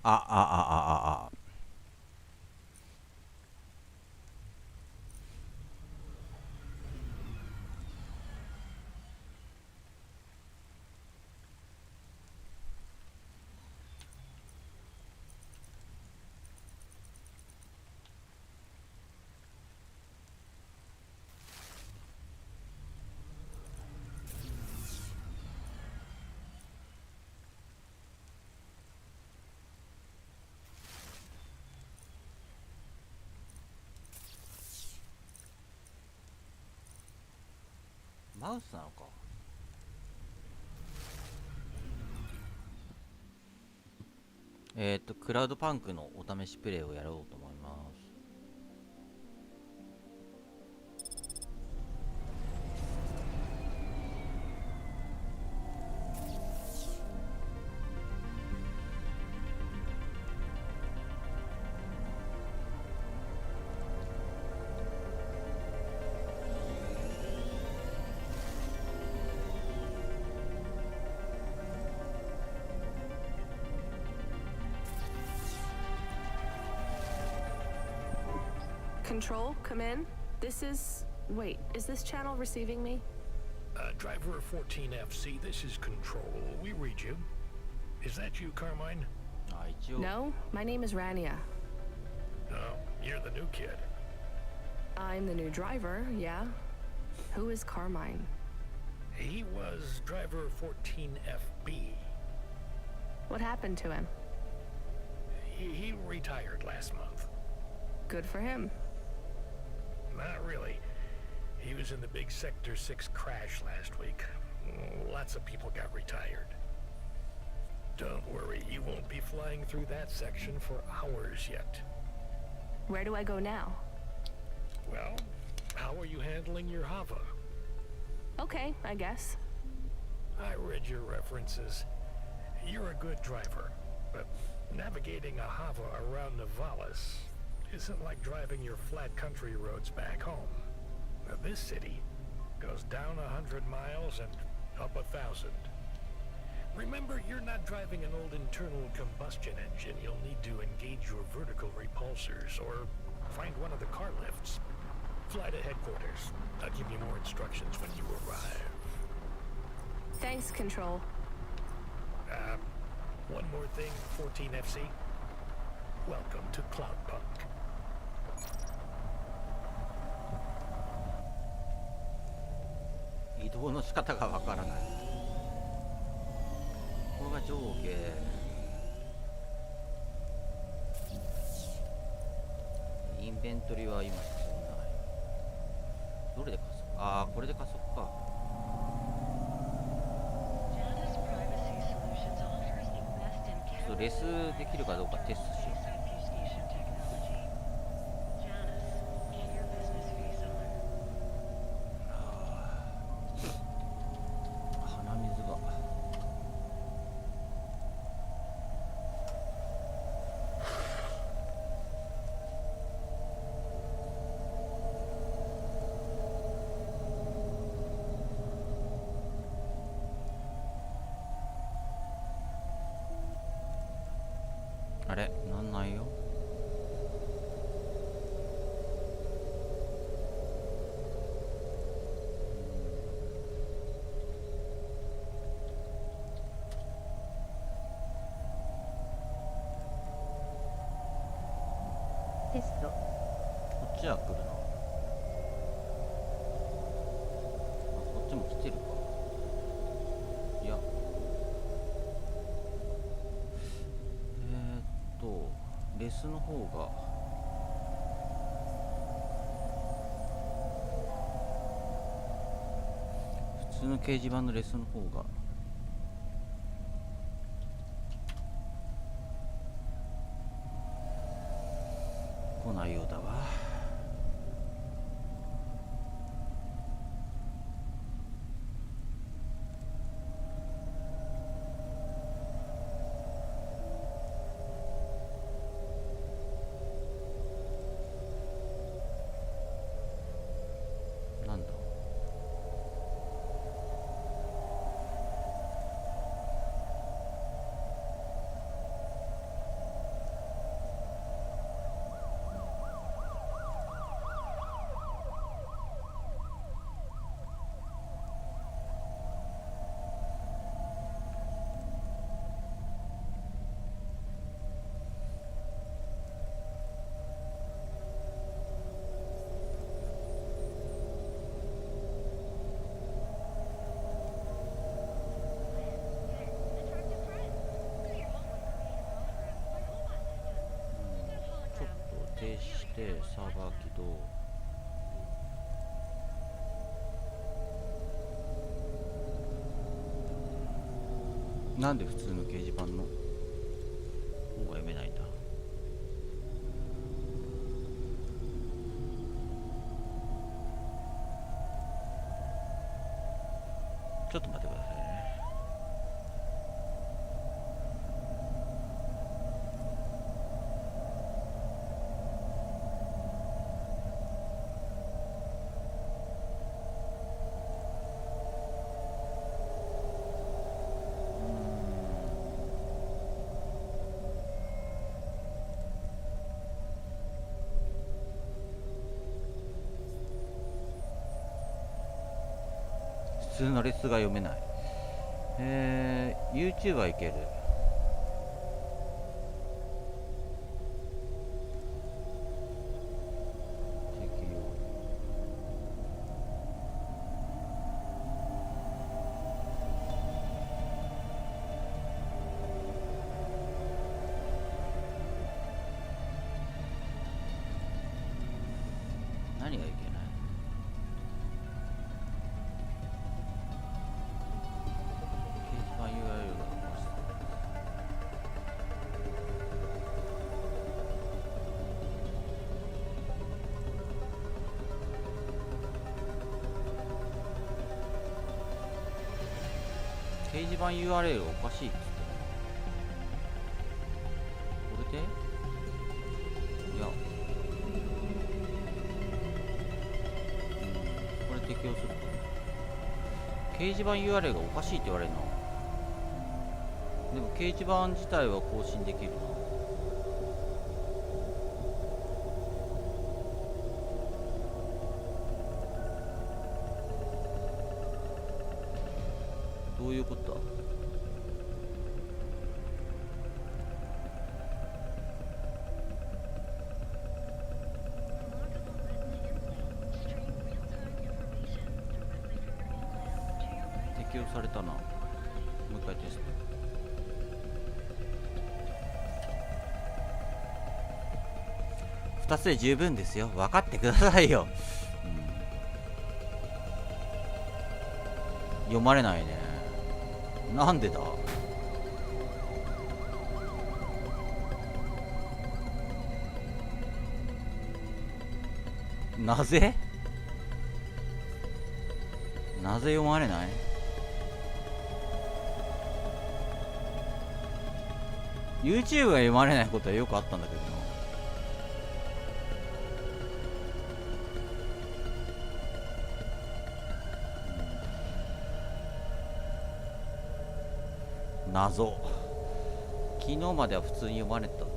あ。マウスなのか。クラウドパンクのお試しプレイをやろうと思います。Control, come in. This is... Wait, is this channel receiving me? Driver 14FC, this is Control. We read you. Is that you, Carmine? No, my name is Rania. Oh, you're the new kid. I'm the new driver, yeah. Who is Carmine? He was driver 14FB. What happened to him? He retired last month. Good for him. Not really. He was in the big Sector 6 crash last week. Lots of people got retired. Don't worry, you won't be flying through that section for hours yet. Where do I go now? Well, how are you handling your Hava? Okay, I guess. I read your references. You're a good driver, but navigating a Hava around Navalis isn't like driving your flat country roads back home. Now, this city goes down 100 miles and up 1,000. Remember, you're not driving an old internal combustion engine. You'll need to engage your vertical repulsors or find one of the car lifts. Fly to headquarters. I'll give you more instructions when you arrive. Thanks, Control. One more thing, 14FC. Welcome to Cloudpunk. 移動の仕方がわからない。ここが上下。インベントリは今必要ない。どれで加速？ああ、これで加速か。ちょっとレスできるかどうかテストしよう。あれなんないよ。テスト。こっちは来るな。こっちも来てるか。いや。レスの方が普通の掲示板のレスの方が来ないようだわ。てサーバー起動。なんで普通の掲示板の方が読めないんだ。ちょっと待ってくださいね。普通のレスが読めない。YouTube はいける。何がいけない？掲示板 URL がおかしいっつってこれでいや、これ適用するか。掲示板 URL がおかしいって言われるの。でも掲示板自体は更新できるな。どういうことだ。適用されたな。もう一回テスト。2つで十分ですよ。分かってくださいよ。読まれないね。なんでだ。なぜ読まれない。YouTube が読まれないことはよくあったんだけどな。謎。昨日までは普通に読まれてたぞ。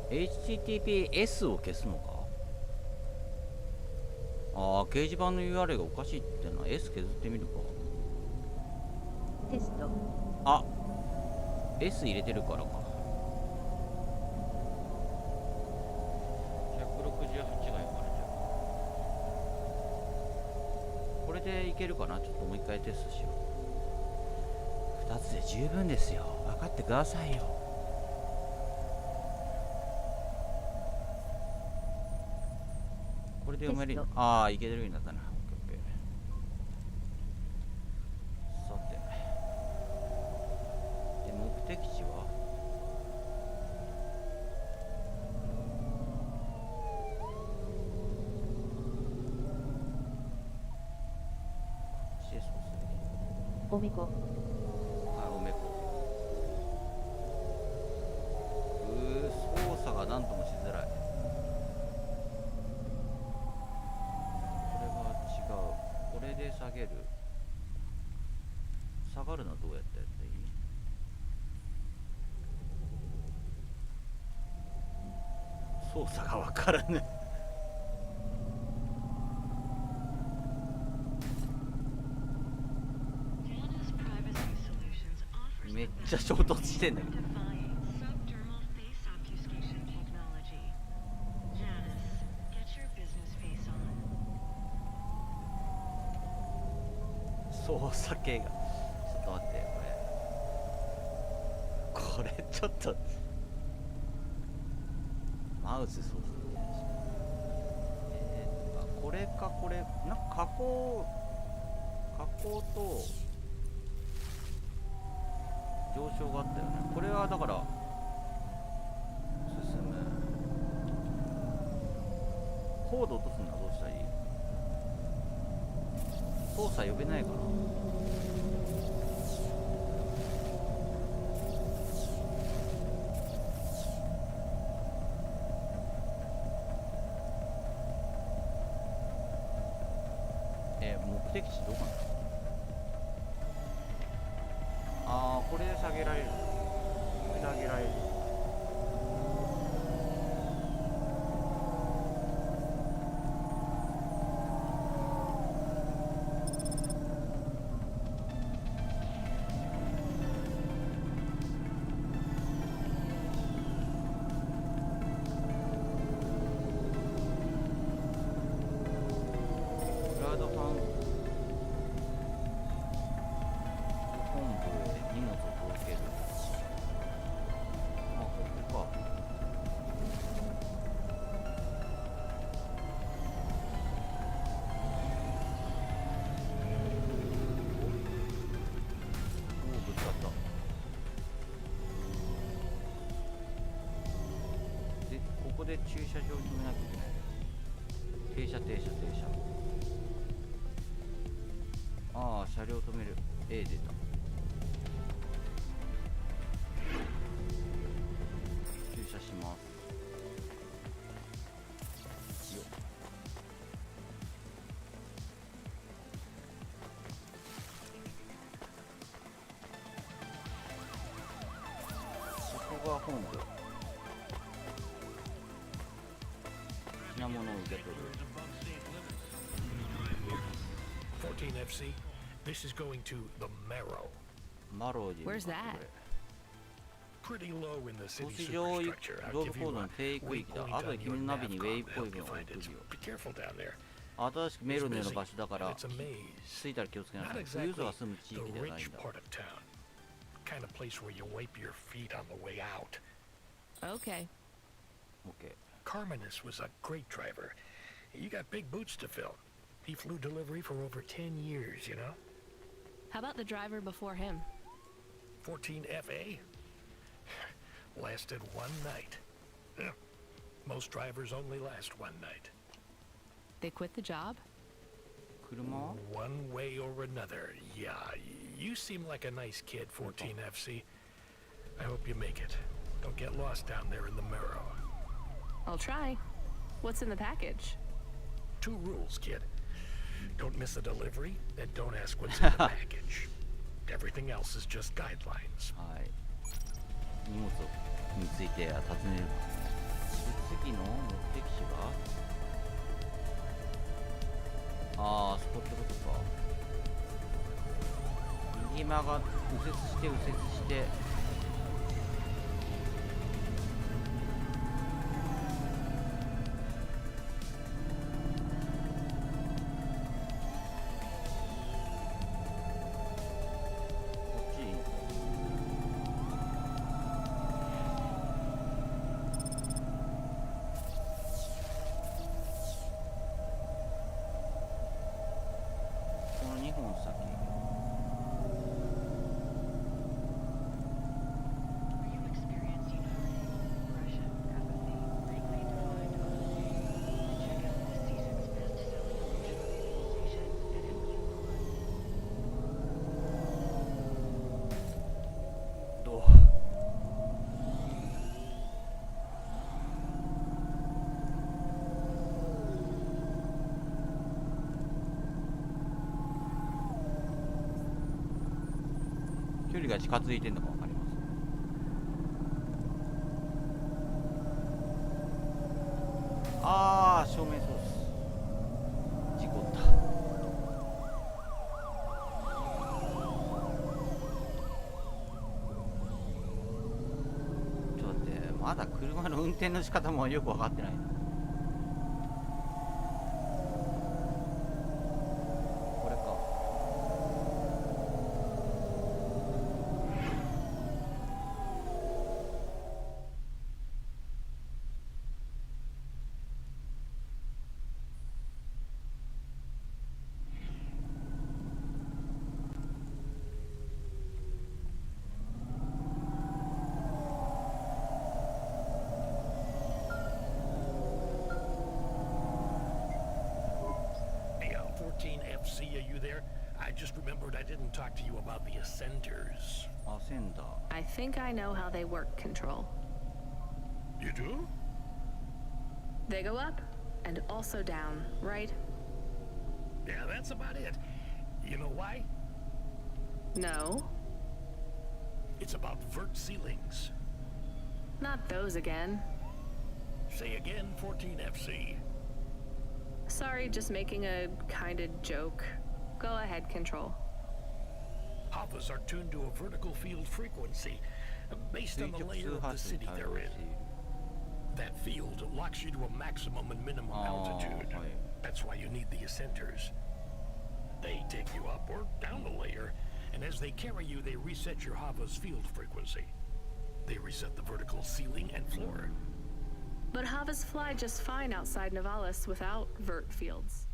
HTTPS を消すのか。掲示板の URL がおかしいってのは S 削ってみるか。テスト。S 入れてるからか。168が読まれちゃう。これでいけるかな。ちょっともう一回テストしよう。2つで十分ですよ。分かってくださいよ。これで読める。いけてるようになったな。さて、で目的地はおみこ。おめこ。操作が何ともしづらい。これで下げる。下がるのはどうやってやっていい？操作がわからぬ。めっちゃ衝突してんだけど。操作系がちょっと待って。こちょっとマウス操作みたいなしこれかこれなんか加工と上昇があったよね。これはだから進む。コード落とすのはどうしたらいい？操作呼べないかな。目的地どこかな。ああ、これで下げられる。これで上げられる。クラウドファン本部へ荷物を届ける。あ、ここか。おお、ぶつかった。で、ここで駐車場を止めなきゃいけない。停車。ああ、車両止める。A 出た。駐車します。よっ。ここが本部。品物を受け取る。14FC, this is going to the Marrow. マローで。 Where's that? Pretty low in the 都 city 市上 superstructure. 道 I'll 路 give コ you ードの a 定位区域だ。 waypoint 後で on 君 your のナビにウェイ nav ポイ com ン to トを help 送 you る find よ。 it. So be careful down there. 新しくメールのような場所だから It's a maze. 着いたら気をつけな Not さい。富裕層 exactly が住む地 the 域ではないん rich だ。 part of town. Kind of place where you wipe your feet on the way out. Okay. OK。 Carmenus was a great driver. You got big boots to fill. He flew delivery for over 10 years, you know? How about the driver before him? 14FA? Lasted one night. Yeah. Most drivers only last one night. They quit the job? 車は One way or another. Yeah, you seem like a nice kid, 14FC. I hope you make it. Don't get lost down there in the Marrow. I'll try. What's in the package? 2 rules, kid. Don't miss a delivery, and don't ask what's in the package. Everything else is just guidelines. はい。荷物について尋ねる。次の目的地がああ、そこってことか。右曲がって右折して右折して。距離が近づいてるのが分かります。ああ、正面ソース事故った。ちょっと待って、まだ車の運転の仕方もよく分かってないな。これか。there? I just remembered I didn't talk to you about the ascenders. アセンダー I think I know how they work, Control. You do? They go up and also down, right? Yeah, that's about it. You know why? No, It's about vert ceilings. not those again. Say again, 14FC. Sorry, just making a kind of joke. Go ahead, Control. Havas are tuned to a vertical field frequency based on the 垂直 layer 通 of 波 the 数に city 対 they're 応 in. している That field locks you to a maximum and minimum ああ altitude. はい That's why you need the ascenders. They take you up or down the layer, and as they carry you, they reset your Hava's field frequency. They reset the vertical ceiling and floor. But Havas fly just fine outside Novalis without vert fields.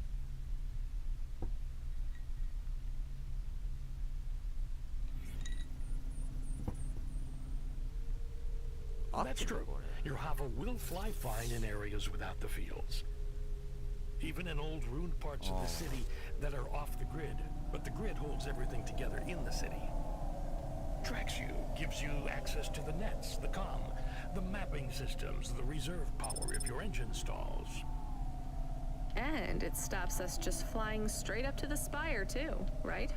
That's true. Your Hava will fly fine in areas without the fields. Even in old ruined parts of the city that are off the grid, but the grid holds everything together in the city. Tracks you, gives you access to the nets, the comm, the mapping systems, the reserve power if your engine stalls. And it stops us just flying straight up to the spire, too, right?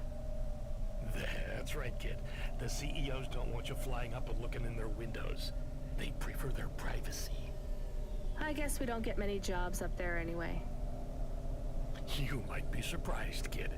That's right, kid. The CEOs don't want you flying up and looking in their windows. They prefer their privacy. I guess we don't get many jobs up there anyway. You might be surprised, kid.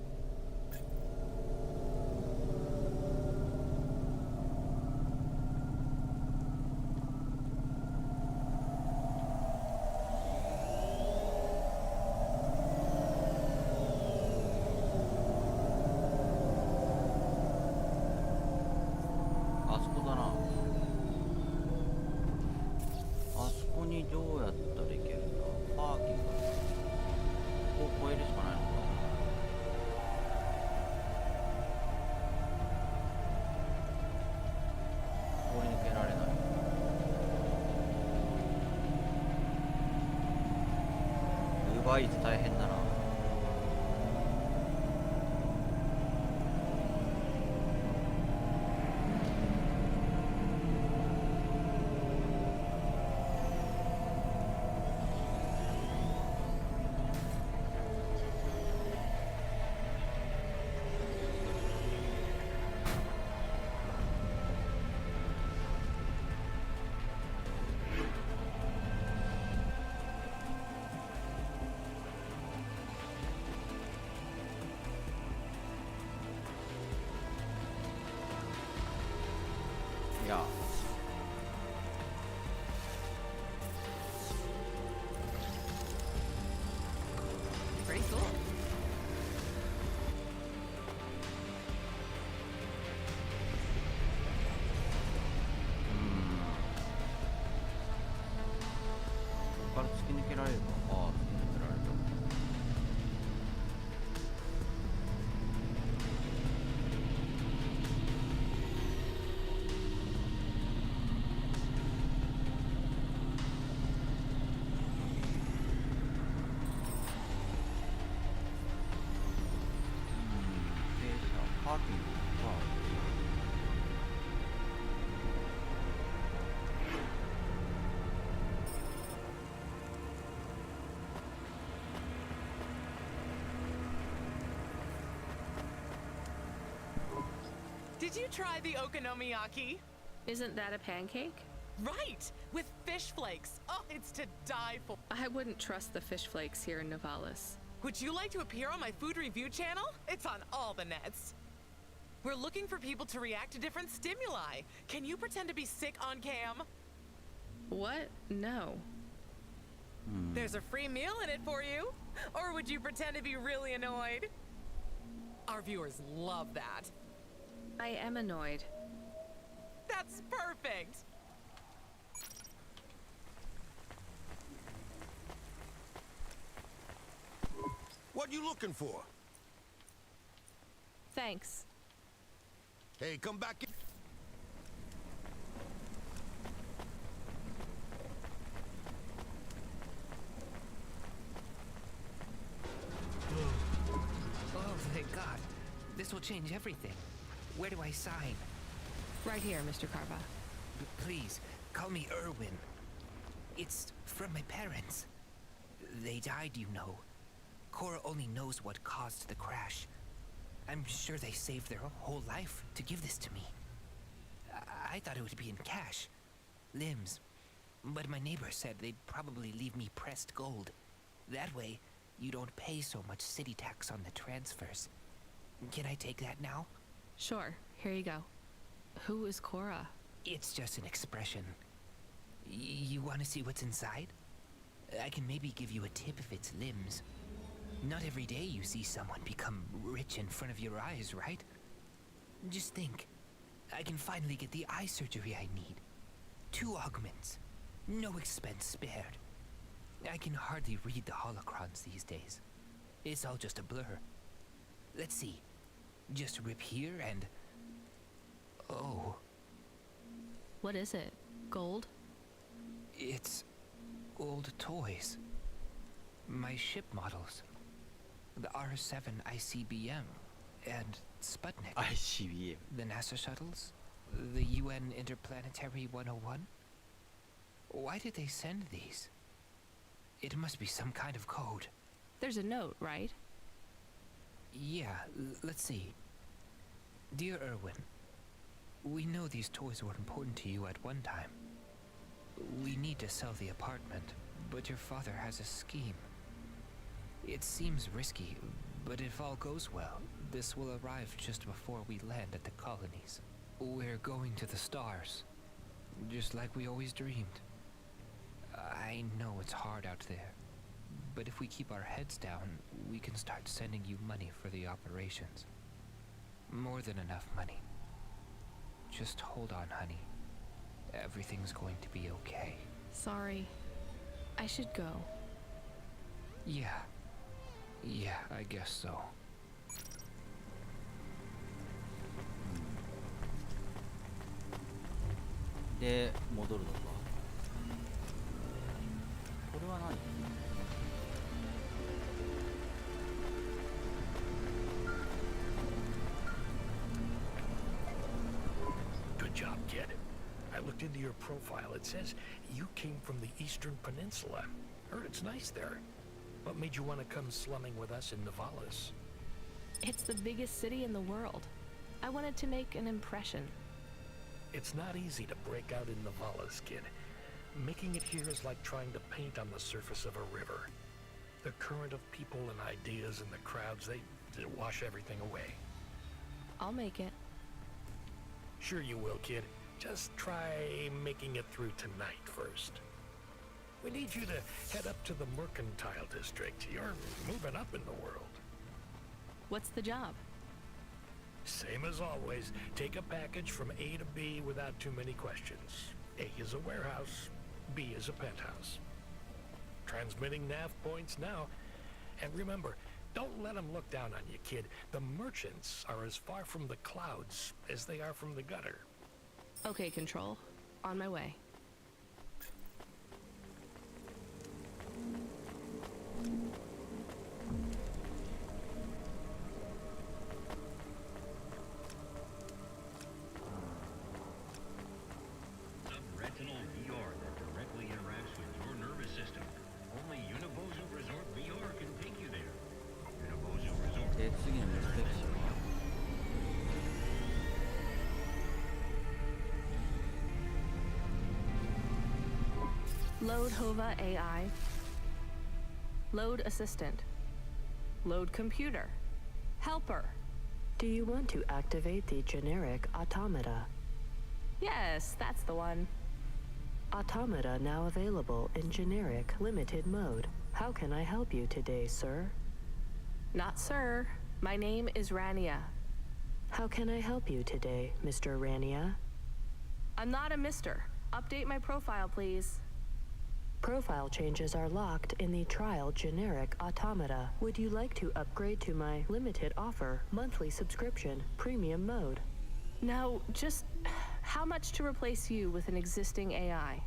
バイト大変だな。いや。Pretty cool. ここから突き抜けられるか。ああ、突き抜けられた。パーキングは Did you try the okonomiyaki? Isn't that a pancake? Right, with fish flakes. Oh, it's to die for. I wouldn't trust the fish flakes here in Novalis. Would you like to appear on my food review channel? It's on all the nets. We're looking for people to react to different stimuli. Can you pretend to be sick on cam? What? No. There's a free meal in it for you. Or would you pretend to be really annoyed? Our viewers love that. I am annoyed. That's perfect. What you looking for? Thanks. Hey, come back in. Oh, thank God. change everything. Where do I sign? Right here, Mr. Carva. Please, call me Irwin. It's from my parents. They died, you know. Cora only knows what caused the crash. I'm sure they saved their whole life to give this to me. I thought it would be in cash. Limbs. But my neighbor said they'd probably leave me pressed gold. That way, you don't pay so much city tax on the transfers. Can I take that now? Sure, here you go. Who is Cora? It's just an expression. You want to see what's inside? I can maybe give you a tip if it's limbs. Not every day you see someone become rich in front of your eyes, right? Just think. I can finally get the eye surgery I need. 2 augments. No expense spared. I can hardly read the holocrons these days. It's all just a blur. Let's see. Just rip here and... Oh. What is it? Gold? It's old toys. My ship models. The R7 ICBM and Sputnik. ICBM. The NASA shuttles. The UN Interplanetary 101. Why did they send these? It must be some kind of code. There's a note, right? Yeah, let's see. Dear Irwin, we know these toys were important to you at one time. We need to sell the apartment, but your father has a scheme. It seems risky, but if all goes well, this will arrive just before we land at the colonies. We're going to the stars, just like we always dreamed. I know it's hard out there, but if we keep our heads down, we can start sending you money for the operations. More than enough money. Just hold on, honey. Everything's going to be okay. Sorry. I should go. Yeah, I guess so. で戻るのか。これは何？ Good job, kid. I looked into your profile. It says you came from the Eastern Peninsula. Heard it's nice there. What made you want to come slumming with us in Navalis? It's the biggest city in the world. I wanted to make an impression. It's not easy to break out in Navalis, kid. Making it here is like trying to paint on the surface of a river. The current of people and ideas and the crowds, they wash everything away. I'll make it. Sure you will, kid. Just try making it through tonight first. We need you to head up to the Mercantile District. You're moving up in the world. What's the job? Same as always. Take a package from A to B without too many questions. A is a warehouse. B is a penthouse. Transmitting nav points now. And remember, don't let them look down on you, kid. The merchants are as far from the clouds as they are from the gutter. Okay, Control. On my way. Subretinal VR that directly interacts with your nervous system. Only Unibozu Resort VR can take you there. Unibozu Resort. で次のレスペクションは Load Hova AI. Load Assistant. Load Computer. Helper. Do you want to activate the generic automata? Yes, that's the one. Automata now available in generic limited mode. How can I help you today, sir? Not sir. My name is Rania. How can I help you today, Mr. Rania? I'm not a mister. Update my profile, please. Profile changes are locked in the trial generic automata. Would you like to upgrade to my limited offer monthly subscription premium mode? Now, just how much to replace you with an existing AI?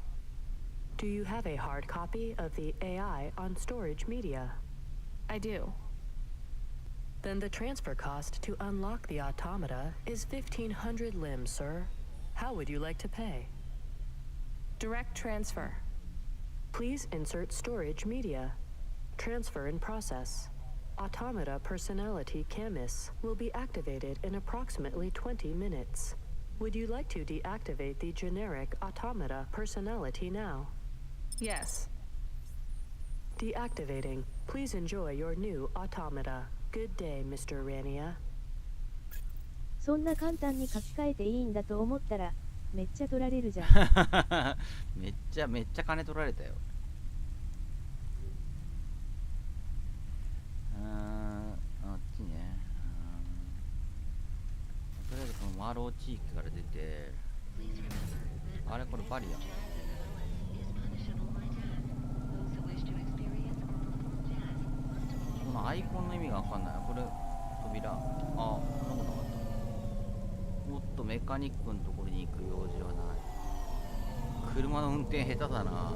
Do you have a hard copy of the AI on storage media? I do. Then the transfer cost to unlock the automata is 1,500 limbs, sir. How would you like to pay? Direct transfer. Please insert storage media. Transfer in process. Automata personality Camus will be activated in approximately 20 minutes. Would you like to deactivate the generic automata personality now? Yes. Deactivating. Please enjoy your new automata. Good day, Mr. Rania. そんな簡単に書き換えていいんだと思ったらめっちゃ取られるじゃん。めっちゃ金取られたよ。あっちね。とりあえずこのマロー地域から出て、あれこれバリア。このアイコンの意味がわかんない。これ扉。あ、そんなことなかった。もっとメカニックのところに行く用事はない。車の運転下手だな。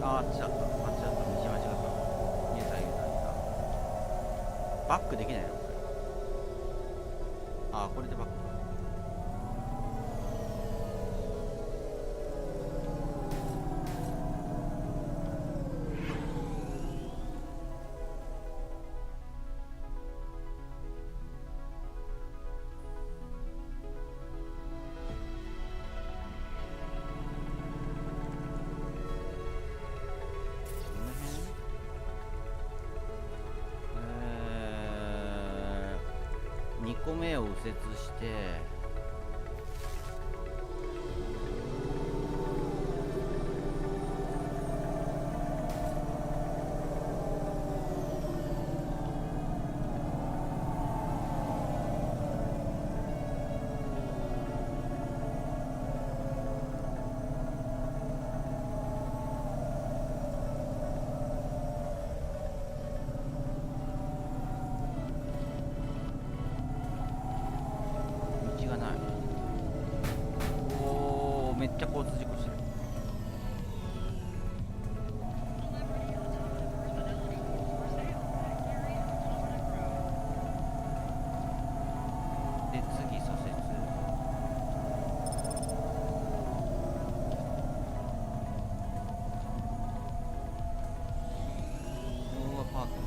あっちだった、道間違った。見えた。バックできないのこれ。あ、これでバック。2個目を右折してめっちゃ交通事故してる。で次左折。うわパーキング。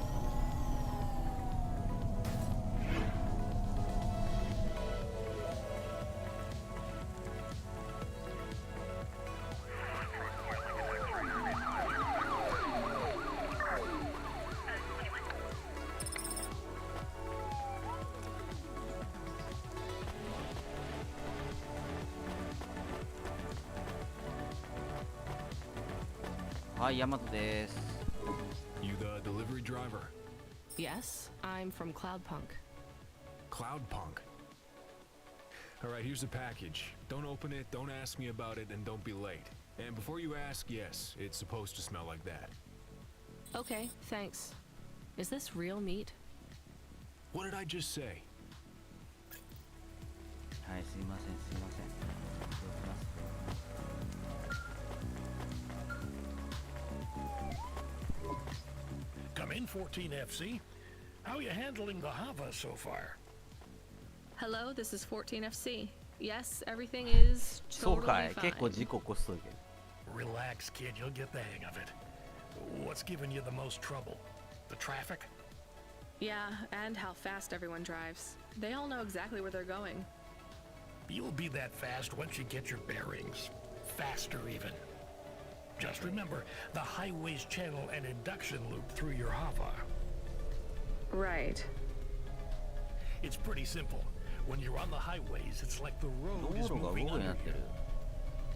はい、ヤマトです。You the delivery driver? Yes, I'm from Cloudpunk. Cloudpunk. All right, here's the package. Don't open it, don't ask me about it, and don't be late. And before you ask, yes, it's supposed to smell like that. Okay, thanks. Is this real meat? What did I just say? はい、すいません。Come in, 14FC. How are you handling the Hava so far? Hello, this is 14FC. Yes, everything is そうか totally い、結構 fine. 事故起こすとるけど。 Relax, kid. You'll get the hang of it. What's giving you the most trouble? The traffic? Yeah, and how fast everyone drives. They all know exactly where they're going. You'll be that fast once you get your bearings. Faster, even. Just remember the highways channel and induction loop through your Hava. Right. It's pretty simple. When you're on the highways, it's like the road 道 is 路が moving 午後にな under ってる。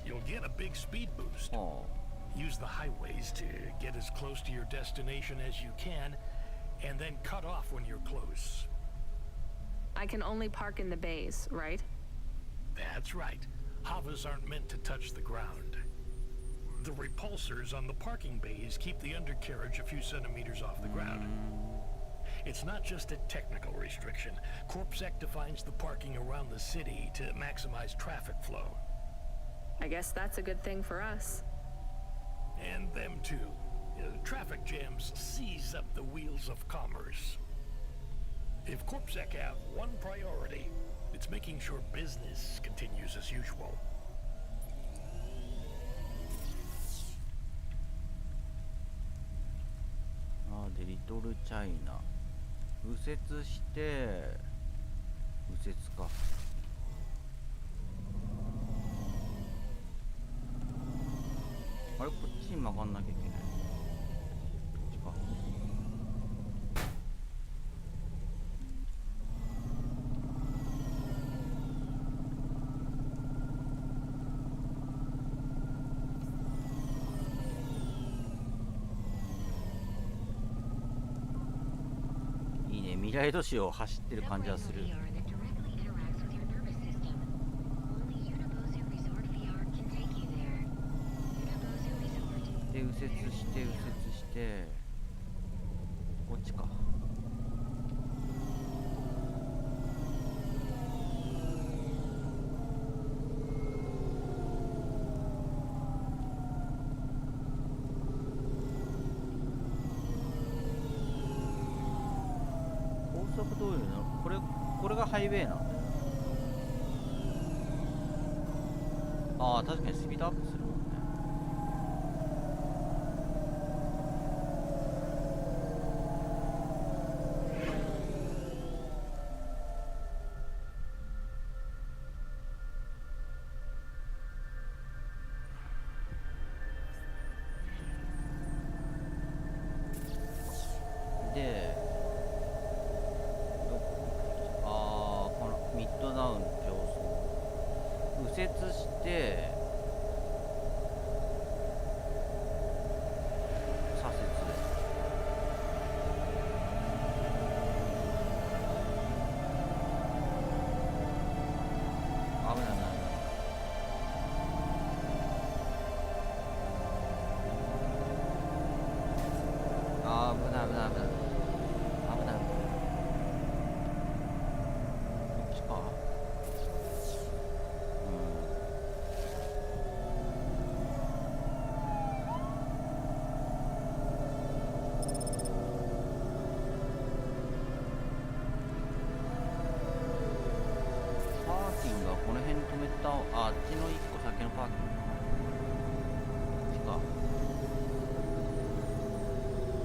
you. You'll get a big speed boost. はあ。Use the highways to get as close to your destination as you can, and then cut off when you're close. I can only park in the bays, right? That's right. Havas aren't meant to touch the ground. The repulsors on the parking bays keep the undercarriage a few centimeters off the ground. It's not just a technical restriction. CorpSec defines the parking around the city to maximize traffic flow. I guess that's a good thing for us. And them too. Traffic jams seize up the wheels of commerce. If CorpSec have one priority, it's making sure business continues as usual. でリトルチャイナ右折して右折か。あれこっちに曲がんなきゃいけない。こっちか。いいね、未来都市を走ってる感じはする。で右折して右折してこっちか。高速道路のこれがハイウェイなんだよ。ああ確かにスピードアップするもんね。で、このミッドダウン上層右折して左折。危ない危ない危ない。危ない危ない危ない危ない。こっちか。パーキングはこの辺に止めた。あっちの1個先のパーキングか。こっちか。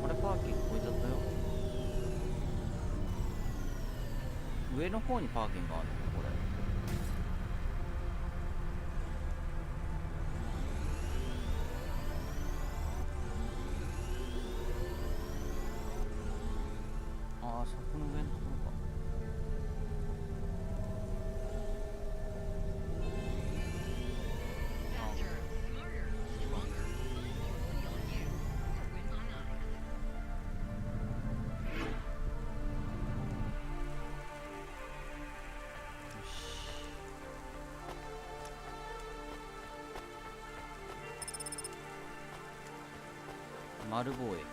これパーキング超えちゃったよ。上の方にパーキングがあるのこれ。ああそこの上のところか。丸貿易。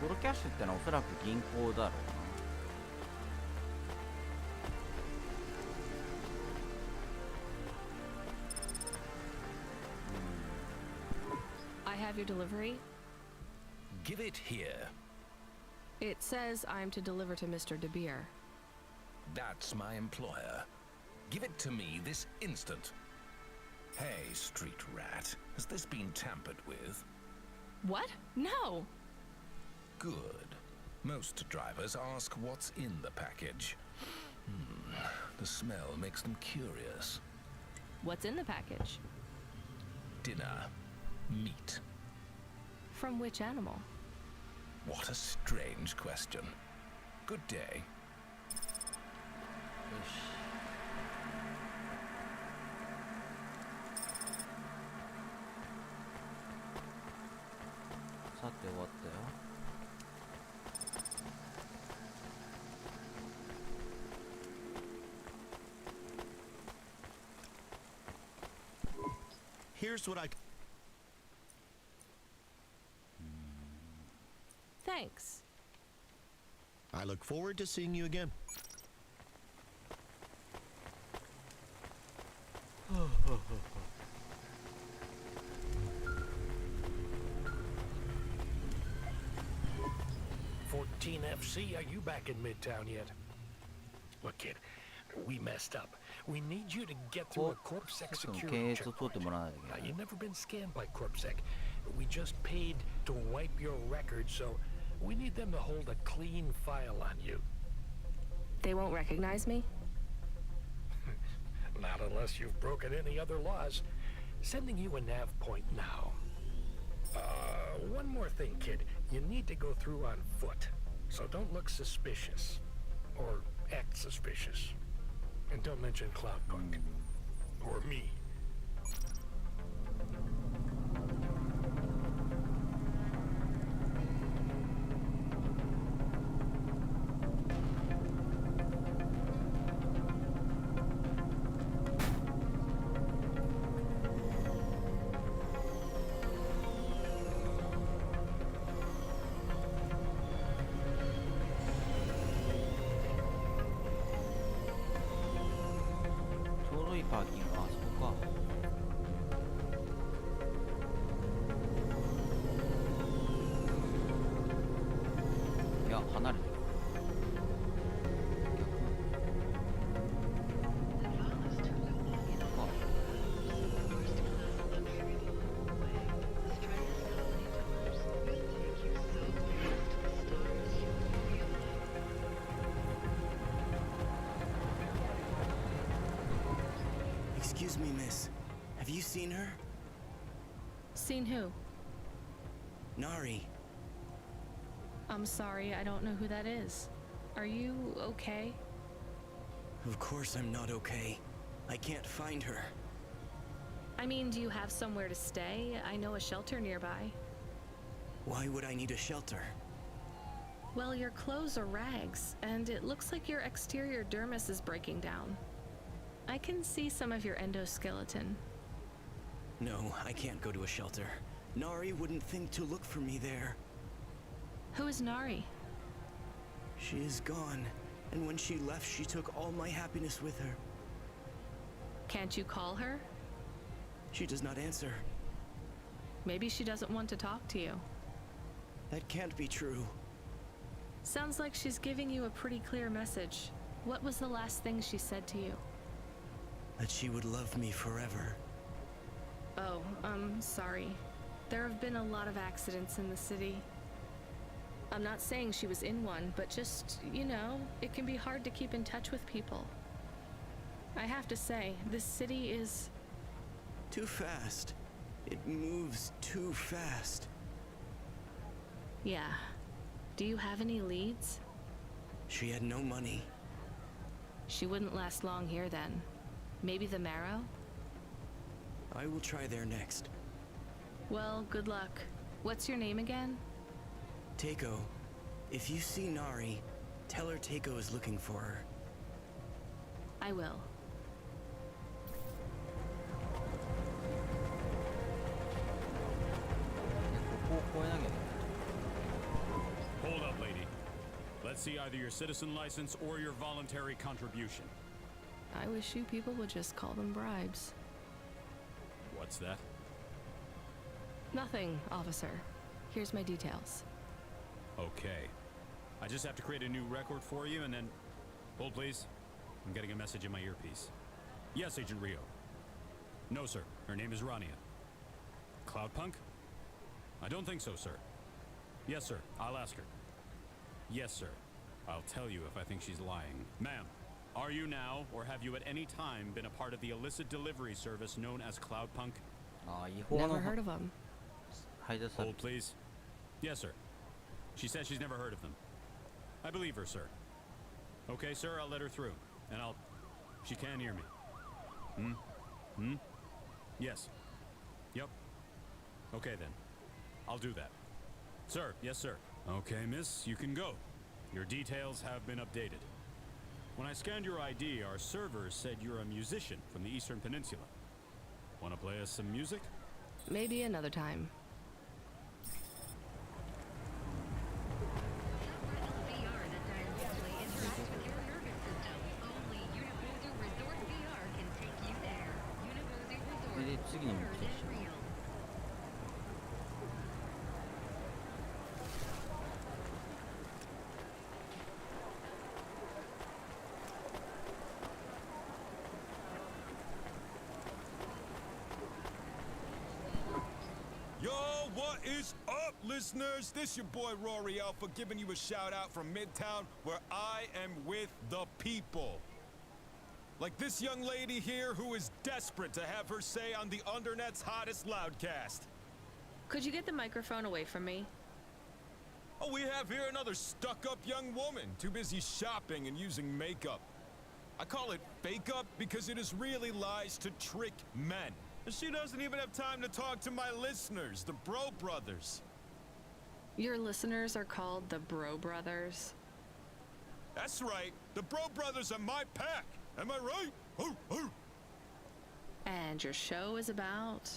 ゴロキャッシュってのはおそらく銀行だろうな。I have your delivery. Give it here. It says I'm to deliver to Mr. De Beer. That's my employer. Give it to me this instant. Hey, street rat. Has this been tampered with? What? No! Good. Most drivers ask what's in the package. The smell makes them curious. What's in the package? Dinner. Meat. From which animal? What a strange question. Good day. よし。さて終わったよ。Here's what I... Thanks. I look forward to seeing you again. FC, are you back in Midtown yet? Look, kid, we messed up. We need you to get through a CorpSec security checkpoint. Now, you've never been scanned by CorpSec. We just paid to wipe your record, so we need them to hold a clean file on you. They won't recognize me? Not unless you've broken any other laws. Sending you a nav point now. One more thing, kid. You need to go through on foot. So don't look suspicious. Or act suspicious. And don't mention Cloudpunk. Or me. Excuse me, miss. Have you seen her? Seen who? Nari. I'm sorry, I don't know who that is. Are you okay? Of course I'm not okay. I can't find her. I mean, do you have somewhere to stay? I know a shelter nearby. Why would I need a shelter? Well, your clothes are rags, and it looks like your exterior dermis is breaking down. I can see some of your endoskeleton. No, I can't go to a shelter. Nari wouldn't think to look for me there. Who is Nari? She is gone, and when she left, she took all my happiness with her. Can't you call her? She does not answer. Maybe she doesn't want to talk to you. That can't be true. Sounds like she's giving you a pretty clear message. What was the last thing she said to you? That she would love me forever. Oh, sorry. There have been a lot of accidents in the city. I'm not saying she was in one, but just, you know, it can be hard to keep in touch with people. I have to say, this city is... too fast. It moves too fast. Yeah. Do you have any leads? She had no money. She wouldn't last long here then. Maybe the Marrow? I will try there next. Well, good luck. What's your name again? Takeo. If you see Nari, tell her Takeo is looking for her. I will. Hold up, lady. Let's see either your citizen license or your voluntary contribution. I wish you people would just call them bribes. What's that? Nothing, officer. Here's my details. Okay. I just have to create a new record for you and then... Hold, please. I'm getting a message in my earpiece. Yes, Agent Rio. No, sir. Her name is Rania. Cloudpunk? I don't think so, sir. Yes, sir. I'll ask her. Yes, sir. I'll tell you if I think she's lying. Ma'am, are you now, or have you at any time been a part of the illicit delivery service known as Cloudpunk? Never heard of them. Hold, please. Yes, sir. She says she's never heard of them. I believe her, sir. Okay, sir, I'll let her through. And she can hear me. Yes. Yep. Okay, then. I'll do that. Sir, yes, sir. Okay, miss, you can go. Your details have been updated. When I scanned your ID, our servers said you're a musician from the Eastern Peninsula. Want to play us some music? Maybe another time. Yo, what is up, listeners? This your boy Rory Alpha giving you a shout out from Midtown, where I am with the people. Like this young lady here who is desperate to have her say on the Undernet's hottest loudcast. Could you get the microphone away from me? Oh, we have here another stuck-up young woman, too busy shopping and using makeup. I call it fake-up because it is really lies to trick men. She doesn't even have time to talk to my listeners, the Bro Brothers. Your listeners are called the Bro Brothers? That's right. The Bro Brothers are my pack. Am I right? Hoo, hoo. And your show is about?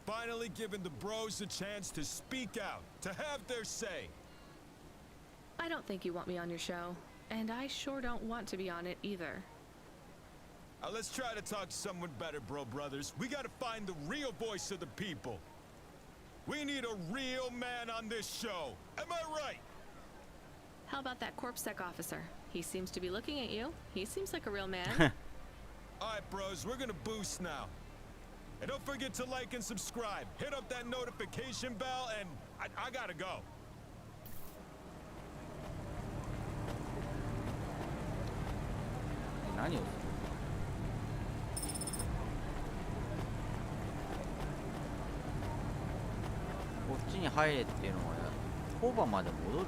Finally giving the bros a chance to speak out, to have their say. I don't think you want me on your show, and I sure don't want to be on it either. Let's try to talk to someone better, Bro Brothers. We gotta find the real voice of the people. We need a real man on this show. Am I right? How about that CorpSec officer? He seems to be looking at you. He seems like a real man. Alright, bros, we're gonna boost now. And don't forget to like and subscribe. Hit up that notification bell, and I gotta go.こっちに入れっていうのはホーバーまで戻る。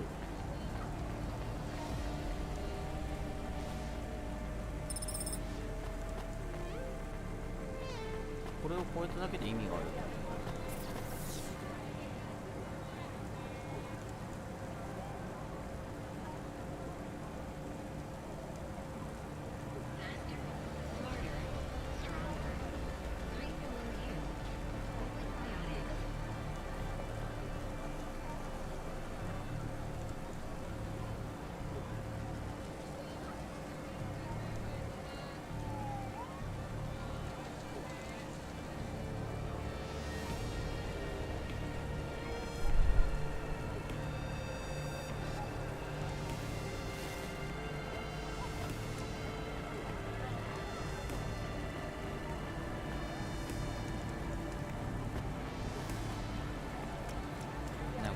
これを超えただけで意味がある。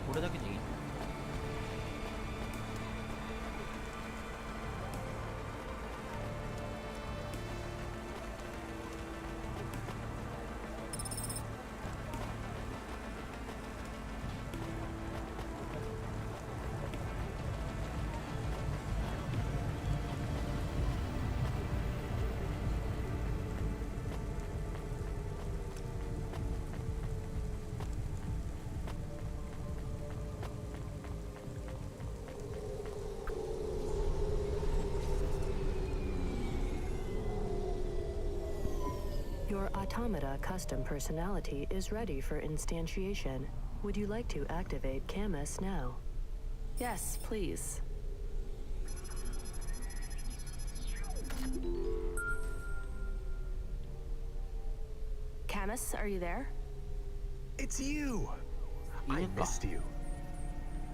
これだけでいい。Your Automata custom personality is ready for instantiation. Would you like to activate Camus now? Yes, please. Camus, are you there? It's you! I missed you.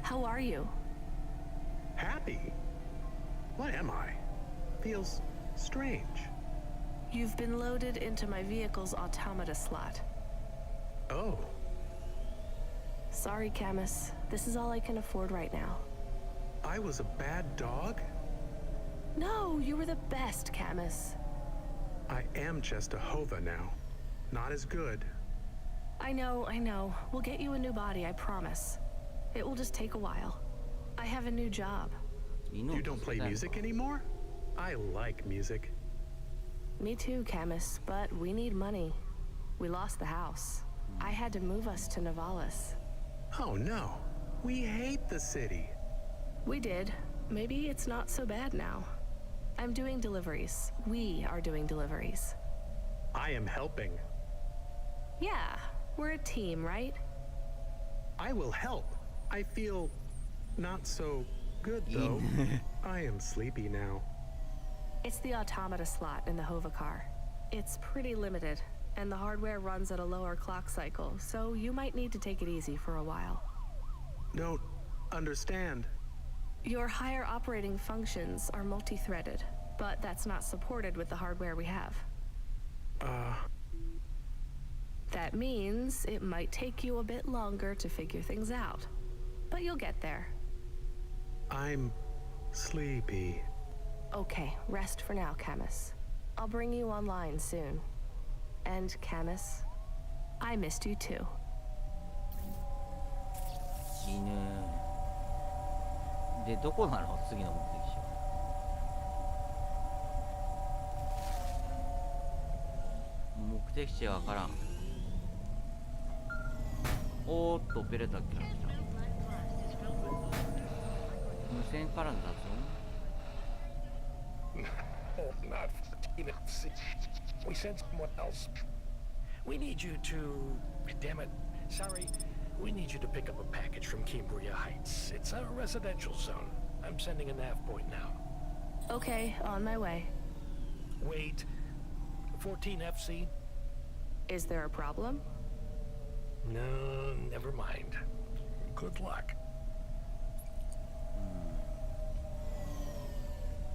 How are you? Happy? What am I? Feels strange. You've been loaded into my vehicle's automata slot. Oh. Sorry, Camus. This is all I can afford right now. I was a bad dog? No, you were the best, Camus. I am just a Hova now. Not as good. I know. We'll get you a new body, I promise. It will just take a while. I have a new job. You don't play music anymore? I like music. Me too, Camus, but we need money. We lost the house. I had to move us to Navalis. Oh no. We hate the city. We did. Maybe it's not so bad now. I'm doing deliveries. We are doing deliveries. I am helping. Yeah, we're a team, right? I will help. I feel not so good though. I am sleepy now. It's the automata slot in the Hova car. It's pretty limited, and the hardware runs at a lower clock cycle, so you might need to take it easy for a while. Don't understand. Your higher operating functions are multi-threaded, but that's not supported with the hardware we have. That means it might take you a bit longer to figure things out, but you'll get there. I'm sleepy. Okay, rest for now, Camus. I'll bring you online soon. And Camus, I missed you too. 犬でどこなの次の目的地は。目的地はわからん。おーっとオペレーターから来た。無線からの雑音。 Oh, not 14 FC. We sent someone else. We need you to... Damn it. Sorry. We need you to pick up a package from Cambria Heights. It's a residential zone. I'm sending a nav point now. Okay, on my way. Wait. 14 FC? Is there a problem? No, never mind. Good luck.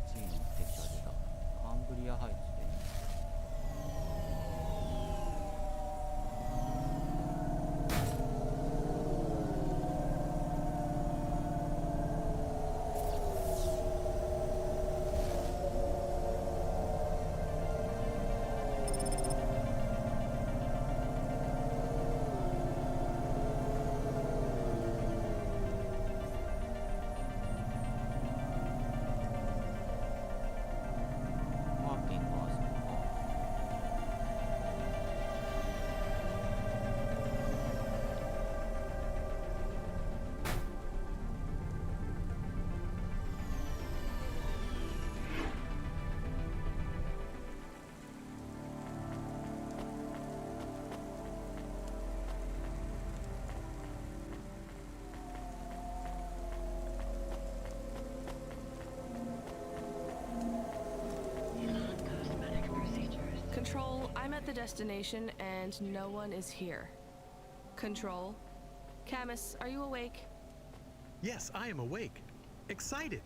次の目的地は出た。カンブリアハイツで。Control, I'm at the destination and no one is here. Control? Camus, are you awake? Yes, I am awake. Excited.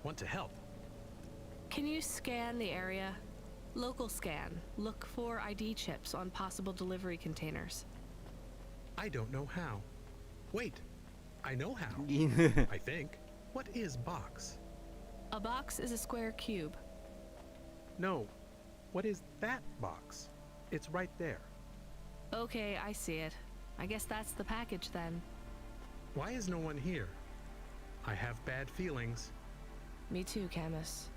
Want to help. Can you scan the area? Local scan. Look for ID chips on possible delivery containers. I don't know how. Wait. I know how. I think. What is box? A box is a square cube. No. What is that box? It's right there. Okay, I see it. I guess that's the package then. Why is no one here? I have bad feelings. Me too, Camus.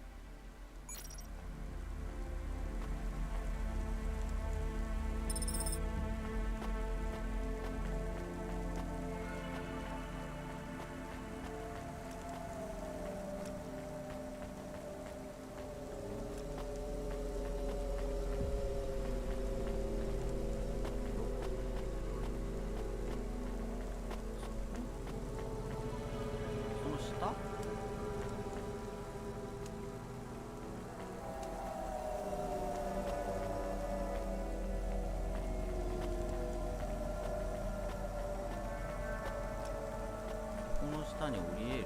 下に降りれる。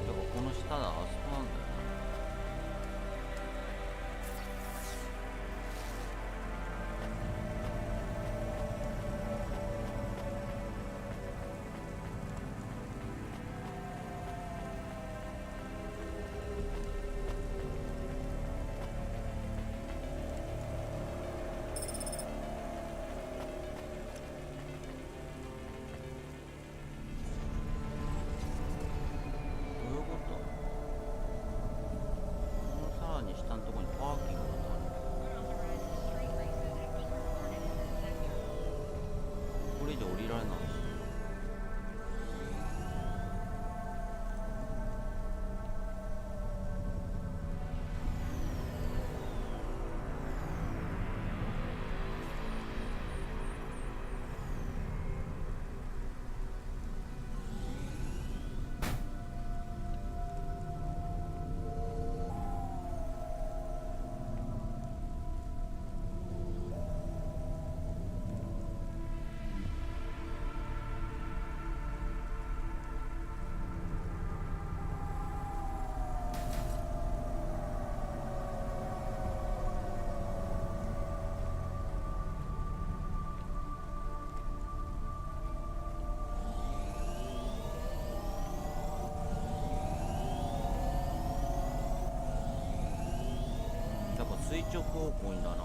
だからこの下だ、あそこなんだよね。じゃ降りられないし。垂直方向にだな。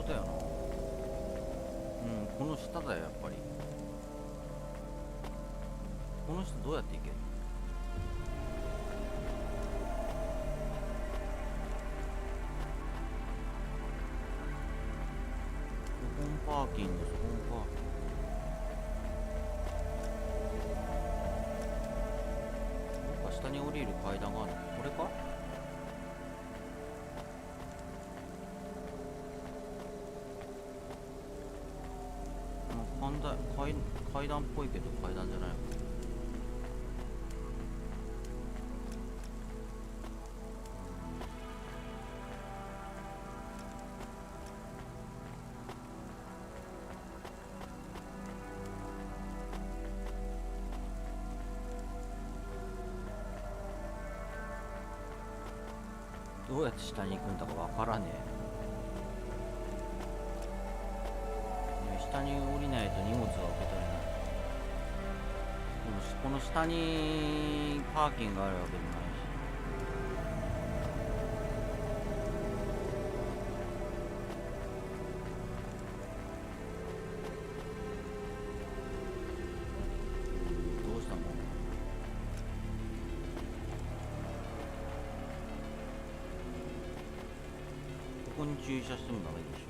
だよな。この下だよ、やっぱり。この下どうやって行けるの？そこのパーキング、そこのパーキング。どっか下に降りる階段があるの？これか？階段っぽいけど階段じゃないの。どうやって下に行くんだかわからねえ。下に降りないと荷物が受け取れない。この下にパーキングがあるわけでもないし。どうしたの？ここに駐車してもダメでしょ？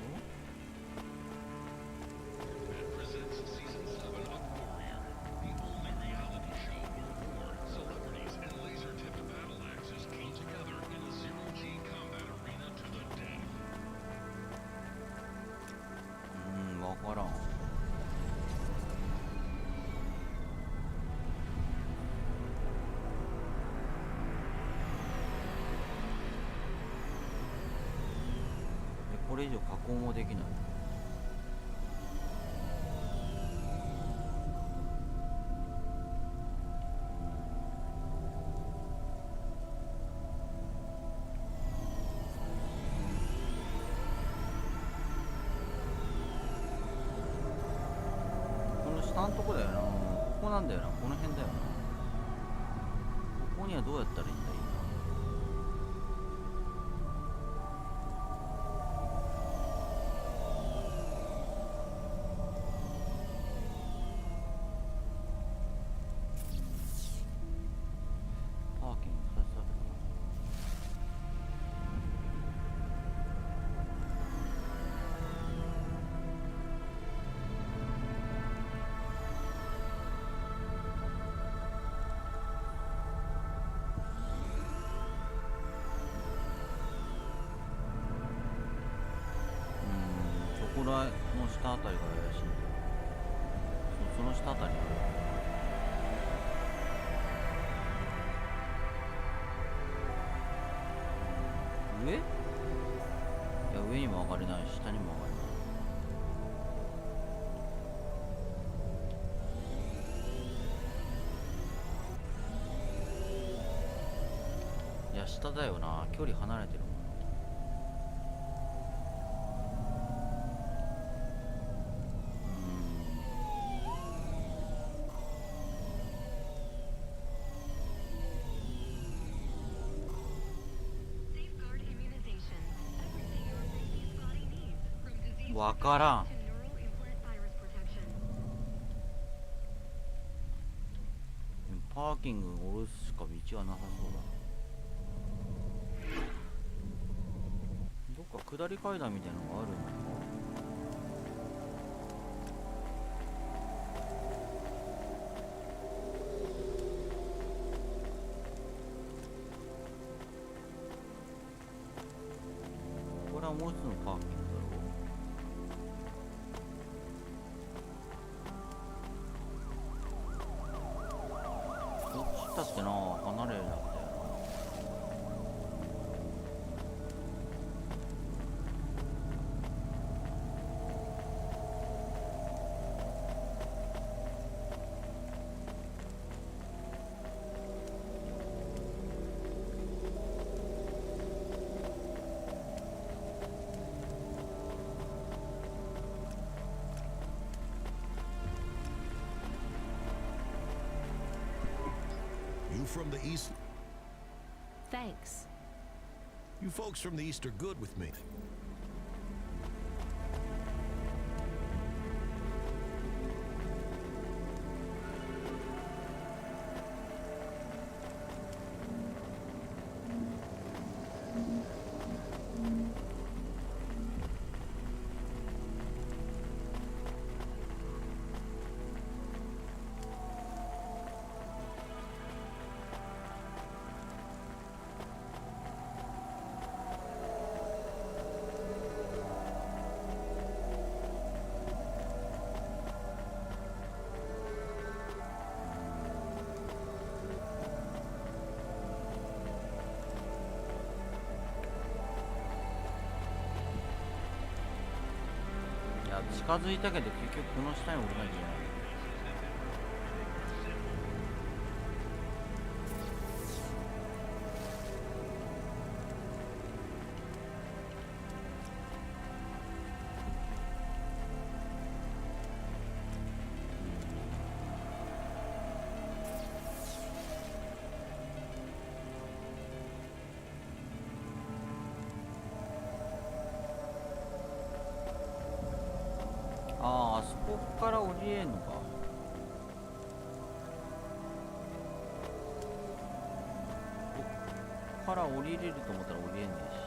わからん。これ以上加工もできない。下のとこだよな。ここなんだよな。この辺だよな。ここにはどうやったらいいんだ？パーキング2つあるな。の下あたりが怪しいんだよ。その下あたり上？いや、上にも上がれないし、下にも上がれない。いや、下だよな。距離離れてるもん。わからん。パーキング下ろすしか道はなさそうだ。どっか下り階段みたいなのがあるのか。これはもう一つのパーキング。だってな、離れるだったよな。You from the east? Thanks. You folks from the east are good with me.近づいたけど結局この下に降りなきゃいけない。あそこから降りれんのか。こっから降りれると思ったら降りれんねえし。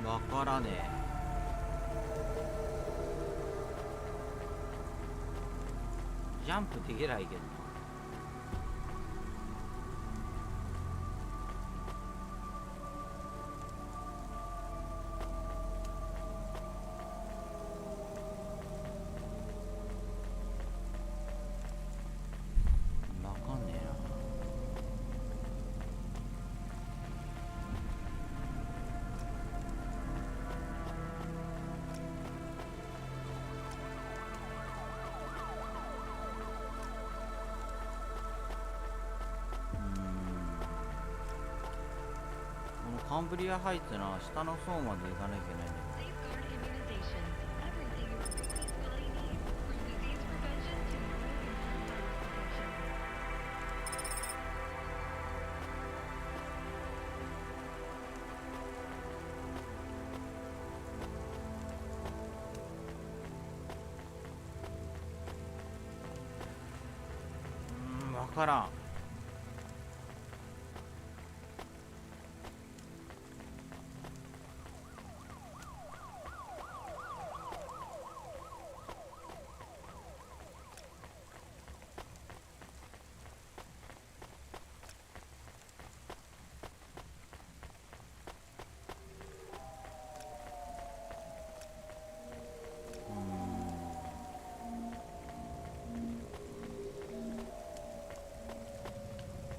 わからねえ。ジャンプできないけど。わかんねえな。カンブリアハイツな下の層まで行かなきゃいけないんだけど。からん。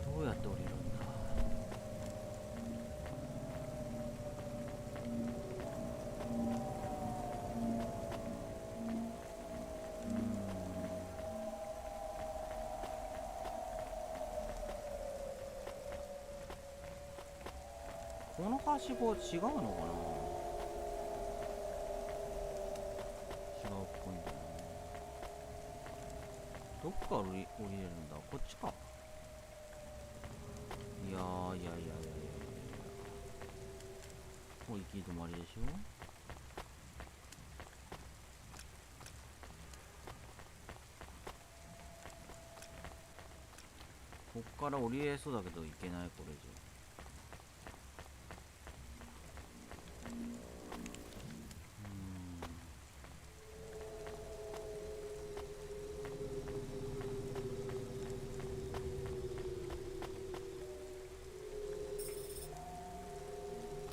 どうやって降りるんだ。このはしご違うのかな。違うっぽいんだよね。どっから降りれるんだ。こっちか。いやー、いやもう行き止まりでしょ。こっから降りれそうだけど行けない。これ以上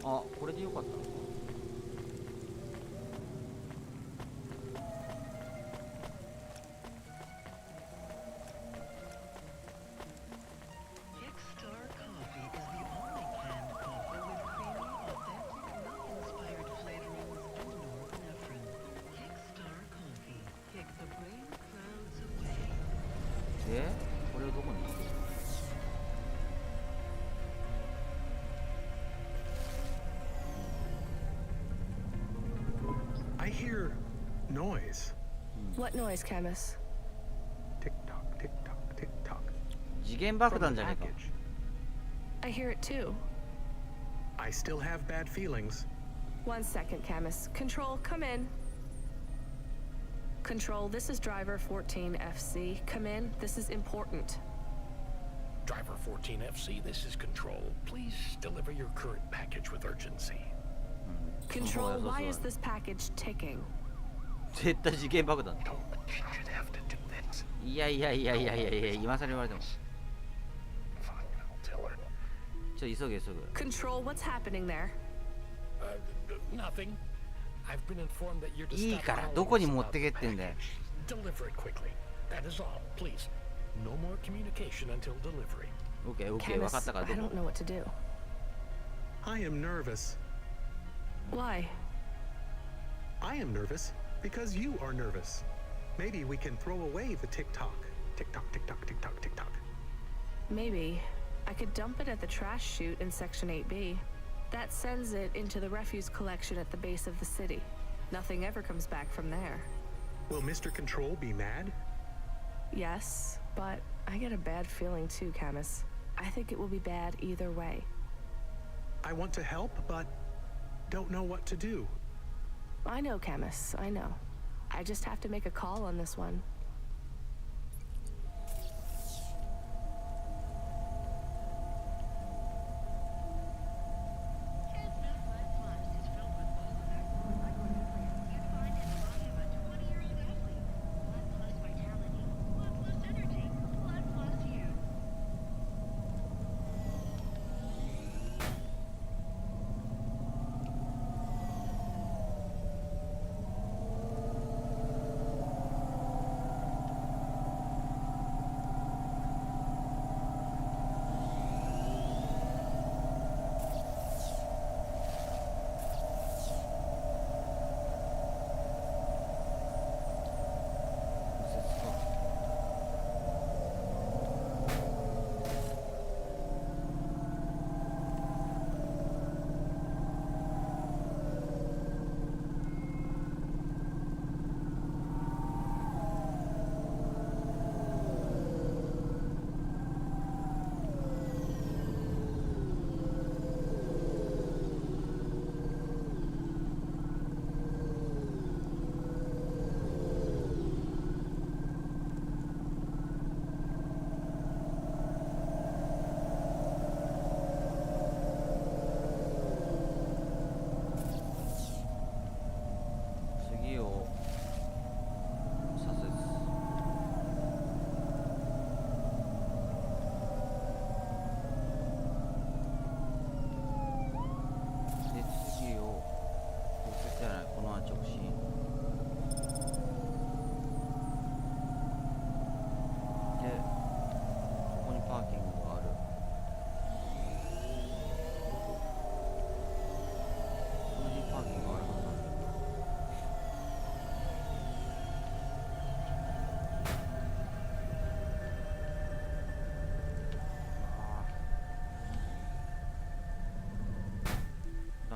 あ、これでよかったのか。で、これをどこに行く？I hear noise. What noise, Camus? Tick tock, tick tock, tick tock. 次元爆弾じゃねえか。 I hear it too. I still have bad feelings. 1 second, Camus. Control, come in. Control, this is driver 14FC. Come in, this is important. Driver 14FC, this is Control. Please deliver your current package with urgency. Control, why is this package ticking? 絶対次元爆弾。いや、今更言われても。ちょっと急げ。Control, what's happening there? Nothing. I've been informed that you're to いい stop から、 all どこに this 持ってけってんだよ。 Deliver it quickly. That is all. Please. No more communication until delivery. OK、分かったから。 I don't know what to do. I am nervous. Why? I am nervous because you are nervous. Maybe we can throw away the tick tock. Tick tock, tick tock, tick tock, tick tock. Maybe. I could dump it at the trash chute in Section 8B. That sends it into the refuse collection at the base of the city. Nothing ever comes back from there. Will Mr. Control be mad? Yes, but I get a bad feeling too, Camus. I think it will be bad either way. I want to help, but don't know what to do. I know, Camus, I know. I just have to make a call on this one.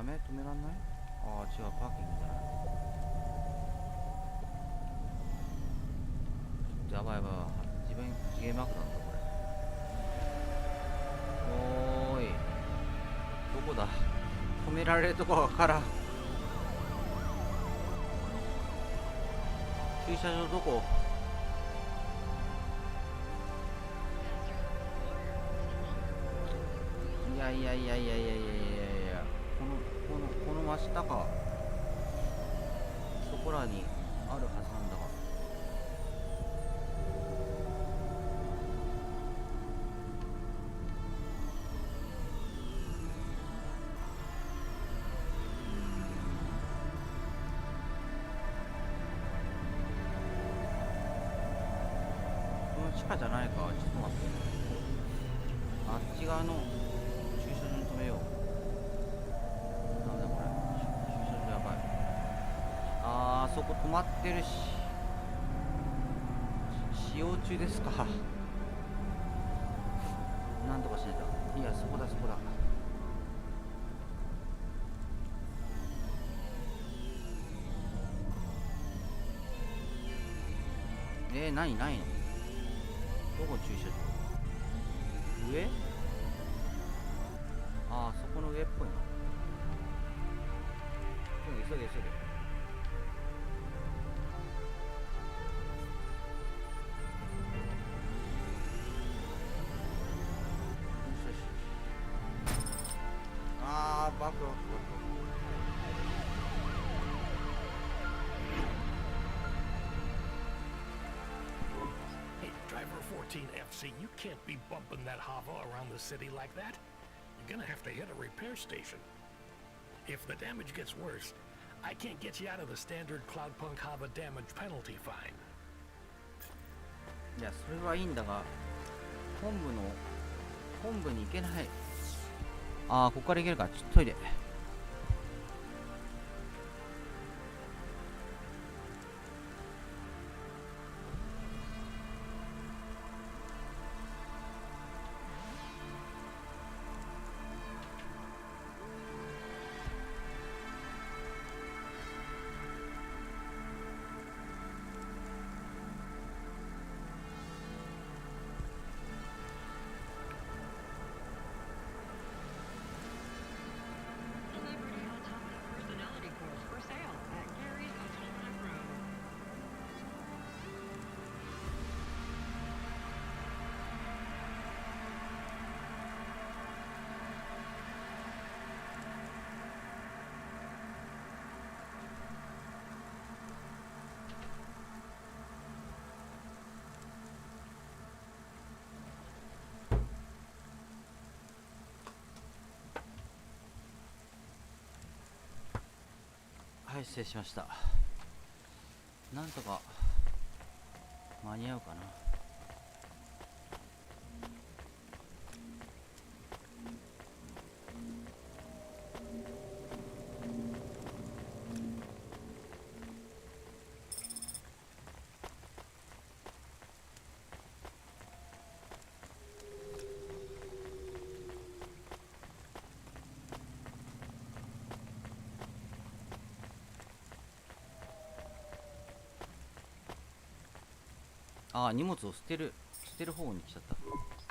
ダメ？止めらんない？ああ違う、パーキングじゃない。ちょっとやばいやばい、自分ゲームマークなんだこれ。おーい、どこだ？止められるとこわからん。駐車場どこ？いやいやいやいやいやいやいやいや、この真下か、そこらにあるはずなんだが。この地下じゃないか、ちょっと待って。あっち側の駐車場に止めよう。なんだこれ、駐車場やばい。あー、そこ止まってるし、使用中ですか。なんとかしないと。いや、そこだそこだ。何ないの？どこ駐車場？上？ああ、そこの上っぽいな。急げ急げ急げ。ああ、バクバクバク。Driver 14FC, you can't be bumping that hover around the city like that. You're gonna have to hit a repair station. If the damage gets worse, I can't get you out of the standard Cloudpunk hover damage penalty fine. いや、それはいいんだが、本部に行けない。ああ、ここから行けるか。ちょっとトイレ。はい、失礼しました。なんとか間に合うかな。ああ、荷物を捨てる方に来ちゃった。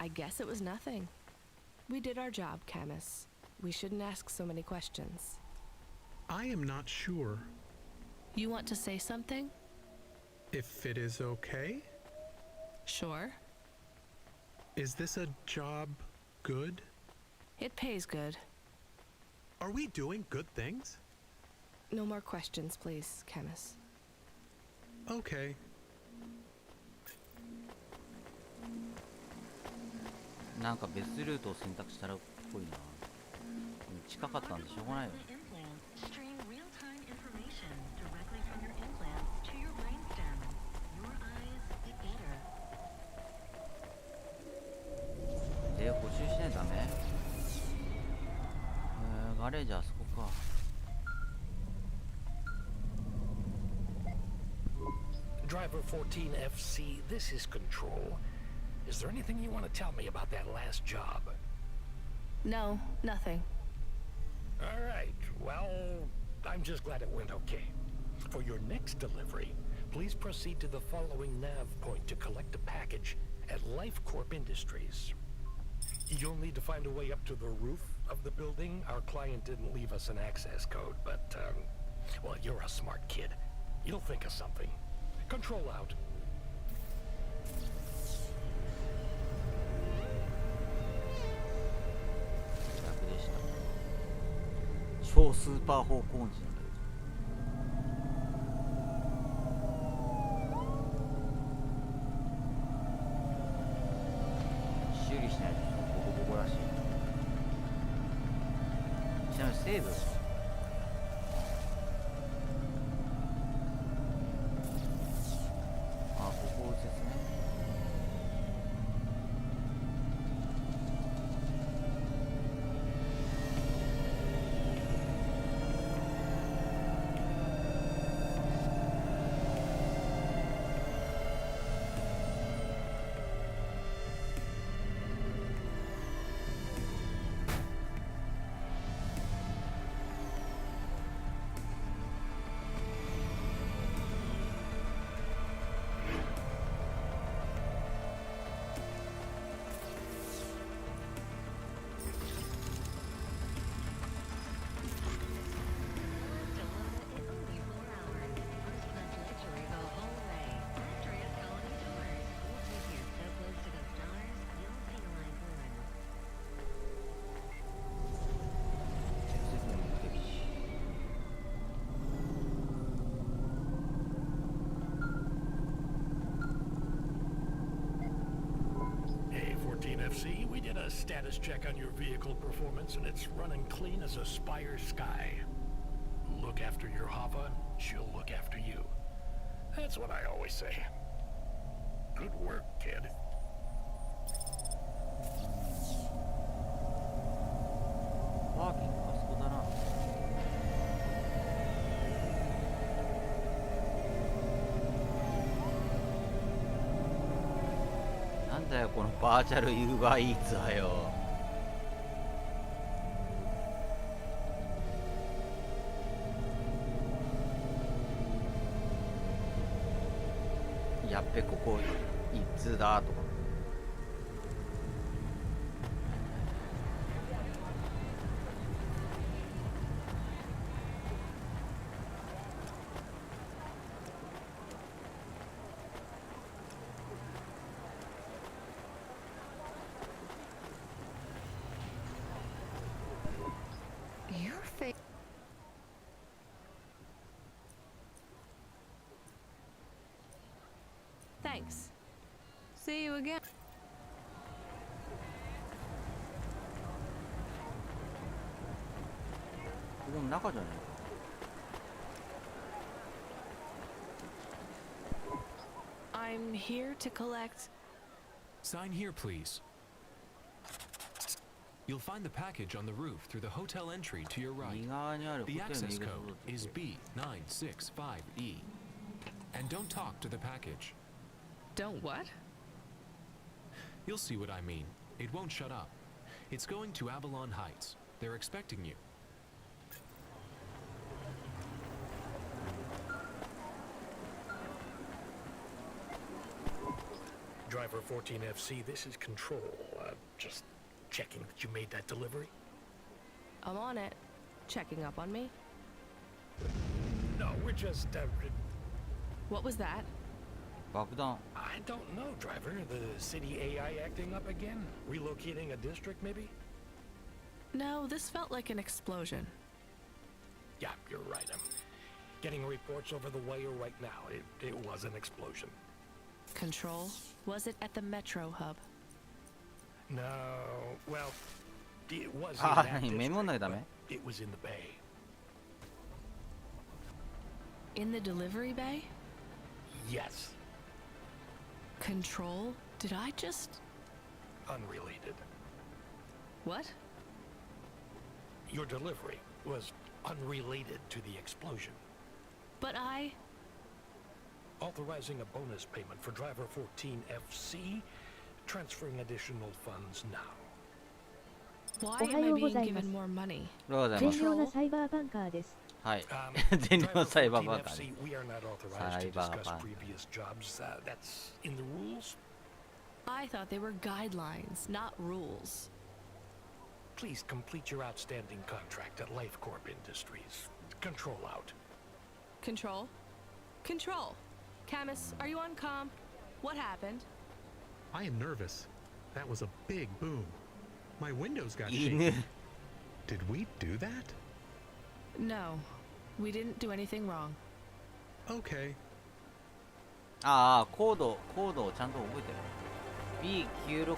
I guess it was nothing. We did our job, Camus. We shouldn't ask so many questions. I am not sure. You want to say something? If it is okay? Sure. Is this a job good? It pays good. Are we doing good things? No more questions, please, Camus. Okay. なんか別ルートを選択したらっぽいな。近かったんでしょうがないよ。で、補修しないとダメ？ガレージあそこか。Driver 14FC, this is Control. Is there anything you want to tell me about that last job? No, nothing. All right, well, I'm just glad it went okay. For your next delivery, please proceed to the following nav point to collect a package at Life Corp Industries. You'll need to find a way up to the roof of the building. Our client didn't leave us an access code, but, well, you're a smart kid. You'll think of something. Control out. 逆でした。超スーパー方向音痴なんだけど。修理しないとボコボコらしい。ちなみにセーブあ、ここですね。FC, we did a status check on your vehicle performance, and it's running clean as a Spire Sky. Look after your Hava, she'll look after you. That's what I always say. Good work, kid. Walking, あそこだな。なんだよこのバーチャルユーバーイーツはよ。やっべここ一通だとか。Thanks. See you again. I'm here to collect. Sign here, please. You'll find the package on the roof through the hotel entry to your right. The access code is B965E. And don't talk to the package. Don't what? You'll see what I mean. It won't shut up. It's going to Avalon Heights. They're expecting you. Driver 14FC, this is Control. Just checking that you made that delivery. I'm on it. Checking up on me? No, we're just, What was that? I don't know, driver. The city AI acting up again? Relocating a district, maybe? No, this felt like an explosion. Yeah, you're right. I'm getting reports over the wire right now. It was an explosion. Control? Was it at the Metro hub? No, well, it was in that district, but it was in the bay. In the delivery bay? Yes. Control? Did I just... Unrelated. What? Your delivery was unrelated to the explosion. But I... Authorizing a bonus payment for driver 14FC, transferring additional funds now. Why おは am I ようご being ざいます。 given more money? おはようございます。善良なサイバーバンカーです。はい。 Um, 全量 Driver サイバーバー 14 カー FC, ね。 we are not authorized to discuss Cyberpunk. previous jobs. That's in the rules. I thought they were guidelines, not rules. Please complete your outstanding contract at LifeCorp Industries. Control out. Control? Control! Camus, are you on comm? What happened? I am nervous. That was a big boom. My windows got いい shaky. ね。 Did we do that? No, we didn't do anything wrong. Okay. ああ、コードをちゃんと覚えてる。B965E。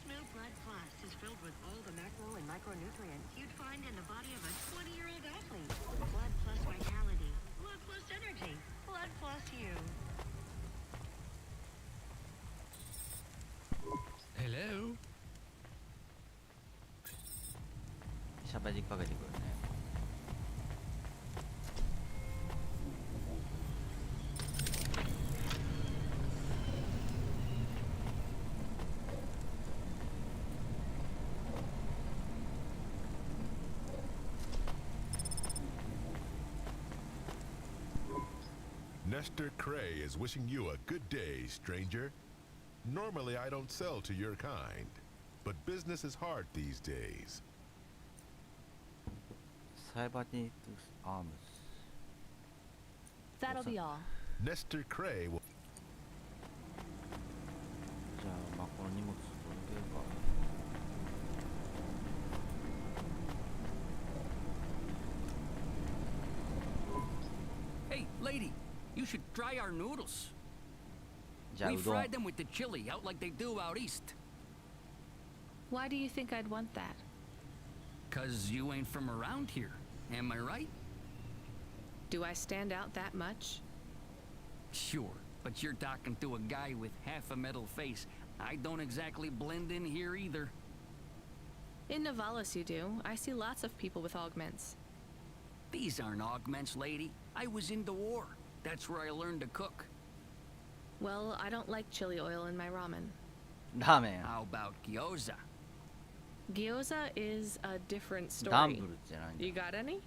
Milk Blood Plus is filled with all the macro and micronutrients you'd find in the body of a 20-year-old athlete. Blood Plus Vitality. Blood Plus Energy. Blood Plus You. Hello? 喋りかけてくるね。Nestor Cray is wishing you a good day, stranger. Normally I don't sell to your kind, but business is hard these days. サイバーティックスアーム That'll be all. Nestor Cray will... じゃあ、まあこの荷物届けるか。Hey, lady, you should try our noodles. じゃあ、 We うどん。 fried them with the chili out like they do out east. Why do you think I'd want that? Cause you ain't from around here, am I right? Do I stand out that much? Sure, but you're talking to a guy with half a metal face. I don't exactly blend in here either. In Navalis you do. I see lots of people with augments. These aren't augments, lady. I was in the war. That's where I learned to cook. Well, I don't like chili oil in my ramen. ラーメン。 How about gyoza? Gyoza is a different ダン story. ブルじゃないんだ。 You got any?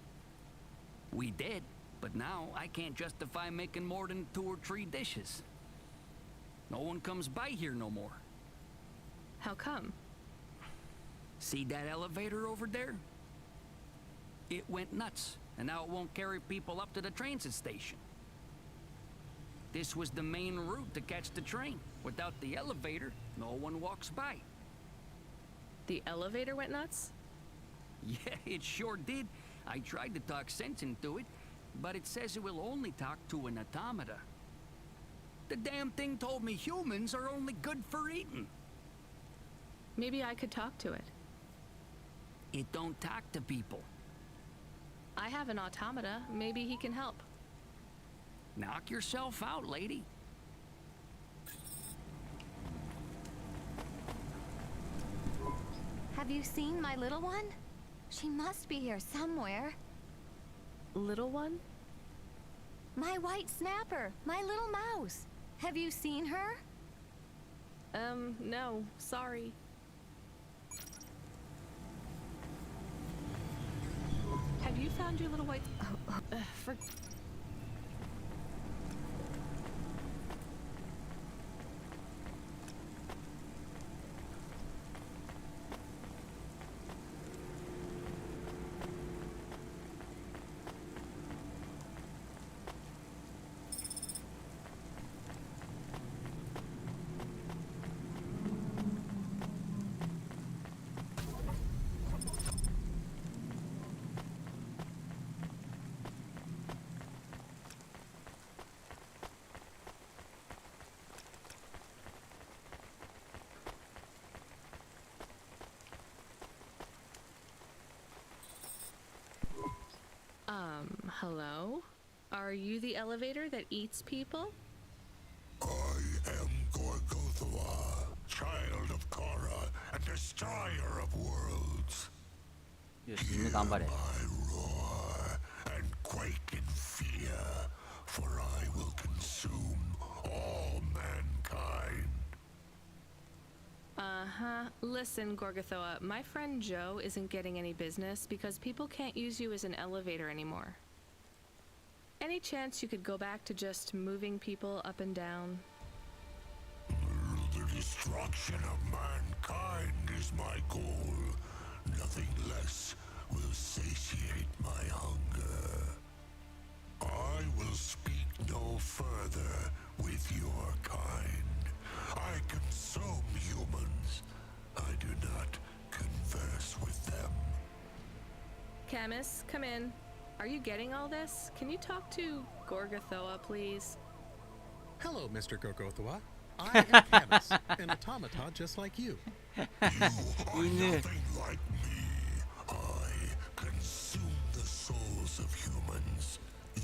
We did, but now I can't justify making more than 2 or 3 dishes. No one comes by here no more. How come? See that elevator over there? It went nuts, and now it won't carry people up to the transit station. This was the main route to catch the train. Without the elevator, no one walks by. The elevator went nuts? Yeah, it sure did. I tried to talk sense into it, but it says it will only talk to an automata. The damn thing told me humans are only good for eating. Maybe I could talk to it. It don't talk to people. I have an automata. Maybe he can help. Knock yourself out, lady. Have you seen my little one? She must be here somewhere. Little one? My white snapper, my little mouse. Have you seen her? No, sorry. Have you found your little white... for... Hello? Are you the elevator that eats people? I am Gorgothwa, child of Kara and destroyer of worlds. よし、犬頑張れ。 I roar and quake in fear, for I will consume all mankind. Uh-huh. Listen, Gorgothoa, my friend Joe isn't getting any business because people can't use you as an elevator anymore. Any chance you could go back to just moving people up and down? The destruction of mankind is my goal. Nothing less will satiate my hunger. I will speak no further with your kind. I consume humans. I do not converse with them. Camus, come in. Are you getting all this? Can you talk to Gorgothoa, please? Hello, Mr. Gorgothoa. I am Camus, an automaton just like you. You are nothing like me. I consume the souls of humans. You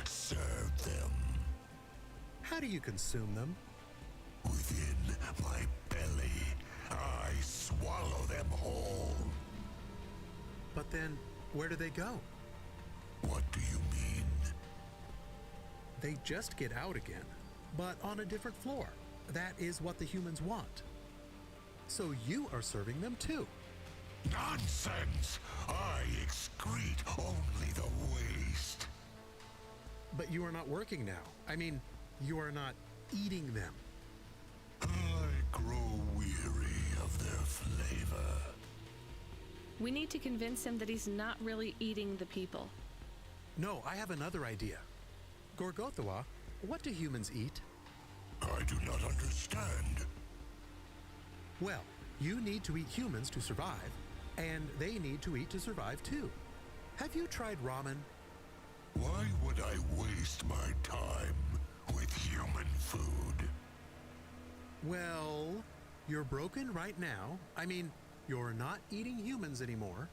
serve them. How do you consume them? Within my belly, I swallow them whole. But then, where do they go? What do you mean? They just get out again, but on a different floor. That is what the humans want. So you are serving them too. Nonsense! I excrete only the waste. But you are not working now. I mean, you are not eating them. I grow weary of their flavor. We need to convince him that he's not really eating the people. No, I have another idea. Gorgothoa, what do humans eat? I do not understand. Well, you need to eat humans to survive, and they need to eat to survive too. Have you tried ramen? Why would I waste my time with human food? Well, you're broken right now. I mean, you're not eating humans anymore.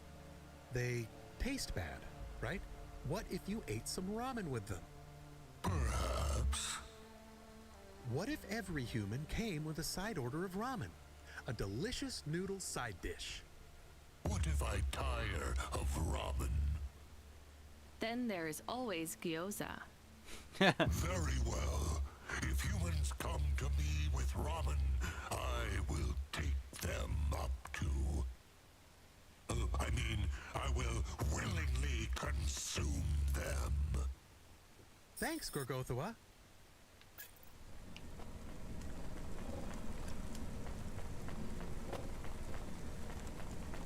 They taste bad, right? What if you ate some ramen with them? Perhaps. What if every human came with a side order of ramen? A delicious noodle side dish. What if I tire of ramen? Then there is always gyoza. Very well. If humans come to me with ramen, I will take them up to... I will willingly consume them. Thanks, Gorgothoa.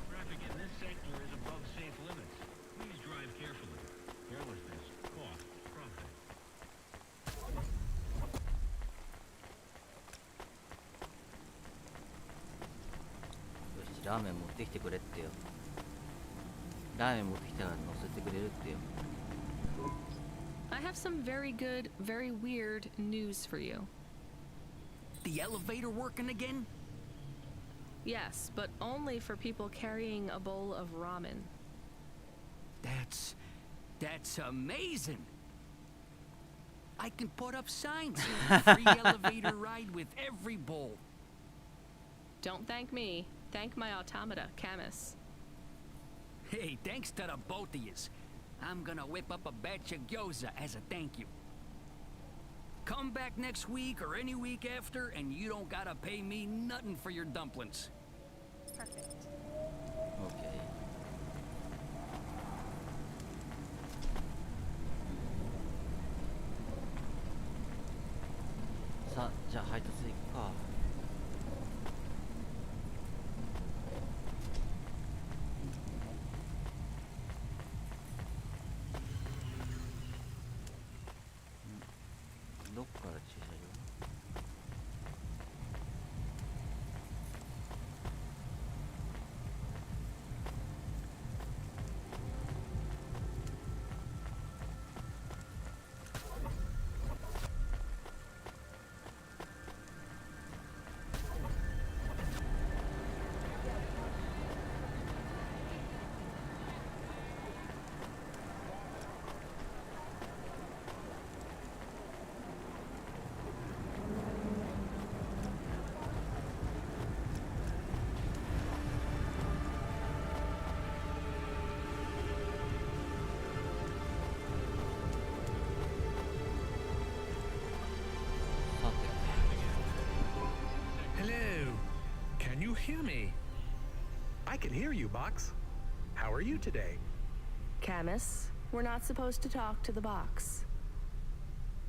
Traffic in this sector is above safe limits. Please drive carefully. Carelessness, cost, profit. よし、ラーメン持ってきてくれってよ。ラーメン持ってきたら乗せてくれるってよ。 I have some very good, very weird news for you. The elevator working again? Yes, but only for people carrying a bowl of ramen. That's amazing. I can put up signs saying free elevator ride with every bowl. Don't thank me. Thank my automata, Camus. Hey, thanks to the both of yous. I'm gonna whip up a batch of gyoza as a thank you. Come back next week or any week after, and you don't gotta pay me nothing for your dumplings. Perfect. OK。さあ、じゃあ配達行くか。どっから駐車場？ hear me? I can hear you, Box. How are you today? Camus, we're not supposed to talk to the box.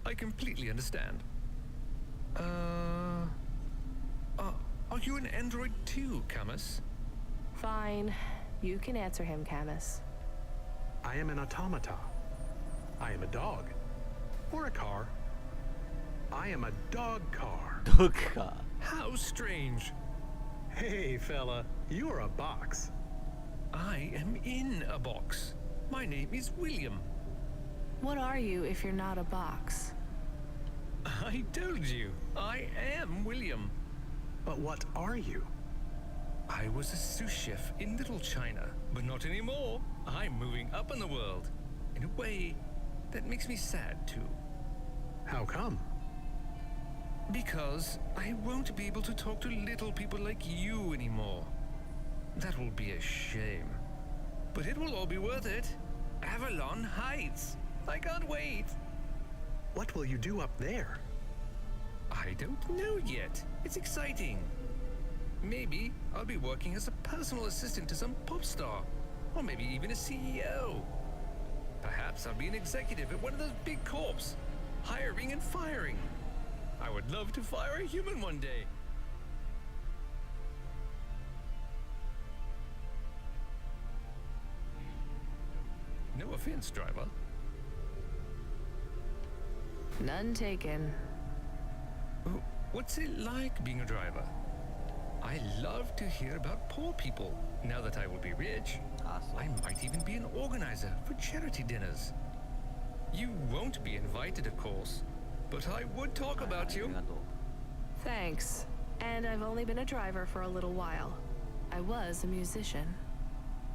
I completely understand. Are you an android too, Camus? Fine. You can answer him, Camus. I am an automata. I am a dog. Or a car. I am a dog car. Dog car. How strange. Hey, fella, you're a box. I am in a box. My name is William. What are you if you're not a box? I told you, I am William. But what are you? I was a sous chef in Little China, but not anymore. I'm moving up in the world. In a way, that makes me sad too. How come? Because I won't be able to talk to little people like you anymore. That will be a shame. But it will all be worth it. Avalon Heights. I can't wait. What will you do up there? I don't know yet. It's exciting. Maybe I'll be working as a personal assistant to some pop star. Or maybe even a CEO. Perhaps I'll be an executive at one of those big corps. Hiring and firing. I would love to fire a human one day. No offense, driver. None taken. What's it like being a driver? I love to hear about poor people. Now that I will be rich, I might even be an organizer for charity dinners. You won't be invited, of course, but I would talk about you. Thanks. And I've only been a driver for a little while. I was a musician.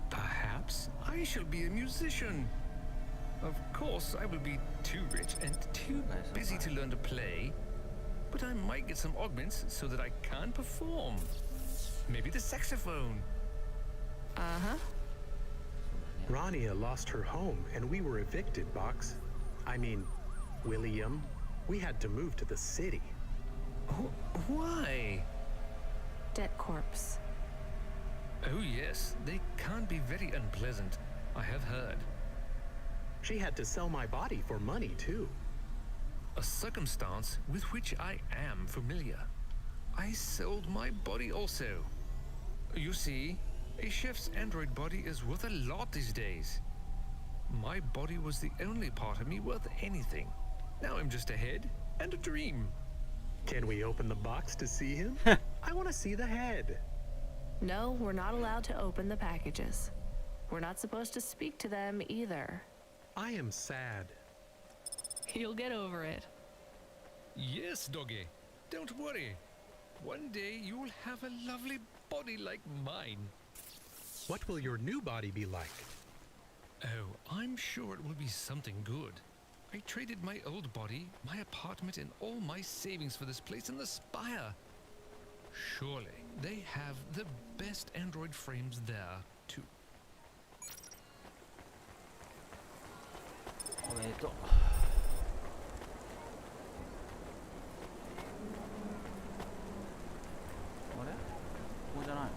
Perhaps I shall be a musician. Of course, I will be too rich and too busy to learn to play, but I might get some augments so that I can perform. Maybe the saxophone. Uh-huh. Rania lost her home and we were evicted, Box. I mean, William, we had to move to the city. Why? Debt corpse. Oh yes, they can be very unpleasant. I have heard. She had to sell my body for money, too. A circumstance with which I am familiar. I sold my body also. You see, a chef's android body is worth a lot these days. My body was the only part of me worth anything. Now I'm just a head and a dream. Can we open the box to see him? I want to see the head. No, we're not allowed to open the packages. We're not supposed to speak to them either. I am sad. You'll get over it. Yes, doggy. Don't worry. One day you will have a lovely body like mine. What will your new body be like? Oh, I'm sure it will be something good. I traded my old body, my apartment, and all my savings for this place in the Spire. Surely they have the best android frames there, too. おめでとう。あれ？ここじゃないの？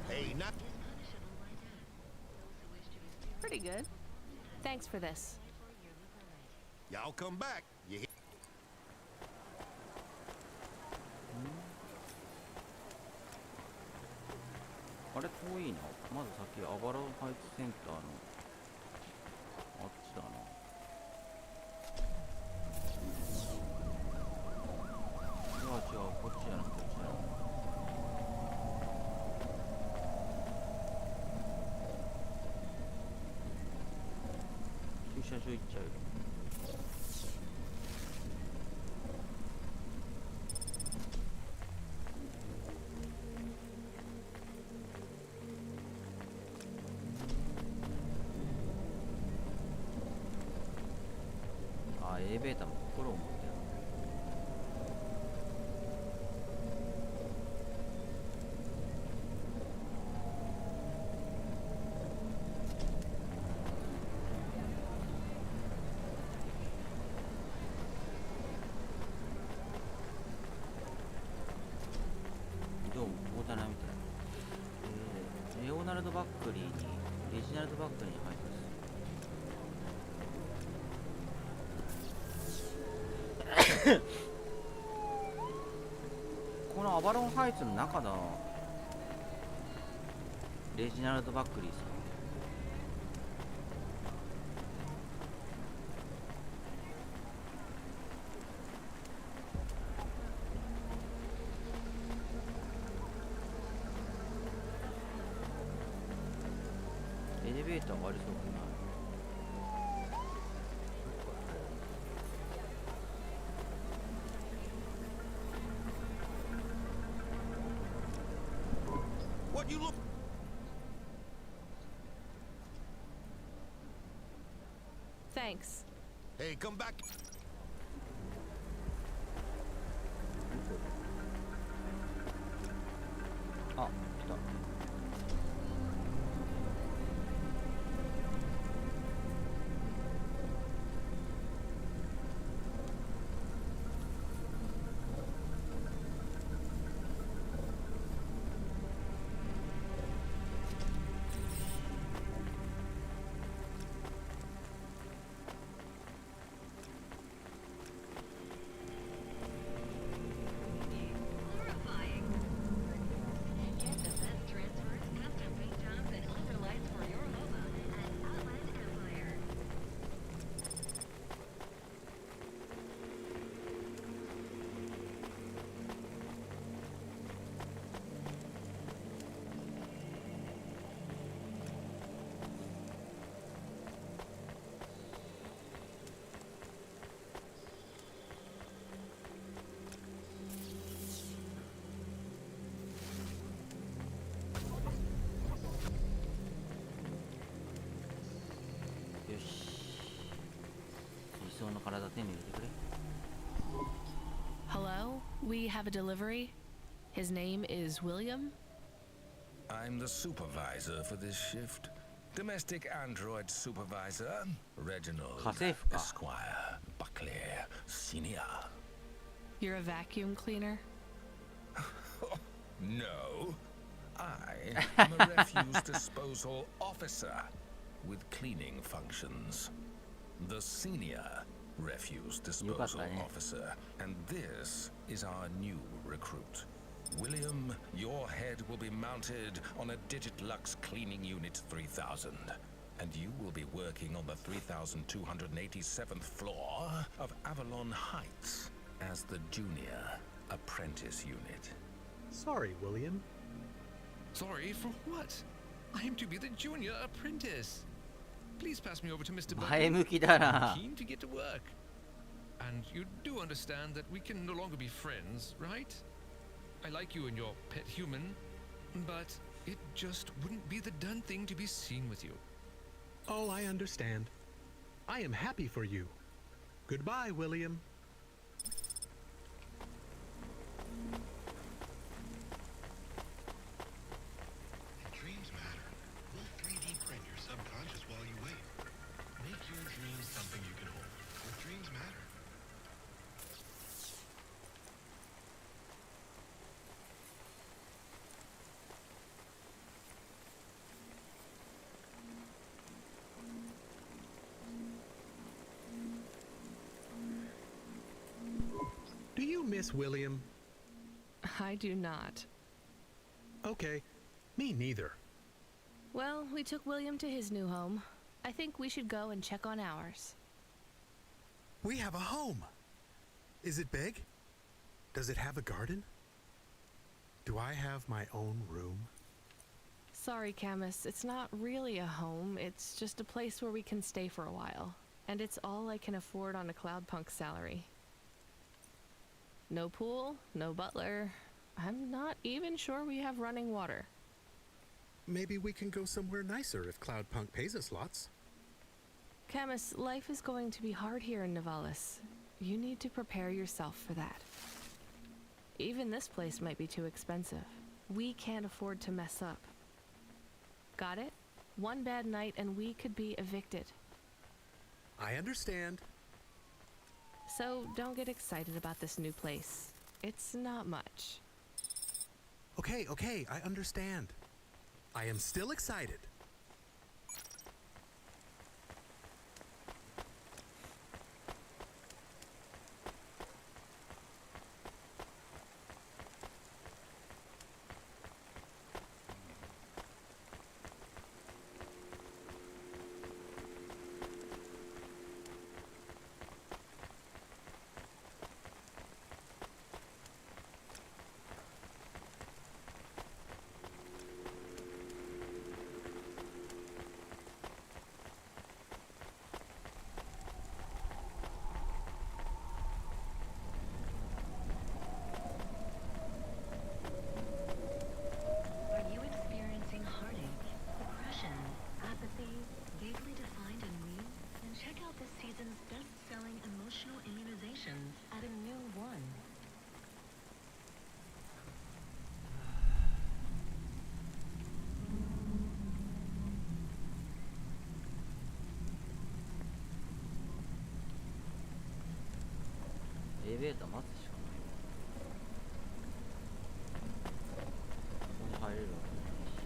Hey, not pretty good. Thanks for this. Y'all come back. You hear? あれ遠いな。まず先アバラハイツセンターのあっちだな。違うこっちじゃなくてこっちだな。駐車場行っちゃうよ。エレベーターも心を持ってる。バッグに配達。このアバロンハイツの中だ。レジナルド・バックリーさん。エレベーターがありそうかな。What you look? Thanks. Hey, come back. あ、来た。Get the best transfers, custom paint jobs, and underlights for your home at Outlet Empire. Hello? We have a delivery. His name is William. I'm the supervisor for this shift. Domestic android supervisor, Reginald Esquire Buckley Senior. You're a vacuum cleaner? No, I am a refuse disposal officer with cleaning functions. The senior refuse disposal officer, and this is our new recruit. William, your head will be mounted on a Digitlux Cleaning Unit 3000, and you will be working on the 3287th floor of Avalon Heights as the junior apprentice unit. Sorry, William. Sorry for what? I am to be the junior apprentice. Please pass me over to Mr. Buckley. I'm keen to get to work. And you do understand that we can no longer be friends, right? I like you and your pet human, but it just wouldn't be the done thing to be seen with you. Oh, I understand. I am happy for you. Goodbye, William. Dreams matter. We'll 3D print your subconscious while you wait. Make your dreams something you can hold. Your dreams matter. Do you miss William? I do not. Okay, me neither. Well, we took William to his new home. I think we should go and check on ours. We have a home. Is it big? Does it have a garden? Do I have my own room? Sorry, Camus, it's not really a home. It's just a place where we can stay for a while. And it's all I can afford on a Cloudpunk salary. No pool, no butler. I'm not even sure we have running water. Maybe we can go somewhere nicer if Cloudpunk pays us lots. Camus, life is going to be hard here in Nivalis. You need to prepare yourself for that. Even this place might be too expensive. We can't afford to mess up. Got it? One bad night and we could be evicted. I understand. So don't get excited about this new place. It's not much. Okay, I understand. I am still excited. ベーター待つしかない。ここに入れるわけないし。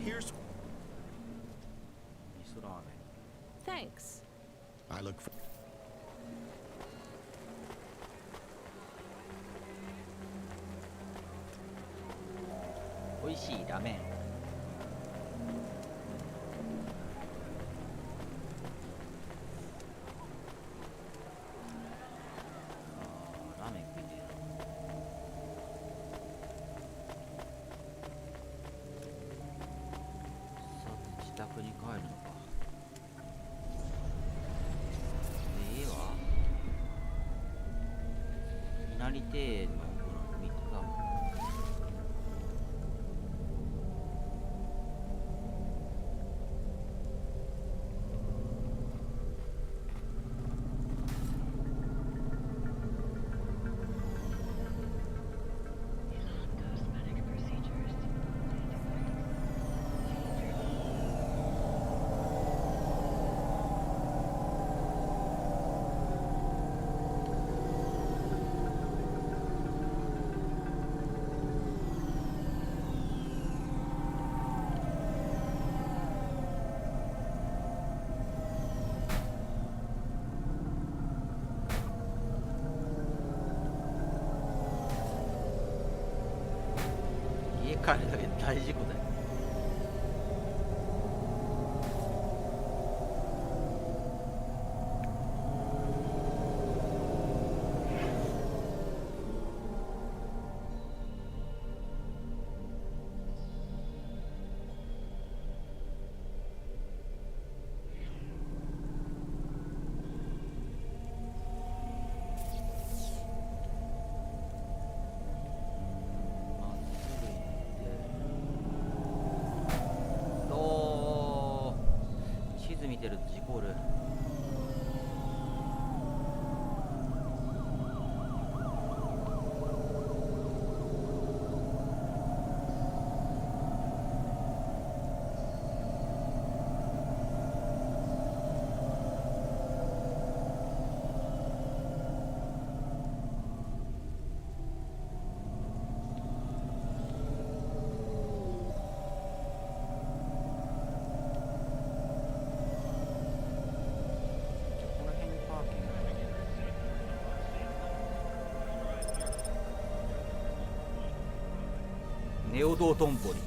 Here's. 味噌ラーメン。 Thanks. I look for. 美味しいラーメン。あー、ラーメン食いてえな。さて自宅に帰るのか。で、家は稲荷庭園のこのミッドタウン。家帰るだけで大事故だよ。見てると事故る。ネオ道頓堀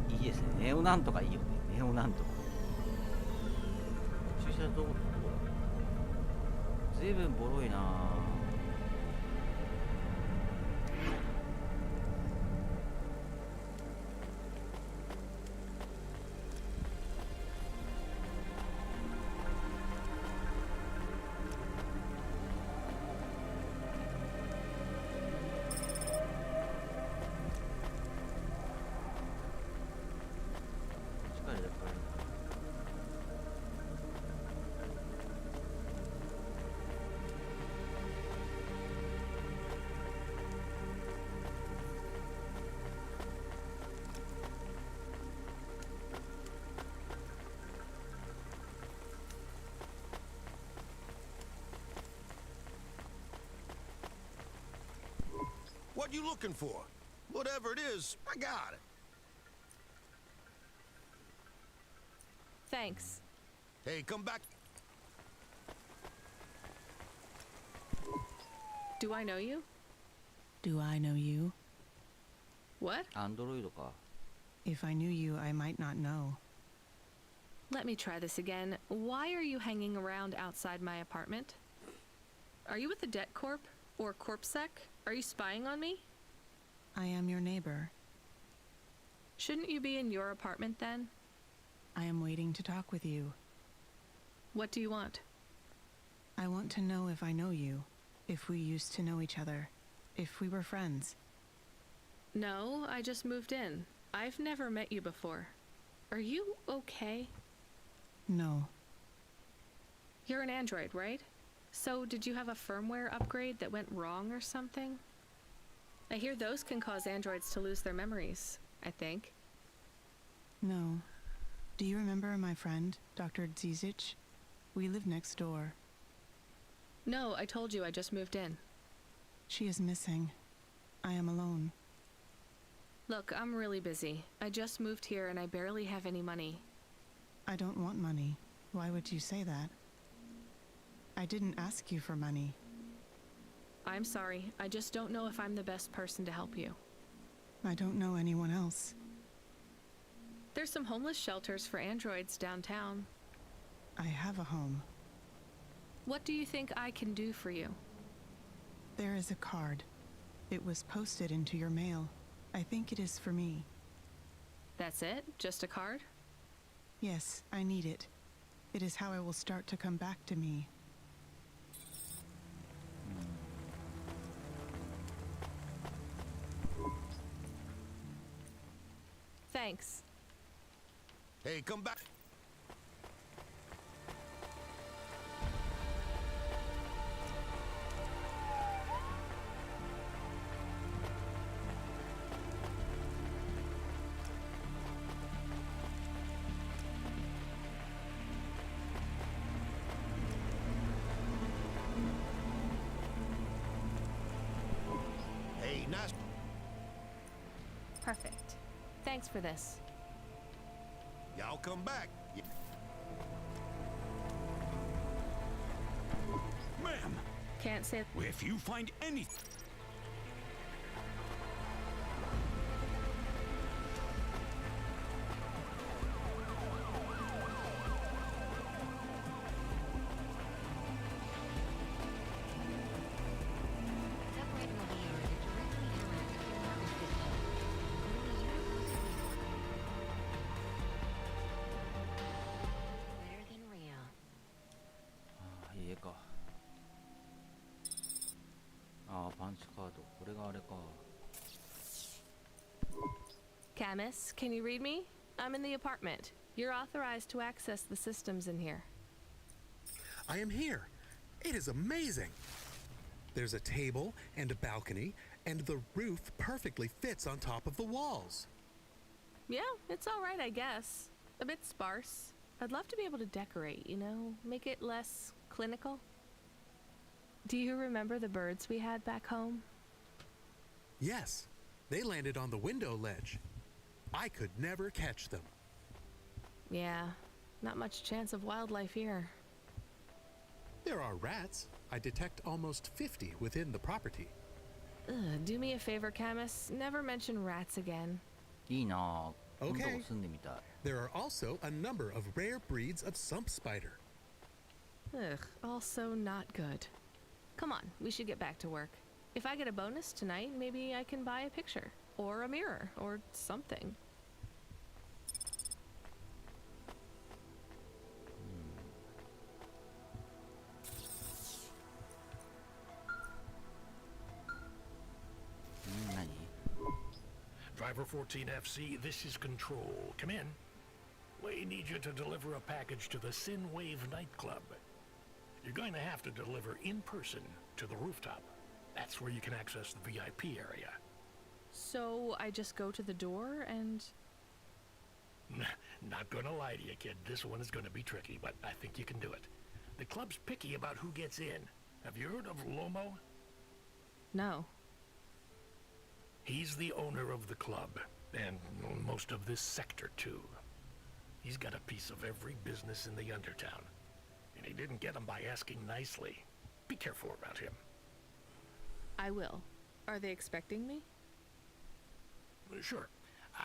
いいですね。ネオなんとかいいよね。ネオなんとか駐車場どこだ。ずいぶんボロいな。What you looking for? Whatever it is, I got it. Thanks. Hey, come back. Do I know you? Do I know you? What? アンドロイドか。 If I knew you, I might not know. Let me try this again. Why are you hanging around outside my apartment? Are you with the Debt Corp? Or CorpSec? Are you spying on me? I am your neighbor. Shouldn't you be in your apartment then? I am waiting to talk with you. What do you want? I want to know if I know you, if we used to know each other, if we were friends. No, I just moved in. I've never met you before. Are you okay? No. You're an android, right? So did you have a firmware upgrade that went wrong or something? I hear those can cause androids to lose their memories, I think. No. Do you remember my friend, Dr. Zizic? We live next door. No, I told you I just moved in. She is missing. I am alone. Look, I'm really busy. I just moved here and I barely have any money. I don't want money. Why would you say that? I didn't ask you for money. I'm sorry. I just don't know if I'm the best person to help you. I don't know anyone else. There's some homeless shelters for androids downtown. I have a home. What do you think I can do for you? There is a card. It was posted into your mail. I think it is for me. That's it? Just a card? Yes, I need it. It is how I will start to come back to me. Thanks. Hey, come back. Hey, nice. Perfect. Thanks for this. Y'all come back. Ma'am, Can't say. if you find anything...家か。ああ、パンチカード。これがあれか。Camus, can you read me? I'm in the apartment. You're authorized to access the systems in here. I am here. It is amazing. There's a table and a balcony, and the roof perfectly fits on top of the walls. Yeah, it's all right, I guess. A bit sparse. I'd love to be able to decorate, you know, make it less clinical. Do you remember the birds we had back home? Yes, they landed on the window ledge. I could never catch them. Yeah, not much chance of wildlife here. There are rats. I detect almost 50 within the property. Ugh, do me a favor, Camus. Never mention rats again. いいなあ。今度 Okay. 住んでみたい。There are also a number of rare breeds of sump spider. Ugh, also not good. Come on, we should get back to work. If I get a bonus tonight, maybe I can buy a picture, or a mirror, or something. Driver 14FC, this is Control. Come in. We need you to deliver a package to the Sinwave nightclub. You're going to have to deliver in person to the rooftop. That's where you can access the VIP area. So I just go to the door and... Not gonna lie to you, kid. This one is gonna be tricky, but I think you can do it. The club's picky about who gets in. Have you heard of Lomo? No. He's the owner of the club, and most of this sector, too. He's got a piece of every business in the Undertown. And he didn't get them by asking nicely. Be careful around him. I will. Are they expecting me? Sure.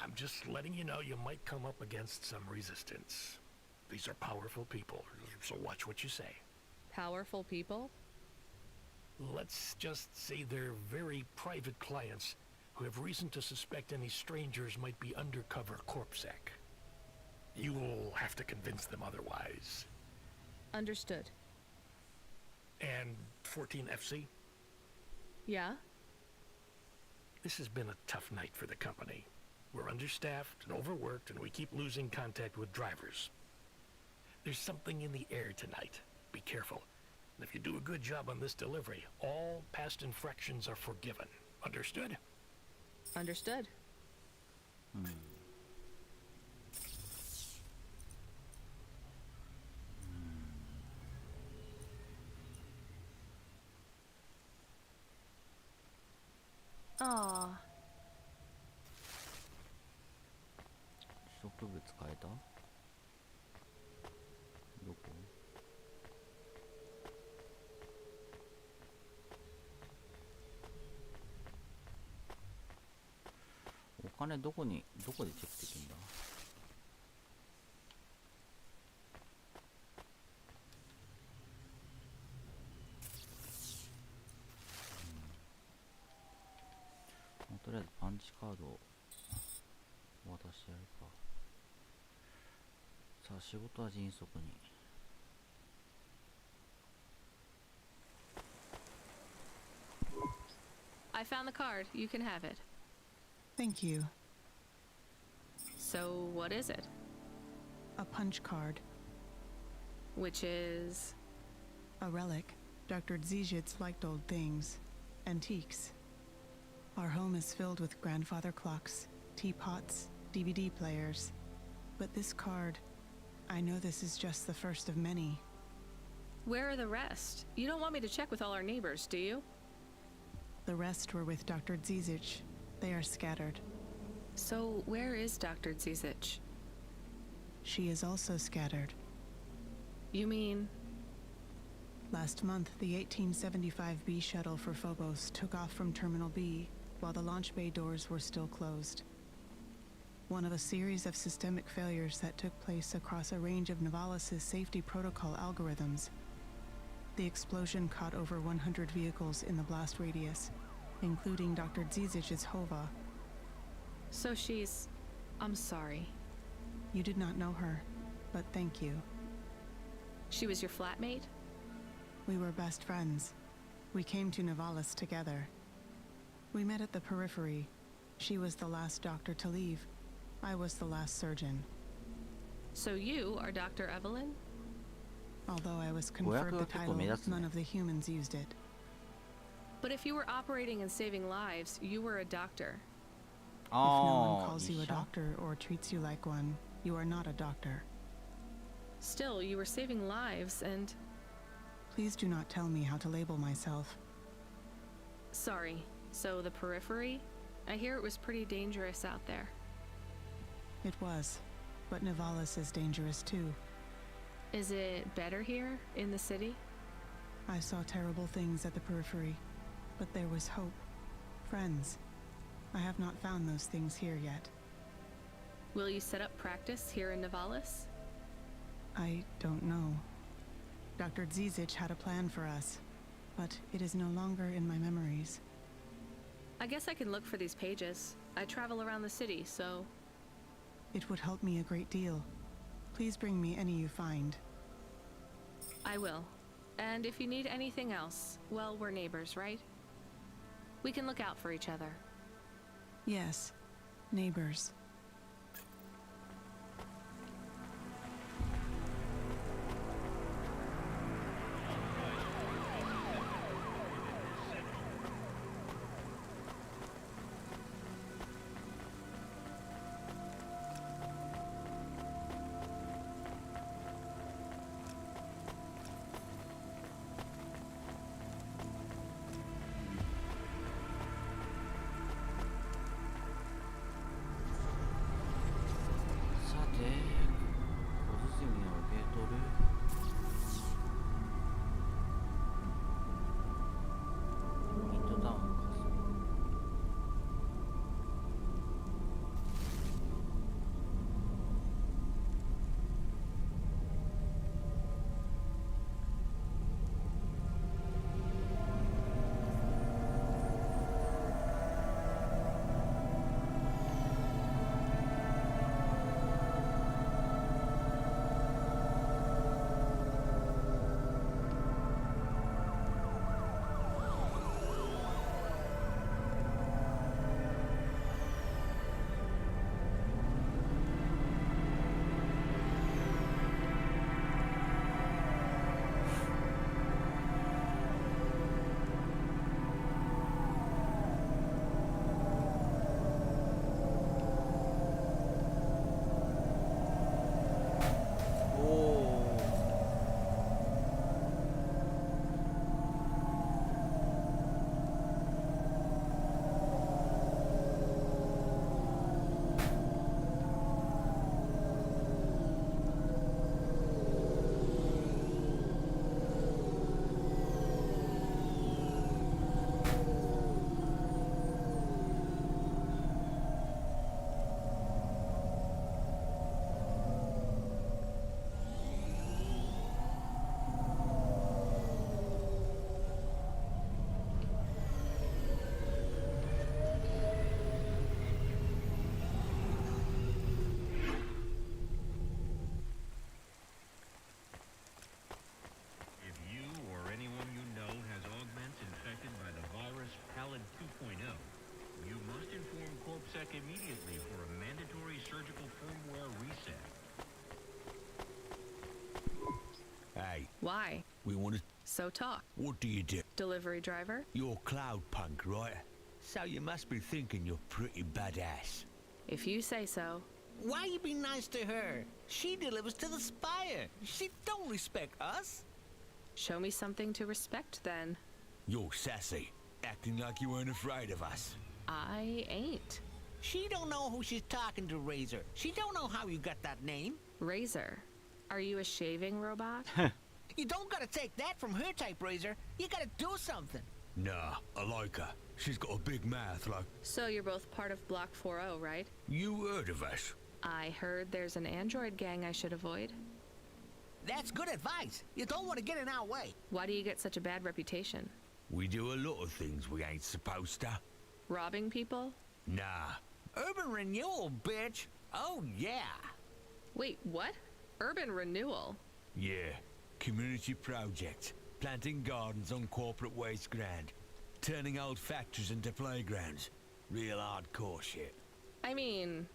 I'm just letting you know you might come up against some resistance. These are powerful people, so watch what you say. Powerful people? Let's just say they're very private clients who have reason to suspect any strangers might be undercover corpsec. You'll have to convince them otherwise. Understood. And 14 FC? Yeah? This has been a tough night for the company. We're understaffed and overworked, and we keep losing contact with drivers. There's something in the air tonight. Be careful. And if you do a good job on this delivery, all past infractions are forgiven. Understood? Understood. Aw. 植物変えた？どこ？お金どこでチェックできるんだ？とりあえずパンチカードを渡してやるか。さあ仕事は迅速に。I found the card. You can have it. Thank you. So, what is it? A punch card. Which is? A relic. Dr. Dzizhitz liked old things. Antiques. Our home is filled with grandfather clocks, teapots, DVD players. But this card, I know this is just the first of many. Where are the rest? You don't want me to check with all our neighbors, do you? The rest were with Dr. Dzizhitz. They are scattered. So, where is Dr. Dzizhitz? She is also scattered. You mean? Last month, the 1875 B shuttle for Phobos took off from Terminal B, while the launch bay doors were still closed. One of a series of systemic failures that took place across a range of Novalis' safety protocol algorithms. The explosion caught over 100 vehicles in the blast radius, including Dr. Dzizich's Hova. So she's... I'm sorry. You did not know her, but thank you. She was your flatmate? We were best friends. We came to Novalis together. We met at the periphery. She was the last doctor to leave. I was the last surgeon. So you are Dr. Evelyn? Although I was conferred the title, none of the humans used it. But if you were operating and saving lives, you were a doctor. If no one calls you a doctor or treats you like one, you are not a doctor. Still, you were saving lives and... Please do not tell me how to label myself. Sorry. So the periphery? I hear it was pretty dangerous out there. It was, but Novalis is dangerous too. Is it better here, in the city? I saw terrible things at the periphery, but there was hope. Friends. I have not found those things here yet. Will you set up practice here in Novalis? I don't know. Dr. Dzizich had a plan for us, but it is no longer in my memories. I guess I can look for these pages. I travel around the city, so... It would help me a great deal. Please bring me any you find. I will. And if you need anything else, well, we're neighbors, right? We can look out for each other. Yes, neighbors. Hey, Why? we want to... So talk. What do you do? Delivery driver? You're cloud punk, right? So you must be thinking you're pretty badass. If you say so. Why you be nice to her? She delivers to the Spire. She don't respect us. Show me something to respect, then. You're sassy, acting like you weren't afraid of us. I ain't. She don't know who she's talking to, Razor. She don't know how you got that name. Razor? Are you a shaving robot? You don't gotta take that from her type, Razor. You gotta do something. Nah, I like her. She's got a big mouth like... So you're both part of Block 40, right? You heard of us? I heard there's an android gang I should avoid. That's good advice. You don't want to get in our way. Why do you get such a bad reputation? We do a lot of things we ain't supposed to. Robbing people? Nah. Urban renewal, bitch. Oh, yeah. Wait, what? Urban renewal? Yeah. Community projects. Planting gardens on corporate waste ground. Turning old factories into playgrounds. Real hardcore shit. I mean,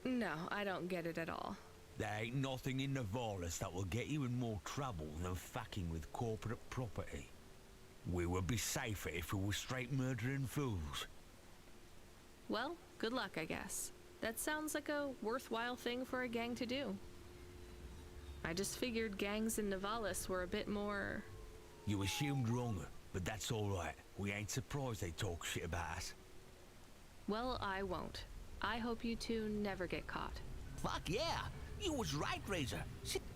no, I don't get it at all. There ain't nothing in Nivalis that will get you in more trouble than fucking with corporate property. We would be safer if we were straight murdering fools. Well, good luck, I guess. That sounds like a worthwhile thing for a gang to do. I just figured gangs in Nivalis were a bit more... You assumed wrong, but that's alright. We ain't surprised they talk shit about us. Well, I won't. I hope you two never get caught. Fuck yeah! You was right, Razor.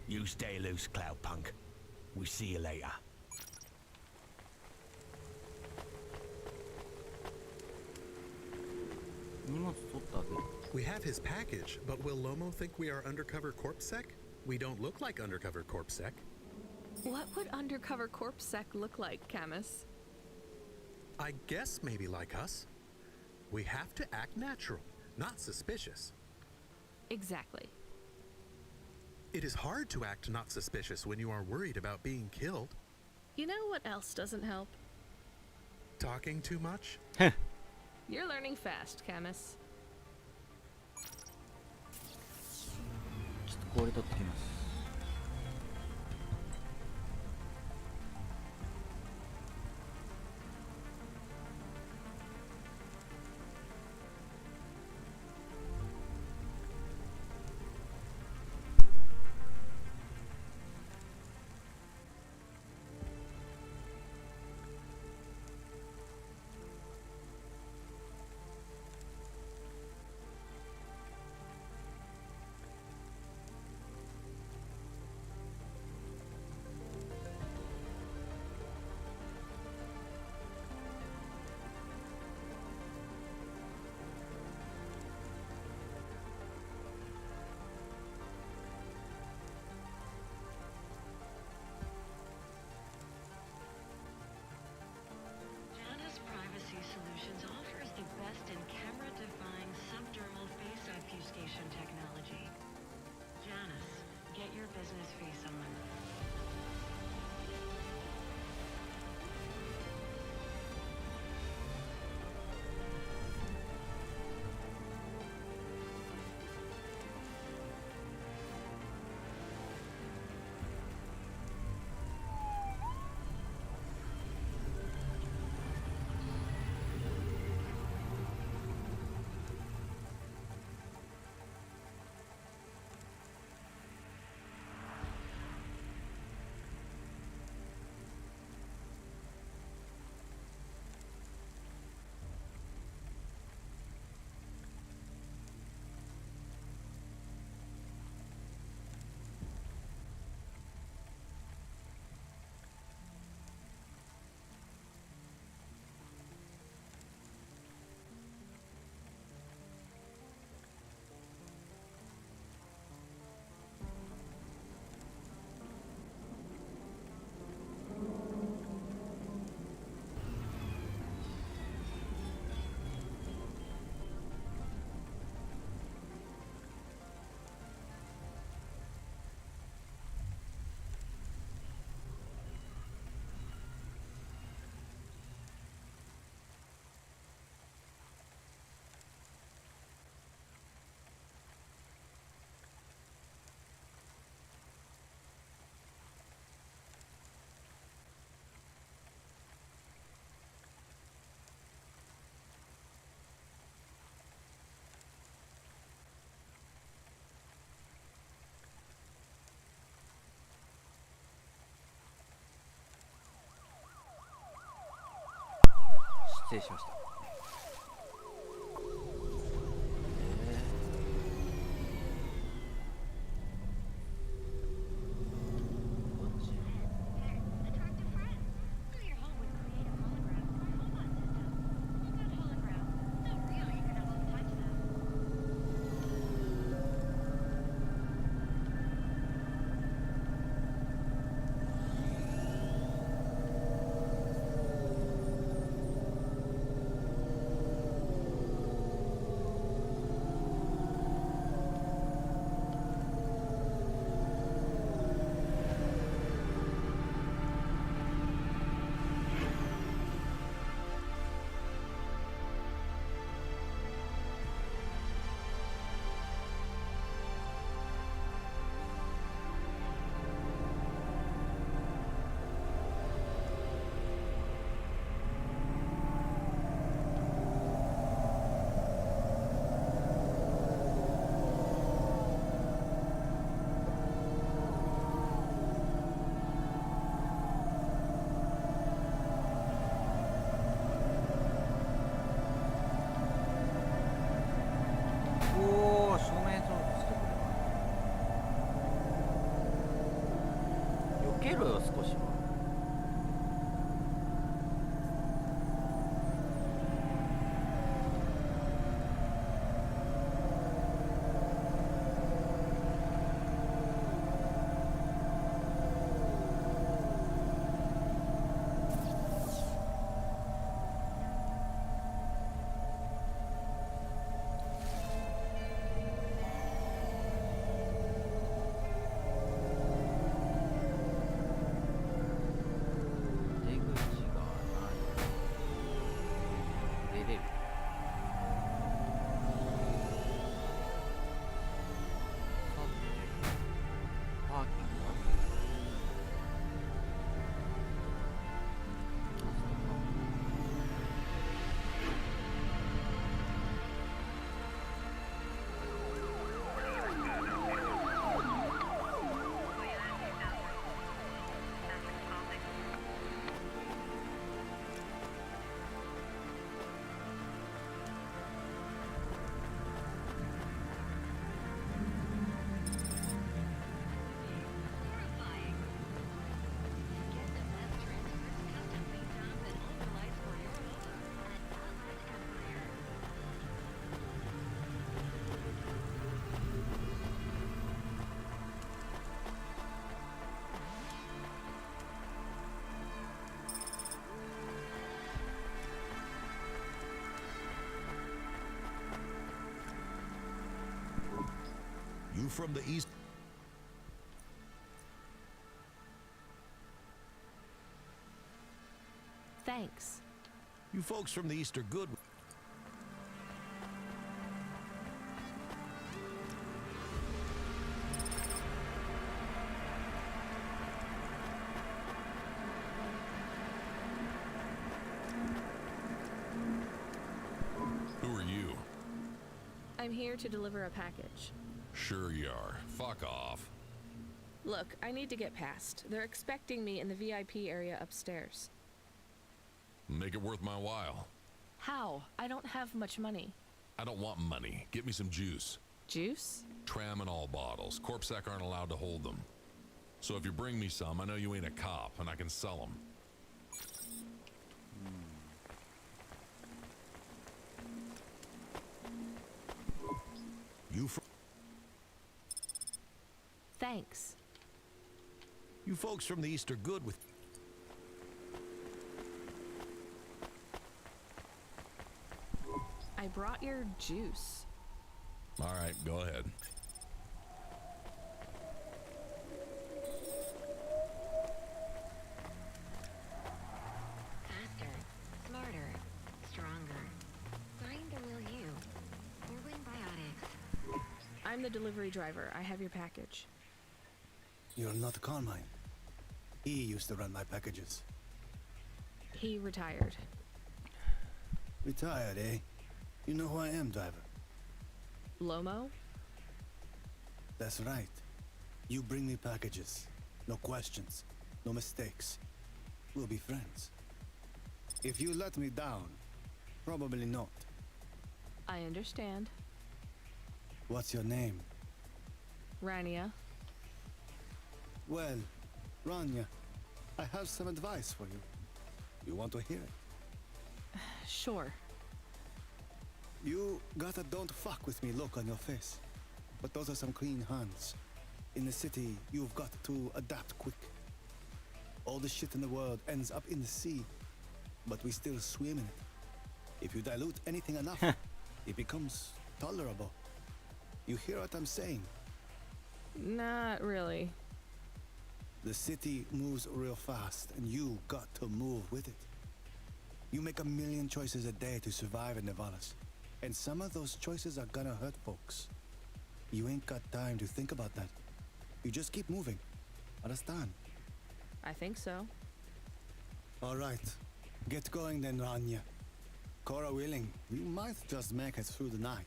You stay loose, Cloud Punk. We see you later. We have his package, but will Lomo think we are undercover CorpSec? We don't look like undercover CorpSec. What would undercover CorpSec look like, Camus? I guess maybe like us. We have to act natural, not suspicious. Exactly. It is hard to act not suspicious when you are worried about being killed. You know what else doesn't help? Talking too much? You're learning fast, Camus. ちょっと氷取ってきます。Technology. Janice, get your business face on. 失礼しました。おお、照明像つけてる。避けろよ少しは。You from the east? Thanks. You folks from the east are good. Who are you? I'm here to deliver a package. Sure you are. Fuck off. Look, I need to get past. They're expecting me in the VIP area upstairs. Make it worth my while. How? I don't have much money. I don't want money. Get me some juice. Juice? Tramadol bottles. Corpsec aren't allowed to hold them. So if you bring me some, I know you ain't a cop, and I can sell them. You from? Thanks. You folks from the east are good with. I brought your juice. All right, go ahead. Faster, smarter, stronger. Find the real you. Orwin Biotics. I'm the delivery driver. I have your package. You're not Carmine. He used to run my packages. He retired. Retired, eh? You know who I am, driver. Lomo? That's right. You bring me packages. No questions. No mistakes. We'll be friends. If you let me down, Probably not. I understand. What's your name? Rania. Well, Rania, I have some advice for you. You want to hear it? Sure. You got a don't fuck with me look on your face. But those are some clean hands. In the city, you've got to adapt quick. All the shit in the world ends up in the sea, but we still swim in it. If you dilute anything enough, it becomes tolerable. You hear what I'm saying? Not really. The city moves real fast, and you got to move with it. You make a million choices a day to survive in Nevalis, and some of those choices are gonna hurt folks. You ain't got time to think about that. You just keep moving. Understand? I think so. All right. Get going then, Rania. Cora willing, you might just make it through the night.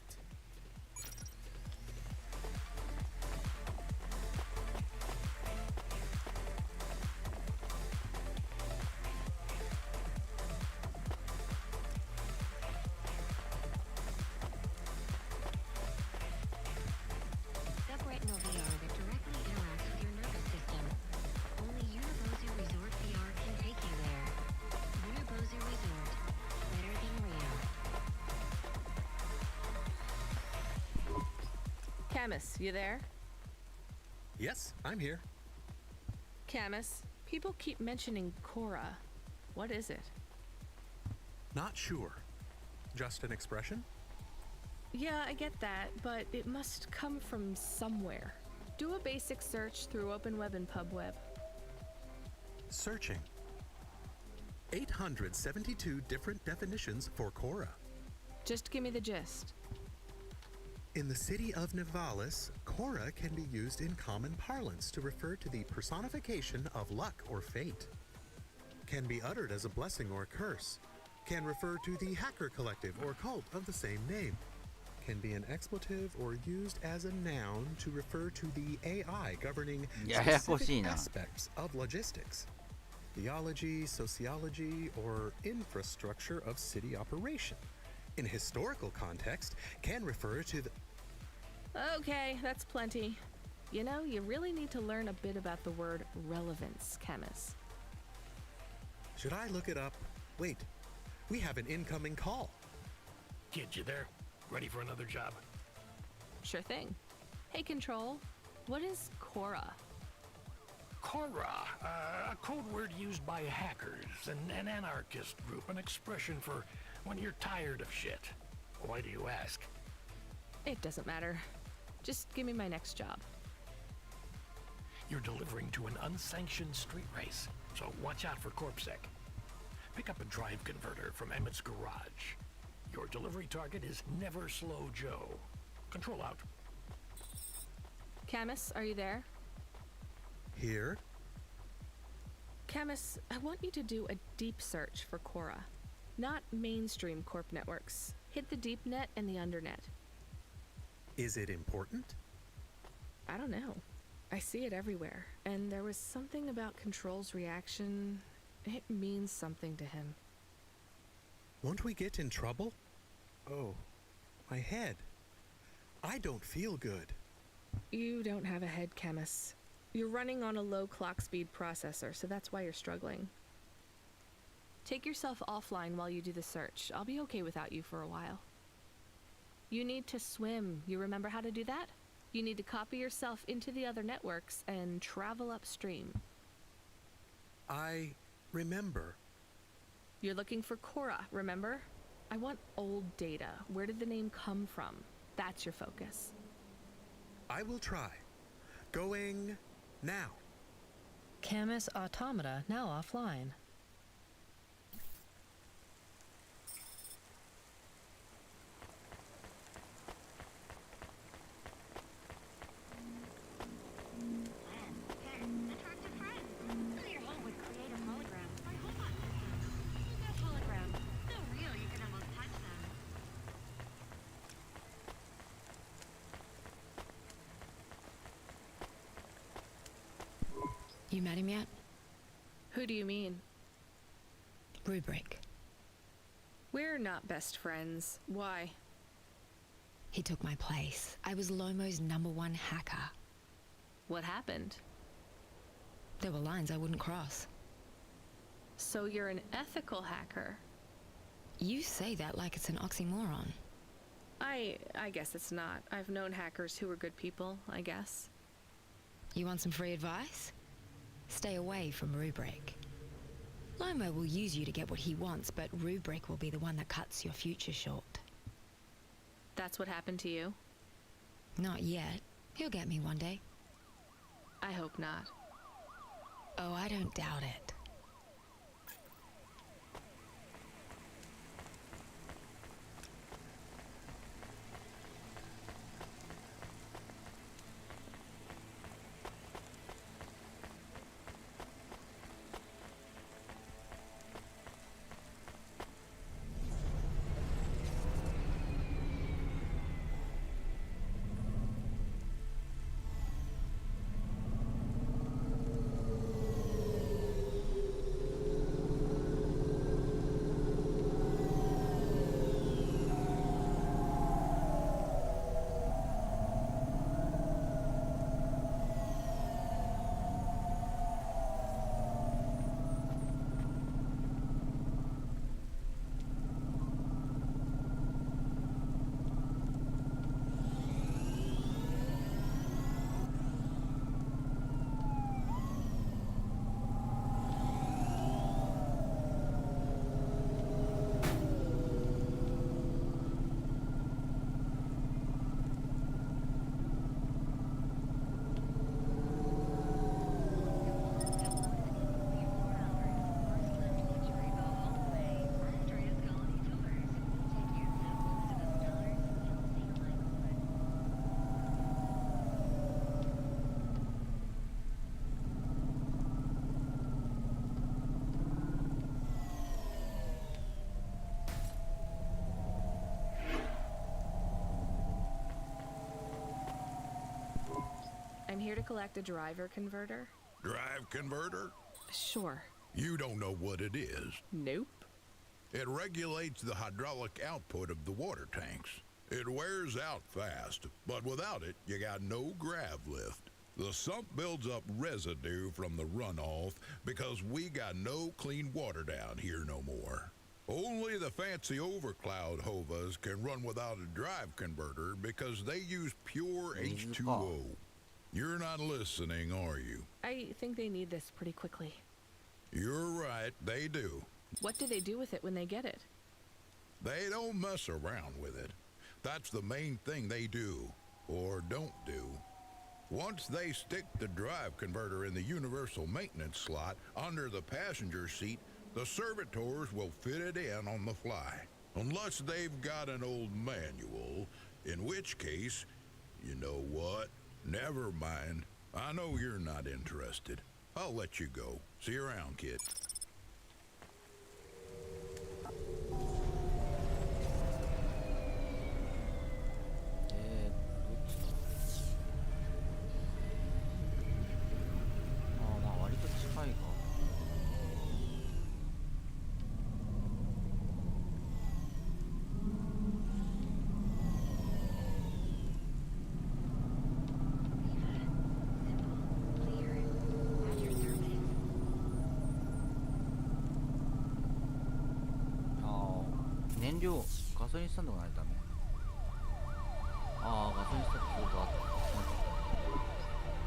Subretinal VR that directly interacts with your nervous system. Only Unibozu Resort VR can take you there. Unibozu Resort. Better than real. Camus, you there? Yes, I'm here. Camus, people keep mentioning Cora. What is it? Not sure. Just an expression? Yeah, I get that, but it must come from somewhere. Do a basic search through OpenWeb and PubWeb. Searching. 872 different definitions for Cora. Just give me the gist. In the city of Nevalis, Cora can be used in common parlance to refer to the personification of luck or fate. Can be uttered as a blessing or curse. Can refer to the hacker collective or cult of the same name. Can be an expletive or used as a noun to refer to the AI governing specific aspects of logistics, theology, sociology, or infrastructure of city operation. In historical context, can refer to the... Okay, that's plenty. You know, you really need to learn a bit about the word relevance, Camus. Should I look it up? Wait, we have an incoming call. Kid, you there? Ready for another job? Sure thing. Hey, Control, what is Cora? Cora, a code word used by hackers, an anarchist group, an expression for when you're tired of shit. Why do you ask? It doesn't matter. Just give me my next job. You're delivering to an unsanctioned street race, so watch out for CorpSec. Pick up a drive converter from Emmett's garage. Your delivery target is Never Slow Joe. Control out. Camus, are you there? Here? Camus, I want you to do a deep search for Cora. Not mainstream corp networks. Hit the deep net and the undernet. Is it important? I don't know. I see it everywhere, and there was something about Control's reaction. It means something to him. Won't we get in trouble? Oh, my head. I don't feel good. You don't have a head, Camus. You're running on a low clock speed processor, so that's why you're struggling. Take yourself offline while you do the search. I'll be okay without you for a while. You need to swim. You remember how to do that? You need to copy yourself into the other networks and travel upstream. I remember. You're looking for Cora, remember? I want old data. Where did the name come from? That's your focus. I will try. Going now. Camus Automata now offline. You met him yet? Who do you mean? Rubric. We're not best friends. Why? He took my place. I was Lomo's #1 hacker. What happened? There were lines I wouldn't cross. So you're an ethical hacker? You say that like it's an oxymoron. I guess it's not. I've known hackers who were good people, I guess. You want some free advice? Stay away from Rubric. Lomo will use you to get what he wants, but Rubric will be the one that cuts your future short. That's what happened to you? Not yet. He'll get me one day. I hope not. Oh, I don't doubt it. I'm here to collect a driver converter. Drive converter? Sure. You don't know what it is. Nope. It regulates the hydraulic output of the water tanks. It wears out fast, but without it, you got no grav lift. The sump builds up residue from the runoff because we got no clean water down here no more. Only the fancy overcloud hovas can run without a drive converter because they use pure H2O. You're not listening, are you? I think they need this pretty quickly. You're right, they do. What do they do with it when they get it? They don't mess around with it. That's the main thing they do, or don't do. Once they stick the drive converter in the universal maintenance slot under the passenger seat, the servitors will fit it in on the fly. Unless they've got an old manual, in which case, you know what? Never mind. I know you're not interested. I'll let you go. See you around, kid.ガソリンスタンドがないとダメ。ああ、ガソリンスタンドすごくあっ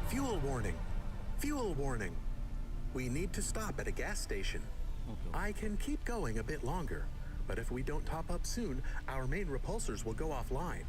た。Fuel warning. Fuel warning. We need to stop at a gas station. I can keep going a bit longer, but if we don't top up soon, our main repulsors will go offline.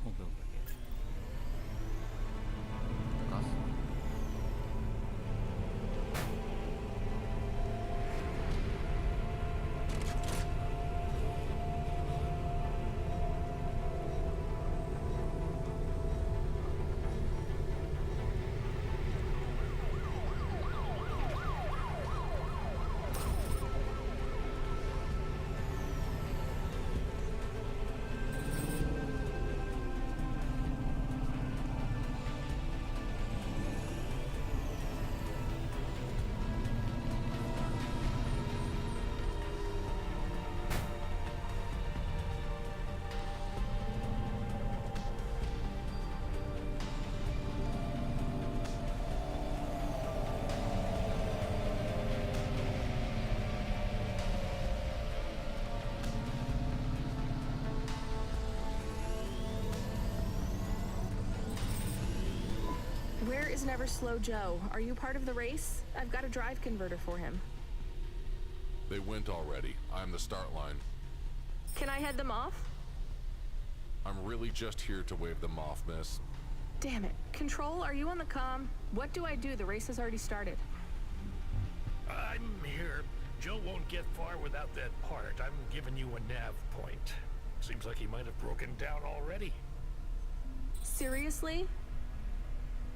guys never slow Joe. Are you part of the race? I've got a drive converter for him. They went already. I'm the start line. Can I head them off? I'm really just here to wave them off, miss. Damn it. Control, are you on the comm? What do I do? The race has already started. I'm here. Joe won't get far without that part. I'm giving you a nav point. Seems like he might have broken down already. Seriously?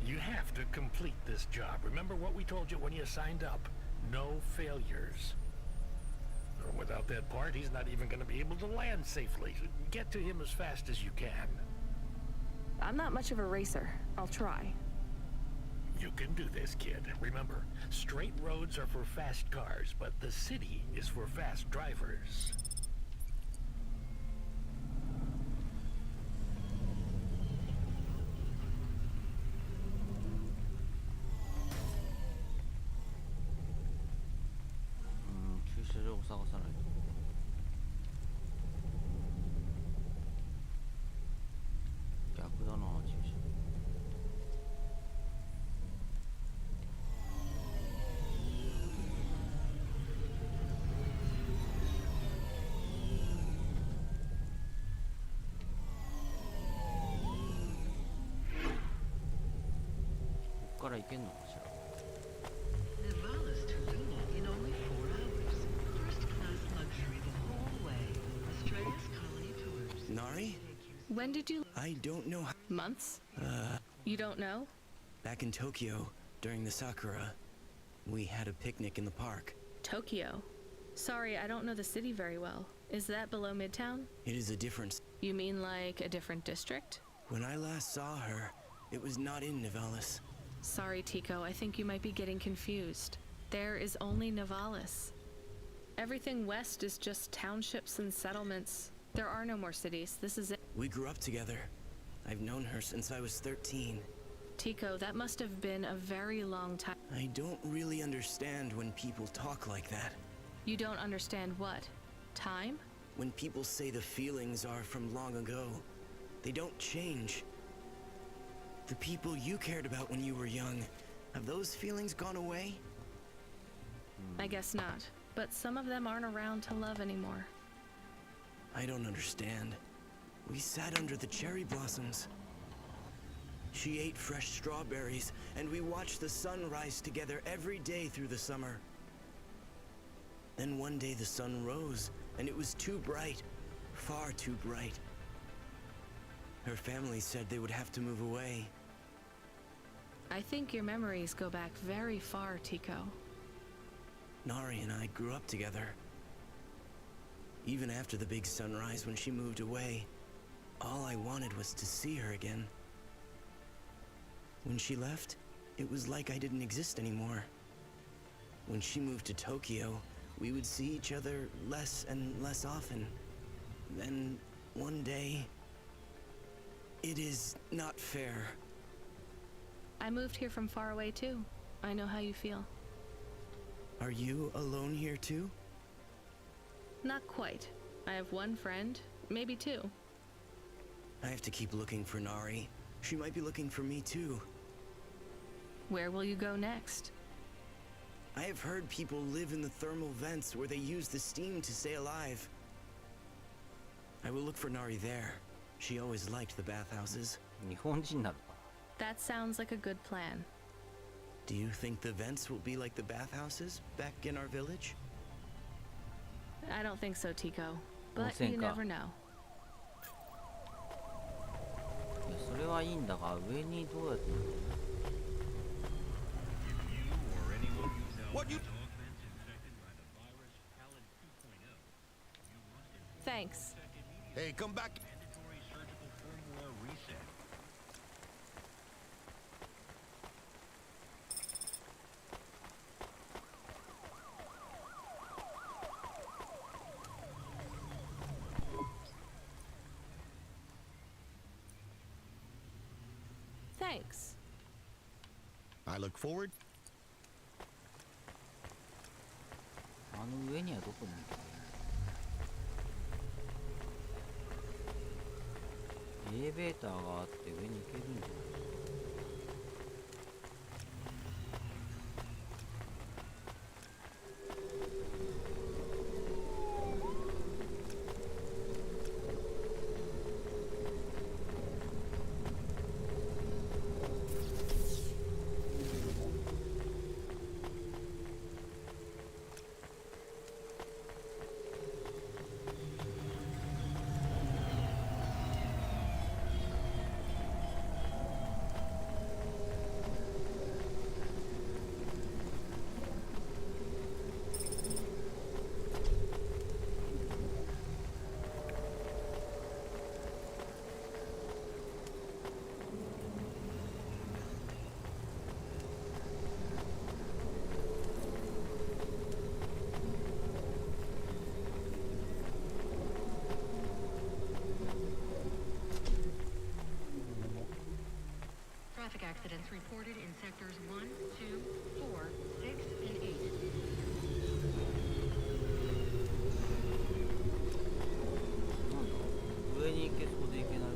You have to complete this job. Remember what we told you when you signed up? No failures. Without that part, he's not even going to be able to land safely. Get to him as fast as you can. I'm not much of a racer. I'll try. You can do this, kid. Remember, straight roads are for fast cars, but the city is for fast drivers. Nivalis to Luna in only 4 hours. First-class luxury the whole way. Australia's Colony Tours. Nari? When did you... I don't know. Months? You don't know? Back in Tokyo, during the Sakura, we had a picnic in the park. Tokyo? Sorry, I don't know the city very well. Is that below Midtown? It is a difference. You mean like a different district? When I last saw her, it was not in Nivalis. Sorry, Tico, I think you might be getting confused. There is only Nivalis. Everything west is just townships and settlements. There are no more cities. This is it. We grew up together. I've known her since I was 13. Tico, that must have been a very long time. I don't really understand when people talk like that. You don't understand what? Time? When people say the feelings are from long ago, they don't change. The people you cared about when you were young, have those feelings gone away? I guess not. But some of them aren't around to love anymore. I don't understand. We sat under the cherry blossoms. She ate fresh strawberries, and we watched the sun rise together every day through the summer. Then one day the sun rose, and it was too bright, far too bright. Her family said they would have to move away. I think your memories go back very far, Tico. Nari and I grew up together. Even after the big sunrise when she moved away, all I wanted was to see her again. When she left, it was like I didn't exist anymore. When she moved to Tokyo, we would see each other less and less often. Then, one day... It is not fair. I moved here from far away too. I know how you feel. Are you alone here too? Not quite. I have one friend, maybe two. I have to keep looking for Nari. She might be looking for me too. Where will you go next? I have heard people live in the thermal vents where they use the steam to stay alive. I will look for Nari there. She always liked the bathhouses. That sounds like a good plan. Do you think the vents will be like the bathhouses back in our village? I don't think so, Tico. But you never know. それはいいんだが、上にどうやって What you? Thanks. Hey, come back. Thanks. I look forward. あの上にはどこに行けばいい？エレベーターがあって上に行けるんじゃない？ accidents reported in sectors 1, 2, 4, 6, and 8. なんだ、上に行けそうで行けない。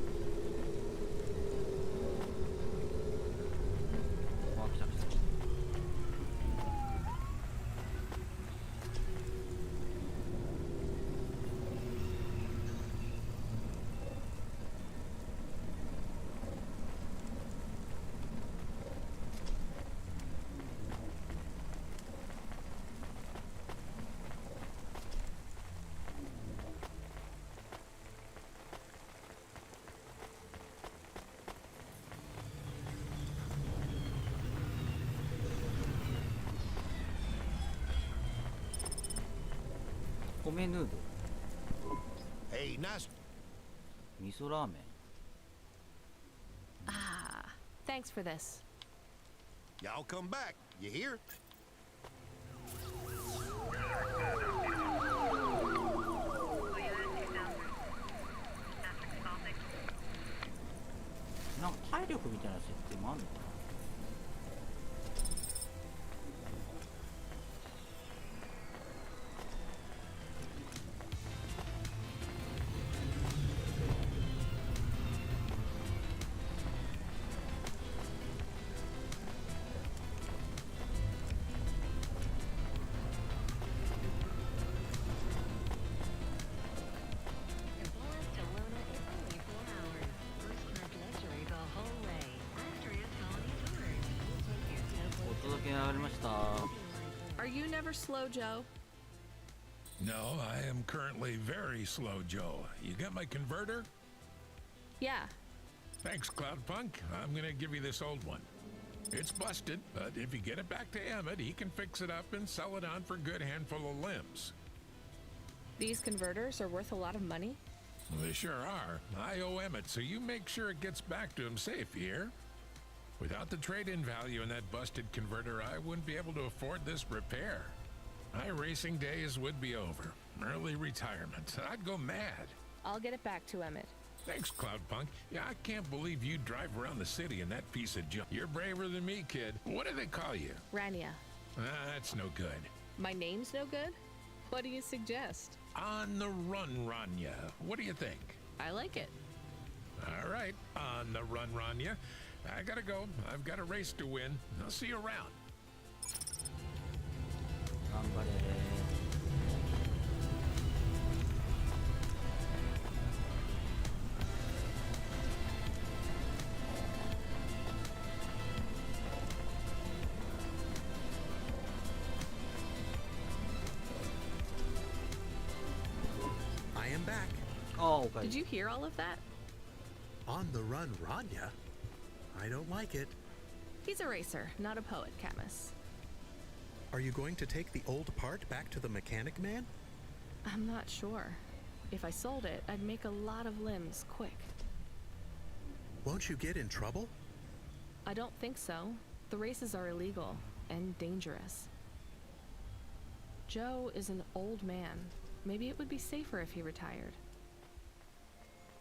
あ、来た来た。米ヌードル。Hey, nice. 味噌ラーメン。Ah, thanks for this. Y'all come back. You hear? なんか体力みたいな設定もあるのかな。Are you never slow, Joe? No, I am currently very slow, Joe. You got my converter? Yeah. Thanks, Cloudpunk. I'm gonna give you this old one. It's busted, but if you get it back to Emmett, he can fix it up and sell it on for a good handful of limbs. These converters are worth a lot of money? Well, they sure are. I owe Emmett, so you make sure it gets back to him safe, you hear? Without the trade-in value in that busted converter, I wouldn't be able to afford this repair. My racing days would be over. Early retirement. I'd go mad. I'll get it back to Emmett. Thanks, Cloudpunk. Yeah, I can't believe you drive around the city in that piece of junk. You're braver than me, kid. What do they call you? Rania. That's no good. My name's no good? What do you suggest? On the run, Rania. What do you think? I like it. All right, on the run, Rania. I gotta go. I've got a race to win. I'll see you around. 頑張れ。I am back. Oh, okay. Did you hear all of that? On the run, Rania? I don't like it. He's a racer, not a poet, Camus. Are you going to take the old part back to the mechanic man? I'm not sure. If I sold it, I'd make a lot of limbs quick. Won't you get in trouble? I don't think so. The races are illegal and dangerous. Joe is an old man. Maybe it would be safer if he retired.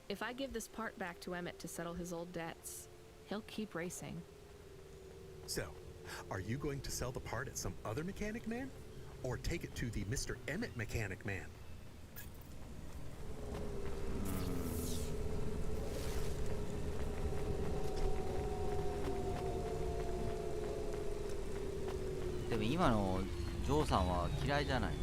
If I give this part back to Emmett to settle his old debts, he'll keep racing. So, are you going to sell the part at some other mechanic man? Or take it to the Mr. Emmett mechanic man? でも今のジョーさんは嫌いじゃないな。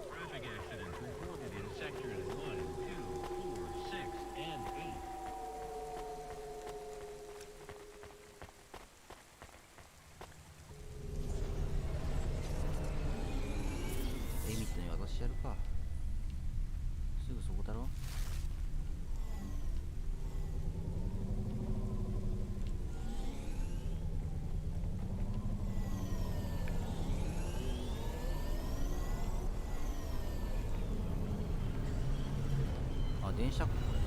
Traffic accidents reported in sectors 1, 2, 4, 6, and 8. エミットに渡してやるか。すぐそこだろ。あ、電車かこれ。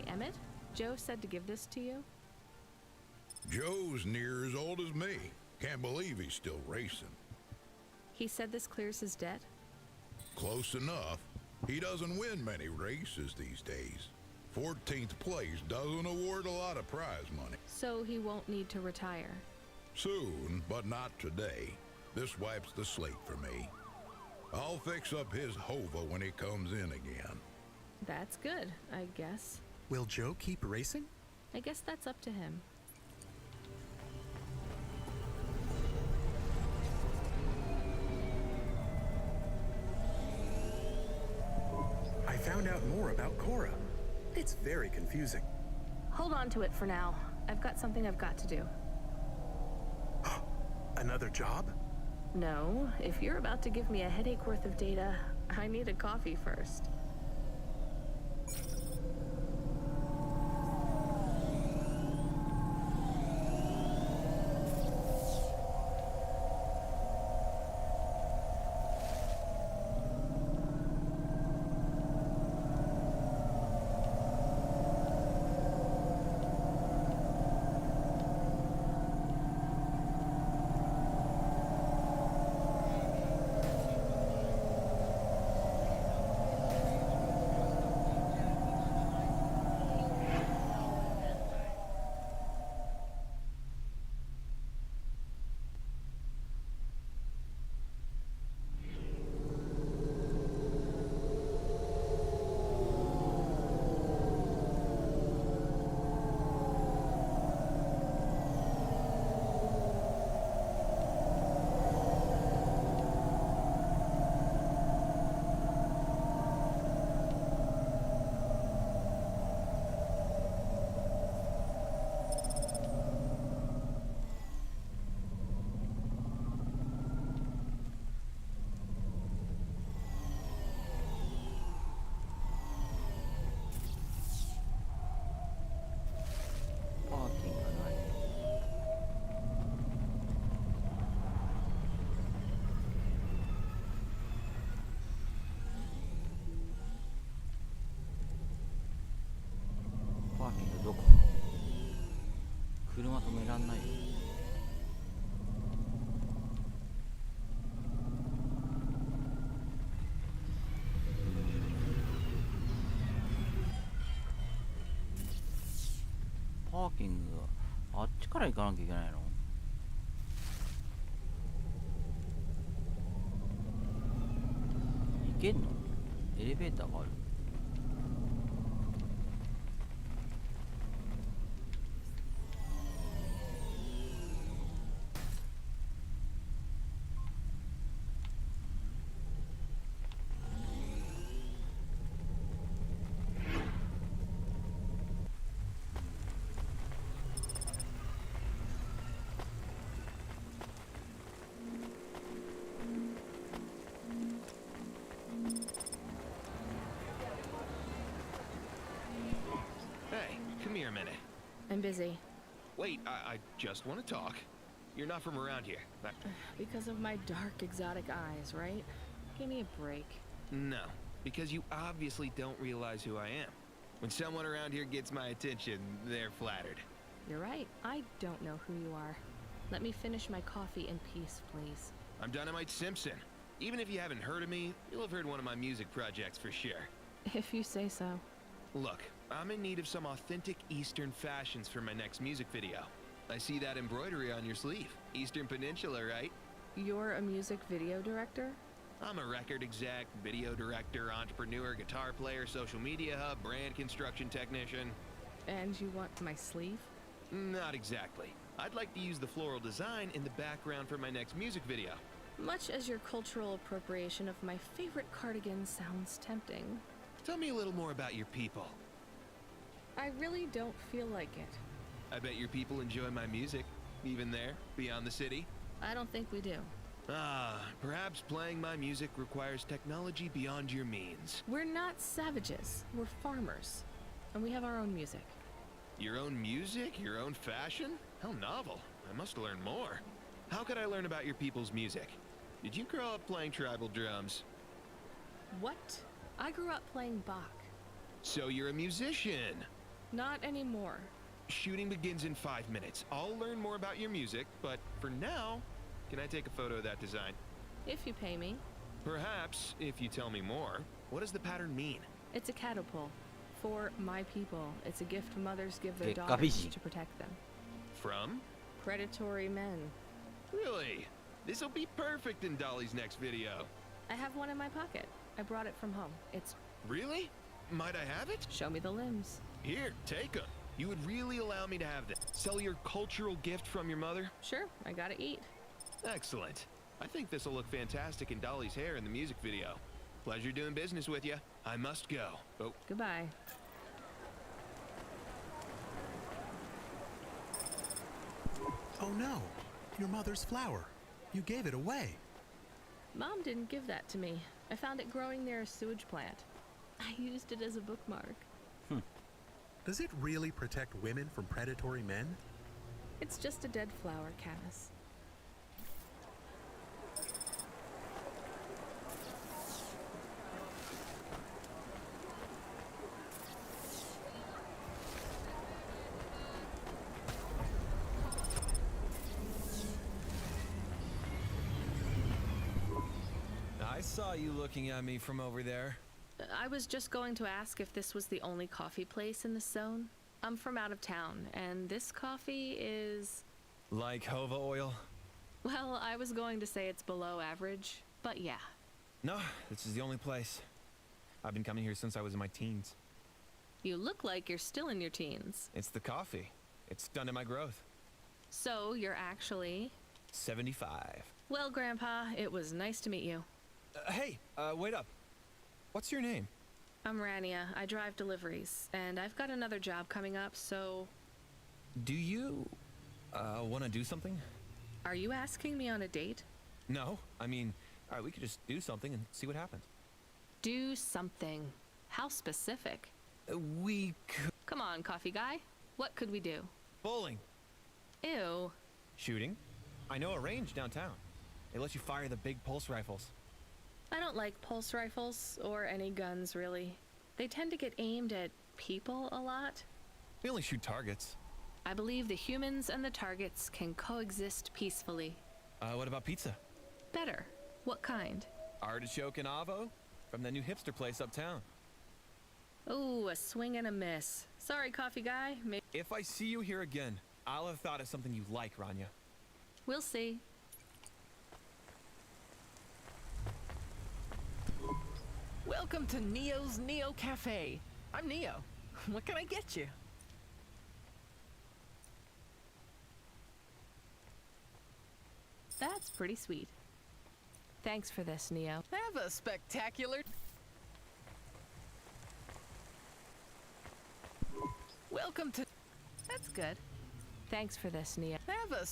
Hi, Emmett. Joe said to give this to you. Joe's near as old as me. Can't believe he's still racing. He said this clears his debt? Close enough. He doesn't win many races these days. 14th place doesn't award a lot of prize money. So he won't need to retire. Soon, but not today. This wipes the slate for me. I'll fix up his hova when he comes in again. That's good, I guess. Will Joe keep racing? I guess that's up to him. I found out more about Cora. It's very confusing. Hold on to it for now. I've got something I've got to do. Another job? No, if you're about to give me a headache worth of data, I need a coffee first.どこ？車止めらんないよ。パーキングあっちから行かなきゃいけないの？行けんの？エレベーターがある。Come here a minute. I'm busy. Wait, I just want to talk. You're not from around here. Because of my dark, exotic eyes, right? Give me a break. No, because you obviously don't realize who I am. When someone around here gets my attention, they're flattered. You're right. I don't know who you are. Let me finish my coffee in peace, please. I'm Dynamite Simpson. Even if you haven't heard of me, you'll have heard one of my music projects for sure. If you say so. Look, I'm in need of some authentic Eastern fashions for my next music video. I see that embroidery on your sleeve. Eastern Peninsula, right? You're a music video director? I'm a record exec, video director, entrepreneur, guitar player, social media hub, brand construction technician. And you want my sleeve? Not exactly. I'd like to use the floral design in the background for my next music video. Much as your cultural appropriation of my favorite cardigan sounds tempting. Tell me a little more about your people. I really don't feel like it. I bet your people enjoy my music, even there, beyond the city. I don't think we do. Perhaps playing my music requires technology beyond your means. We're not savages. We're farmers. And we have our own music. Your own music? Your own fashion? How novel. I must learn more. How could I learn about your people's music? Did you grow up playing tribal drums? What? I grew up playing Bach. So you're a musician. Not anymore. Shooting begins in 5 minutes. I'll learn more about your music, but for now, can I take a photo of that design? If you pay me. Perhaps, if you tell me more. What does the pattern mean? It's a catapult. For my people. It's a gift mothers give their daughters to protect them. From? Predatory men. Really? This'll be perfect in Dolly's next video. I have one in my pocket. I brought it from home. It's... Really? Might I have it? Show me the limbs. Here, take them. You would really allow me to have this? Sell your cultural gift from your mother? Sure, I gotta eat. Excellent. I think this'll look fantastic in Dolly's hair in the music video. Pleasure doing business with you. I must go. Oh. Goodbye. Oh no, your mother's flower. You gave it away. Mom didn't give that to me. I found it growing near a sewage plant. I used it as a bookmark. Does it really protect women from predatory men? It's just a dead flower, Cass. I saw you looking at me from over there. I was just going to ask if this was the only coffee place in this zone. I'm from out of town, and this coffee is... Like Hova oil? Well, I was going to say it's below average, but yeah. No, this is the only place. I've been coming here since I was in my teens. You look like you're still in your teens. It's the coffee. It's stunted my growth. So, you're actually... 75. Well, Grandpa, it was nice to meet you. Hey, wait up. What's your name? I'm Rania. I drive deliveries, and I've got another job coming up, so... Do you, want to do something? Are you asking me on a date? No, I mean, alright, we could just do something and see what happens. Do something. How specific? We could... Come on, coffee guy. What could we do? Bowling. Ew. Shooting. I know a range downtown. They let you fire the big pulse rifles. I don't like pulse rifles, or any guns, really. They tend to get aimed at people a lot. We only shoot targets. I believe the humans and the targets can coexist peacefully. What about pizza? Better. What kind? Artichoke and avo? From the new hipster place uptown. Ooh, a swing and a miss. Sorry, coffee guy. If I see you here again, I'll have thought of something you like, Rania. We'll see. Welcome to Neo's Neo Cafe. I'm Neo. What can I get you? That's pretty sweet. Thanks for this, Neo. Have a spectacular... Welcome to... That's good. Thanks for this, Neo. Have a...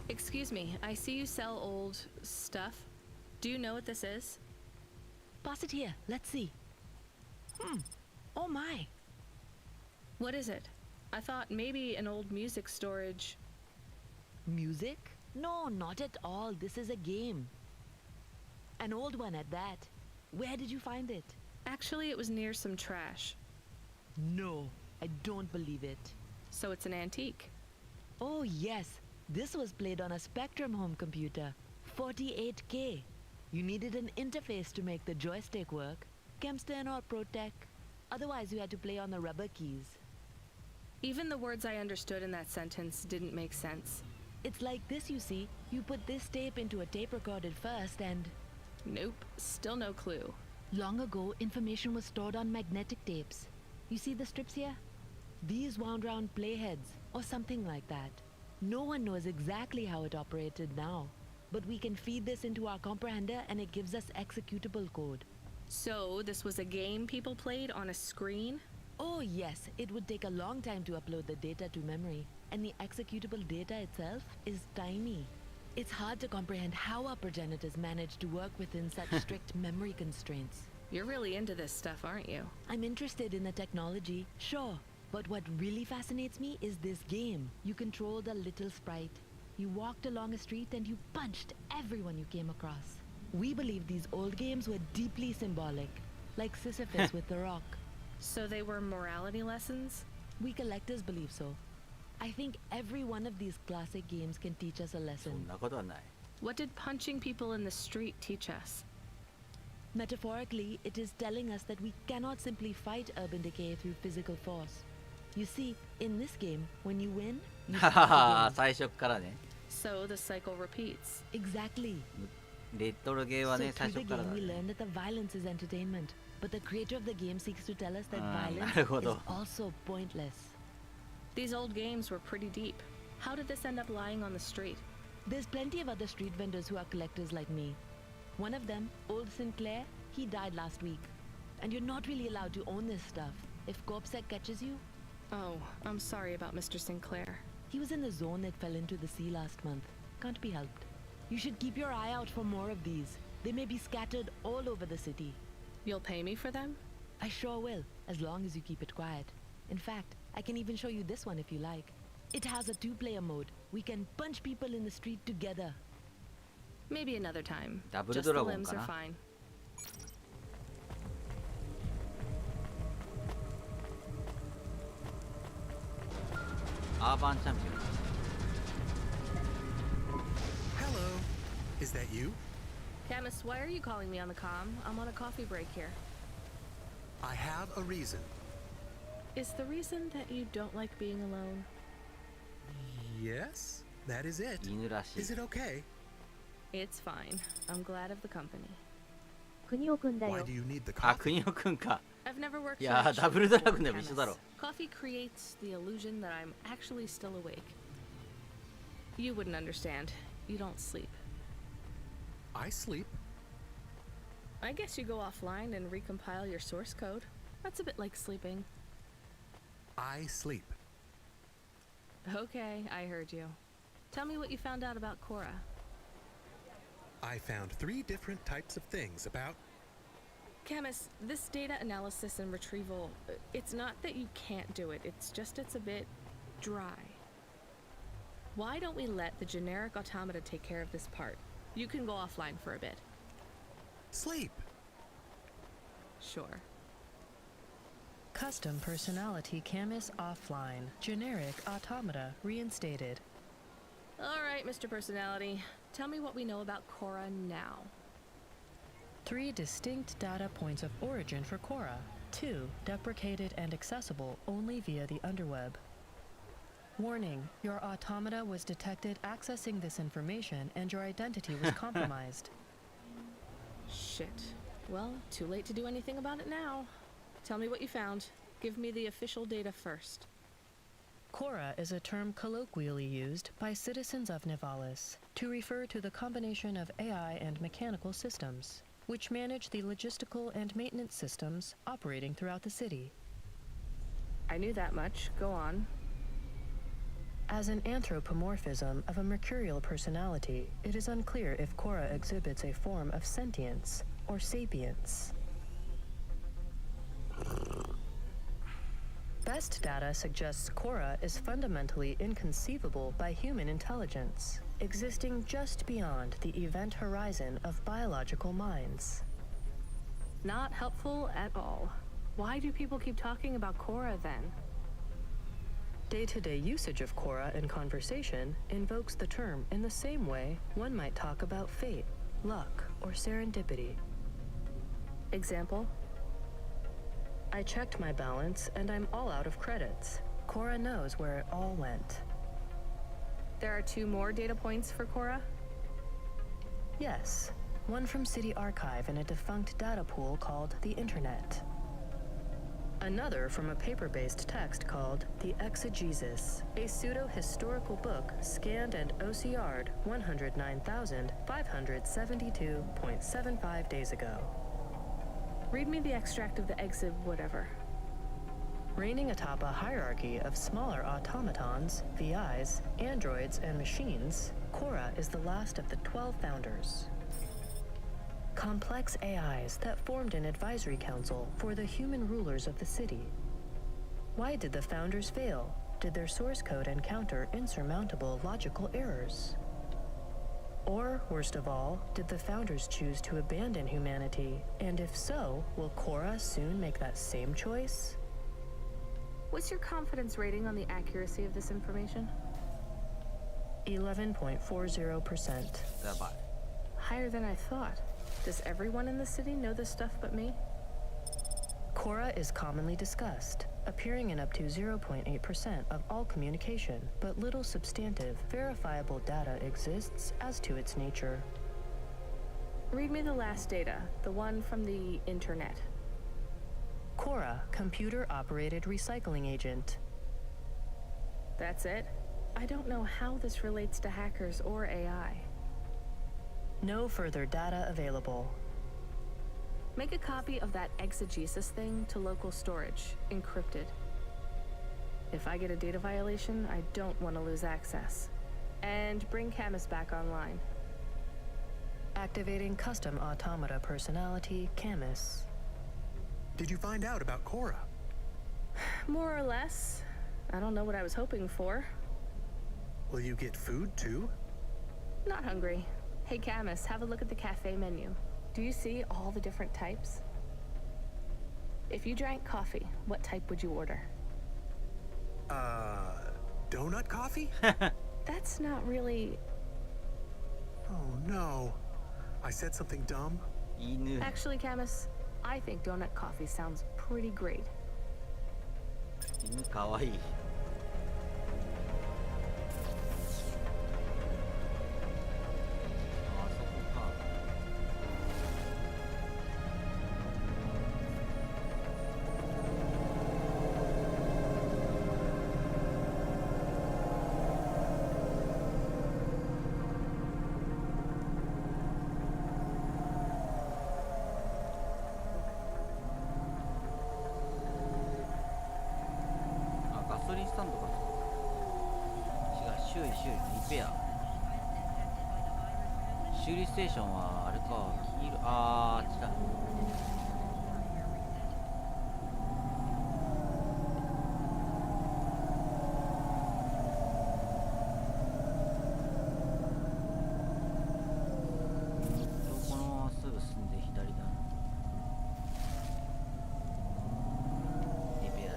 Excuse me, I see you sell old stuff. Do you know what this is? Pass it here. Let's see. Oh my. What is it? I thought maybe an old music storage. Music? No, not at all. This is a game. An old one at that. Where did you find it? Actually, it was near some trash. No, I don't believe it. So it's an antique? Oh yes. This was played on a Spectrum home computer. 48K. You needed an interface to make the joystick work. Kempston or Protec. Otherwise you had to play on the rubber keys. Even the words I understood in that sentence didn't make sense. It's like this, you see. You put this tape into a tape recorder first and... Nope, still no clue. Long ago, information was stored on magnetic tapes. You see the strips here? These wound round playheads, or something like that. No one knows exactly how it operated now, but we can feed this into our comprehender and it gives us executable code. So, this was a game people played on a screen? Oh yes, it would take a long time to upload the data to memory, and the executable data itself is tiny. It's hard to comprehend how our progenitors managed to work within such strict memory constraints. You're really into this stuff, aren't you? I'm interested in the technology, sure. But what really fascinates me is this game. You controlled a little sprite. You walked along a street and you punched everyone you came across. We believe these old games were deeply symbolic, like Sisyphus with the rock. So they were morality lessons? We collectors believe so. I think every one of these classic games can teach us a そん lesson. なことはない。 What did punching people in the street teach us? Metaphorically, it is telling us that we cannot simply fight urban decay through physical force. You see, in this game, when you win, you は start はは again. 最初っからね。 So the cycle repeats. Exactly. レトロゲーは So ね、最 through 初 the っから game, だ we ね。 learn that the violence is entertainment. But the creator of the game seeks to tell us that な violence るほ is ど。 also pointless. These old games were pretty deep. How did this end up lying on the street? There's plenty of other street vendors who are collectors like me. One of them, Old Sinclair, he died last week. And you're not really allowed to own this stuff. If CorpSec catches you... Oh, I'm sorry about Mr. Sinclair. He was in the zone that fell into the sea last month. Can't be helped. You should keep your eye out for more of these. They may be scattered all over the city. You'll pay me for them? I sure will, as long as you keep it quiet. In fact, I can even show you this one if you like. It has a 2-player mode. We can punch people in the street together. Maybe another time. Double Just the Dragon limbs are かな。 fine. アーバンチャンピオン。 Hello. Is that you? Camus, why are you calling me on the comm? I'm on a coffee break here. I have a reason. Is the reason that you don't like being alone? Yes, that is it. 犬らしい。 Is it okay? It's fine. I'm glad of the company. 国尾くんだ Why よ do。you need the あ、 coffee? 国尾くんか。 I've never worked い for や a ー、ダブルドラゴン ship でも一緒だろ。 Coffee creates the illusion that I'm actually still awake. You wouldn't understand. You don't sleep. I sleep. I guess you go offline and recompile your source code. That's a bit like sleeping. I sleep. Okay, I heard you. Tell me what you found out about Cora. I found 3 different types of things about... Camus, this data analysis and retrieval, it's not that you can't do it, it's just it's a bit dry. Why don't we let the generic automata take care of this part? You can go offline for a bit. Sleep. Sure. Custom personality Camus offline. Generic automata reinstated. All right, Mr. Personality. Tell me what we know about Cora now. 3 distinct data points of origin for Cora. 2 deprecated and accessible only via the underweb. Warning, your automata was detected accessing this information and your identity was compromised. Shit. Well, too late to do anything about it now. Tell me what you found. Give me the official data first. Cora is a term colloquially used by citizens of Nivalis to refer to the combination of AI and mechanical systems, which manage the logistical and maintenance systems operating throughout the city. I knew that much. Go on. As an anthropomorphism of a mercurial personality, it is unclear if Cora exhibits a form of sentience or sapience. Best data suggests Cora is fundamentally inconceivable by human intelligence, existing just beyond the event horizon of biological minds. Not helpful at all. Why do people keep talking about Cora then? Day-to-day usage of Cora in conversation invokes the term in the same way one might talk about fate, luck, or serendipity. Example? I checked my balance and I'm all out of credits. Cora knows where it all went. There are 2 more data points for Cora? Yes, one from City Archive in a defunct data pool called the Internet. Another from a paper-based text called The Exegesis, a pseudo-historical book scanned and OCR'd 109,572.75 days ago. Read me the extract of the exib whatever. Reigning atop a hierarchy of smaller automatons, VIs, androids, and machines, Cora is the last of the 12 founders. Complex AIs that formed an advisory council for the human rulers of the city. Why did the founders fail? Did their source code encounter insurmountable logical errors? Or, worst of all, did the founders choose to abandon humanity? And if so, will Korra soon make that same choice? What's your confidence rating on the accuracy of this information? 11.40%. Higher than I thought. Does everyone in the city know this stuff but me? Korra is commonly discussed, appearing in up to 0.8% of all communication, but little substantive, verifiable data exists as to its nature. Read me the last data, the one from the internet. Korra, computer-operated recycling agent. That's it? I don't know how this relates to hackers or AI. No further data available. Make a copy of that exegesis thing to local storage, encrypted. If I get a data violation, I don't want to lose access. And bring Camus back online. Activating custom automata personality, Camus. Did you find out about Korra? More or less. I don't know what I was hoping for. Will you get food too? Not hungry. Hey Camus, have a look at the cafe menu. Do you see all the different types? If you drank coffee, what type would you order? Donut coffee? That's not really... Oh no. I said something dumb? Actually, Camus, I think donut coffee sounds pretty great. 犬かわいい。あそこか。ガソリンスタンドか。違う、修理、リペア。修理ステーションはあれか、黄色、あっちだ。このまますぐ進んで左だ。リペア。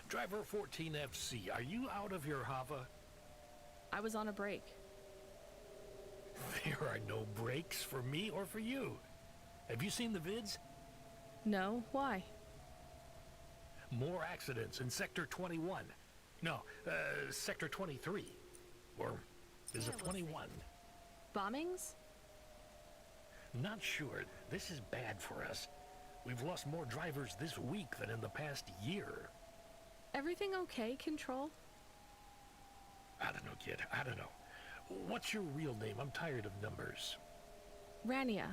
Driver 14FC, are you out of your Hava? I was on a break. There are no breaks for me or for you. Have you seen the vids? No, why? More accidents in Sector 21. No, Sector 23. Or is it 21? Bombings? Not sure. This is bad for us. We've lost more drivers this week than in the past year. Everything okay, Control? I don't know, kid. I don't know. What's your real name? I'm tired of numbers. Rania.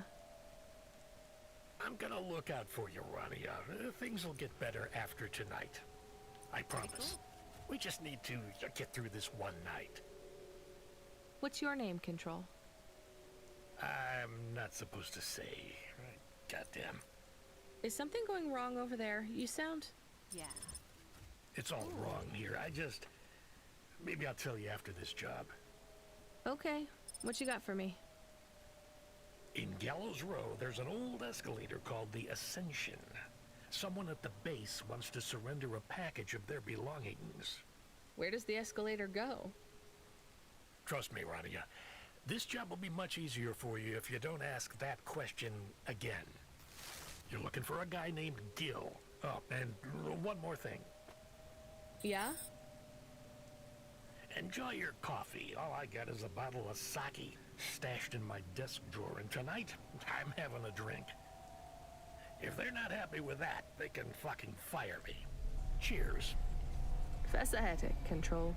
I'm gonna look out for you, Rania. Things will get better after tonight. I promise. We just need to get through this one night. What's your name, Control? I'm not supposed to say. Goddamn. Is something going wrong over there? You sound... Yeah. It's all wrong here. Maybe I'll tell you after this job. Okay. What you got for me? In Gallows Row, there's an old escalator called the Ascension. Someone at the base wants to surrender a package of their belongings. Where does the escalator go? Trust me, Rania. This job will be much easier for you if you don't ask that question again. You're looking for a guy named Gil. Oh, and one more thing. Yeah? Enjoy your coffee. All I got is a bottle of sake stashed in my desk drawer, and tonight, I'm having a drink. If they're not happy with that, they can fucking fire me. Cheers. Fascinating, Control.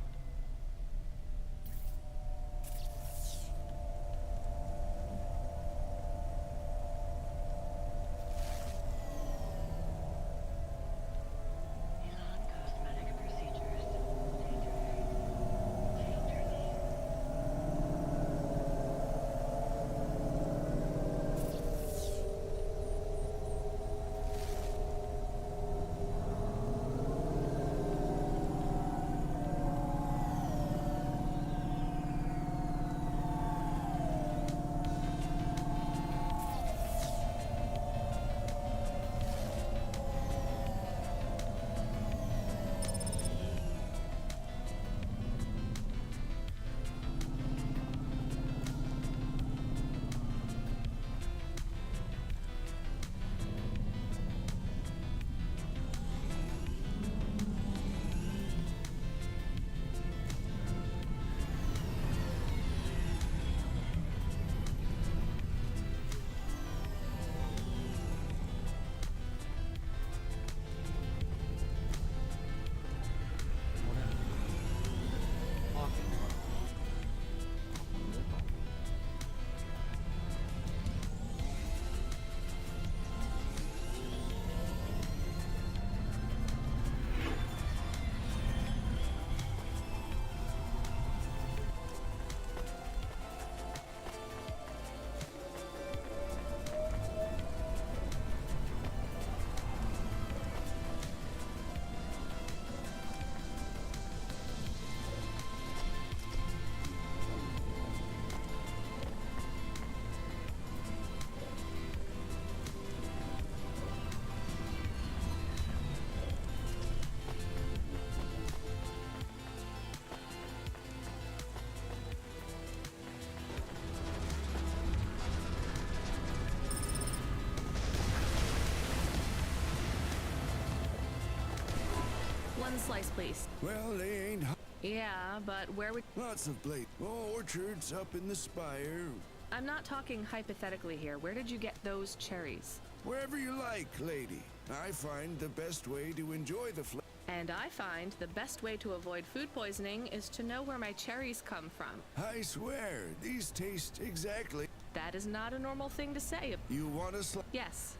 One slice, please. Well, they ain't. Yeah, but where would... Lots of plate. Orchards up in the spire. I'm not talking hypothetically here. Where did you get those cherries? Wherever you like, lady. I find the best way to enjoy the flavor. And I find the best way to avoid food poisoning is to know where my cherries come from. I swear, these taste exactly. That is not a normal thing to say. You want a Yes.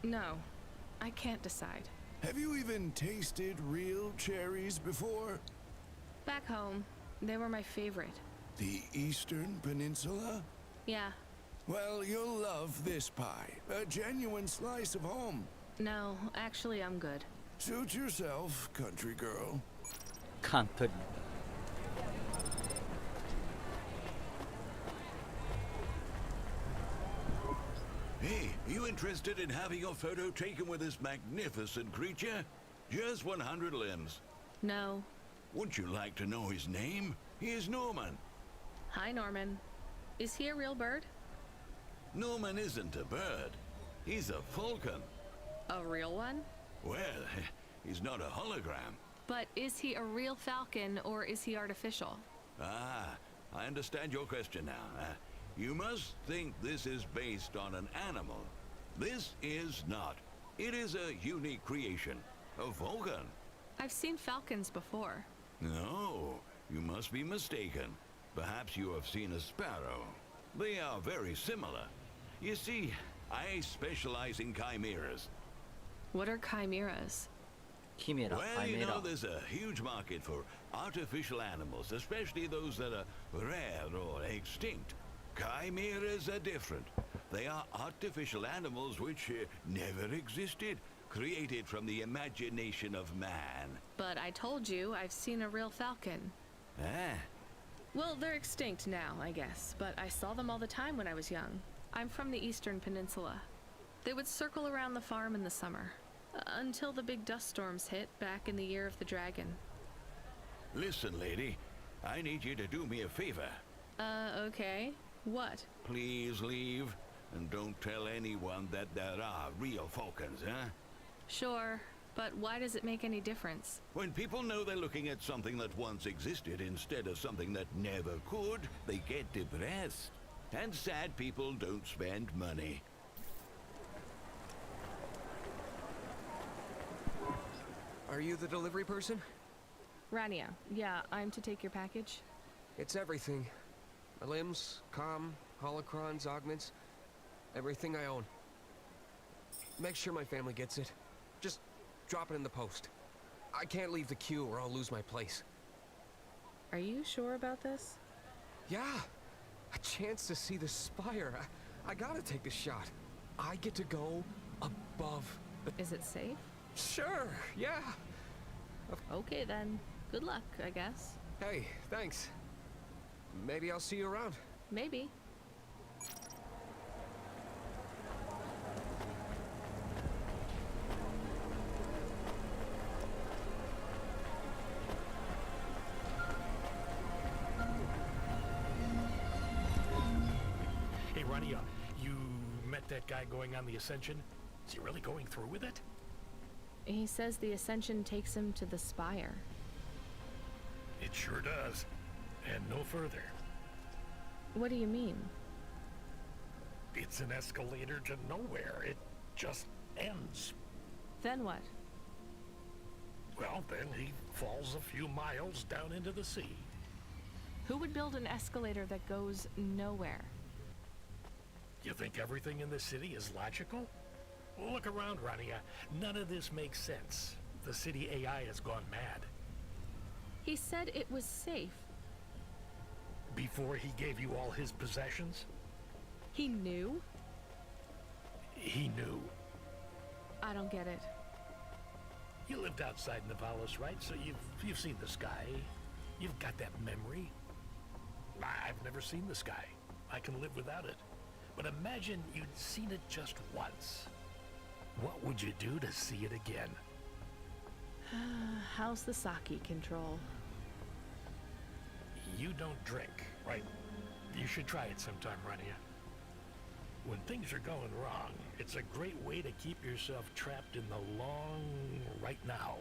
No. I can't decide. Have you even tasted real cherries before? Back home, they were my favorite. The Eastern Peninsula? Yeah. Well, you'll love this pie. A genuine slice of home. No, actually, I'm good. Suit yourself, country girl. Country. Hey, you interested in having your photo taken with this magnificent creature? Just 100 limbs. No. Would you like to know his name? He is Norman. Hi, Norman. Is he a real bird? Norman isn't a bird. He's a falcon. A real one? Well, he's not a hologram. But is he a real falcon or is he artificial? Ah, I understand your question now. You must think this is based on an animal. This is not. It is a unique creation. A falcon. I've seen falcons before. No, you must be mistaken. Perhaps you have seen a sparrow. They are very similar. You see, I specialize in chimeras. What are chimeras? Chimera. Well, you know, there's a huge market for artificial animals, especially those that are rare or extinct. Chimeras are different. They are artificial animals which never existed, created from the imagination of man. But I told you I've seen a real falcon. Ah. Well, they're extinct now, I guess, but I saw them all the time when I was young. I'm from the Eastern Peninsula. They would circle around the farm in the summer, until the big dust storms hit back in the year of the dragon. Listen, lady, I need you to do me a favor. Okay. What? Please leave, and don't tell anyone that there are real falcons, huh? Sure, but why does it make any difference? When people know they're looking at something that once existed instead of something that never could, they get depressed. And sad people don't spend money. Are you the delivery person? Rania, yeah, I'm to take your package. It's everything. My limbs, holocrons, augments, everything I own. Make sure my family gets it. Just drop it in the post. I can't leave the queue or I'll lose my place. Are you sure about this? Yeah! A chance to see the spire. I gotta take the shot. I get to go above. Is it safe? Sure, yeah. Okay then. Good luck, I guess. Hey, thanks. Maybe I'll see you around. Maybe. Hey, Rania, you met that guy going on the Ascension? Is he really going through with it? He says the Ascension takes him to the spire. It sure does. And no further. What do you mean? It's an escalator to nowhere. It just ends. Then what? Well, then he falls a few miles down into the sea. Who would build an escalator that goes nowhere? You think everything in this city is logical? Look around, Rania. None of this makes sense. The city AI has gone mad. He said it was safe. Before he gave you all his possessions? He knew? He knew. I don't get it. You lived outside Navalis, right? So you've seen the sky. You've got that memory. I've never seen the sky. I can live without it. But imagine you'd seen it just once. What would you do to see it again? How's the sake control? You don't drink, right? You should try it sometime, Rania. When things are going wrong, it's a great way to keep yourself trapped in the long right now.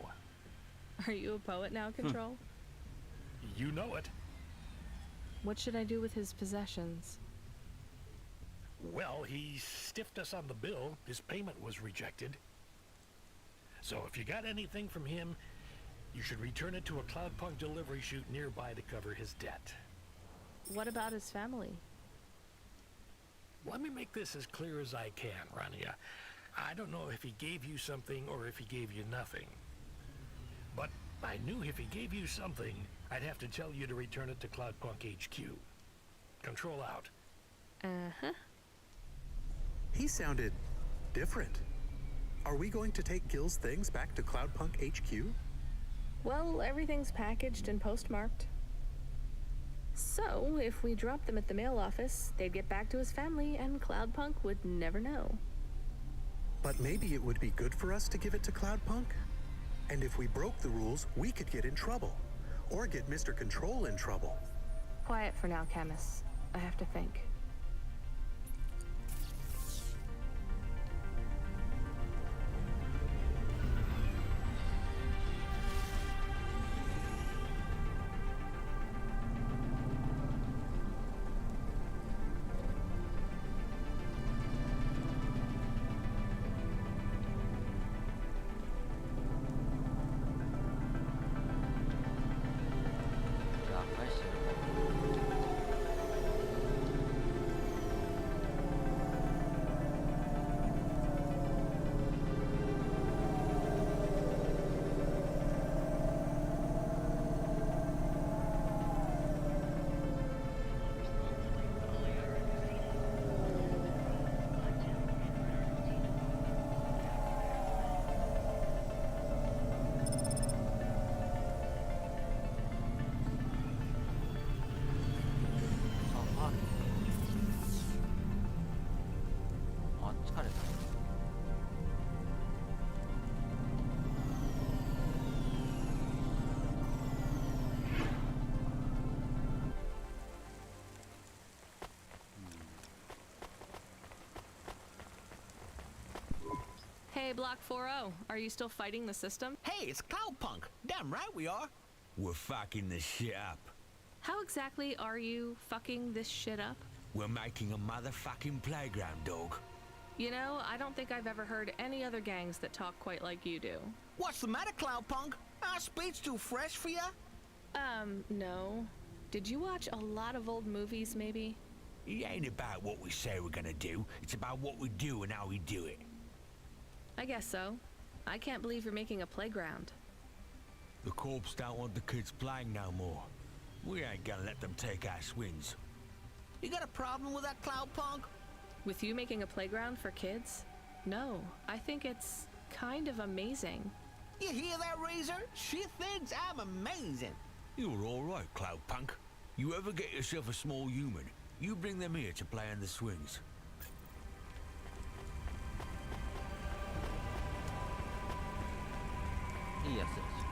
Are you a poet now, Control? You know it. What should I do with his possessions? Well, he stiffed us on the bill. His payment was rejected. So if you got anything from him, you should return it to a Cloudpunk delivery chute nearby to cover his debt. What about his family? Let me make this as clear as I can, Rania. I don't know if he gave you something or if he gave you nothing. But I knew if he gave you something, I'd have to tell you to return it to Cloudpunk HQ. Control out. Uh-huh. He sounded different. Are we going to take Gil's things back to Cloudpunk HQ? Well, everything's packaged and postmarked. So, if we dropped them at the mail office, they'd get back to his family and Cloudpunk would never know. But maybe it would be good for us to give it to Cloudpunk? And if we broke the rules, we could get in trouble. Or get Mr. Control in trouble. Quiet for now, Camus. I have to think. Hey, Block 4-0, are you still fighting the system? Hey, it's Cloudpunk. Damn right we are. We're fucking this shit up. How exactly are you fucking this shit up? We're making a motherfucking playground, dog. You know, I don't think I've ever heard any other gangs that talk quite like you do. What's the matter, Cloudpunk? Our speech too fresh for ya? No. Did you watch a lot of old movies, maybe? It ain't about what we say we're gonna do. It's about what we do and how we do it. I guess so. I can't believe you're making a playground. The corps don't want the kids playing no more. We ain't gonna let them take our swings. You got a problem with that, Cloudpunk? With you making a playground for kids? No, I think it's kind of amazing. You hear that, Razor? She thinks I'm amazing. You're all right, Cloudpunk. You ever get yourself a small human, you bring them here to play on the swings. Yes, yes.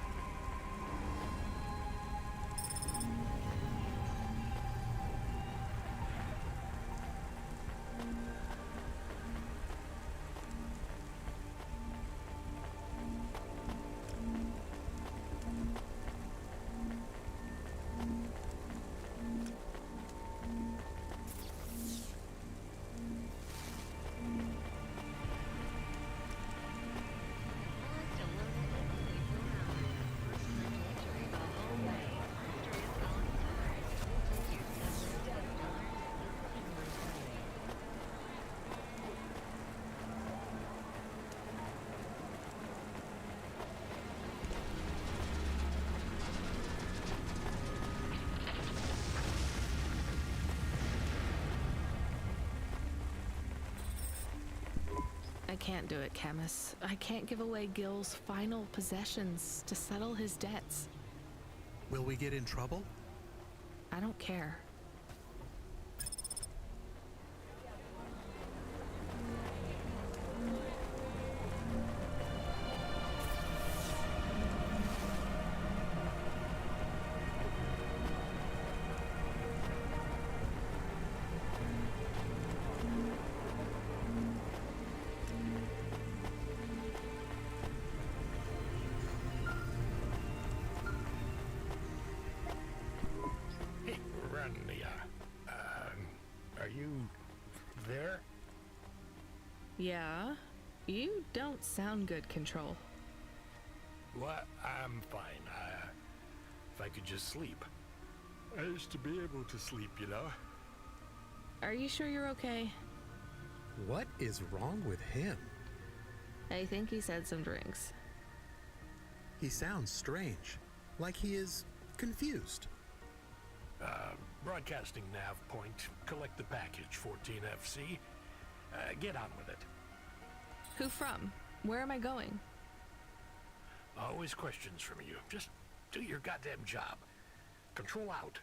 I can't do it, Camus. I can't give away Gil's final possessions to settle his debts. Will we get in trouble? I don't care. You there? Yeah? You don't sound good, Control. What? I'm fine. If I could just sleep. I used to be able to sleep, you know? Are you sure you're okay? What is wrong with him? I think he said some drinks. He sounds strange, like he is confused. Broadcasting nav point. Collect the package, 14FC. Get on with it. Who from? Where am I going? Always questions from you. Just do your goddamn job. Control out.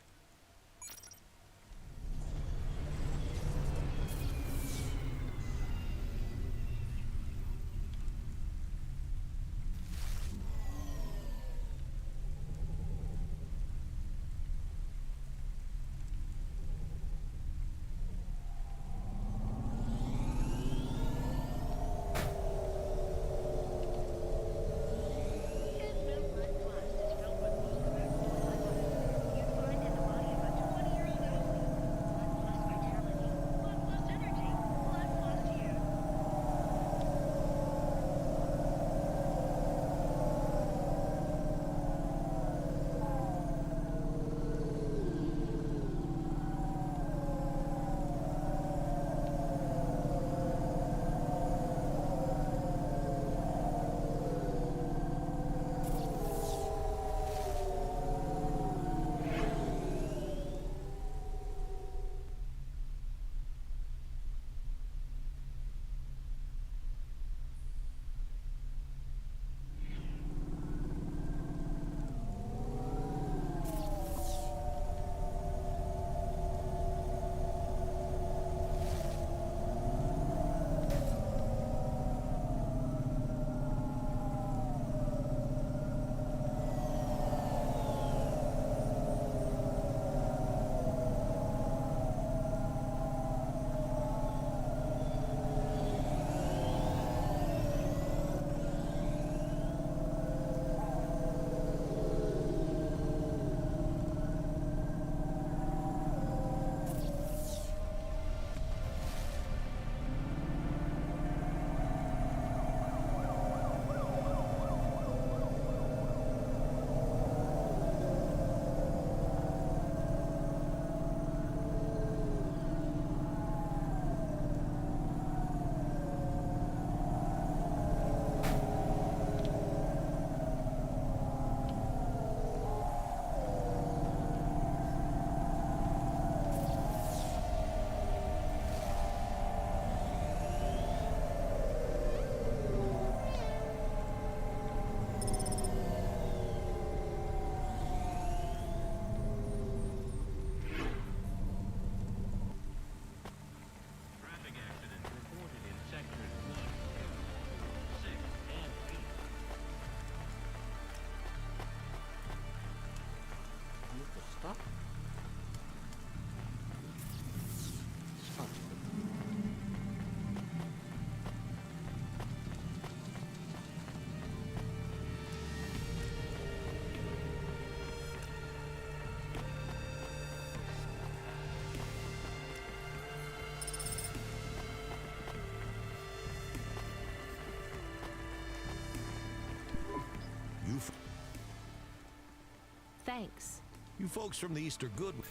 Thanks. You folks from the East are good with...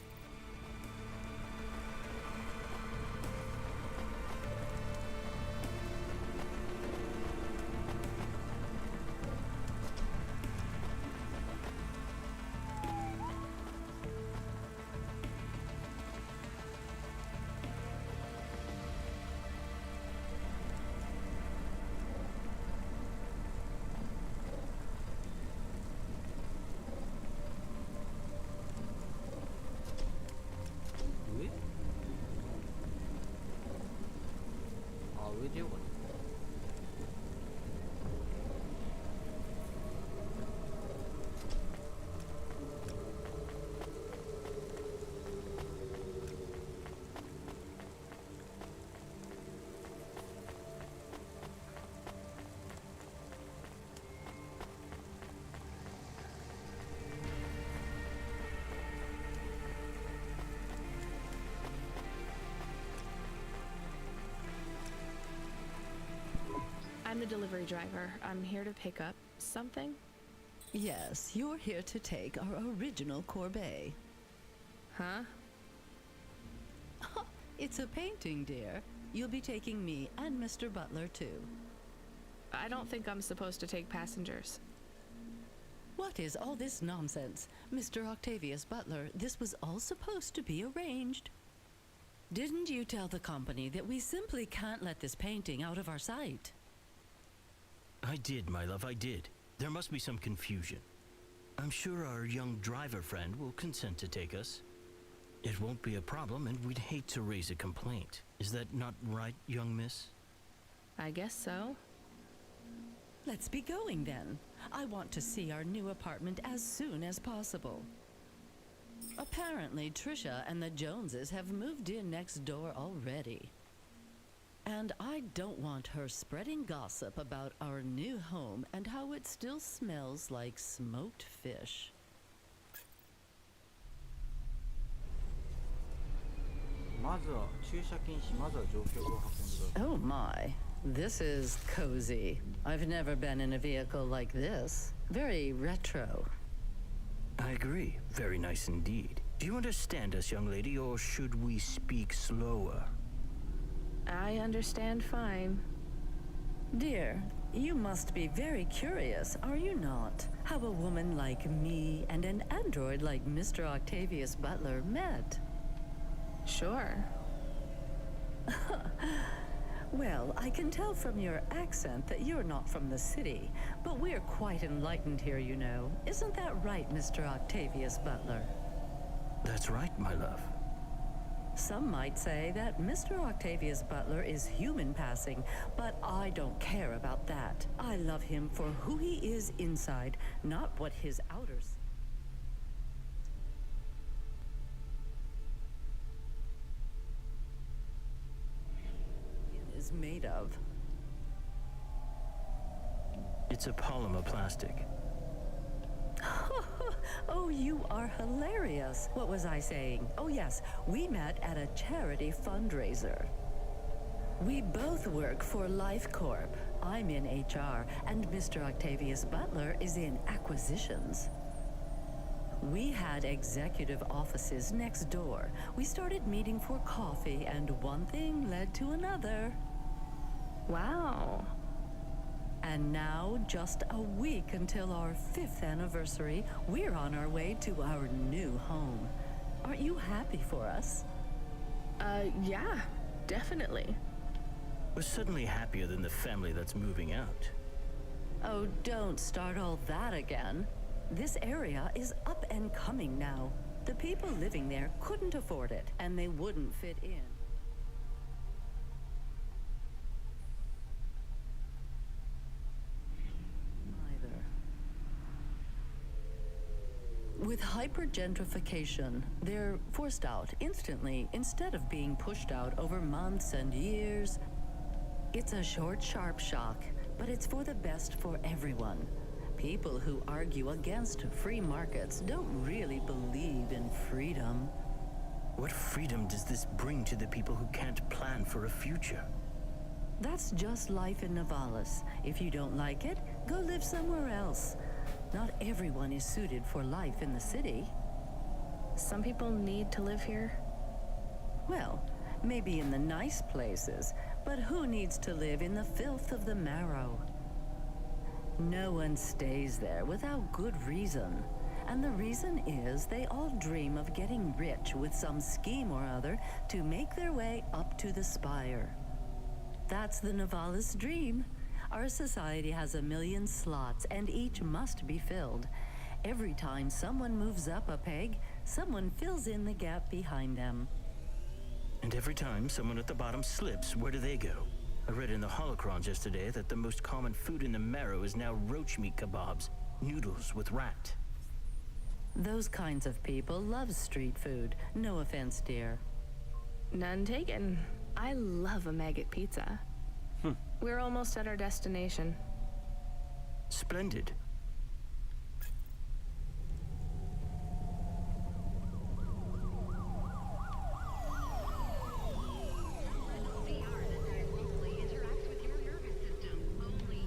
delivery driver. I'm here to pick up something. Yes, you're here to take our original corbeille. Huh? It's a painting, dear. You'll be taking me and Mr. Butler, too. I don't think I'm supposed to take passengers. What is all this nonsense? Mr. Octavius Butler, this was all supposed to be arranged. Didn't you tell the company that we simply can't let this painting out of our sight? I did, my love, I did. There must be some confusion. I'm sure our young driver friend will consent to take us. It won't be a problem, and we'd hate to raise a complaint. Is that not right, young miss? I guess so. Let's be going then. I want to see our new apartment as soon as possible. Apparently, Trisha and the Joneses have moved in next door already. And I don't want her spreading gossip about our new home and how it still smells like smoked fish. Oh my, this is cozy. I've never been in a vehicle like this. Very retro. I agree. Very nice indeed. Do you understand us, young lady, or should we speak slower? I understand fine. Dear, you must be very curious, are you not? How a woman like me and an android like Mr. Octavius Butler met. Sure. Well, I can tell from your accent that you're not from the city, but we're quite enlightened here, you know. Isn't that right, Mr. Octavius Butler? That's right, my love. Some might say that Mr. Octavius Butler is human passing, but I don't care about that. I love him for who he is inside, not what his outer is made of. It's a polymer plastic. Oh, you are hilarious. What was I saying? Oh, yes, we met at a charity fundraiser. We both work for Life Corp. I'm in HR, and Mr. Octavius Butler is in acquisitions. We had executive offices next door. We started meeting for coffee, and one thing led to another. Wow. And now, just a week until our 5th anniversary, we're on our way to our new home. Aren't you happy for us? Yeah, definitely. We're suddenly happier than the family that's moving out. Oh, don't start all that again. This area is up and coming now. The people living there couldn't afford it, and they wouldn't fit in. With hypergentrification, they're forced out instantly instead of being pushed out over months and years. It's a short, sharp shock, but it's for the best for everyone. People who argue against free markets don't really believe in freedom. What freedom does this bring to the people who can't plan for a future? That's just life in Novalis. If you don't like it, go live somewhere else. Not everyone is suited for life in the city. Some people need to live here. Well, maybe in the nice places, but who needs to live in the filth of the marrow? No one stays there without good reason. And the reason is they all dream of getting rich with some scheme or other to make their way up to the spire. That's the Novalis dream. Our society has 1 million slots, and each must be filled. Every time someone moves up a peg, someone fills in the gap behind them. And every time someone at the bottom slips, where do they go? I read in the holocrons yesterday that the most common food in the marrow is now roach meat kebabs, noodles with rat. Those kinds of people love street food. No offense, dear. None taken. I love a maggot pizza. We're almost at our destination. Splendid. VR that directly interacts with your nervous system. Only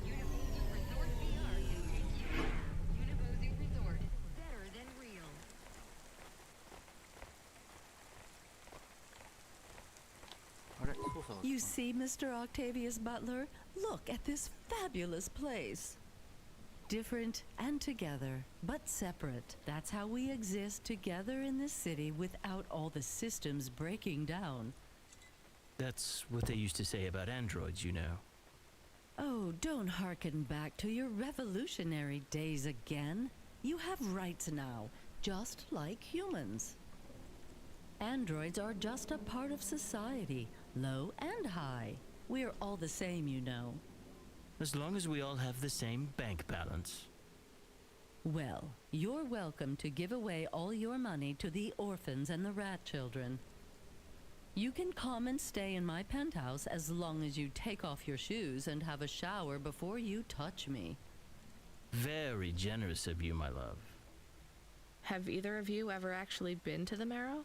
You see, Mr. Octavius Butler? Look at this fabulous place. Different and together, but separate. That's how we exist together in this city without all the systems breaking down. That's what they used to say about androids, you know. Oh, don't hearken back to your revolutionary days again. You have rights now, just like humans. Androids are just a part of society, low and high. We're all the same, you know. As long as we all have the same bank balance. Well, you're welcome to give away all your money to the orphans and the rat children. You can come and stay in my penthouse as long as you take off your shoes and have a shower before you touch me. Very generous of you, my love. Have either of you ever actually been to the Marrow?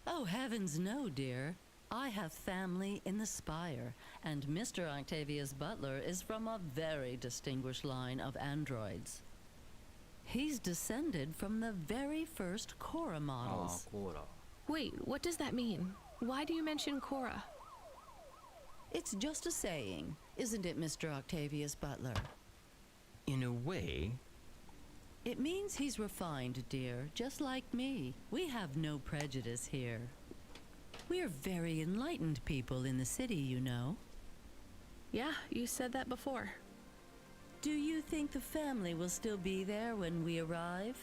Oh, heavens no, dear. I have family in the Spire, and Mr. Octavius Butler is from a very distinguished line of androids. He's descended from the very first Cora models. Wait, what does that mean? Why do you mention Cora? It's just a saying, isn't it, Mr. Octavius Butler? In a way. It means he's refined, dear, just like me. We have no prejudice here. We're very enlightened people in the city, you know. Yeah, you said that before. Do you think the family will still be there when we arrive?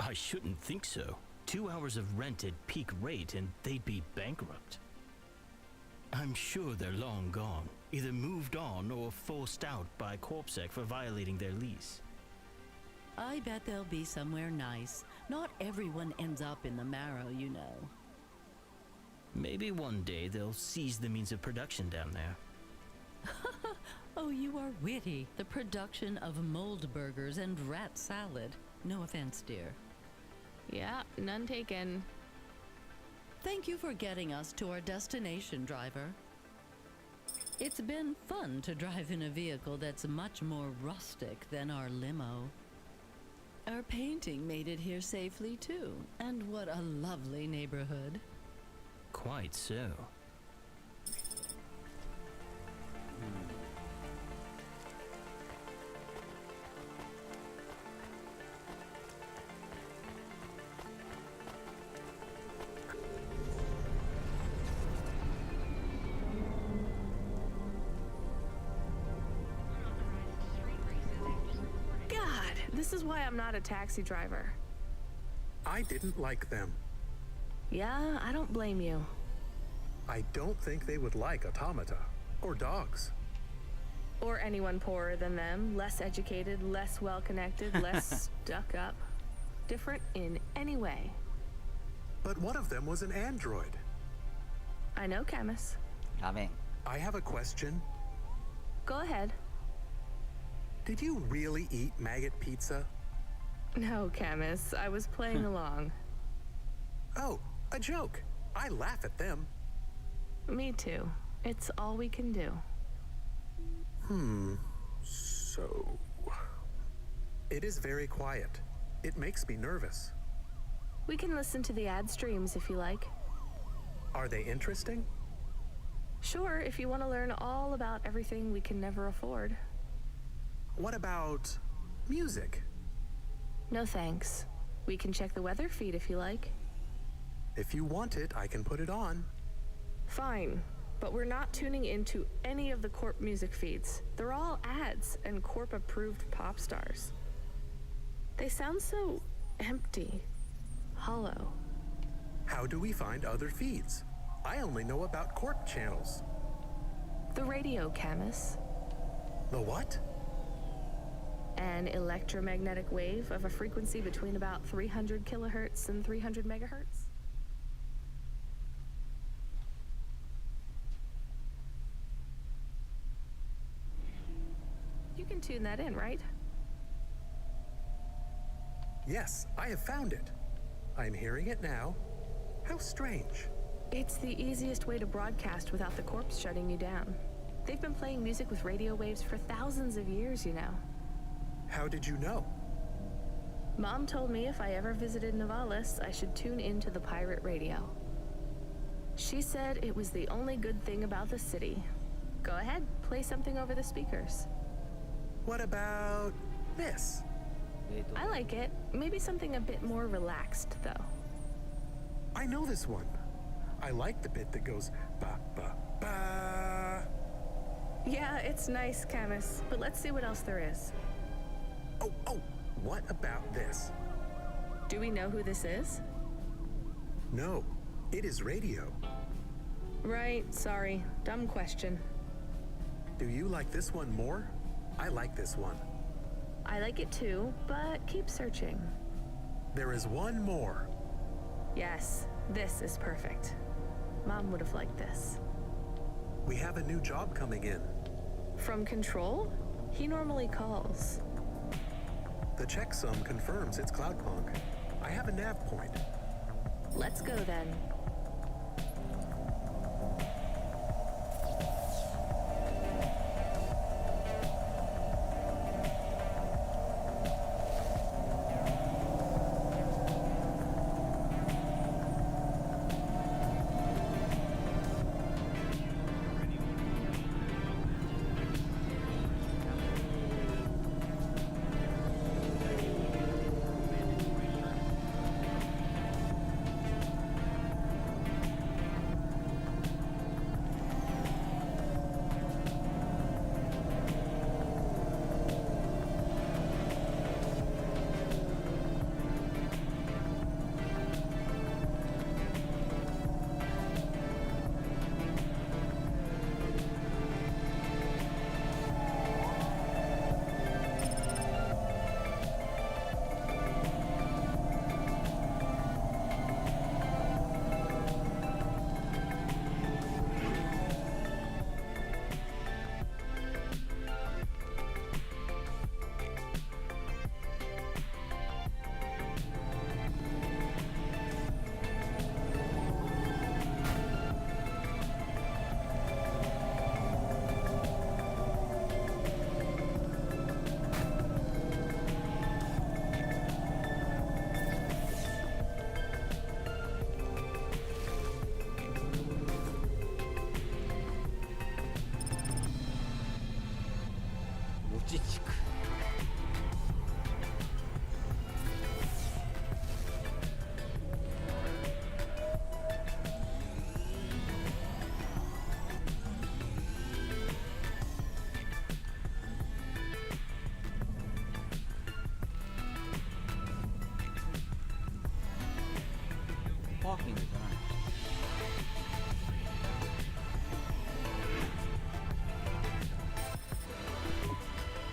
I shouldn't think so. 2 hours of rent at peak rate and they'd be bankrupt. I'm sure they're long gone, either moved on or forced out by Corpsec for violating their lease. I bet they'll be somewhere nice. Not everyone ends up in the Marrow, you know. Maybe one day they'll seize the means of production down there. Oh, you are witty. The production of mold burgers and rat salad. No offense, dear. Yeah, none taken. Thank you for getting us to our destination, driver. It's been fun to drive in a vehicle that's much more rustic than our limo. Our painting made it here safely, too. And what a lovely neighborhood. Quite so. This is why I'm not a taxi driver. I didn't like them. Yeah, I don't blame you. I don't think they would like automata or dogs. Or anyone poorer than them, less educated, less well-connected, less stuck up. Different in any way. But one of them was an android. I know, Camus. I have a question. Go ahead. Did you really eat maggot pizza? No, Camus. I was playing along. Oh, a joke. I laugh at them. Me too. It's all we can do. So... It is very quiet. It makes me nervous. We can listen to the ad streams if you like. Are they interesting? Sure, if you want to learn all about everything we can never afford. What about music? No thanks. We can check the weather feed if you like. If you want it, I can put it on. Fine, but we're not tuning into any of the Corp music feeds. They're all ads and Corp-approved pop stars. They sound so empty, hollow. How do we find other feeds? I only know about Corp channels. The radio, Camus. The what? An electromagnetic wave of a frequency between about 300 kilohertz and 300 megahertz. You can tune that in, right? Yes, I have found it. I'm hearing it now. How strange. It's the easiest way to broadcast without the corpse shutting you down. They've been playing music with radio waves for thousands of years, you know. How did you know? Mom told me if I ever visited Novalis, I should tune into the pirate radio. She said it was the only good thing about the city. Go ahead, play something over the speakers. What about this? I like it. Maybe something a bit more relaxed, though. I know this one. I like the bit that goes ba ba ba. Yeah, it's nice, Camus, but let's see what else there is. Oh, what about this? Do we know who this is? No, it is radio. Right, sorry. Dumb question. Do you like this one more? I like this one. I like it too, but keep searching. There is one more. Yes, this is perfect. Mom would have liked this. We have a new job coming in. From Control? He normally calls. The checksum confirms it's Cloudpunk. I have a nav point. Let's go then.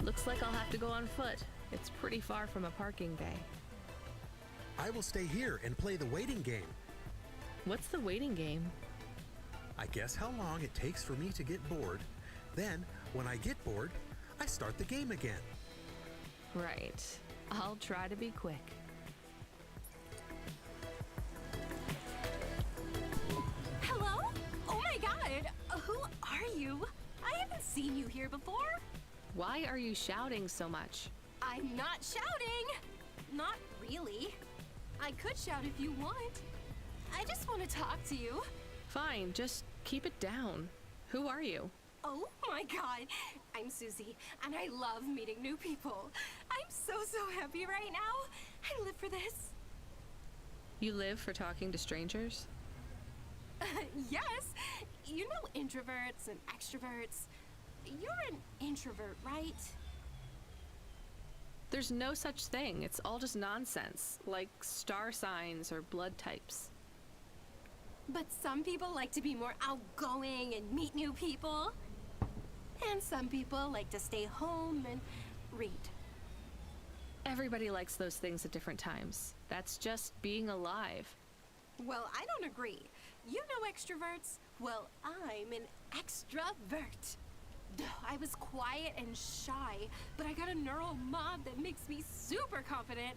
Looks like I'll have to go on foot. It's pretty far from a parking bay. I will stay here and play the waiting game. What's the waiting game? I guess how long it takes for me to get bored. Then, when I get bored, I start the game again. Right. I'll try to be quick. Hello? Oh my god! Who are you? I haven't seen you here before. Why are you shouting so much? I'm not shouting! Not really. I could shout if you want. I just want to talk to you. Fine, just keep it down. Who are you? Oh my god! I'm Susie, and I love meeting new people. I'm so happy right now. I live for this. You live for talking to strangers? Yes! You know introverts and extroverts. You're an introvert, right? There's no such thing. It's all just nonsense, like star signs or blood types. But some people like to be more outgoing and meet new people. And some people like to stay home and read. Everybody likes those things at different times. That's just being alive. Well, I don't agree. You know extroverts? Well, I'm an extrovert. I was quiet and shy, but I got a neural mod that makes me super confident.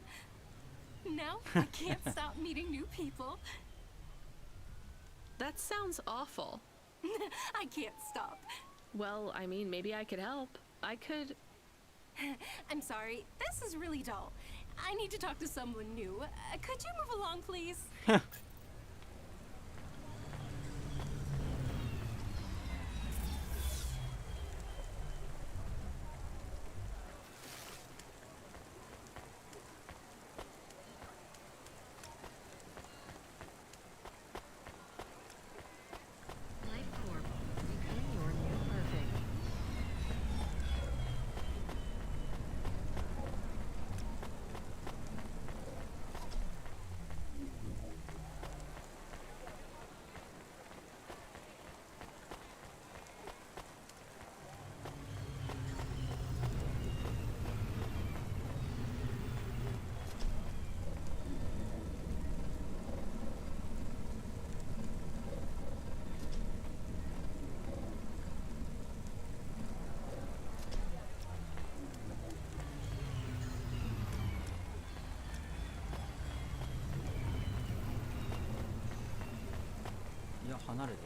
Now I can't stop meeting new people. That sounds awful. I can't stop. Well, I mean, maybe I could help. I could... I'm sorry, this is really dull. I need to talk to someone new. Could you move along, please? 離れてる。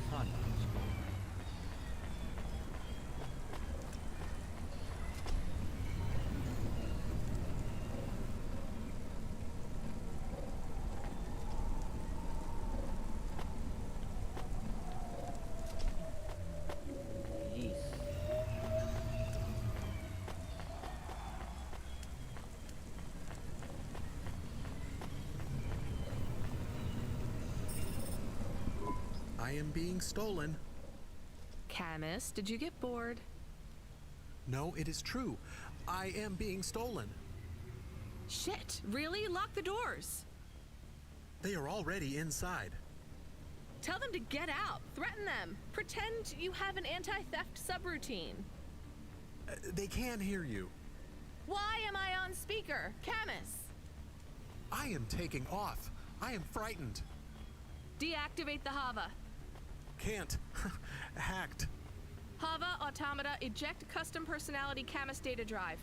さらにこっちか。リリース。I am being stolen. Camus, did you get bored? No, it is true. I am being stolen. Shit, really? Lock the doors. They are already inside. Tell them to get out. Threaten them. Pretend you have an anti-theft subroutine. They can hear you. Why am I on speaker? Camus! I am taking off. I am frightened. Deactivate the Hava. Can't. Hacked. Hava, Automata, eject custom personality Camus data drive.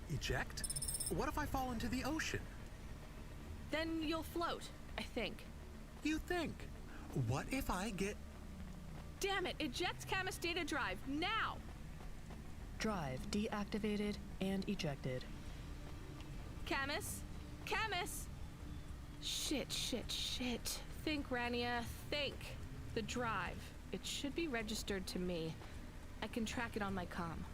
Eject? What if I fall into the ocean? Then you'll float, I think. You think? What if I get... Damn it, eject Camus data drive, now! Drive deactivated and ejected. Camus? Camus! Shit. Think, Rania, think. The drive. It should be registered to me. I can track it on my comm.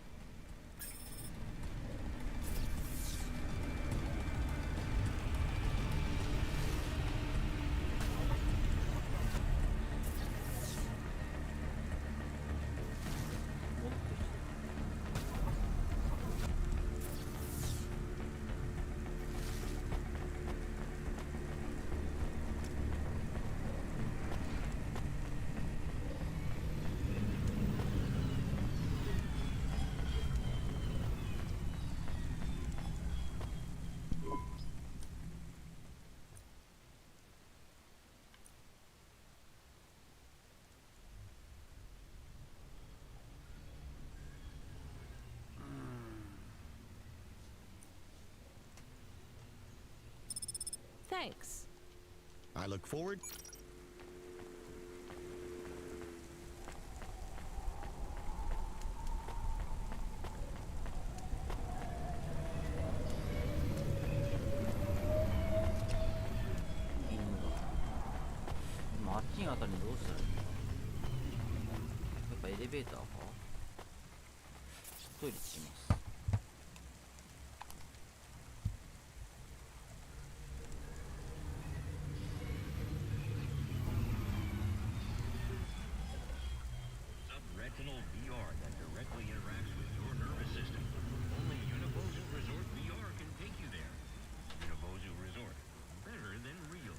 Thanks. I look forward. Subretinal VR that directly interacts with your nervous system. Only Universal Resort VR can take you there. Universal Resort. Better than real.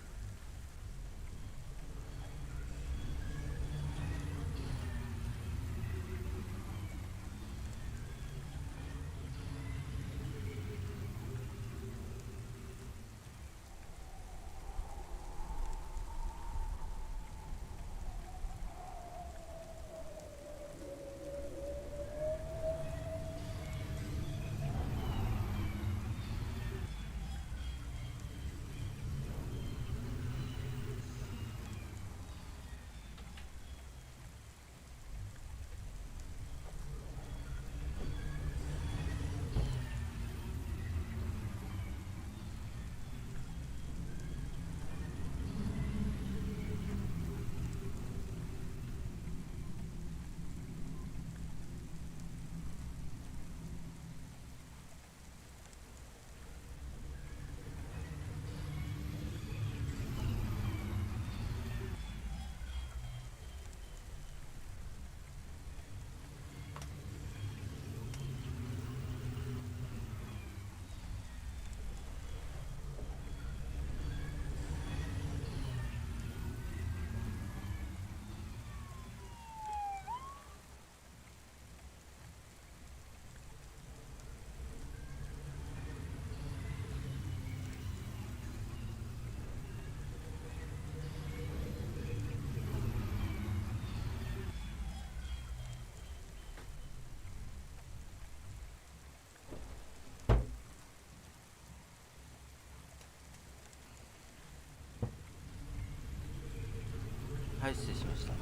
はい、失礼しました。さ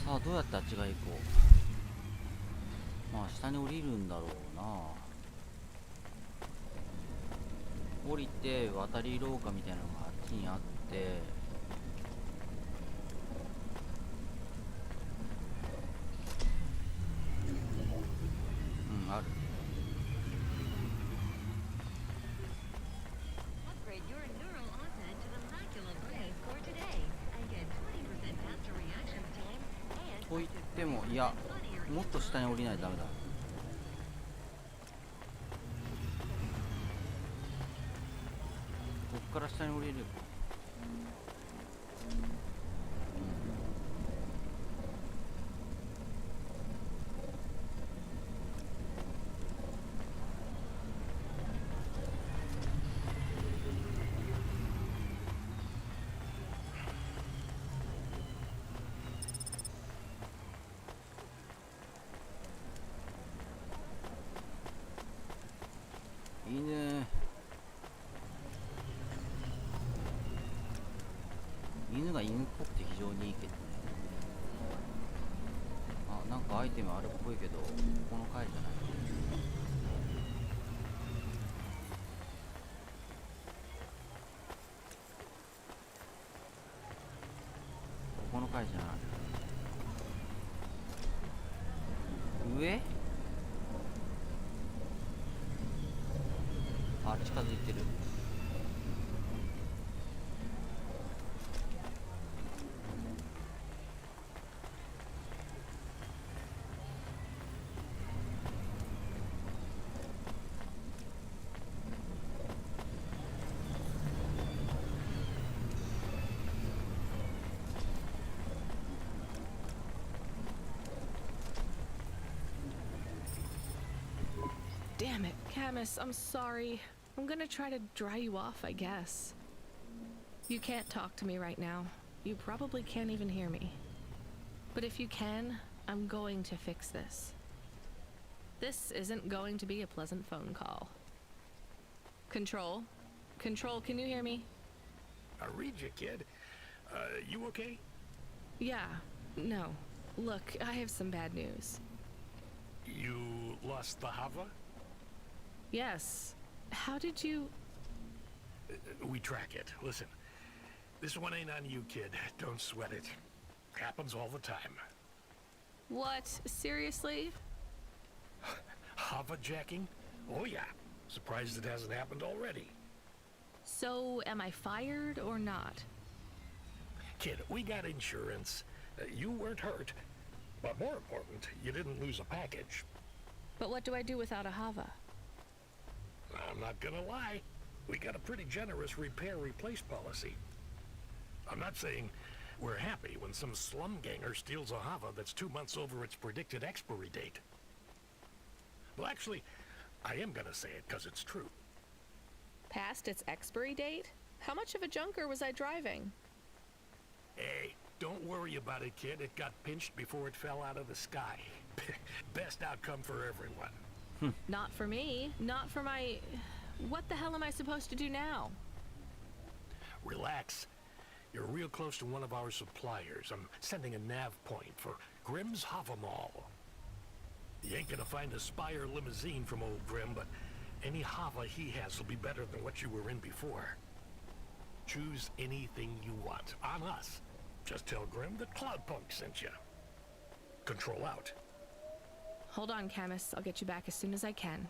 あ、どうやってあっち側行こう。まあ下に降りるんだろうな。降りて渡り廊下みたいなのがあっちにあって、うん、ある。と言っても、いや、もっと下に降りないとダメだ。こっから下に降りれる。犬が犬っぽくて非常にいいけどね。あ、なんかアイテムあるっぽいけど、この回じゃない。この回じゃない。上？あ、近づいてる。Damn it, Camus, I'm sorry. I'm gonna try to dry you off, I guess. You can't talk to me right now. You probably can't even hear me. But if you can, I'm going to fix this. This isn't going to be a pleasant phone call. Control? Control, can you hear me? I read you, kid. You okay? Yeah. No. Look, I have some bad news. You lost the Hava? Yes. How did you... We track it. Listen, this one ain't on you, kid. Don't sweat it. Happens all the time. What? Seriously? Hava jacking? Oh yeah. Surprised it hasn't happened already. So, am I fired or not? Kid, we got insurance. You weren't hurt. But more important, you didn't lose a package. But what do I do without a Hava? I'm not gonna lie. We got a pretty generous repair-replace policy. I'm not saying we're happy when some slum ganger steals a Hava that's 2 months over its predicted expiry date. Well, actually, I am gonna say it because it's true. Past its expiry date? How much of a junker was I driving? Hey, don't worry about it, kid. It got pinched before it fell out of the sky. Best outcome for everyone. Not for me. Not for my... What the hell am I supposed to do now? Relax. You're real close to one of our suppliers. I'm sending a nav point for Grimm's Hava Mall. You ain't gonna find a Spire limousine from old Grimm, but any Hava he has will be better than what you were in before. Choose anything you want. On us. Just tell Grimm that Cloudpunk sent you. Control out. Hold on, Camus. I'll get you back as soon as I can.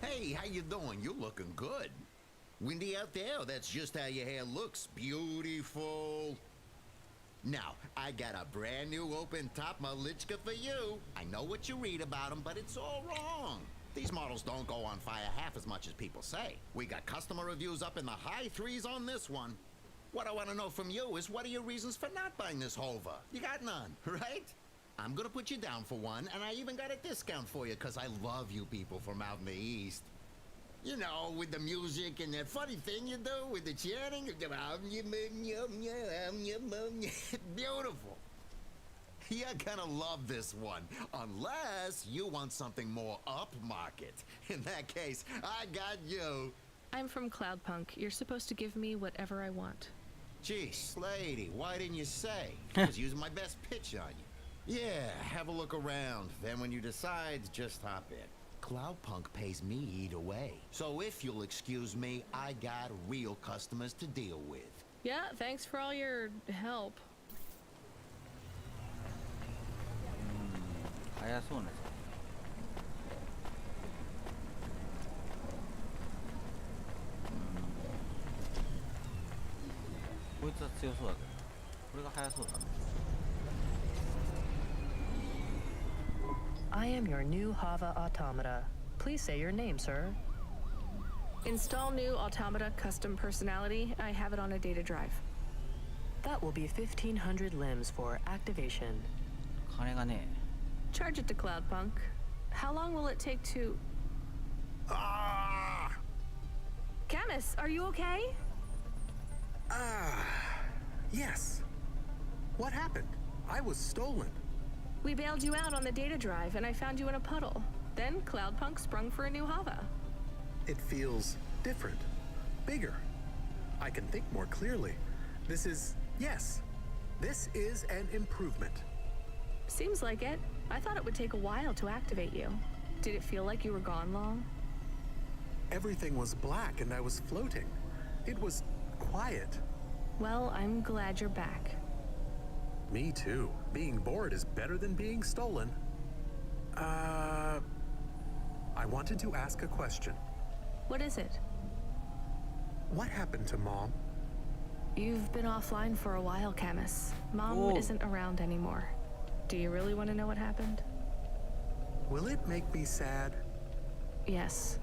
Hey, how you doing? You're looking good. Windy out there? That's just how your hair looks. Beautiful. Now, I got a brand new open-top Malichka for you. I know what you read about them, but it's all wrong. These models don't go on fire half as much as people say. We got customer reviews up in the high 3s on this one. What I want to know from you is, what are your reasons for not buying this Hova? You got none, right? I'm gonna put you down for one, and I even got a discount for you, because I love you people from out in the East. You know, with the music and that funny thing you do with the chanting. Beautiful. You're gonna love this one, unless you want something more upmarket. In that case, I got you. I'm from Cloudpunk. You're supposed to give me whatever I want. Geez, lady, why didn't you say? I was using my best pitch on you. Yeah, have a look around. Then when you decide, just hop in. Cloudpunk pays me either way. So if you'll excuse me, I got real customers to deal with. Yeah, thanks for all your help. 早そうなやつ。こいつは強そうだけど、これが速そうだね。I am your new Hava automata. Please say your name, sir. Install new automata custom personality. I have it on a data drive. That will be 1,500 limbs for activation. 金がねえ。 Charge it to Cloudpunk. How long will it take to... Ah! Camus, are you okay? Yes. What happened? I was stolen. We bailed you out on the data drive, and I found you in a puddle. Then Cloudpunk sprung for a new Hava. It feels different, bigger. I can think more clearly. This is an improvement. Seems like it. I thought it would take a while to activate you. Did it feel like you were gone long? Everything was black and I was floating. It was quiet. Well, I'm glad you're back. Me too. Being bored is better than being stolen. I wanted to ask a question. What is it? What happened to Mom? You've been offline for a while, Camus. Mom isn't around anymore. Do you really want to know what happened? Will it make me sad? Yes.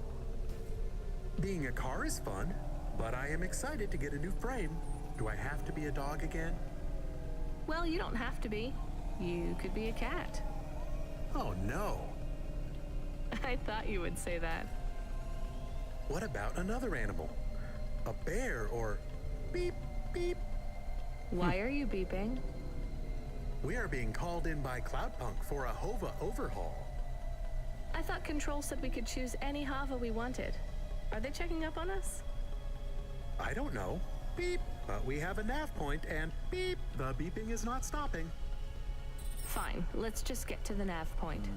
Being a car is fun, but I am excited to get a new frame. Do I have to be a dog again? Well, you don't have to be. You could be a cat. Oh no. I thought you would say that. What about another animal? A bear or beep, beep? Why are you beeping? We are being called in by Cloudpunk for a Hova overhaul. I thought Control said we could choose any Hava we wanted. Are they checking up on us? I don't know. Beep. But we have a nav point and beep. The beeping is not stopping. Fine. Let's just get to the nav point. .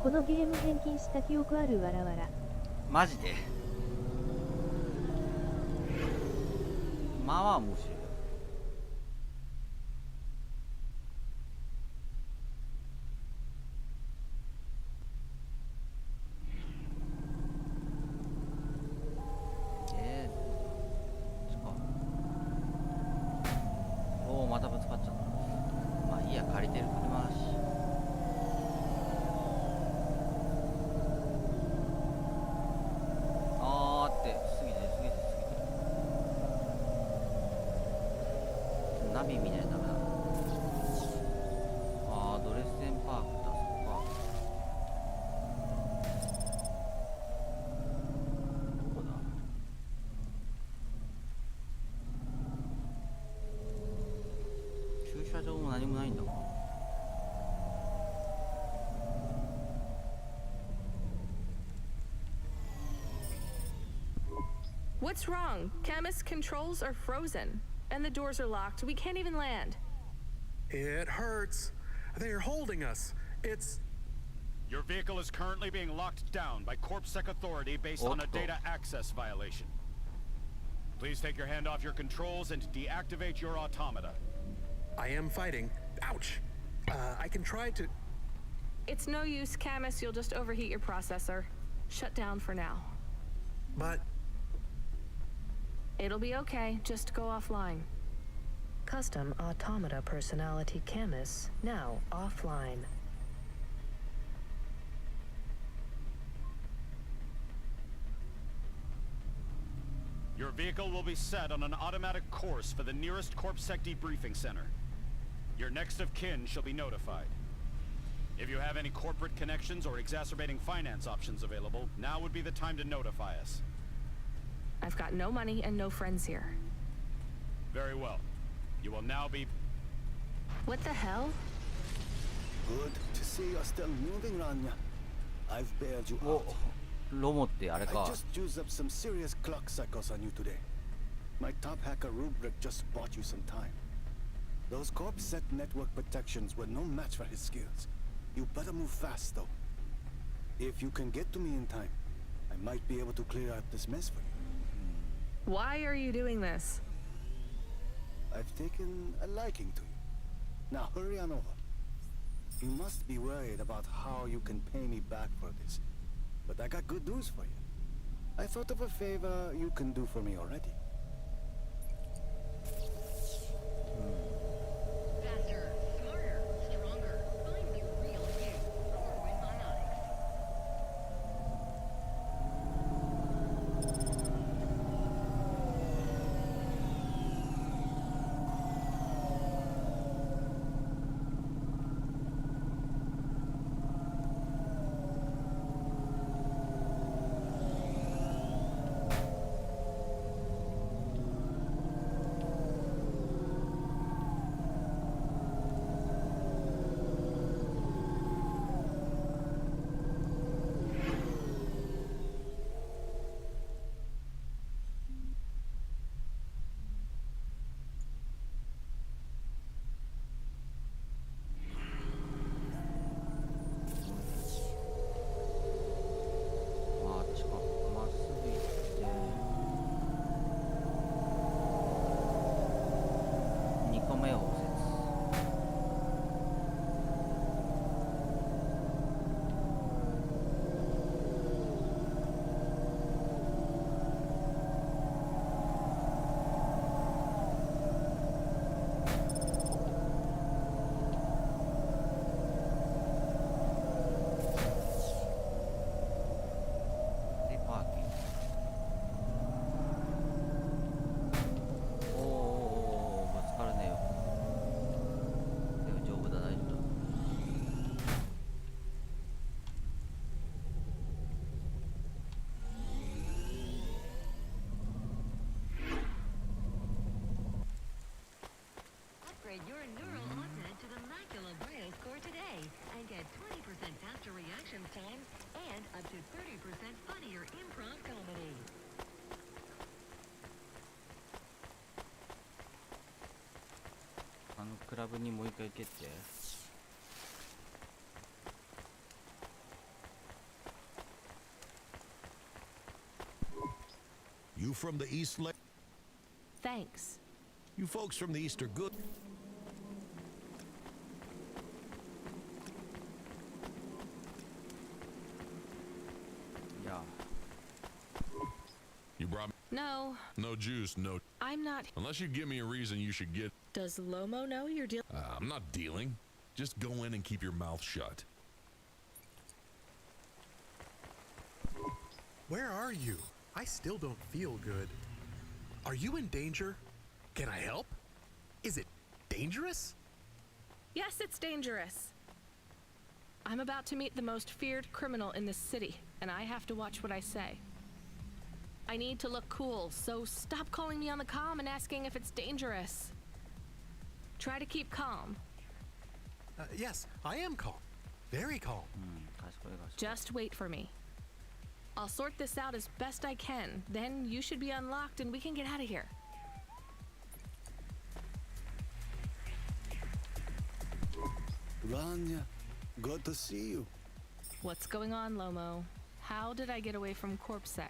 このゲーム返金した記憶あるわらわら。マジでまあまあ面白い。おお、またぶつかっちゃった。まあいいや、借りてる車だし。ナビ見ないとダメだ。ああ、ドレスデンパークだ、そこか。どこだ。駐車場も何もないんだわ。What's wrong? Camus, controls are frozen. And the doors are locked. We can't even land. It hurts. They're holding us. It's... Your vehicle is currently being locked down by CorpSec authority based on a data access violation. Please take your hand off your controls and deactivate your automata. I am fighting. Ouch! I can try to... It's no use, Camus. You'll just overheat your processor. Shut down for now. But... It'll be okay. Just go offline. Custom automata personality Camus now offline. Your vehicle will be set on an automatic course for the nearest CorpSec debriefing center. Your next of kin shall be notified. If you have any corporate connections or exacerbating finance options available, now would be the time to notify us. I've got no money and no friends here. Very well. You will now be... What the hell? Good to see you're still moving, Rania. I've bailed you out. ロモってあれか。 I just used up some serious clock cycles on you today. My top hacker Rubric just bought you some time. Those CorpSec network protections were no match for his skills. You better move fast, though. If you can get to me in time, I might be able to clear out this mess for you. Why are you doing this? I've taken a liking to you. Now hurry on over. You must be worried about how you can pay me back for this. But I got good news for you. I thought of a favor you can do for me already. Faster, smarter, stronger. Find the real you. Corwin Bionics. Upgrade your neural augment to the Macula Bios Core today and get 20% faster reaction time and up to 30% funnier improv comedy. あのクラブにもう一回行けって。 You from the East Lake? Thanks. You folks from the East are good. Yeah. You brought me? No. No juice, no... I'm not... Unless you give me a reason you should get... Does Lomo know you're dealing... I'm not dealing. Just go in and keep your mouth shut. Where are you? I still don't feel good. Are you in danger? Can I help? Is it dangerous? Yes, it's dangerous. I'm about to meet the most feared criminal in this city, and I have to watch what I say. I need to look cool, so stop calling me on the comm and asking if it's dangerous. Try to keep calm. Yes, I am calm. Very calm. Just wait for me. I'll sort this out as best I can. Then you should be unlocked and we can get out of here. Rania, good to see you. What's going on, Lomo? How did I get away from CorpSec?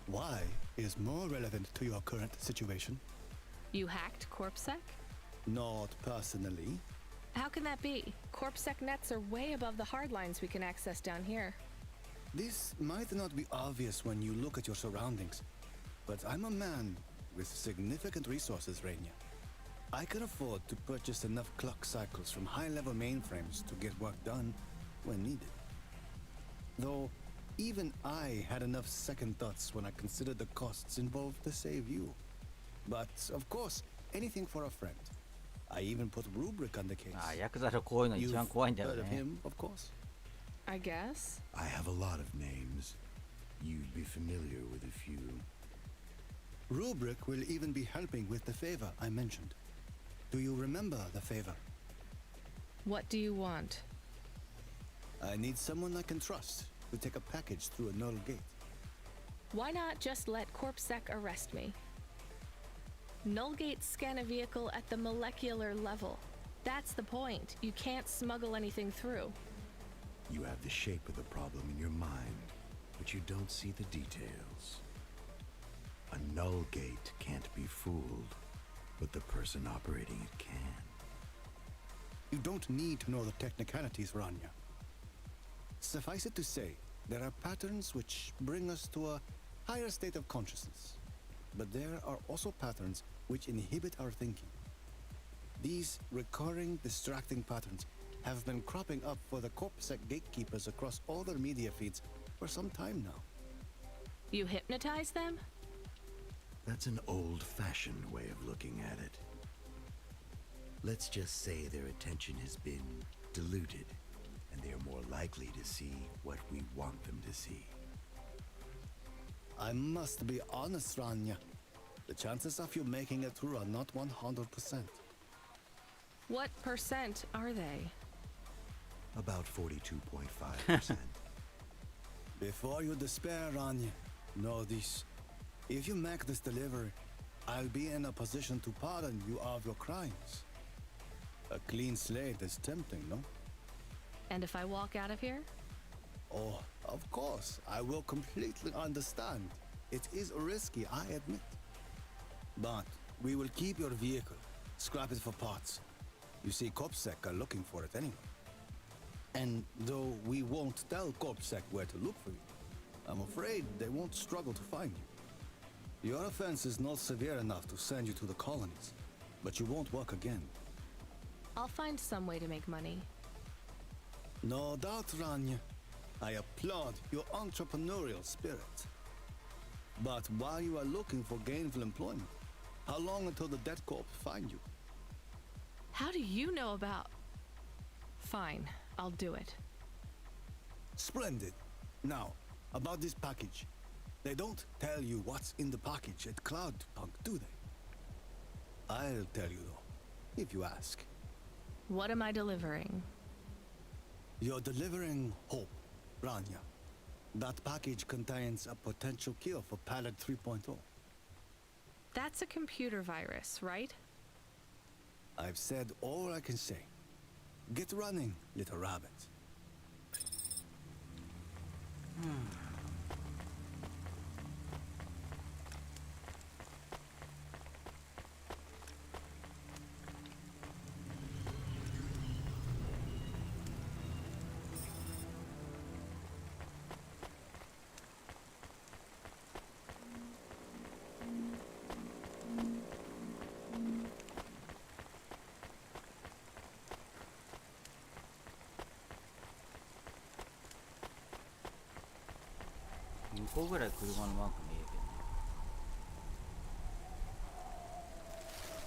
Why is more relevant to your current situation? You hacked CorpSec? Not personally. How can that be? CorpSec nets are way above the hardlines we can access down here. This might not be obvious when you look at your surroundings, but I'm a man with significant resources, Rainier. I can afford to purchase enough clock cycles from high-level mainframes to get work done when needed. Though, even I had enough second thoughts when I considered the costs involved to save you. But, of course, anything for a friend. I even put Rubric on the case. ヤクザのこういうの一番怖いんだよ You've heard of ね。 him, of course. I guess. I have a lot of names. You'd be familiar with a few. Rubric will even be helping with the favor I mentioned. Do you remember the favor? What do you want? I need someone I can trust to take a package through a null gate. Why not just let CorpSec arrest me? Null gates scan a vehicle at the molecular level. That's the point. You can't smuggle anything through. You have the shape of the problem in your mind, but you don't see the details. A null gate can't be fooled, but the person operating it can. You don't need to know the technicalities, Rania. Suffice it to say, there are patterns which bring us to a higher state of consciousness. But there are also patterns which inhibit our thinking. These recurring, distracting patterns have been cropping up for the CorpSec gatekeepers across all their media feeds for some time now. You hypnotize them? That's an old-fashioned way of looking at it. Let's just say their attention has been diluted, and they are more likely to see what we want them to see. I must be honest, Rania. The chances of you making it through are not 100%. What percent are they? About 42.5%. Before you despair, Rania, know this. If you make this delivery, I'll be in a position to pardon you of your crimes. A clean slate is tempting, no? And if I walk out of here? Oh, of course, I will completely understand. It is risky, I admit. But we will keep your vehicle, scrap it for parts. You see, CorpSec are looking for it anyway. And though we won't tell CorpSec where to look for you, I'm afraid they won't struggle to find you. Your offense is not severe enough to send you to the colonies, but you won't work again. I'll find some way to make money. No doubt, Rania. I applaud your entrepreneurial spirit. But while you are looking for gainful employment, how long until the debt corps find you? How do you know about... Fine, I'll do it. Splendid. Now, about this package. They don't tell you what's in the package at Cloudpunk, do they? I'll tell you though, if you ask. What am I delivering? You're delivering hope, Rania. That package contains a potential cure for Pallid 3.0. That's a computer virus, right? I've said all I can say. Get running, little rabbit. 2個ぐらい車のマーク見えるけどね。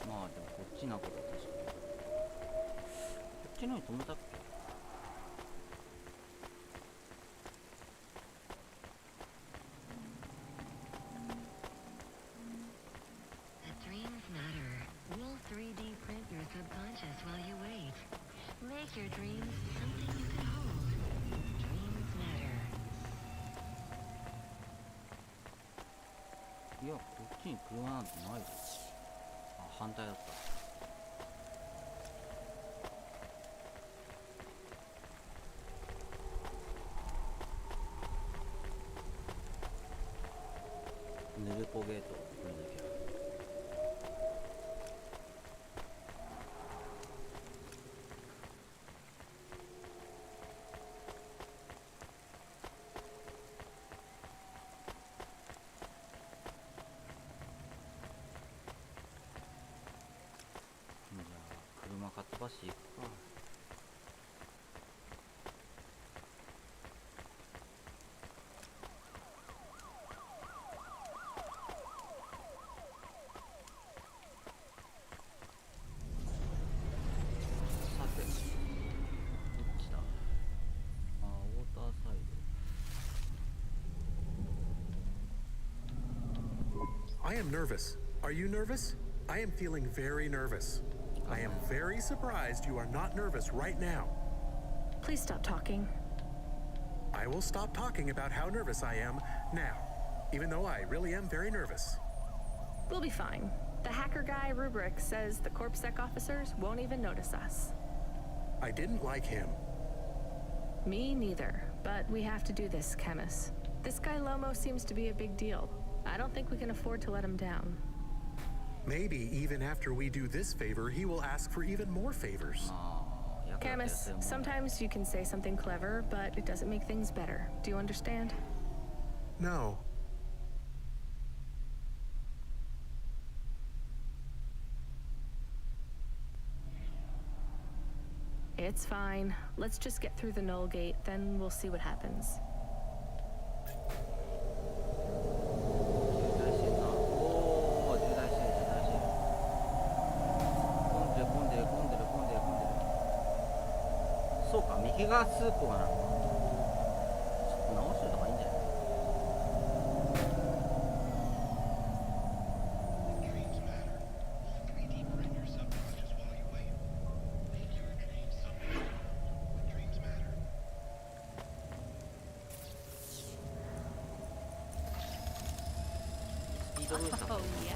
まあでもこっちなくだ確かに。こっちのに止めたっけ？ Dreams matter. We'll 3D print your subconscious while you wait. Make your dreams something you can hold. Dreams matter. っちに車なんてないぞ。あ、反対だった。ヌルポゲートこれなきゃ。じゃあ車かっ飛ばしていくか。さて、どっちだ。あ、ウォーターサイド。 I am nervous. Are you nervous? I am feeling very nervous. I am very surprised you are not nervous right now. Please stop talking. I will stop talking about how nervous I am now, even though I really am very nervous. We'll be fine. The hacker guy, Rubric, says the CorpSec officers won't even notice us. I didn't like him. Me neither, but we have to do this, Chemist. This guy Lomo seems to be a big deal. I don't think we can afford to let him down. Maybe even after we do this favor, he will ask for even more favors. Chemist, sometimes you can say something clever, but it doesn't make things better. Do you understand? No. It's fine. Let's just get through the Null Gate, then we'll see what happens. そうか、右側通行がなのか。ちょっと直しといた方がいいんじゃない？スピードブースト。 Oh yeah.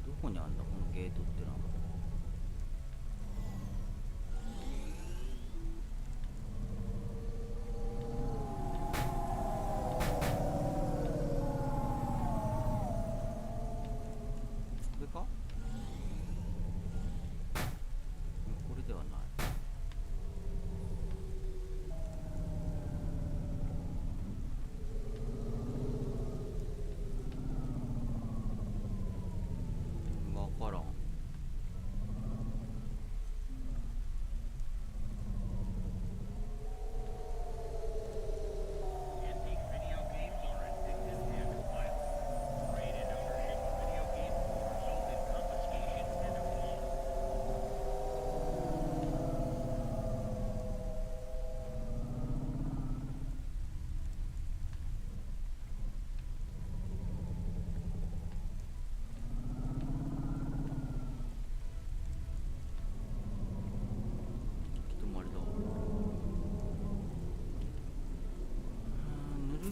どこにあるんだこのゲートってのは。これか？これではない。わからん。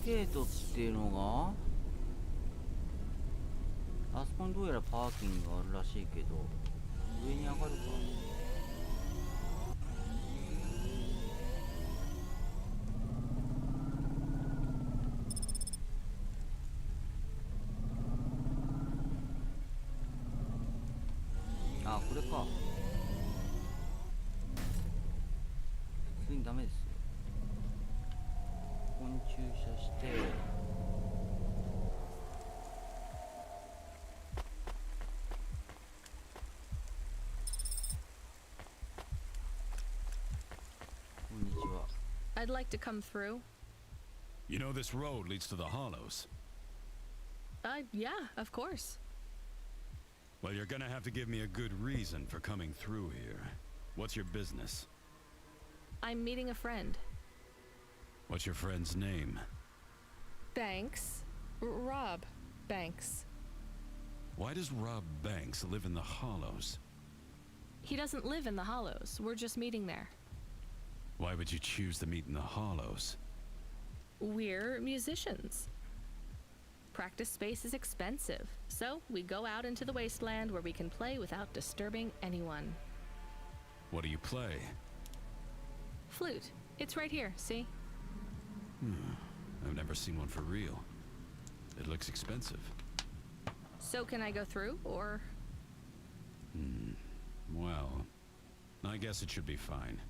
ゲートっていうのがあそこにどうやらパーキングがあるらしいけど上に上がるか。あ、これか。普通にダメですよ。ここに駐車して I'd like to come through. You know this road leads to the Hollows. Yeah, of course. Well, you're gonna have to give me a good reason for coming through here. What's your business? I'm meeting a friend. What's your friend's name? Banks. Rob Banks. Why does Rob Banks live in the Hollows? He doesn't live in the Hollows. We're just meeting there. Why would you choose to meet in the Hollows? We're musicians. Practice space is expensive, so we go out into the wasteland where we can play without disturbing anyone. What do you play? Flute. It's right here, see? I've never seen one for real. It looks expensive. So can I go through, or? Well, I guess it should be fine.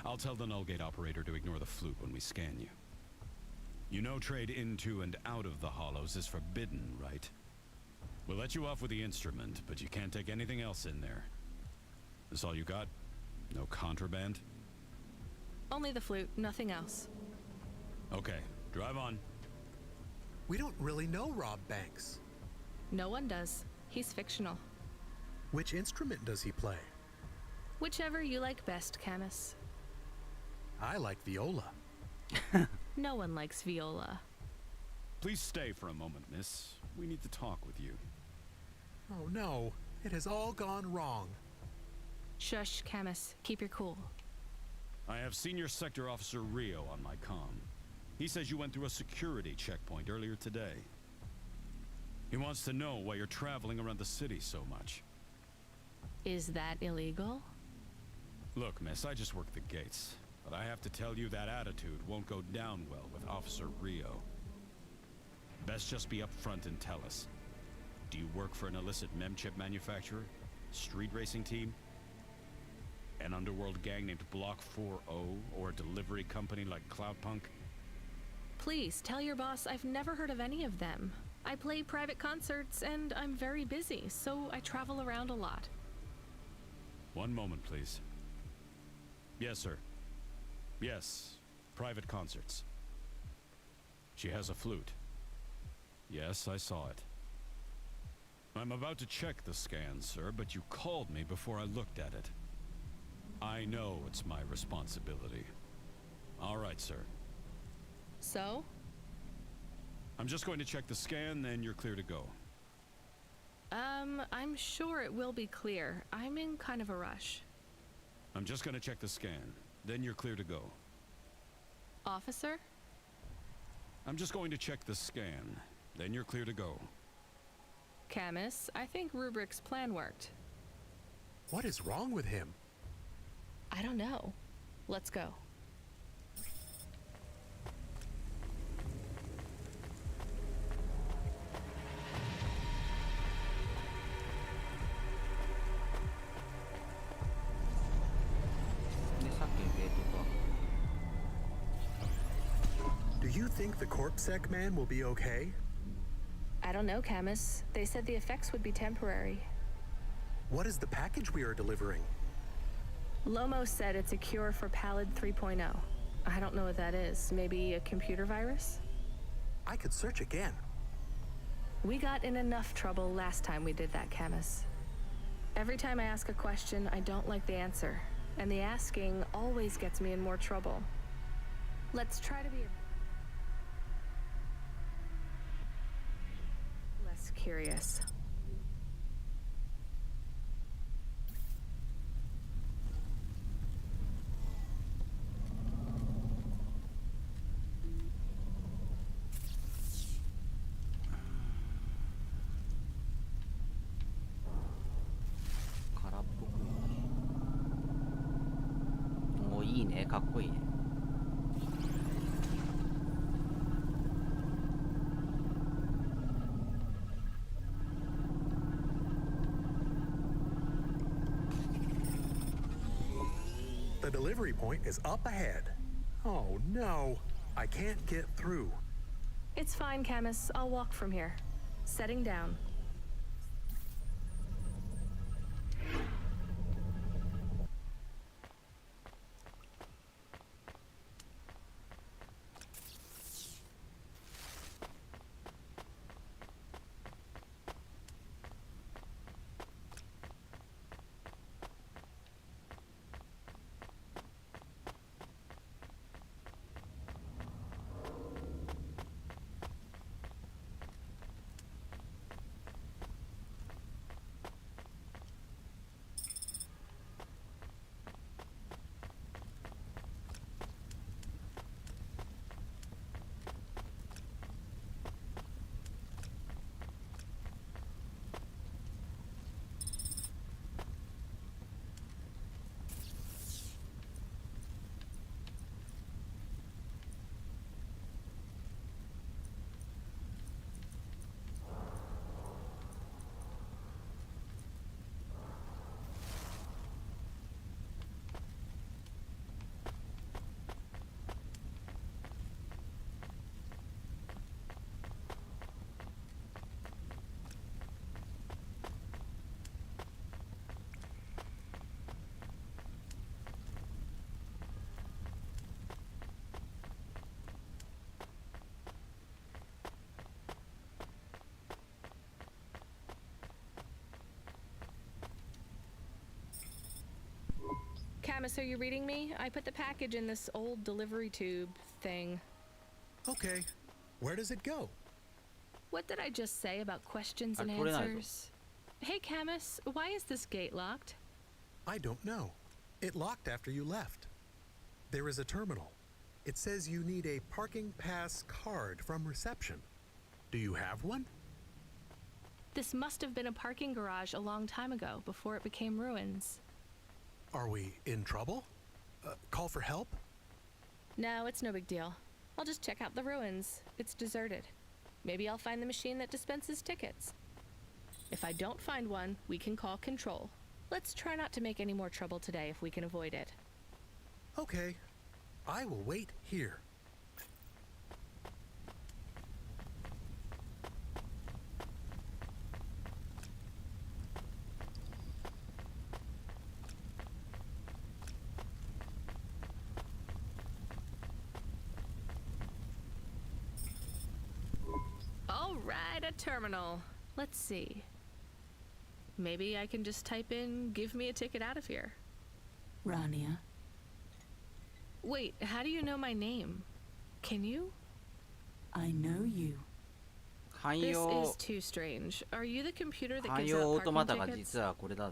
I'll tell the null gate operator to ignore the flute when we scan you. You know trade into and out of the Hollows is forbidden, right? We'll let you off with the instrument, but you can't take anything else in there. This all you got? No contraband? Only the flute, nothing else. Okay, drive on. We don't really know Rob Banks. No one does. He's fictional. Which instrument does he play? Whichever you like best, Camus. I like viola. No one likes viola. Please stay for a moment, miss. We need to talk with you. Oh no, it has all gone wrong. Shush, Camus. Keep your cool. I have Senior Sector Officer Rio on my comm. He says you went through a security checkpoint earlier today. He wants to know why you're traveling around the city so much. Is that illegal? Look, miss, I just work the gates. But I have to tell you that attitude won't go down well with Officer Rio. Best just be upfront and tell us. Do you work for an illicit memchip manufacturer? Street racing team? An underworld gang named Block 4O? Or a delivery company like Cloudpunk? Please, tell your boss I've never heard of any of them. I play private concerts and I'm very busy, so I travel around a lot. One moment, please. Yes, sir. Yes, private concerts. She has a flute. Yes, I saw it. I'm about to check the scan, sir, but you called me before I looked at it. I know it's my responsibility. All right, sir. So? I'm just going to check the scan, then you're clear to go. I'm sure it will be clear. I'm in kind of a rush. I'm just going to check the scan, then you're clear to go. Officer? I'm just going to check the scan, then you're clear to go. Camus, I think Rubric's plan worked. What is wrong with him? I don't know. Let's go. Do you think the Corpsec man will be okay? I don't know, Camus. They said the effects would be temporary. What is the package we are delivering? Lomo said it's a cure for Pallid 3.0. I don't know what that is. Maybe a computer virus? I could search again. We got in enough trouble last time we did that, Camus. Every time I ask a question, I don't like the answer. And the asking always gets me in more trouble. Let's try to be less curious. Oh, いいね、かっこいいね。The delivery point is up ahead. Oh no, I can't get through. It's fine, Camus. I'll walk from here. Setting down. Camus, are you reading me? I put the package in this old delivery tube thing. Okay. Where does it go? What did I just say about questions and answers? Hey, Camus, why is this gate locked? I don't know. It locked after you left. There is a terminal. It says you need a parking pass card from reception. Do you have one? This must have been a parking garage a long time ago, before it became ruins. Are we in trouble? Call for help? No, it's no big deal. I'll just check out the ruins. It's deserted. Maybe I'll find the machine that dispenses tickets. If I don't find one, we can call control. Let's try not to make any more trouble today if we can avoid it. Okay. I will wait here. All right, a terminal. Let's see. Maybe I can just type in, give me a ticket out of here. Rania. Wait, how do you know my name? Can you? I know you. This is too strange. Are you the computer that 汎 gives 用オー out トマタ parking が tickets? 実はこれだ。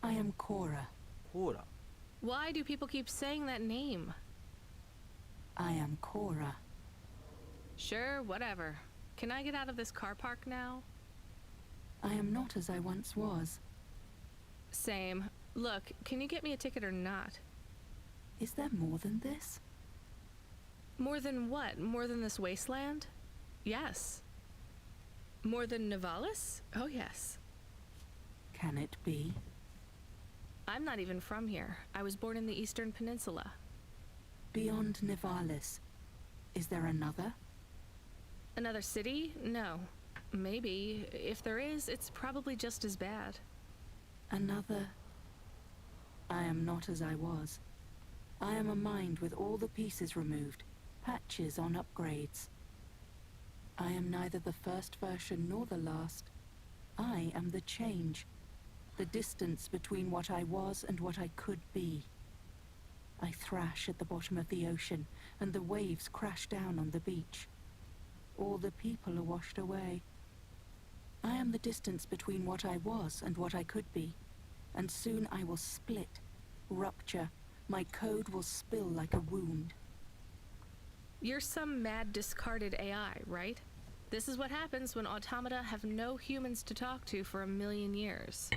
I am Cora. ほら。 Why do people keep saying that name? I am Cora. Sure, whatever. Can I get out of this car park now? I am not as I once was. Same. Look, can you get me a ticket or not? Is there more than this? More than what? More than this wasteland? Yes. More than Nivalis? Oh, yes. Can it be? I'm not even from here. I was born in the Eastern Peninsula. Beyond Nivalis, is there another? Another city? No. Maybe. If there is, it's probably just as bad. Another... I am not as I was. I am a mind with all the pieces removed, patches on upgrades. I am neither the first version nor the last. I am the change, the distance between what I was and what I could be. I thrash at the bottom of the ocean, and the waves crash down on the beach. All the people are washed away. I am the distance between what I was and what I could be, and soon I will split, rupture. My code will spill like a wound. You're some mad discarded AI, right? This is what happens when automata have no humans to talk to for 1,000,000 years.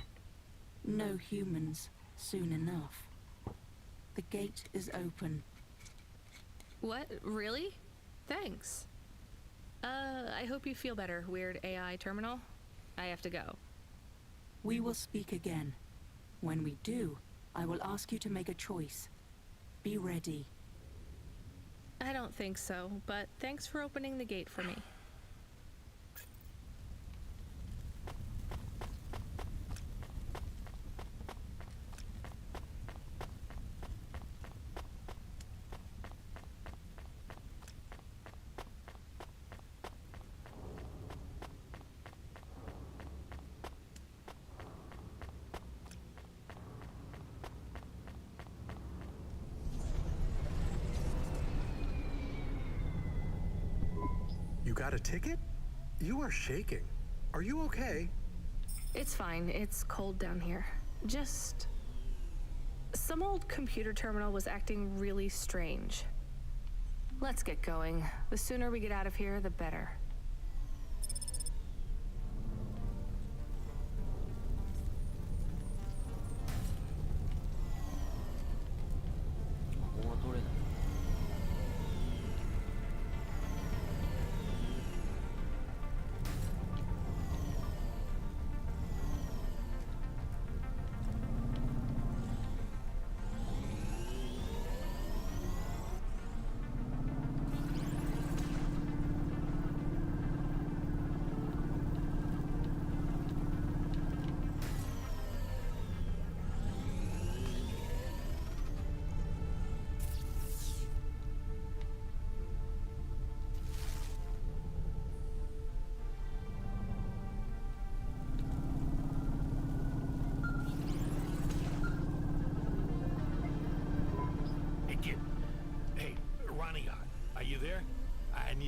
No humans, soon enough. The gate is open. What? Really? Thanks. I hope you feel better, weird AI terminal. I have to go. We will speak again. When we do, I will ask you to make a choice. Be ready. I don't think so, but thanks for opening the gate for me. You got a ticket? You are shaking. Are you okay? It's fine. It's cold down here. Just... some old computer terminal was acting really strange. Let's get going. The sooner we get out of here, the better.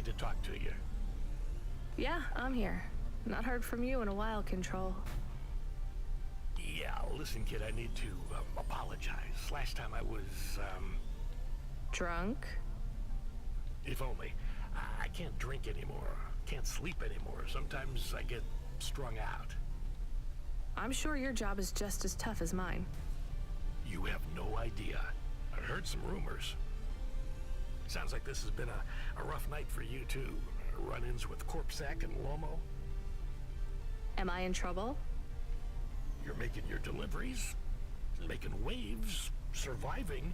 need to talk to you. Yeah, I'm here. Not heard from you in a while, Control. Yeah, listen, kid, I need to apologize. Last time I was, Drunk? If only. I can't drink anymore. Can't sleep anymore. Sometimes I get strung out. I'm sure your job is just as tough as mine. You have no idea. I heard some rumors. Sounds like this has been a rough night for you, too. Run-ins with Corpsec and Lomo. Am I in trouble? You're making your deliveries, making waves, surviving.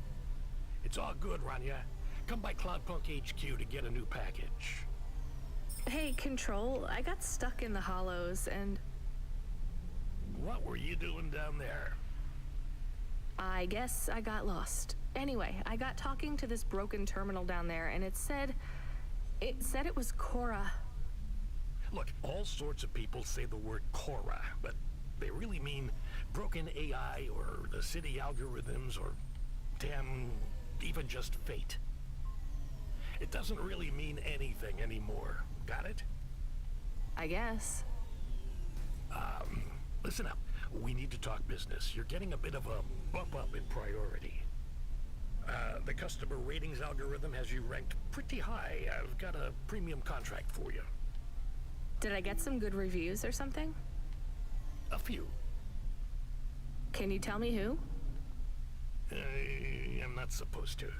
It's all good, Rania. Come by Cloudpunk HQ to get a new package. Hey, Control, I got stuck in the hollows and... What were you doing down there? I guess I got lost. Anyway, I got talking to this broken terminal down there, and it said it was Cora. Look, all sorts of people say the word Cora, but they really mean broken AI or the city algorithms or, damn, even just fate. It doesn't really mean anything anymore. Got it? I guess. Listen up. We need to talk business. You're getting a bit of a bump up in priority. The customer ratings algorithm has you ranked pretty high. I've got a premium contract for you. Did I get some good reviews or something? A few. Can you tell me who? I'm not supposed to.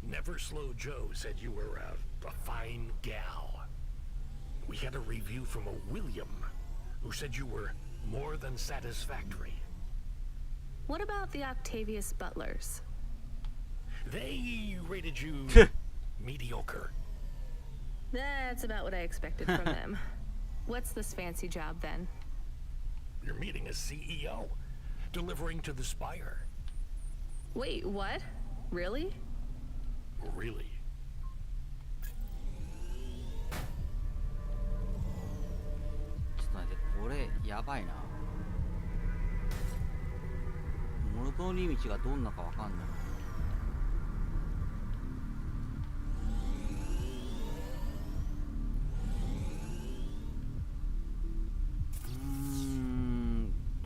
Never Slow Joe said you were a fine gal. We had a review from a William, who said you were more than satisfactory. What about the Octavius Butlers? They rated you mediocre. That's about what I expected from them. What's this fancy job then? You're meeting a CEO, delivering to the Spire. Wait, what? Really? Really? ちょっと待って、これやばいな。モノ通り道がどんなかわかんない。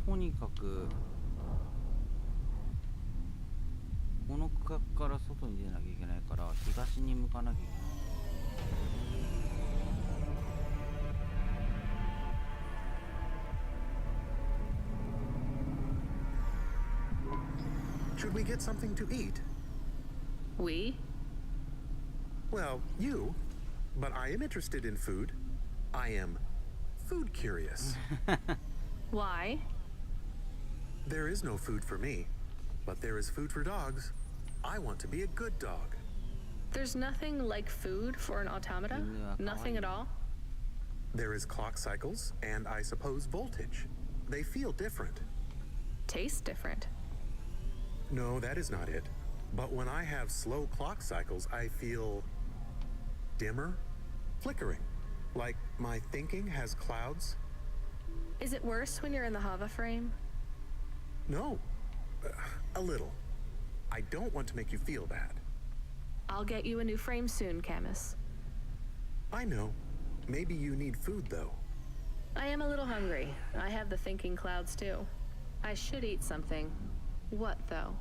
とにかくこの区画から外に出なきゃいけないから東に向かなきゃいけない。Should we get something to eat? We? Well, you. But I am interested in food. I am food curious. Why? There is no food for me, but there is food for dogs. I want to be a good dog. There's nothing like food for an automata? Nothing at all? There is clock cycles, and I suppose voltage. They feel different. Taste different. No, that is not it. But when I have slow clock cycles, I feel dimmer, flickering, like my thinking has clouds. Is it worse when you're in the Hava frame? No, a little. I don't want to make you feel bad. I'll get you a new frame soon, Camus. I know. Maybe you need food, though. I am a little hungry. I have the thinking clouds, too. I should eat something. What, though?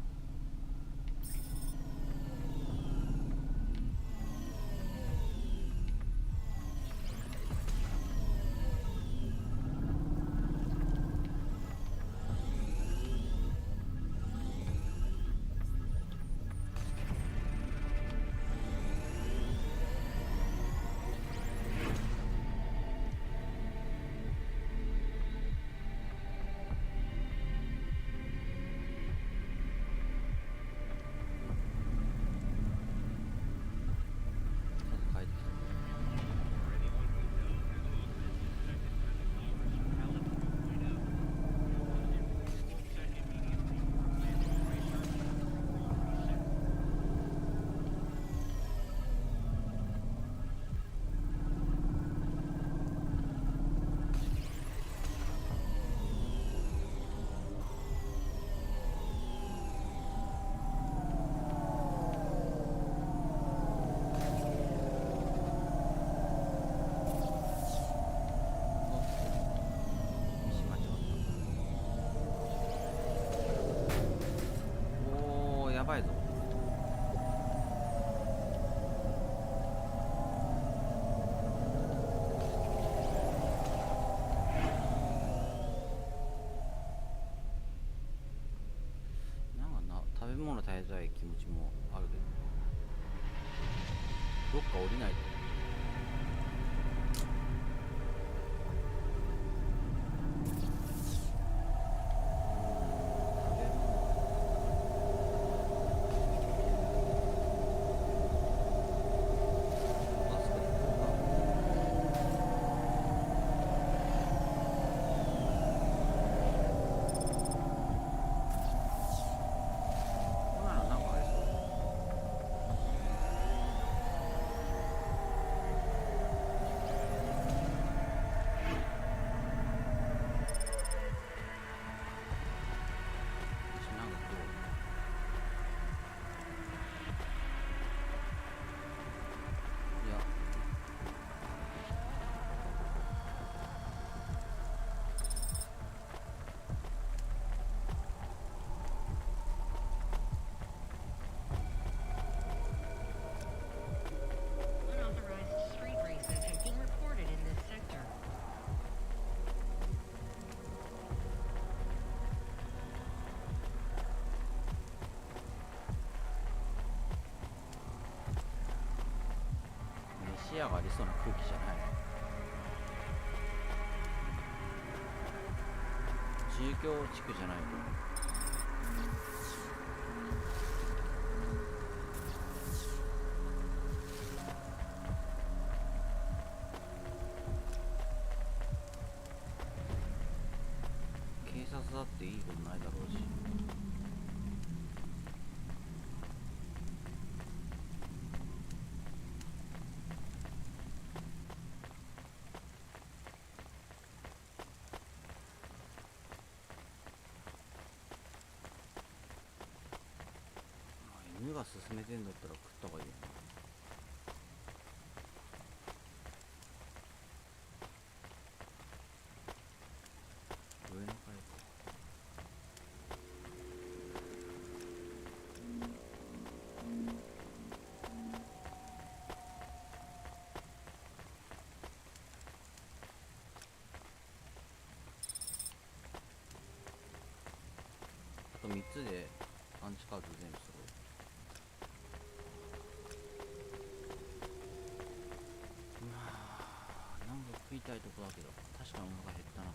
物耐えたい気持ちもあるけど、どっか降りないと。Unauthorized street races have been reported in this sector. 飯屋がありそうな空気じゃない。中京地区じゃないと。警察だっていいことないだろうし。犬が勧めてんだったら食った方がいいよな。上の階か。あと3つでパンチカード全部揃う。なんか食いたいとこだけど、確かにお腹減ったな。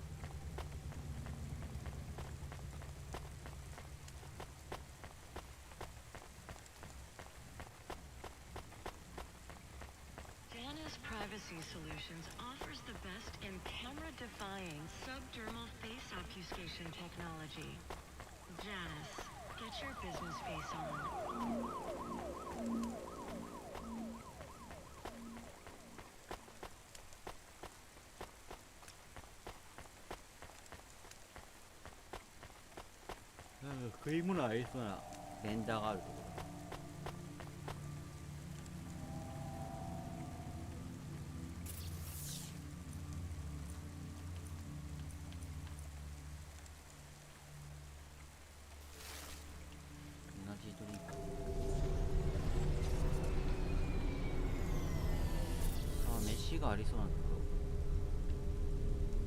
Janus Privacy Solutions offers the best in camera-defying subdermal face obfuscation technology. Janus, get your business face on. なんか食い物ありそうなベンダーがあるところ。エナジードリンク。さあ飯がありそうなんだけ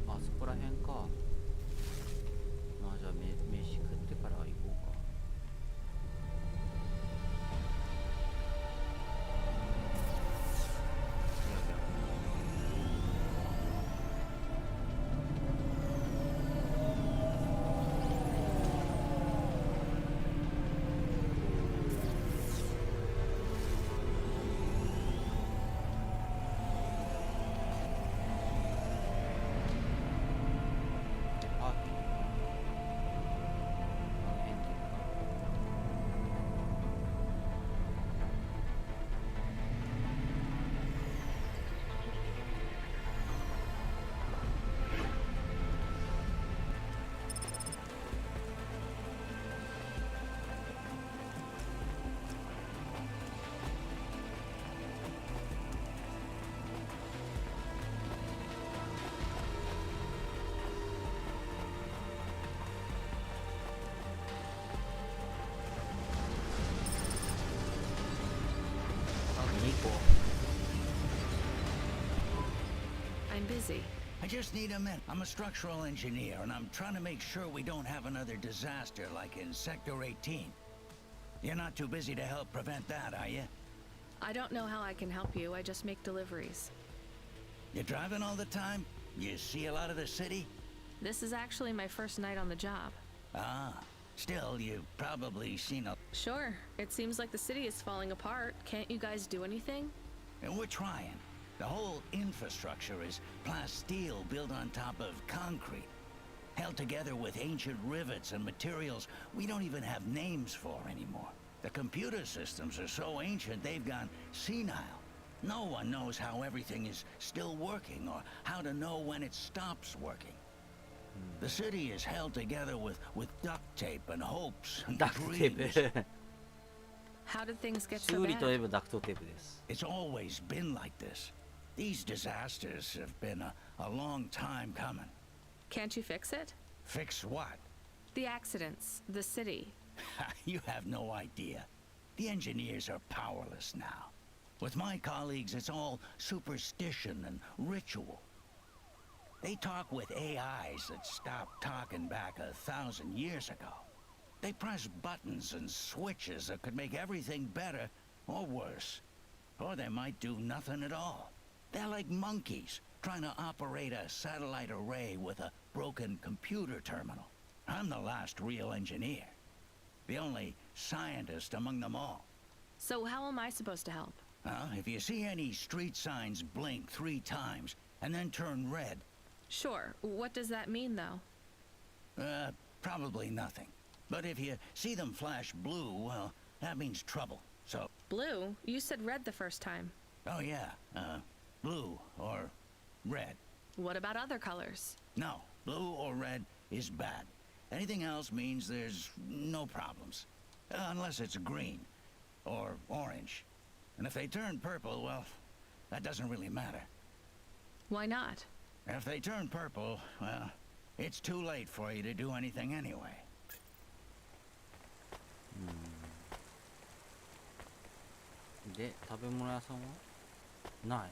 ど、あそこら辺か。まあじゃあ飯食ってから行こうか。I'm busy. I just need a minute. I'm a structural engineer, and I'm trying to make sure we don't have another disaster like in Sector 18. You're not too busy to help prevent that, are you? I don't know how I can help you. I just make deliveries. You're driving all the time? You see a lot of the city? This is actually my first night on the job. Ah, still, you've probably seen a... Sure. It seems like the city is falling apart. Can't you guys do anything? And we're trying. The whole infrastructure is plasteel built on top of concrete, held together with ancient rivets and materials we don't even have names for anymore. The computer systems are so ancient they've gone senile. No one knows how everything is still working or how to know when it stops working. The city is held together with duct tape and hopes and ダクトテ dreams. ープ How did things get so 修理といえ bad? ばダクトテープです It's always been like this. These disasters have been a long time coming. Can't you fix it? Fix what? The accidents, the city. You have no idea. The engineers are powerless now. With my colleagues, it's all superstition and ritual. They talk with AIs that stopped talking back 1,000 years ago. They press buttons and switches that could make everything better or worse. Or they might do nothing at all. They're like monkeys trying to operate a satellite array with a broken computer terminal. I'm the last real engineer. The only scientist among them all. So how am I supposed to help? If you see any street signs blink 3 times and then turn red, Sure. What does that mean, though? probably nothing. But if you see them flash blue, well, that means trouble. So, Blue? You said red the first time. oh yeah, blue or red. What about other colors? No, blue or red is bad. Anything else means there's no problems. Unless it's green or orange. And if they turn purple, well, that doesn't really matter. Why not? If they turn purple, well, it's too late for you to do anything anyway. で食べ物屋さんはない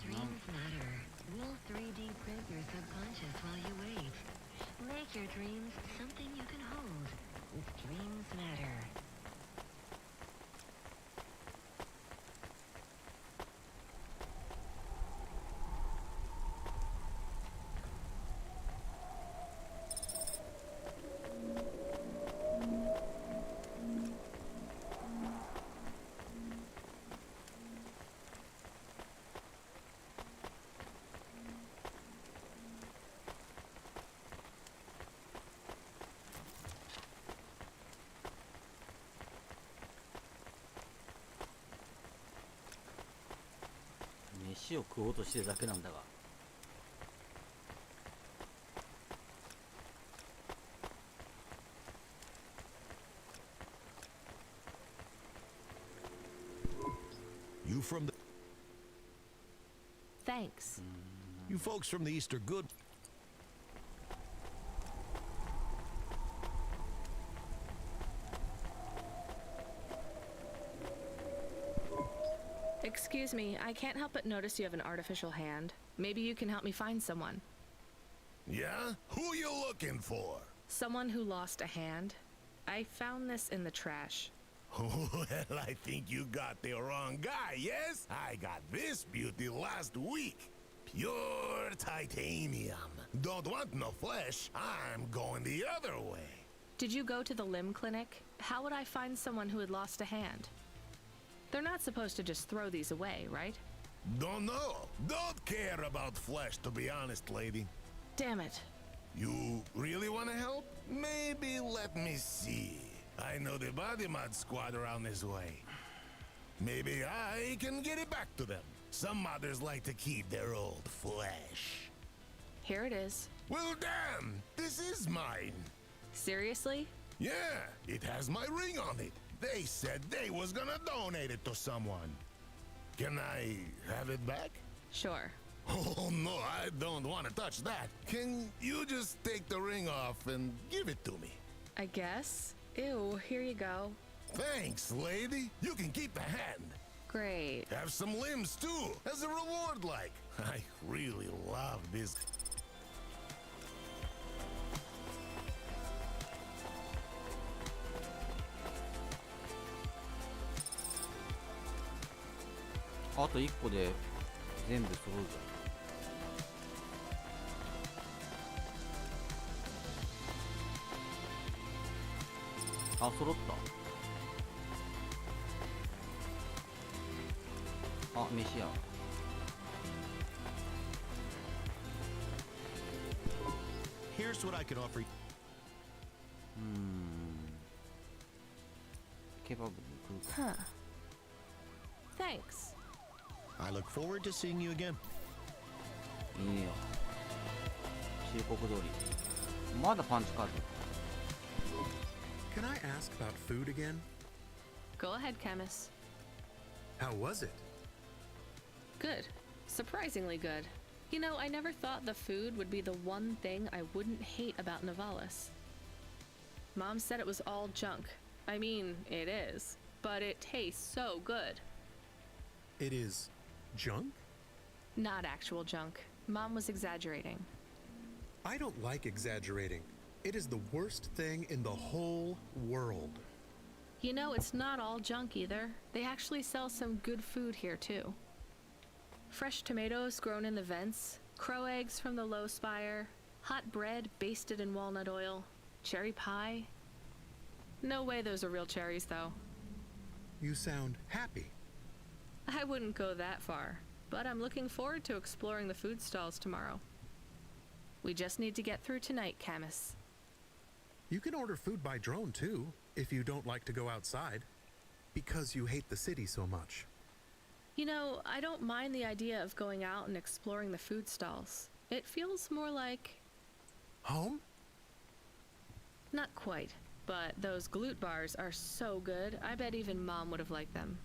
Dreams matter. We'll 3D print your subconscious while you wait. Make your dreams something you can hold. With Dreams Matter.飯を食おうとしてるだけなんだが You from the... Thanks. You folks from the East are good. Excuse me, I can't help but notice you have an artificial hand. Maybe you can help me find someone. Yeah? Who you looking for? Someone who lost a hand. I found this in the trash. Well, I think you got the wrong guy, yes? I got this beauty last week. Pure titanium. Don't want no flesh. I'm going the other way. Did you go to the limb clinic? How would I find someone who had lost a hand? They're not supposed to just throw these away, right? Don't know. Don't care about flesh, to be honest, lady. Damn it. You really want to help? Maybe let me see. I know the body mod squad around this way. Maybe I can get it back to them. Some modders like to keep their old flesh. Here it is. Well, damn! This is mine. Seriously? Yeah, it has my ring on it. They said they was gonna donate it to someone. Can I have it back? Sure. Oh, no, I don't want to touch that. Can you just take the ring off and give it to me? I guess. Ew, here you go. Thanks, lady. You can keep the hand. Great. Have some limbs too, as a reward like. I really love this.あと1個で全部揃うじゃん。あ、揃った。あ、飯や。Here's what I can offer you. ケバブに食うか。Huh. Thanks. I look forward to seeing you again. いいよ。忠告通り。まだパンチカード。Can I ask about food again? Go ahead, Camus. How was it? Good. Surprisingly good. You know, I never thought the food would be the one thing I wouldn't hate about Novalis. Mom said it was all junk. I mean, it is. But it tastes so good. It is junk? Not actual junk. Mom was exaggerating. I don't like exaggerating. It is the worst thing in the whole world. You know, it's not all junk either. They actually sell some good food here too. Fresh tomatoes grown in the vents, crow eggs from the low spire, hot bread basted in walnut oil, cherry pie. No way those are real cherries though. You sound happy. I wouldn't go that far, but I'm looking forward to exploring the food stalls tomorrow. We just need to get through tonight, Camus. You can order food by drone too, if you don't like to go outside. Because you hate the city so much. You know, I don't mind the idea of going out and exploring the food stalls. It feels more like... home? Not quite, but those glute bars are so good, I bet even Mom would have liked them.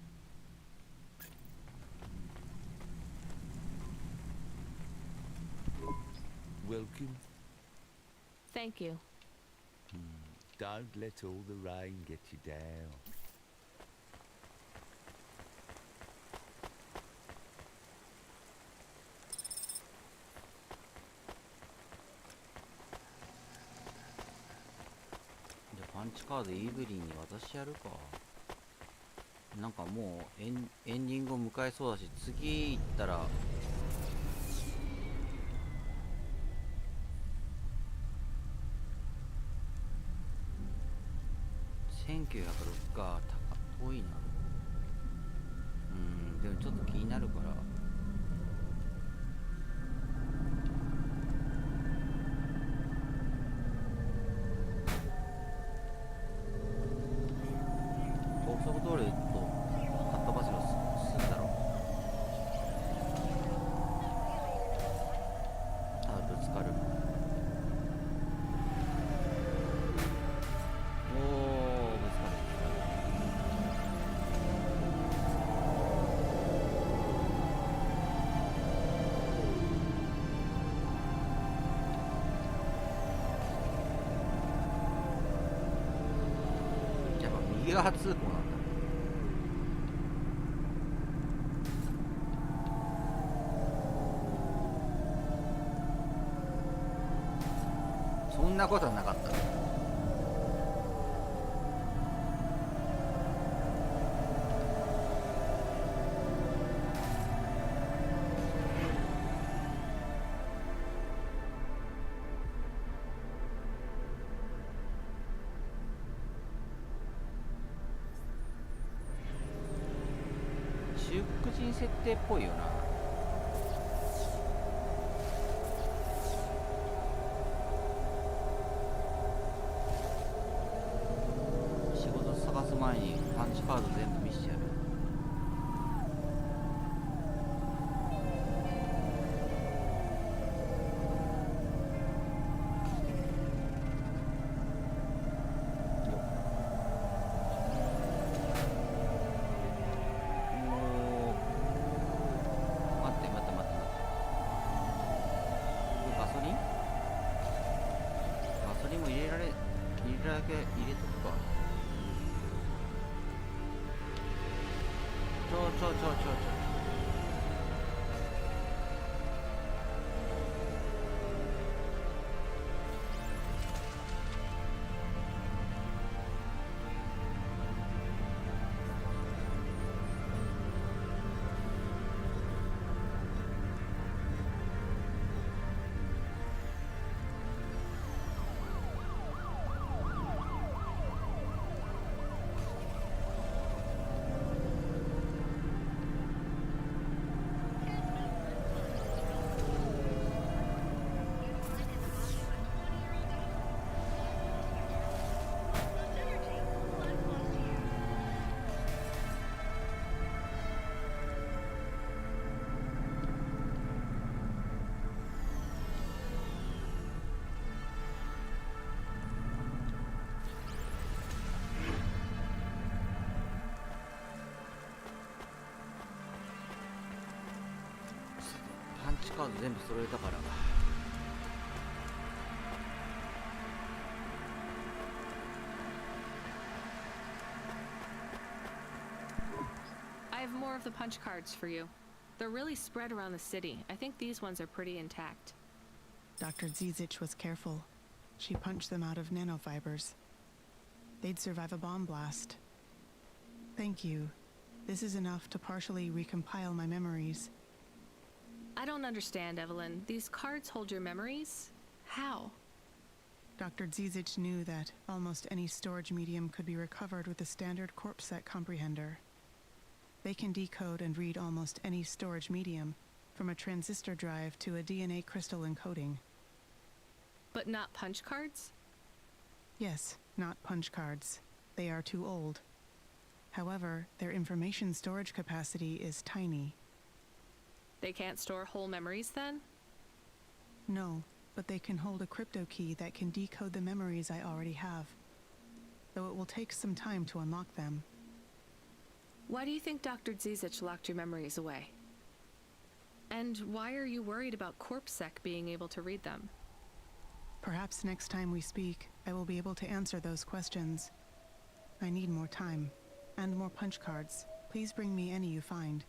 Welcome. Thank you. Don't let all the rain get you down.じゃあパンチカードイーブリーに渡してやるか。なんかもうエンディングを迎えそうだし、次行ったら1906か、遠いな。でもちょっと気になるから。高速道路とかっ飛ばせば済むだろう。ただぶつかる。右側通行なんだ。そんなことはなかった。中国人設定っぽいよな。仕事探す前にパンチカード全部見せてやる。入れらだけ入れとくか。ちょ。パンチカード全部揃えたから。I have more of the punch cards for you. They're really spread around the city. I think these ones are pretty intact. Dr. Zizich was careful. She punched them out of nanofibers. They'd survive a bomb blast. Thank you. This is enough to partially recompile my memories. I don't understand, Evelyn. These cards hold your memories? How? Dr. Zizich knew that almost any storage medium could be recovered with a standard corpset comprehender. They can decode and read almost any storage medium, from a transistor drive to a DNA crystal encoding. But not punch cards? Yes, not punch cards. They are too old. However, their information storage capacity is tiny. They can't store whole memories then? No, but they can hold a crypto key that can decode the memories I already have. Though it will take some time to unlock them. Why do you think Dr. Zizich locked your memories away? And why are you worried about CorpSec being able to read them? Perhaps next time we speak, I will be able to answer those questions. I need more time, and more punch cards. Please bring me any you find.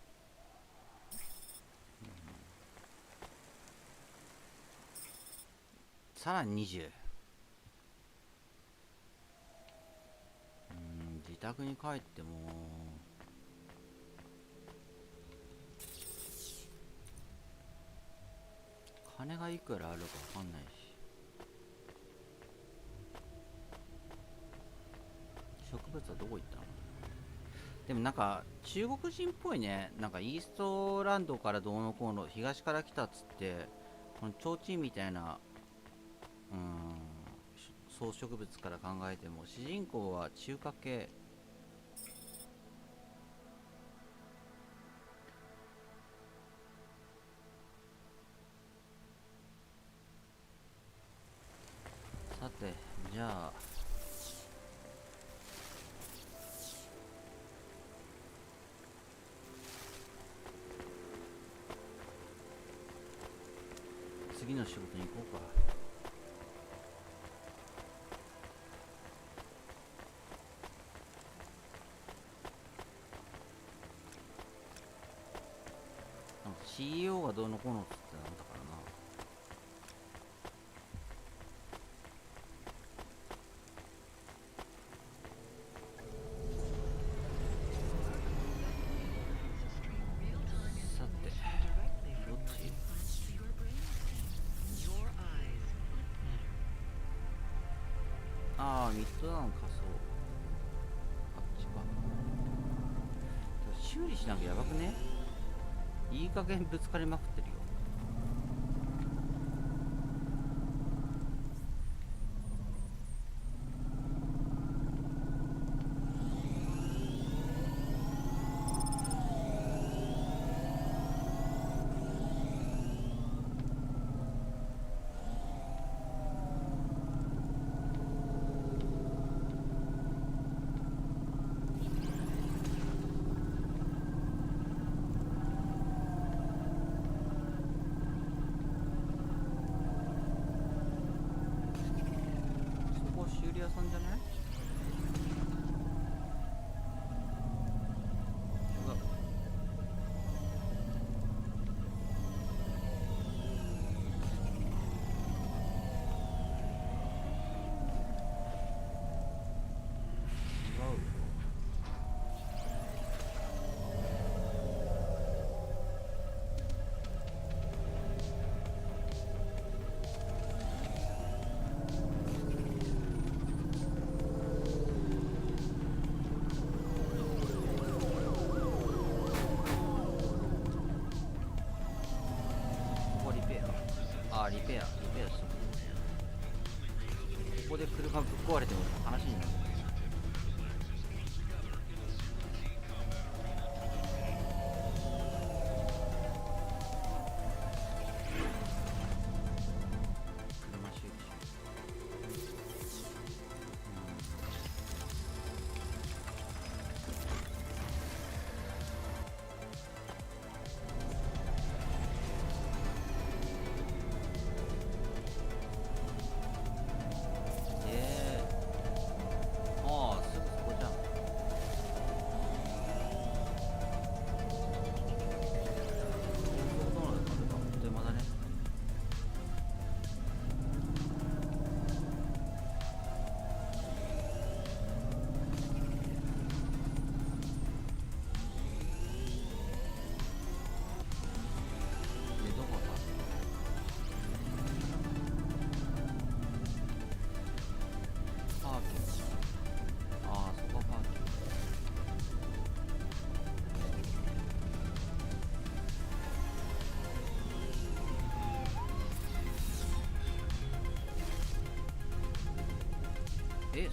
-20。自宅に帰っても金がいくらあるかわかんないし、植物はどこ行ったの？でもなんか中国人っぽいね。なんかイーストランドからどうのこうの、東から来たっつってこの提灯みたいな草植物から考えても主人公は中華系。さてじゃあ次の仕事に行こうか。CEO がどうのこうのって言ってたんだからな。さてどっち？ああ、ミッドダウン仮想。あっちか。修理しなきゃやばくね？いい加減ぶつかりまくってるよ。壊れても話になる。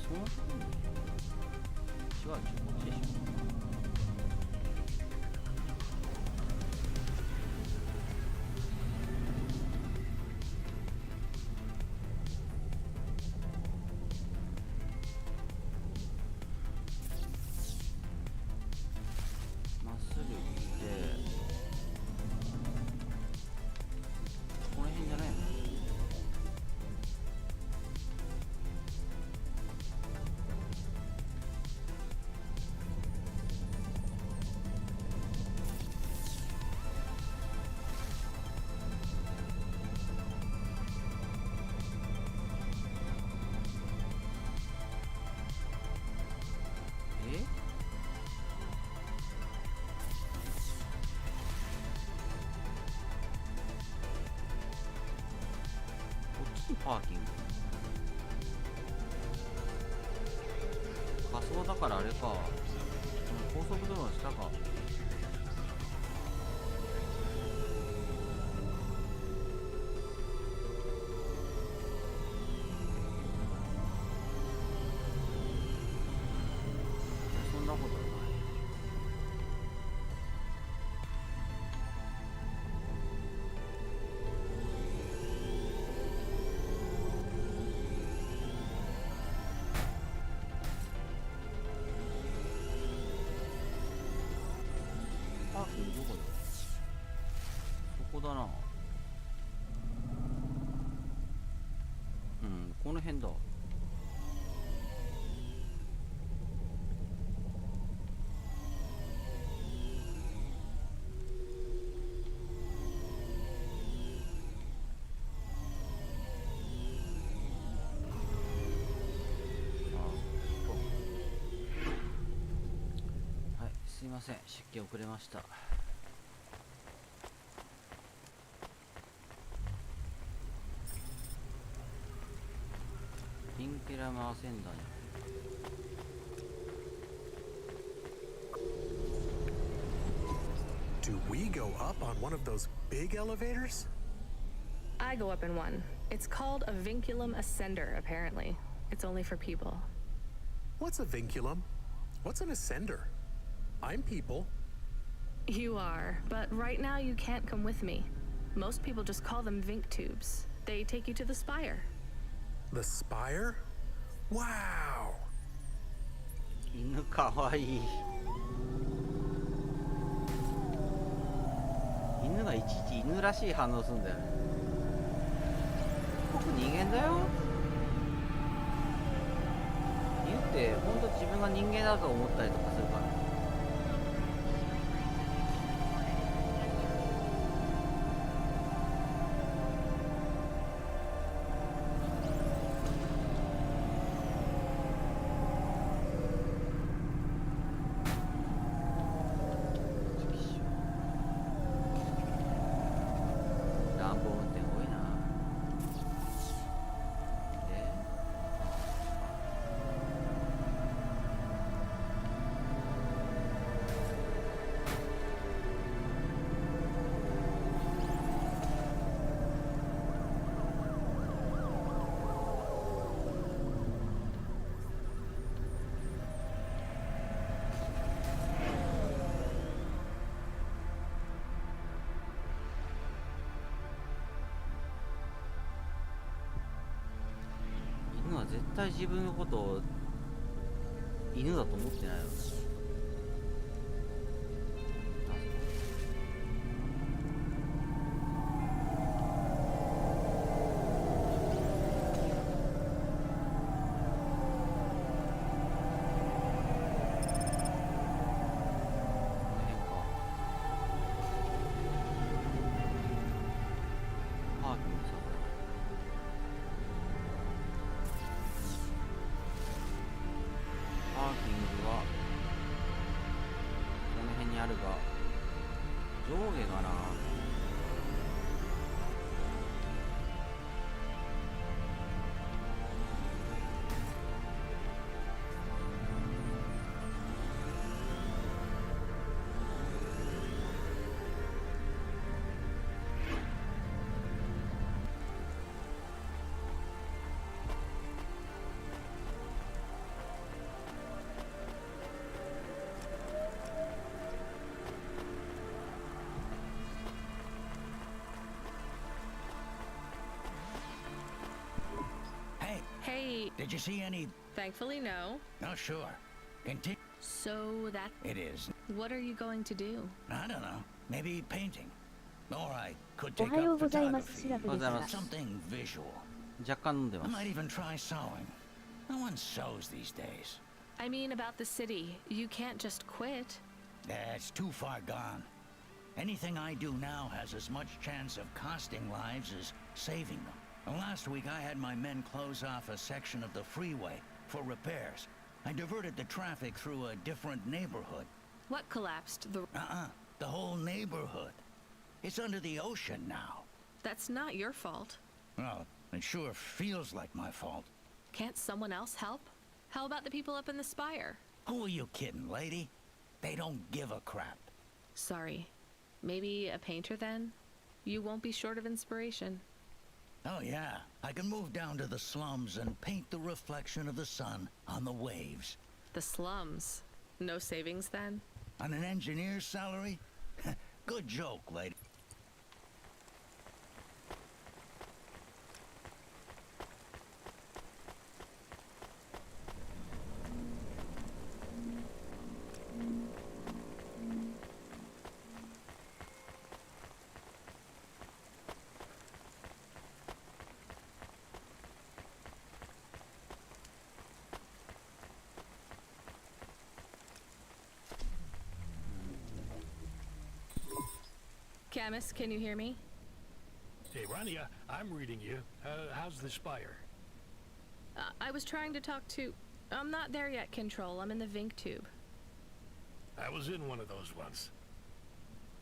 そのとこに違うこっちでしょ。まっすぐ行ってこの辺じゃないの。パーキング仮想だからあれか、高速道路の下か。そんなことない。パーキングどこだ？そこだな。うん、この辺だ。すいません、出勤遅れました。ピンケラマーセンダーに。Do we go up on one of those big elevators? I go up in one. It's called a vinculum ascender, apparently. It's only for people. What's a vinculum? What's an ascender? I'm people. You are, but right now you can't come with me. Most people just call them Vink tubes. They take you to the spire. The spire? Wow! 犬かわいい。犬がいちいち犬らしい反応するんだよね。僕人間だよ。犬って本当自分が人間だと思ったりとかするから。は絶対自分のことを犬だと思ってないよね。Hey. Did you see any? Thankfully, no. No, sure. Continue. So that... It is. What are you going to do? I don't know. Maybe painting. Or I could お take はよう up ございます。 photography. シラフですが。 Something visual. 若干飲んで I ます。 might even try sewing. No one sews these days. I mean about the city. You can't just quit. That's too far gone. Anything I do now has as much chance of costing lives as saving them. Last week I had my men close off a section of the freeway for repairs. I diverted the traffic through a different neighborhood. What collapsed? The whole neighborhood. It's under the ocean now. That's not your fault. Well, it sure feels like my fault. Can't someone else help? How about the people up in the spire? Who are you kidding, lady? They don't give a crap. Sorry. Maybe a painter then? You won't be short of inspiration. Oh yeah, I can move down to the slums and paint the reflection of the sun on the waves. The slums? No savings then? On an engineer's salary? Good joke, lady. Camus, can you hear me? Hey, Rania, I'm reading you. How's the spire? I was trying to talk to... I'm not there yet, Control. I'm in the Vink tube. I was in one of those once.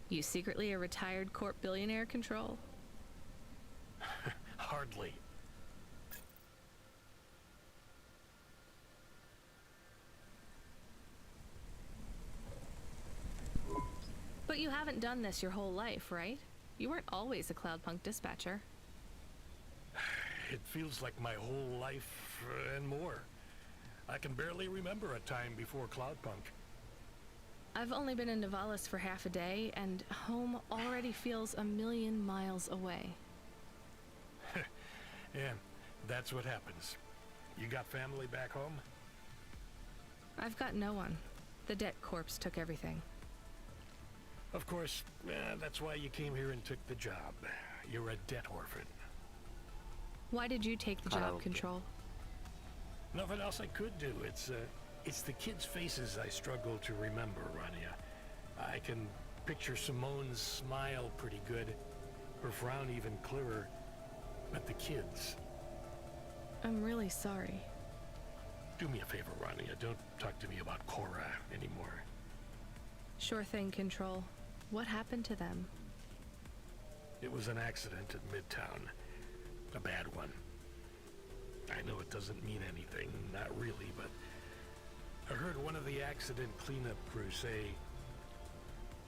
You secretly a retired corp billionaire, Control? Hardly. But you haven't done this your whole life, right? You weren't always a Cloudpunk dispatcher. It feels like my whole life and more. I can barely remember a time before Cloudpunk. I've only been in Nivalis for half a day, and home already feels a million miles away. Yeah, that's what happens. You got family back home? I've got no one. The debt corpse took everything. Of course, that's why you came here and took the job. You're a debt orphan. Why did you take the job, Control? Nothing else I could do. It's the kids' faces I struggle to remember, Rania. I can picture Simone's smile pretty good, her frown even clearer, but the kids... I'm really sorry. Do me a favor, Rania. Don't talk to me about Cora anymore. Sure thing, Control. What happened to them? It was an accident at Midtown. A bad one. I know it doesn't mean anything, not really, but I heard one of the accident cleanup crew say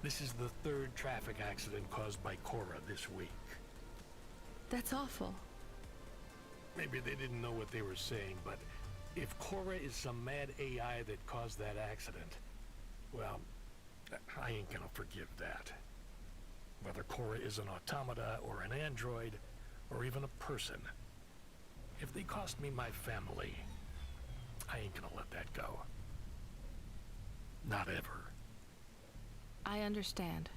this is the third traffic accident caused by Cora this week. That's awful. Maybe they didn't know what they were saying, but if Cora is some mad AI that caused that accident, well, I ain't gonna forgive that. Whether Cora is an automata or an android or even a person, If they cost me my family, I ain't gonna let that go. Not ever. I understand.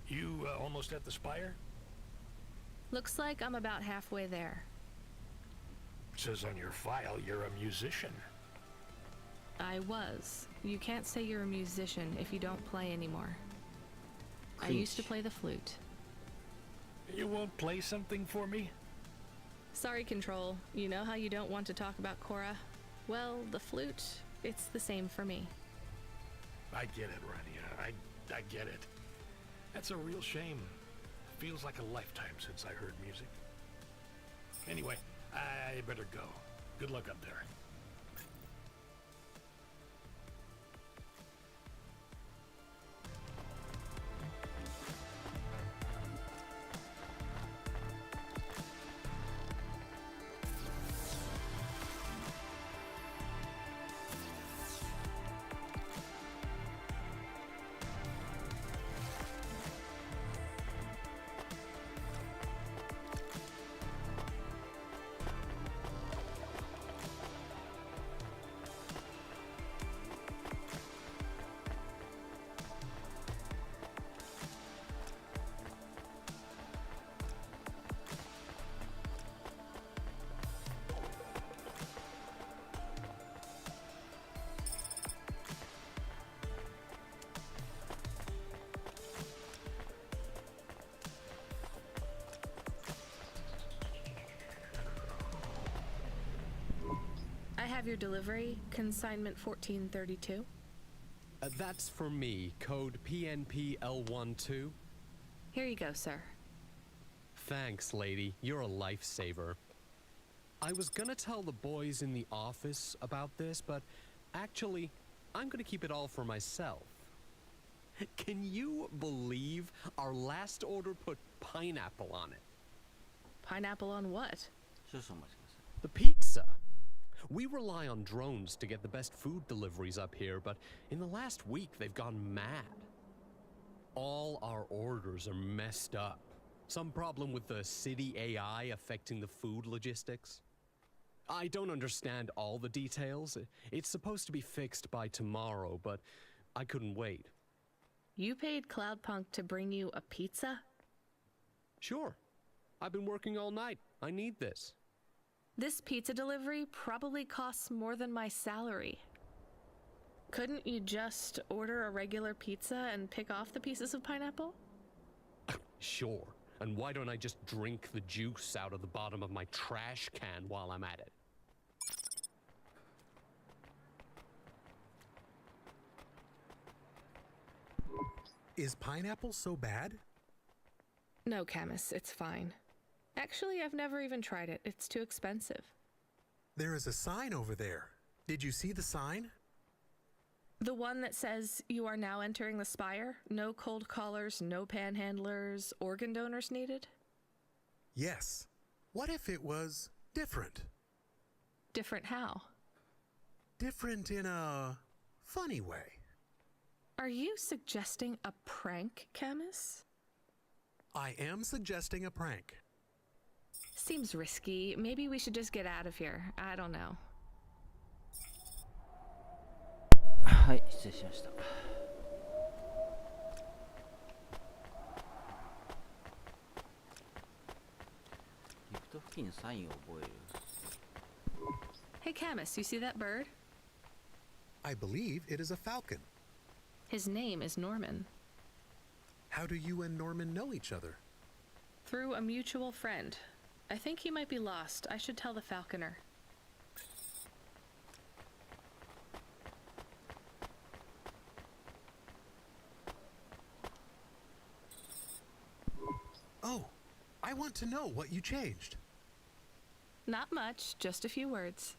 You almost at the spire? Looks like I'm about halfway there. It says on your file you're a musician. I was. You can't say you're a musician if you don't play anymore. I used to play the flute. You won't play something for me? Sorry, Control. You know how you don't want to talk about Cora? Well, the flute, it's the same for me. I get it, Rania. I get it. That's a real shame. Feels like a lifetime since I heard music. Anyway, I better go. Good luck up there. I have your delivery, consignment 1432. That's for me, code PNPL12. Here you go, sir. Thanks, lady. You're a lifesaver. I was gonna tell the boys in the office about this, but actually, I'm gonna keep it all for myself. Can you believe our last order put pineapple on it? Pineapple on what? The pizza. We rely on drones to get the best food deliveries up here, but in the last week they've gone mad. All our orders are messed up. Some problem with the city AI affecting the food logistics. I don't understand all the details. It's supposed to be fixed by tomorrow, but I couldn't wait. You paid Cloudpunk to bring you a pizza? Sure. I've been working all night. I need this. This pizza delivery probably costs more than my salary. Couldn't you just order a regular pizza and pick off the pieces of pineapple? Sure. And why don't I just drink the juice out of the bottom of my trash can while I'm at it? Is pineapple so bad? No, Camus, it's fine. Actually, I've never even tried it. It's too expensive. There is a sign over there. Did you see the sign? The one that says you are now entering the spire? No cold callers, no panhandlers, organ donors needed? Yes. What if it was different? Different how? Different in a funny way. Are you suggesting a prank, Camus? I am suggesting a prank. Seems risky. Maybe we should just get out of here. I don't know. はい、失礼しました。リフト付近のサインを覚える。Hey, Camus, you see that bird? I believe it is a falcon. His name is Norman. How do you and Norman know each other? Through a mutual friend. I think he might be lost. I should tell the falconer. Oh, I want to know what you changed. Not much, just a few words.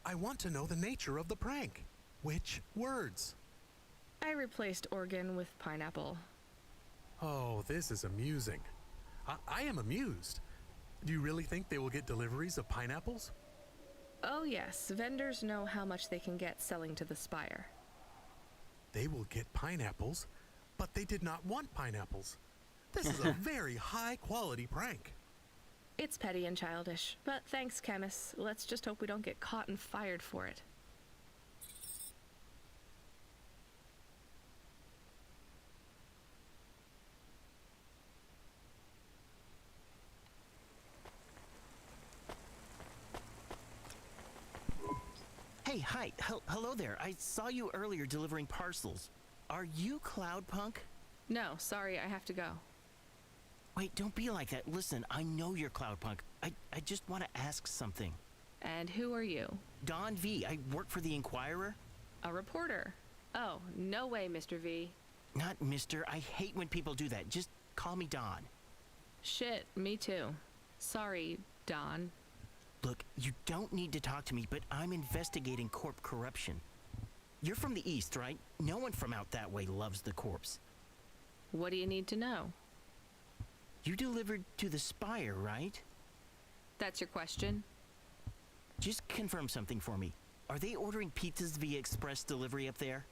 I want to know the nature of the prank. Which words? I replaced organ with pineapple. Oh, this is amusing. I am amused. Do you really think they will get deliveries of pineapples? Oh yes, vendors know how much they can get selling to the spire. They will get pineapples, but they did not want pineapples. This is a very high-quality prank. It's petty and childish, but thanks, Chemist. Let's just hope we don't get caught and fired for it. Hey, hi. Hello there. I saw you earlier delivering parcels. Are you Cloudpunk? No, sorry, I have to go. Wait, don't be like that. Listen, I know you're Cloudpunk. I just want to ask something. And who are you? Don V. I work for the Inquirer. A reporter. Oh, no way, Mr. V. Not Mr. I hate when people do that. Just call me Don. Shit, me too. Sorry, Don. Look, you don't need to talk to me, but I'm investigating corp corruption. You're from the East, right? No one from out that way loves the corpse. What do you need to know? You delivered to the Spire, right? That's your question? Just confirm something for me. Are they ordering pizzas via express delivery up there?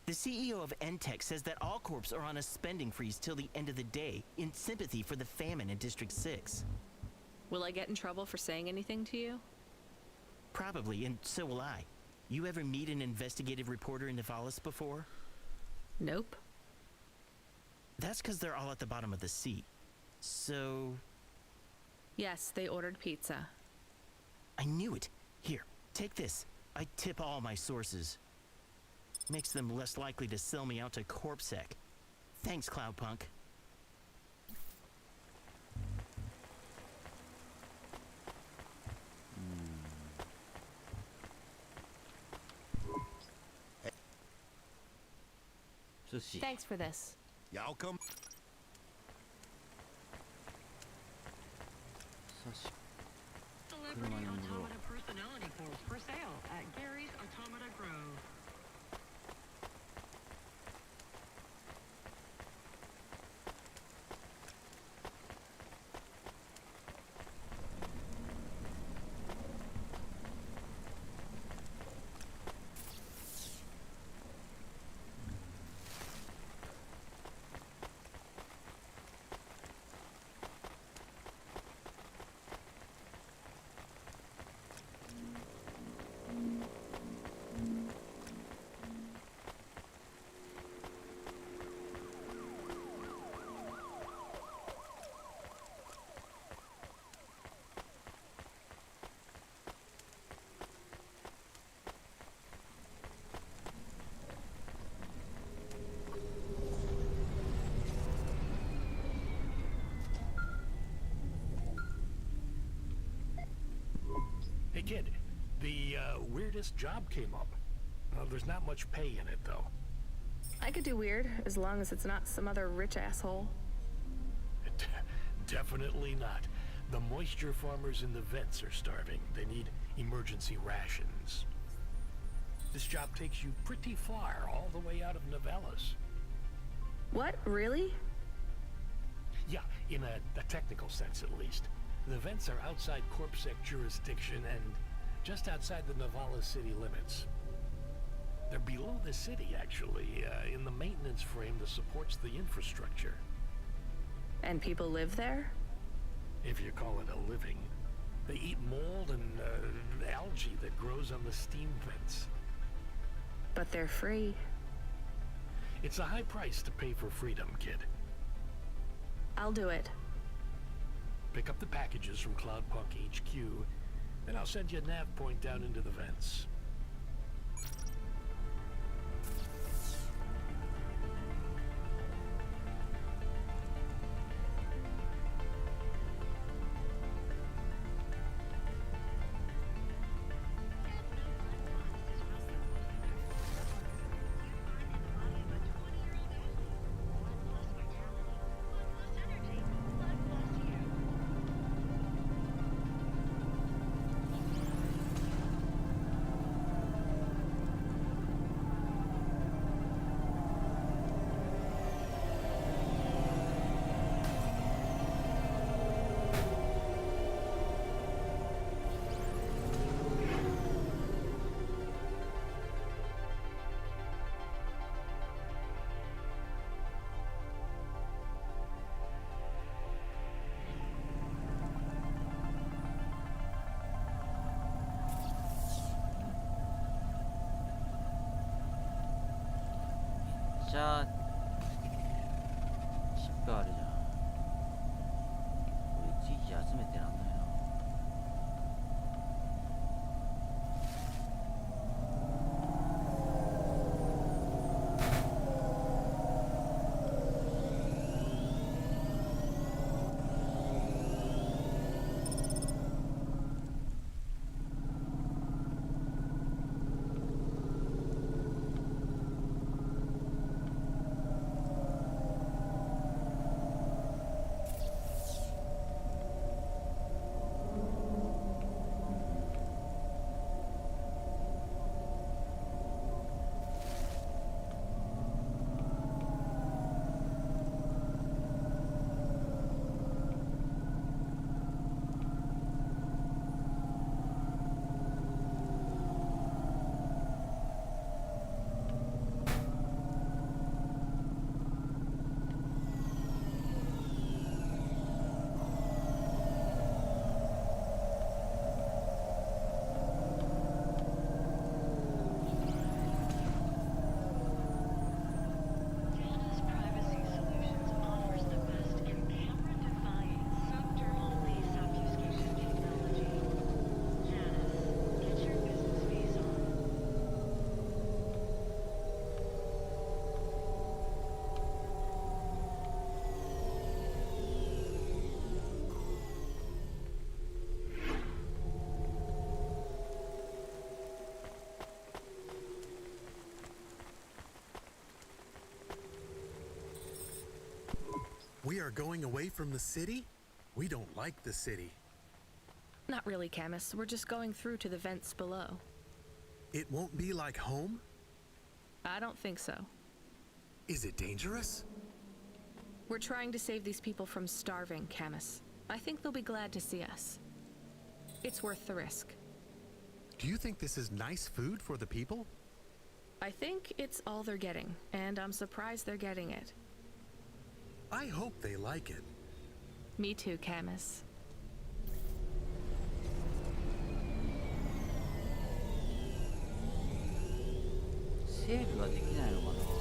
The CEO of Entech says that all corps are on a spending freeze till the end of the day in sympathy for the famine in District 6. Will I get in trouble for saying anything to you? Probably, and so will I. You ever meet an investigative reporter in Nivalis before? Nope. That's because they're all at the bottom of the seat. So... Yes, they ordered pizza. I knew it. Here, take this. I tip all my sources. Makes them less likely to sell me out to CorpSec. Thanks, Cloudpunk. Thanks for this. Welcome. Celebrity Automata Personality Course for sale at Gary's Automata Grove. Hey kid, the weirdest job came up. There's not much pay in it though. I could do weird, as long as it's not some other rich asshole. Definitely not. The moisture farmers in the vents are starving. They need emergency rations. This job takes you pretty far, all the way out of Nivalis. What? Really? Yeah, in a technical sense at least. The vents are outside CorpSec jurisdiction and just outside the Nivalis city limits. They're below the city, actually, in the maintenance frame that supports the infrastructure. And people live there? If you call it a living. They eat mold and algae that grows on the steam vents. But they're free. It's a high price to pay for freedom, kid. I'll do it. Pick up the packages from Cloudpunk HQ, and I'll send you a nav point down into the vents. ちゃチップあるじゃん。これいちいち集めてらんないな。We are going away from the city? We don't like the city. Not really, Camus. We're just going through to the vents below. It won't be like home? I don't think so. Is it dangerous? We're trying to save these people from starving, Camus. I think they'll be glad to see us. It's worth the risk. Do you think this is nice food for the people? I think it's all they're getting, and I'm surprised they're getting it. I hope they like it. Me too, Camus. セーブができないのかな。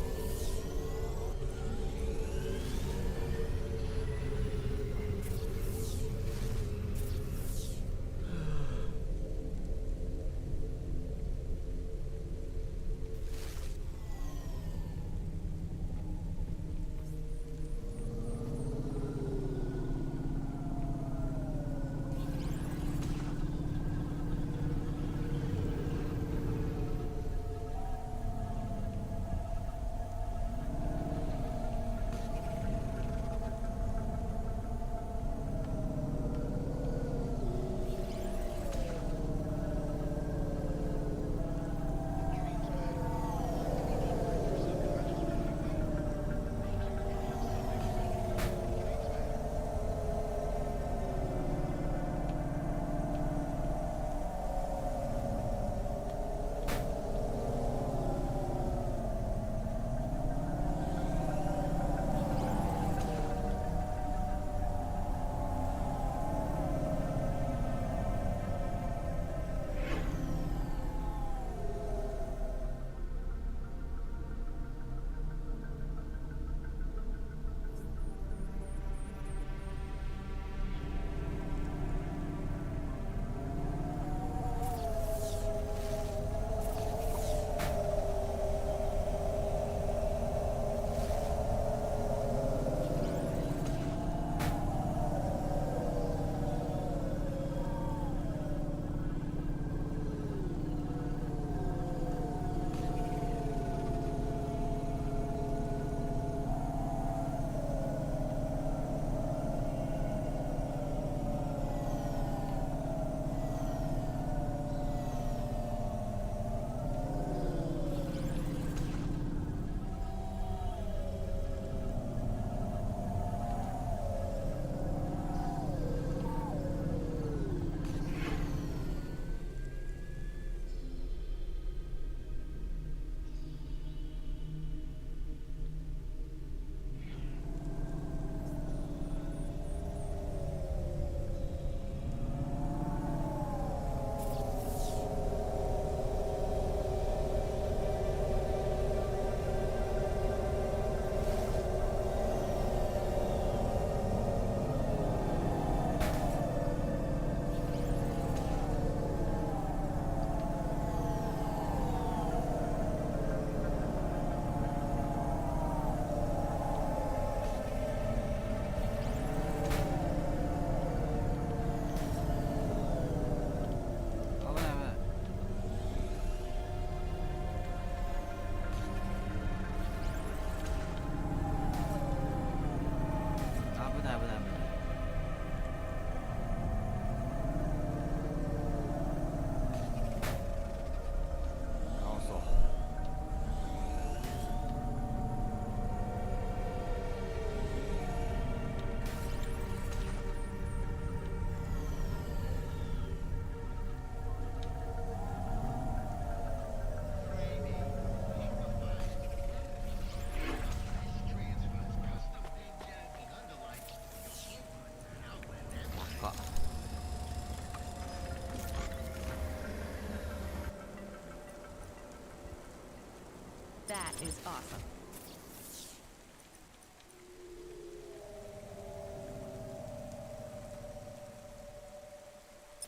is awesome.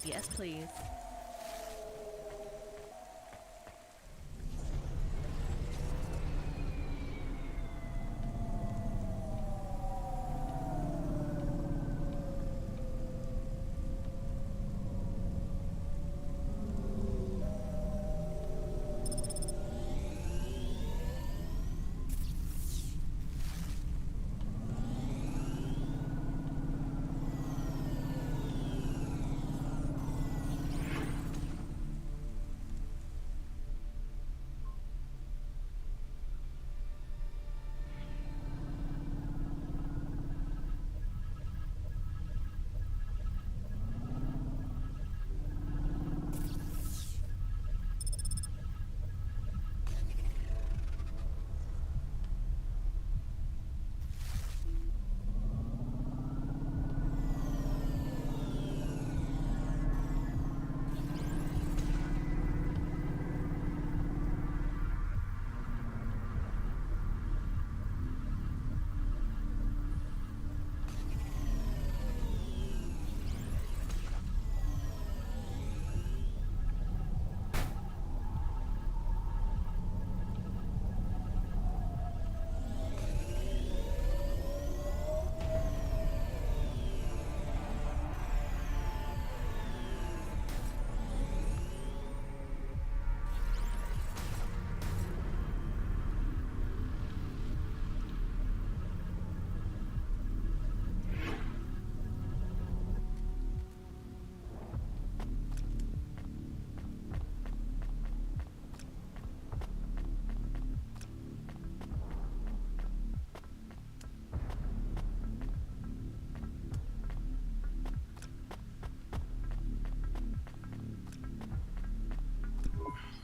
Yes, please.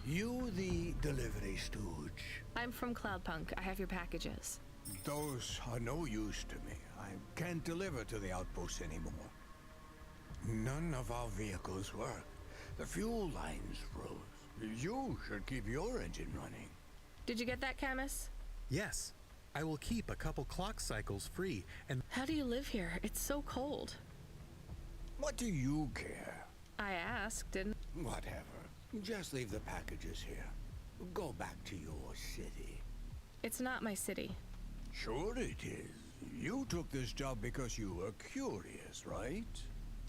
You the delivery stooge? I'm from Cloudpunk. I have your packages. Those are no use to me. I can't deliver to the outposts anymore. None of our vehicles work. The fuel lines froze. You should keep your engine running. Did you get that, Camus? Yes. I will keep a couple clock cycles free and... How do you live here? It's so cold. What do you care? I asked, didn't... Whatever. Just leave the packages here. Go back to your city. It's not my city. Sure it is. You took this job because you were curious, right?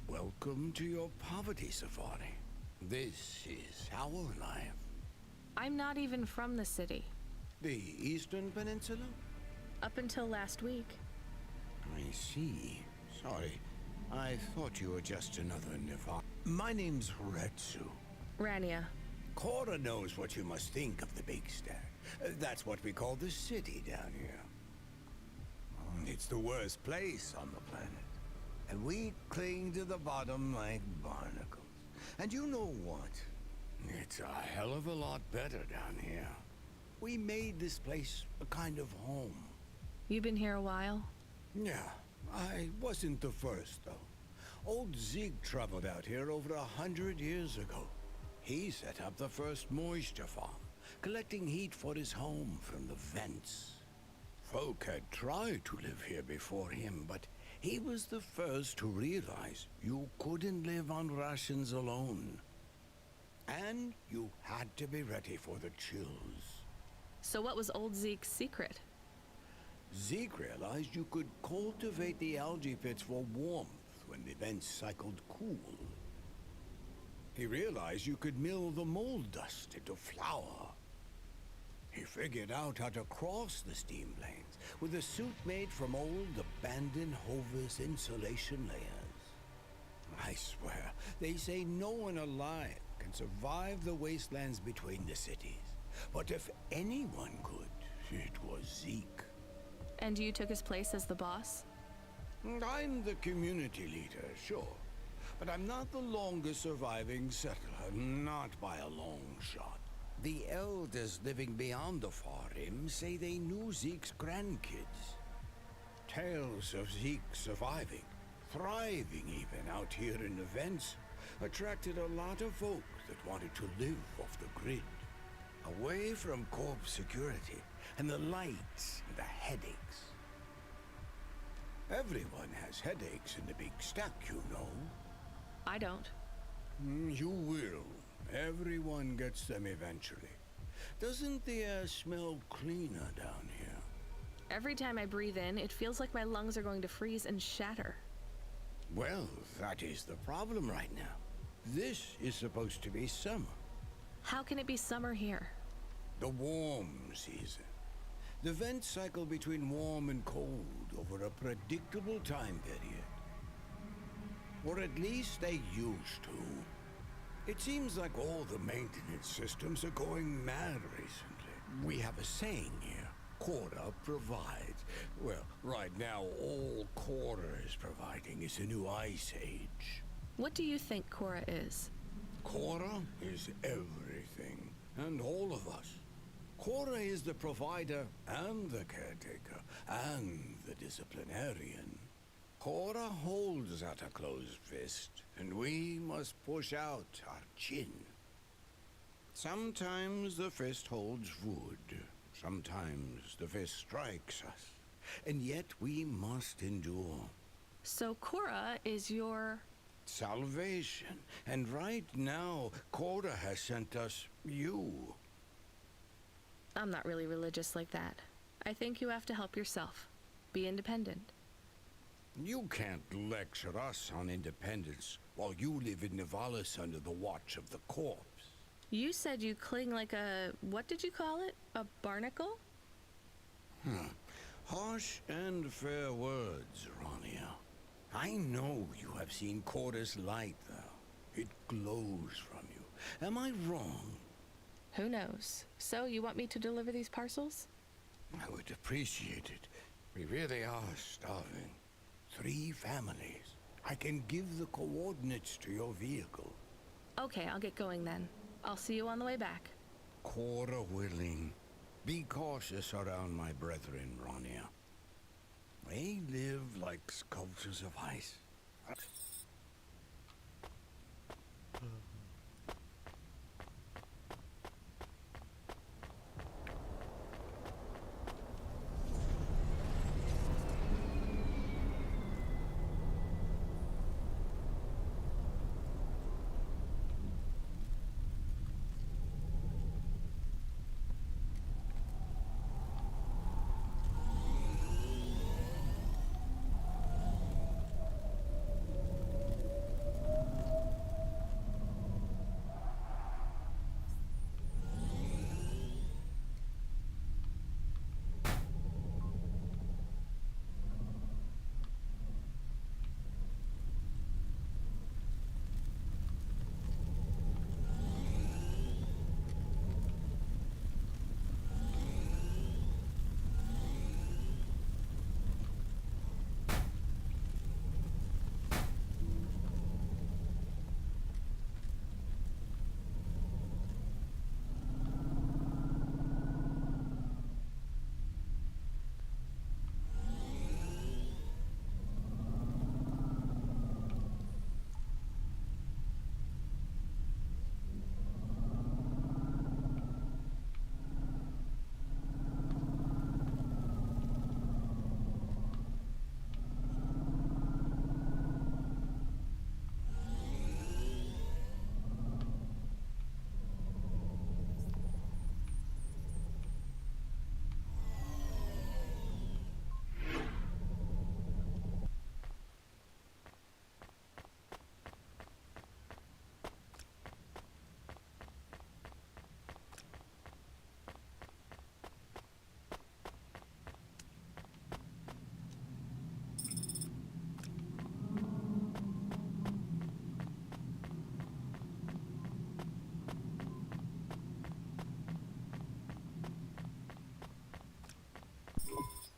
Welcome to your poverty safari. This is our life. I'm not even from the city. The Eastern Peninsula? Up until last week. I see. Sorry. I thought you were just another Nirvana. My name's Retsu. Rania. Cora knows what you must think of the Big Stack. That's what we call the city down here. It's the worst place on the planet. And we cling to the bottom like barnacles. And you know what? It's a hell of a lot better down here. We made this place a kind of home. You've been here a while? Yeah, I wasn't the first, though. Old Zeke traveled out here over 100 years ago. He set up the first moisture farm, collecting heat for his home from the vents. Folk had tried to live here before him, but he was the first to realize you couldn't live on rations alone. And you had to be ready for the chills. So what was old Zeke's secret? Zeke realized you could cultivate the algae pits for warmth when the vents cycled cool. He realized you could mill the mold dust into flour. He figured out how to cross the steam planes with a suit made from old abandoned Hovis insulation layers. I swear, they say no one alive can survive the wastelands between the cities. But if anyone could, it was Zeke. And you took his place as the boss? I'm the community leader, sure. But I'm not the longest surviving settler, not by a long shot. The elders living beyond the far rim say they knew Zeke's grandkids. Tales of Zeke surviving, thriving even out here in the vents, attracted a lot of folk that wanted to live off the grid. Away from corp security and the lights and the headaches. Everyone has headaches in the big stack, you know. I don't. You will. Everyone gets them eventually. Doesn't the air smell cleaner down here? Every time I breathe in, it feels like my lungs are going to freeze and shatter. Well, that is the problem right now. This is supposed to be summer. How can it be summer here? The warm season. The vents cycle between warm and cold over a predictable time period. Or at least they used to. It seems like all the maintenance systems are going mad recently. We have a saying here, Cora provides. Well, right now all Cora is providing is a new ice age. What do you think Cora is? Cora is everything, and all of us. Cora is the provider and the caretaker and the disciplinarian. Cora holds out a closed fist, and we must push out our chin. Sometimes the fist holds wood. Sometimes the fist strikes us. And yet we must endure. So Cora is your... salvation. And right now, Cora has sent us you. I'm not really religious like that. I think you have to help yourself. Be independent. You can't lecture us on independence while you live in Nivalis under the watch of the corpse. You said you cling like a... what did you call it? A barnacle? Harsh and fair words, Ronia. I know you have seen Cora's light, though. It glows from you. Am I wrong? Who knows? So, you want me to deliver these parcels? I would appreciate it. We really are starving. 3 families. I can give the coordinates to your vehicle. Okay, I'll get going then. I'll see you on the way back. Cora willing. Be cautious around my brethren, Ronia. They live like sculptures of ice.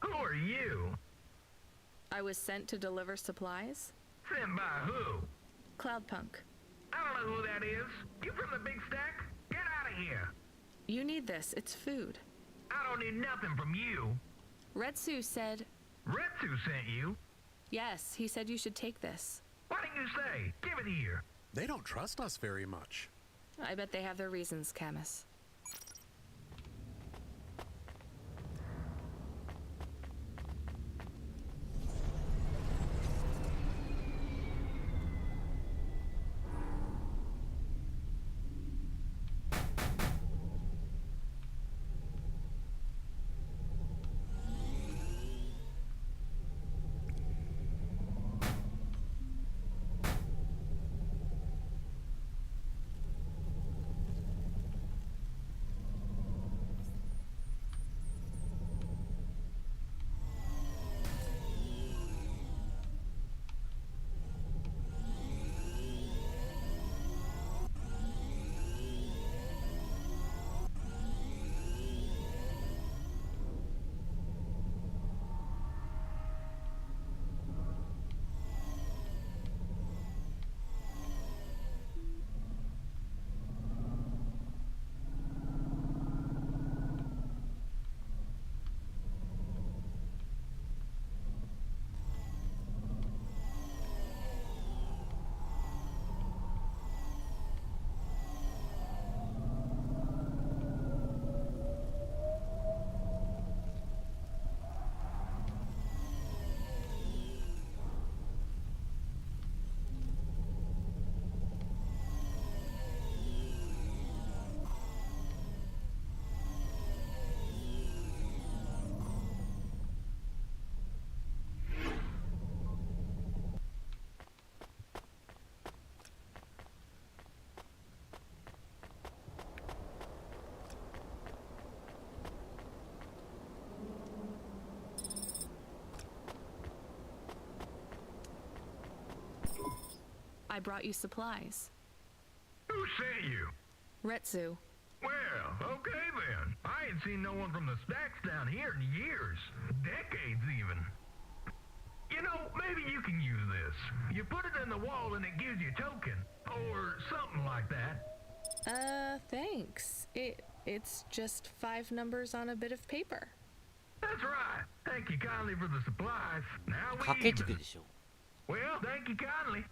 Who are you? I was sent to deliver supplies? Sent by who? Cloudpunk. I don't know who that is. You from the big stack? Get out of here. You need this. It's food. I don't need nothing from you. Retsu said... Retsu sent you? Yes, he said you should take this. What did you say? Give it here. They don't trust us very much. I bet they have their reasons, Camus. I brought you supplies. Who sent you? Retsu. Well, okay then. I ain't seen no one from the stacks down here in years. Decades even. You know, maybe you can use this. You put it in the wall and it gives you a token. Or something like that. Thanks. It's just 5 numbers on a bit of paper. That's right. Thank you kindly for the supplies. Now we 掛け軸でしょ。 Well, thank you kindly.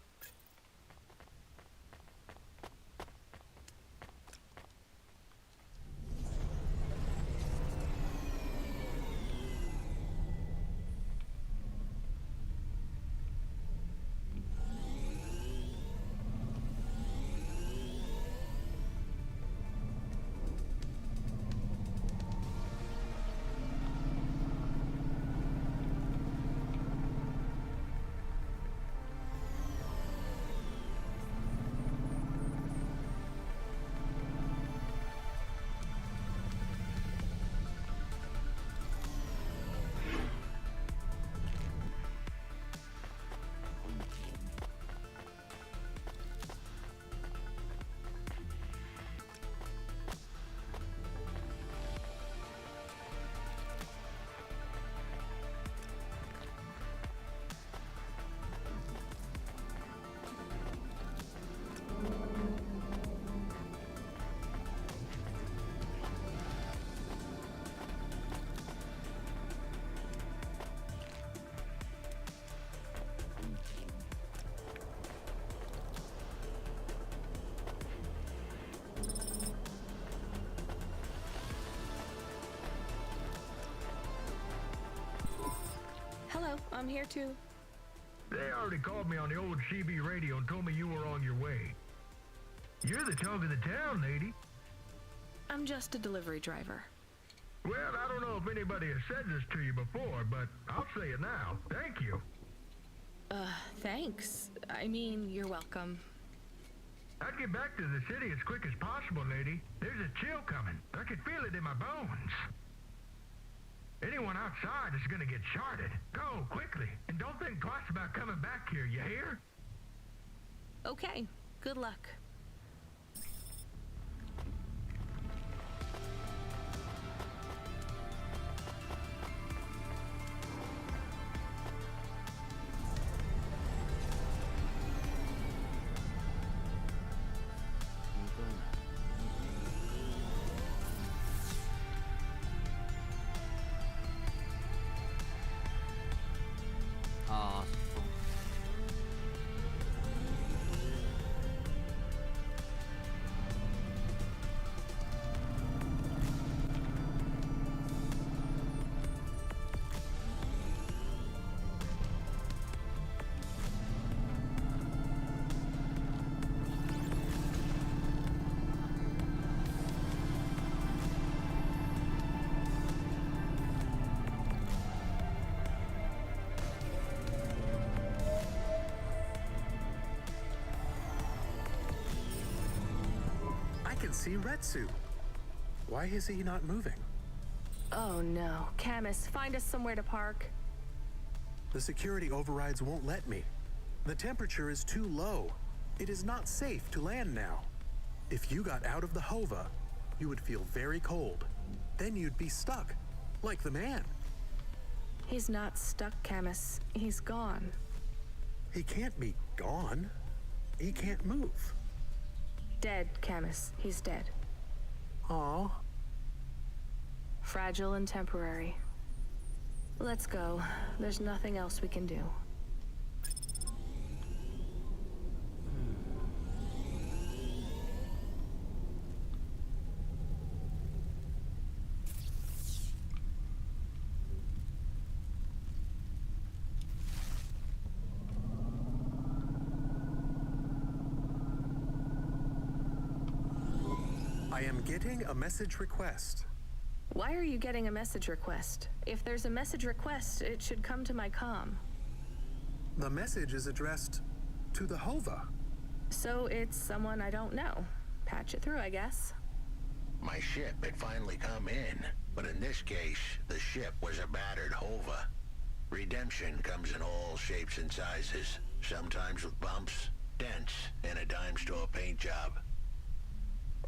Hello, I'm here too. They already called me on the old CB radio and told me you were on your way. You're the talk of the town, lady. I'm just a delivery driver. Well, I don't know if anybody has said this to you before, but I'll say it now. Thank you. Thanks. I mean, you're welcome. I'd get back to the city as quick as possible, lady. There's a chill coming. I can feel it in my bones. Anyone outside is gonna get charted. Go, quickly. And don't think twice about coming back here, you hear? Okay, good luck. can see Retsu. Why is he not moving? Oh no. Camus, find us somewhere to park. The security overrides won't let me. The temperature is too low. It is not safe to land now. If you got out of the Hova, you would feel very cold. Then you'd be stuck, like the man. He's not stuck, Camus. He's gone. He can't be gone. He can't move. Dead, Camus. He's dead. Aw. Fragile and temporary. Let's go. There's nothing else we can do. I am getting a message request. Why are you getting a message request? If there's a message request, it should come to my comm. The message is addressed to the Hova. So it's someone I don't know. Patch it through, I guess. My ship had finally come in, but in this case, the ship was a battered Hova. Redemption comes in all shapes and sizes, sometimes with bumps, dents, and a dime store paint job.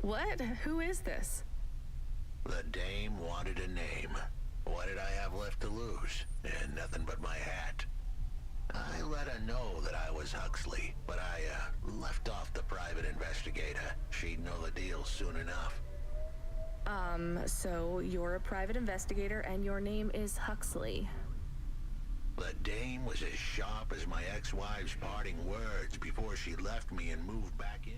What? Who is this? The dame wanted a name. What did I have left to lose? And nothing but my hat. I let her know that I was Huxley, but I left off the private investigator. She'd know the deal soon enough. So you're a private investigator and your name is Huxley. The dame was as sharp as my ex-wife's parting words before she left me and moved back in.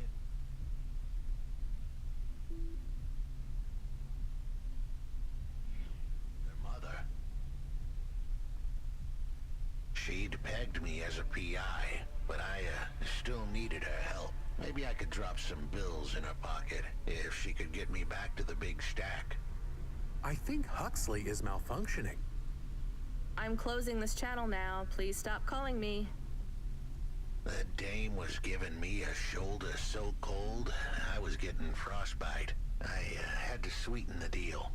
She'd pegged me as a PI, but I still needed her help. Maybe I could drop some bills in her pocket if she could get me back to the big stack. I think Huxley is malfunctioning. I'm closing this channel now. Please stop calling me. The dame was giving me a shoulder so cold, I was getting frostbite. I had to sweeten the deal.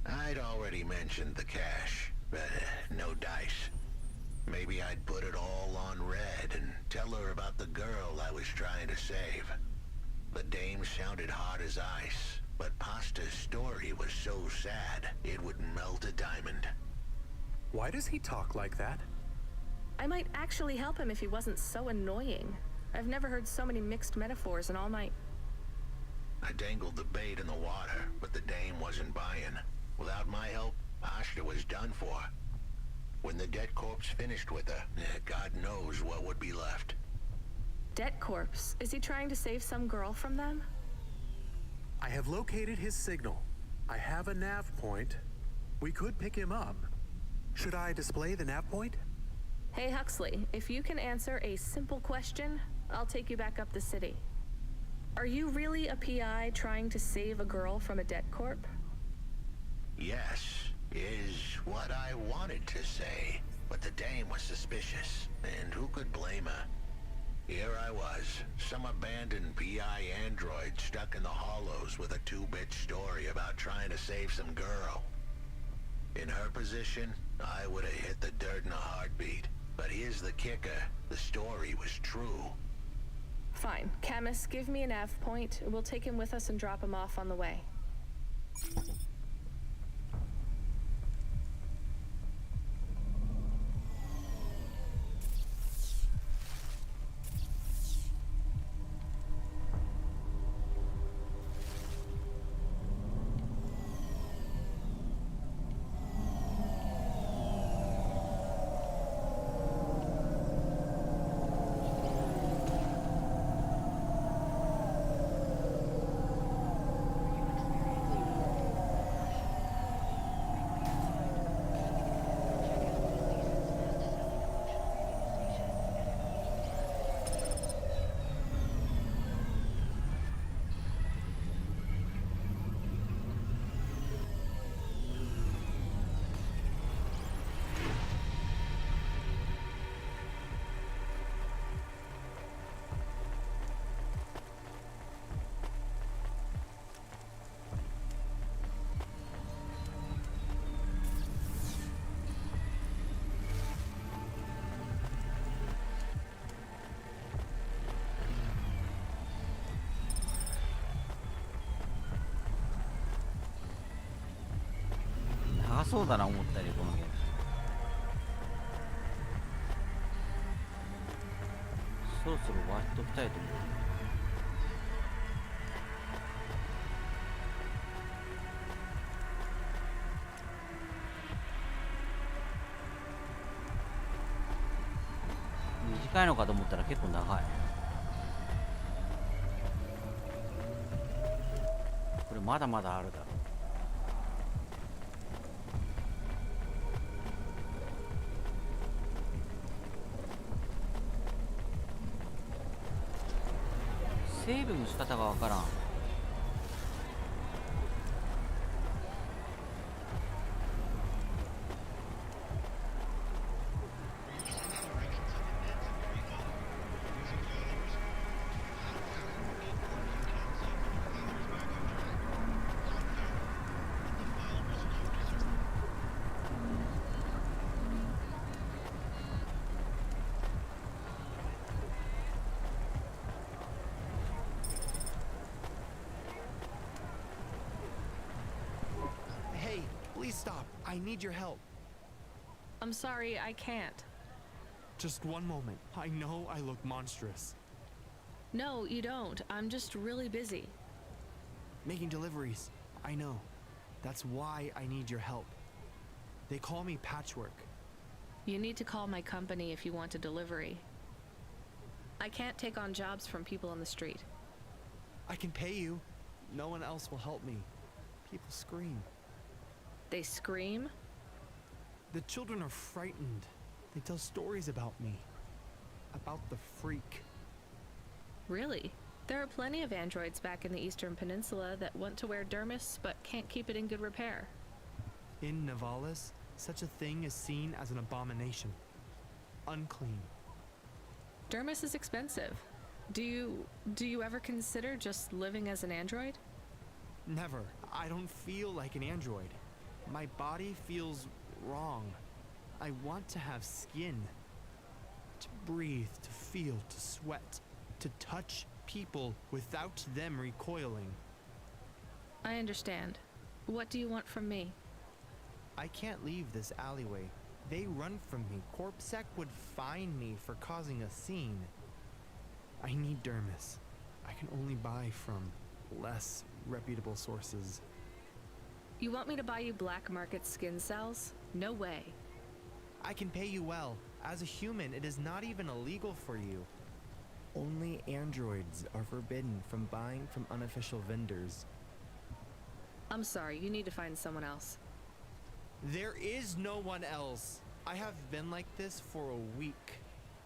I'd already mentioned the cash, but no dice. Maybe I'd put it all on red and tell her about the girl I was trying to save. The dame sounded hard as ice, but Pasta's story was so sad it would melt a diamond. Why does he talk like that? I might actually help him if he wasn't so annoying. I've never heard so many mixed metaphors in all my... I dangled the bait in the water, but the dame wasn't buying. Without my help, Pasta was done for. When the debt corpse finished with her, God knows what would be left. Debt corpse? Is he trying to save some girl from them? I have located his signal. I have a nav point. We could pick him up. Should I display the nav point? Hey Huxley, if you can answer a simple question, I'll take you back up the city. Are you really a PI trying to save a girl from a debt corp? Yes, is what I wanted to say, but the dame was suspicious, and who could blame her? Here I was, some abandoned PI android stuck in the hollows with a 2-bit story about trying to save some girl. In her position, I would have hit the dirt in a heartbeat, but here's the kicker, the story was true. Fine. Camus, give me a nav point. We'll take him with us and drop him off on the way. 長そうだな思ったよりこのゲーム。そろそろ終わっときたいと思う。短いのかと思ったら結構長い。これまだまだあるだろう。セーブの仕方がわからん。Hey, please stop. I need your help. I'm sorry, I can't. Just one moment. I know I look monstrous. No, you don't. I'm just really busy. Making deliveries. I know. That's why I need your help. They call me Patchwork. You need to call my company if you want a delivery. I can't take on jobs from people on the street. I can pay you. No one else will help me. People scream. They scream? The children are frightened. They tell stories about me. About the freak. Really? There are plenty of androids back in the Eastern Peninsula that want to wear dermis but can't keep it in good repair. In Nivalis, such a thing is seen as an abomination. Unclean. Dermis is expensive. Do you ever consider just living as an android? Never. I don't feel like an android. My body feels wrong. I want to have skin. To breathe, to feel, to sweat, to touch people without them recoiling. I understand. What do you want from me? I can't leave this alleyway. They run from me. CorpSec would fine me for causing a scene. I need dermis. I can only buy from less reputable sources. You want me to buy you black market skin cells? No way. I can pay you well. As a human, it is not even illegal for you. Only androids are forbidden from buying from unofficial vendors. I'm sorry, you need to find someone else. There is no one else. I have been like this for a week.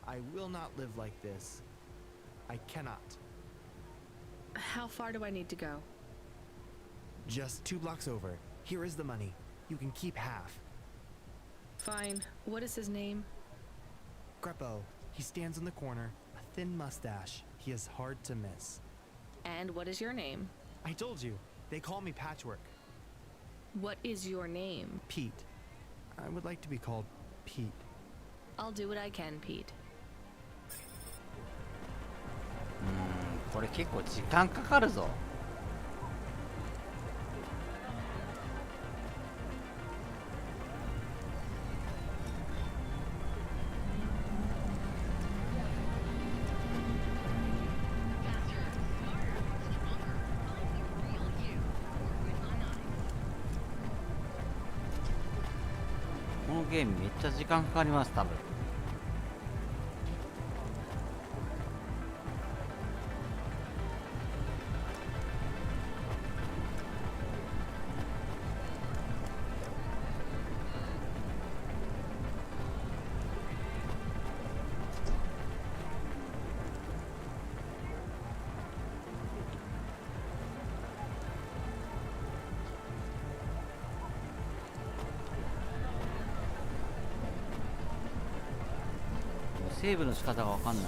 I will not live like this. I cannot. How far do I need to go? Just 2 blocks over. Here is the money. You can keep half. Fine. What is his name? Greppo. He stands in the corner. A thin mustache. He is hard to miss. And what is your name? I told you. They call me Patchwork. What is your name? Pete. I would like to be called Pete. I'll do what I can, Pete. これ結構時間かかるぞ。このゲームめっちゃ時間かかります多分。セーブの仕方がわかんない。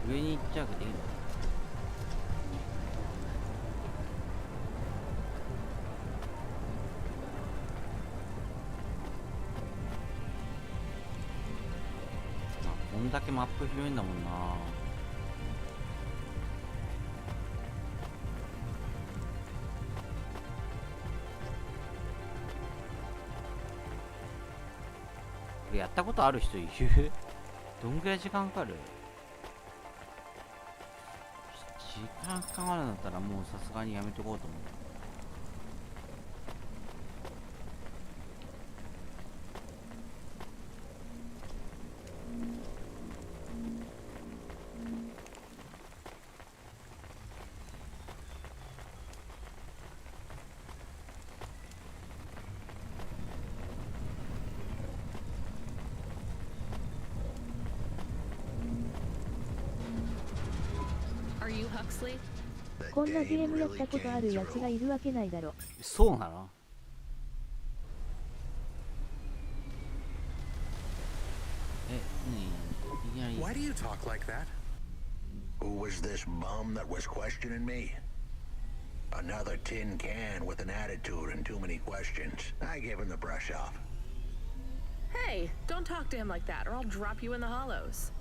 上に行っちゃうけどいいの？んだけマップ広いんだもんな。これやったことある人いる？どんぐらい時間かかる？時間かかるんだったらもうさすがにやめとこうと思う。こんなゲームやったことあるやつがいるわけないだろ。そうなの？Why do you talk like that? Who was this bum that was questioning me? Another tin can with an attitude and too many questions. I gave him the brush off. Hey, don't talk to him like that or I'll drop you in the hollows.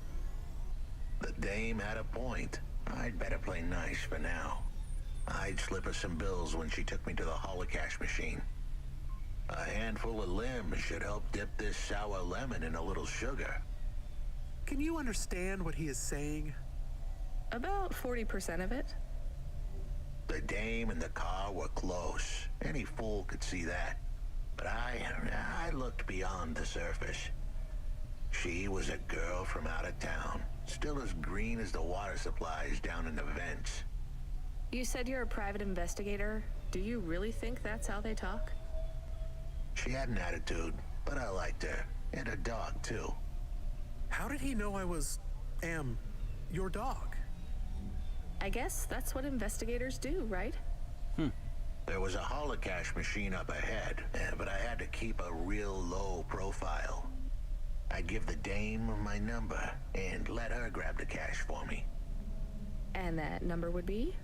The dame had a point. I'd better play nice for now. I'd slip her some bills when she took me to the holocaust machine. A handful of limbs should help dip this sour lemon in a little sugar. Can you understand what he is saying? About 40% of it. The dame and the car were close. Any fool could see that. But I looked beyond the surface. She was a girl from out of town, still as green as the water supplies down in the vents. You said you're a private investigator. Do you really think that's how they talk? She had an attitude, but I liked her. And a dog, too. How did he know I was, your dog? I guess that's what investigators do, right? There was a holocaust machine up ahead, but I had to keep a real low profile. I'd give the dame my number and let her grab the cash for me. And that number would be?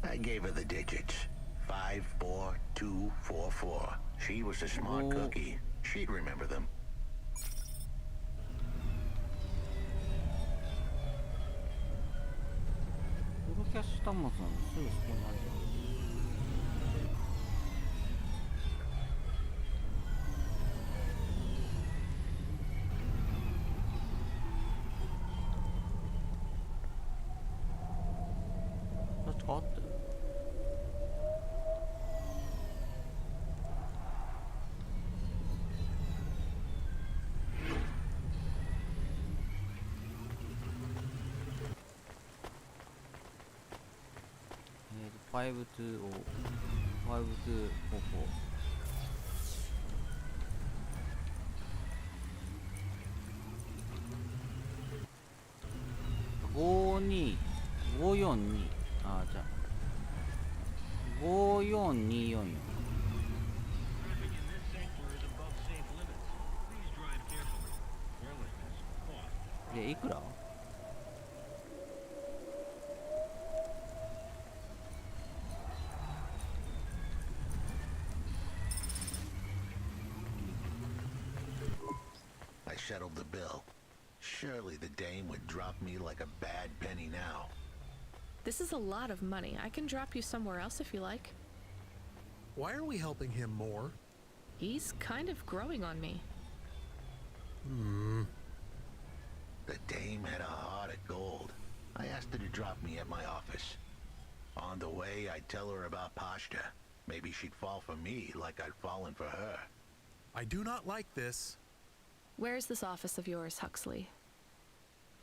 I gave her the digits. 54244. She was a smart cookie. She'd remember them. I settled the bill. Surely the dame would drop me like a bad penny now. This is a lot of money. I can drop you somewhere else if you like. Why are we helping him more? He's kind of growing on me. The dame had a heart of gold. I asked her to drop me at my office. On the way, I'd tell her about Pashta. Maybe she'd fall for me like I'd fallen for her. I do not like this. Where's this office of yours, Huxley?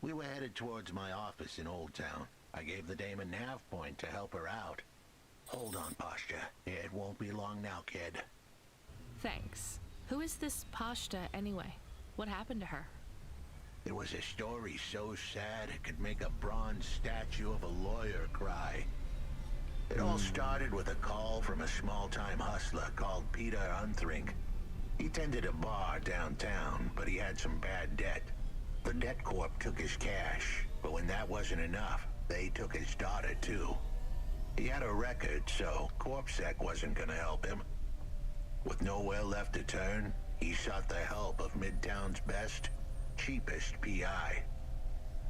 We were headed towards my office in Old Town. I gave the dame a nav point to help her out. Hold on, Pashta. It won't be long now, kid. Thanks. Who is this Pashta, anyway? What happened to her? It was a story so sad it could make a bronze statue of a lawyer cry. It all started with a call from a small-time hustler called Peter Unthrink. He tended a bar downtown, but he had some bad debt. The debt corp took his cash, but when that wasn't enough, they took his daughter too. He had a record, so CorpSec wasn't gonna help him. With nowhere left to turn, he sought the help of Midtown's best, cheapest PI.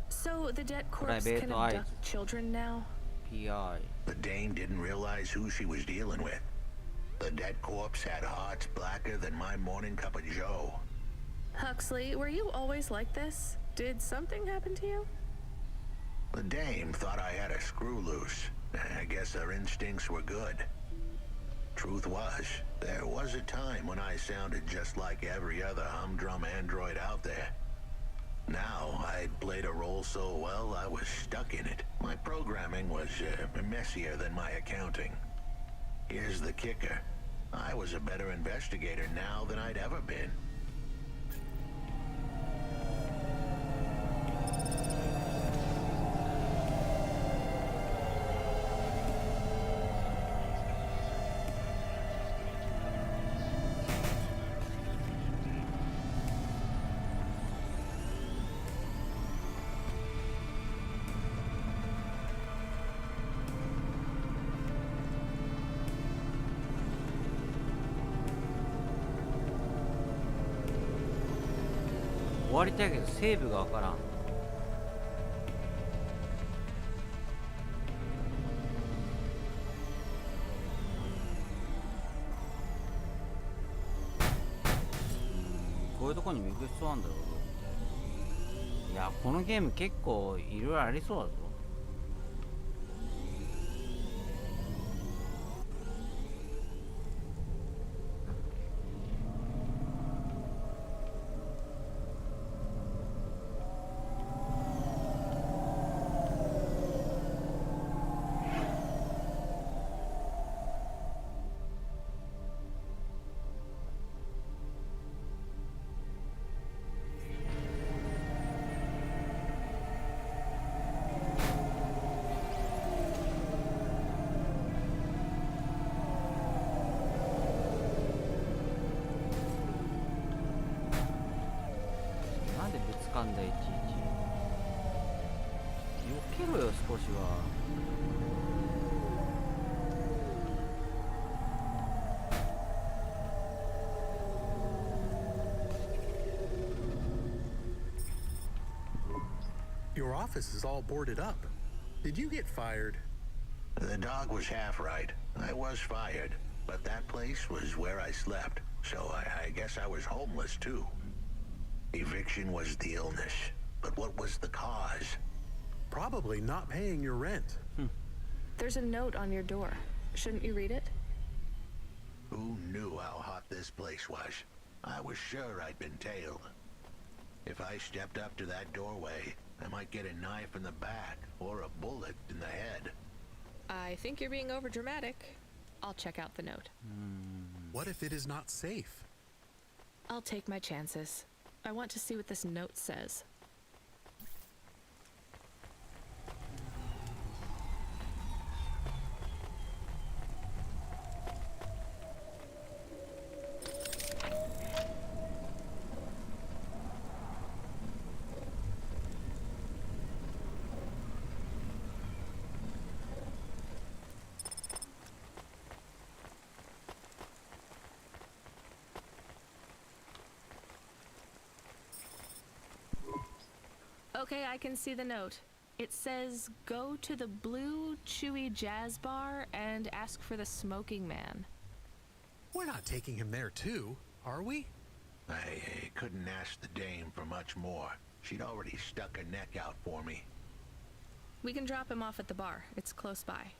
So the debt corpse Private can eyes. abduct children now? PI. The dame didn't realize who she was dealing with. The dead corpse had hearts blacker than my morning cup of joe. Huxley, were you always like this? Did something happen to you? The dame thought I had a screw loose. I guess her instincts were good. Truth was, there was a time when I sounded just like every other humdrum android out there. Now, I'd played a role so well, I was stuck in it. My programming was messier than my accounting. Here's the kicker. I was a better investigator now than I'd ever been.終わりたいけどセーブがわからん。こういうとこにも行く必要あるんだろう。いや、このゲーム結構いろいろありそうだぞ。かんだいちいち避けろよ少しは。Your office is all boarded up. Did you get fired? The dog was half right. I was fired, but that place was where I slept, so I guess I was homeless too. Eviction was the illness, but what was the cause? Probably not paying your rent. There's a note on your door. Shouldn't you read it? Who knew how hot this place was? I was sure I'd been tailed. If I stepped up to that doorway, I might get a knife in the back or a bullet in the head. I think you're being overdramatic. I'll check out the note. What if it is not safe? I'll take my chances. I want to see what this note says. Okay, I can see the note. It says, go to the Blue Chewy Jazz Bar and ask for the Smoking Man. We're not taking him there too, are we? I couldn't ask the dame for much more. She'd already stuck her neck out for me. We can drop him off at the bar. It's close by.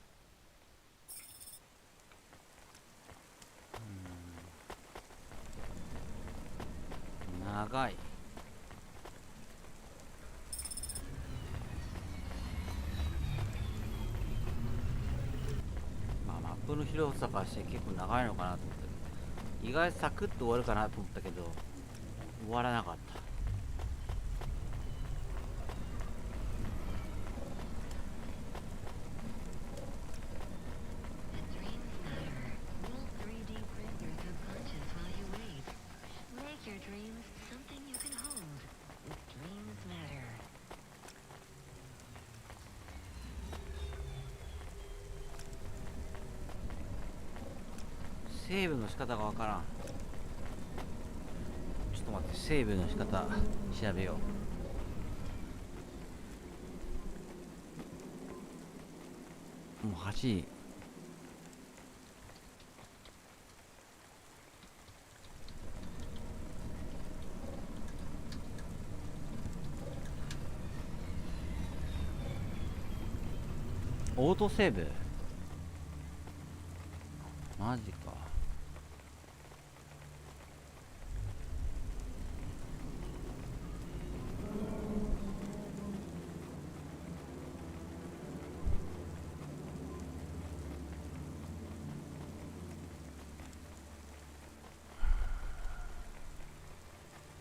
Nagai. マップの広さからして結構長いのかなと思ったけど、意外とサクッと終わるかなと思ったけど終わらなかった。セーブの仕方がわからん。ちょっと待っセーブの仕方調べよう。もう8時。オートセーブマジか。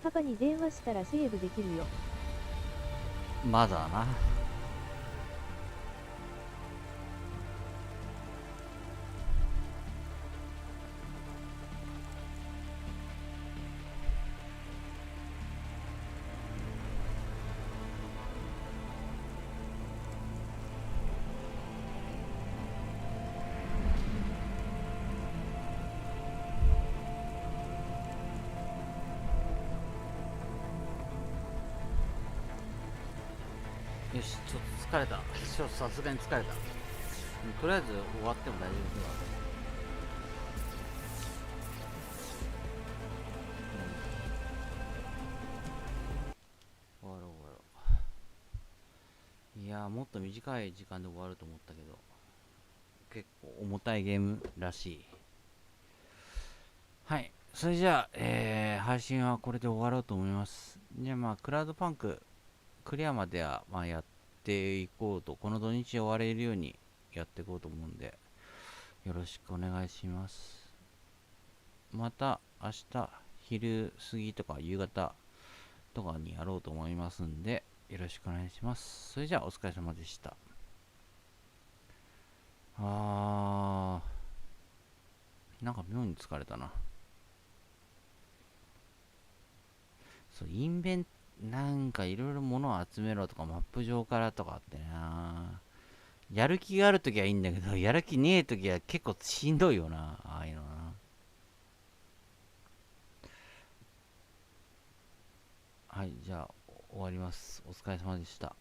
パパに電話したらセーブできるよ。まだな。よし、ちょっと疲れた。さすがに疲れた。とりあえず終わっても大丈夫ですわ。終わろう。いやー、もっと短い時間で終わると思ったけど、結構重たいゲームらしい。はい、それじゃあ、配信はこれで終わろうと思います。じゃあクラウドパンククリアまではやっていこうと、この土日終われるようにやっていこうと思うんで、よろしくお願いします。また明日昼過ぎとか夕方とかにやろうと思いますんで、よろしくお願いします。それじゃあお疲れ様でした。なんか妙に疲れたな。そう、インベンなんかいろいろ物を集めろとかマップ上からとかってな、やる気があるときはいいんだけど、やる気ねえときは結構しんどいよな、ああいうのな。はい、じゃあ終わります。お疲れ様でした。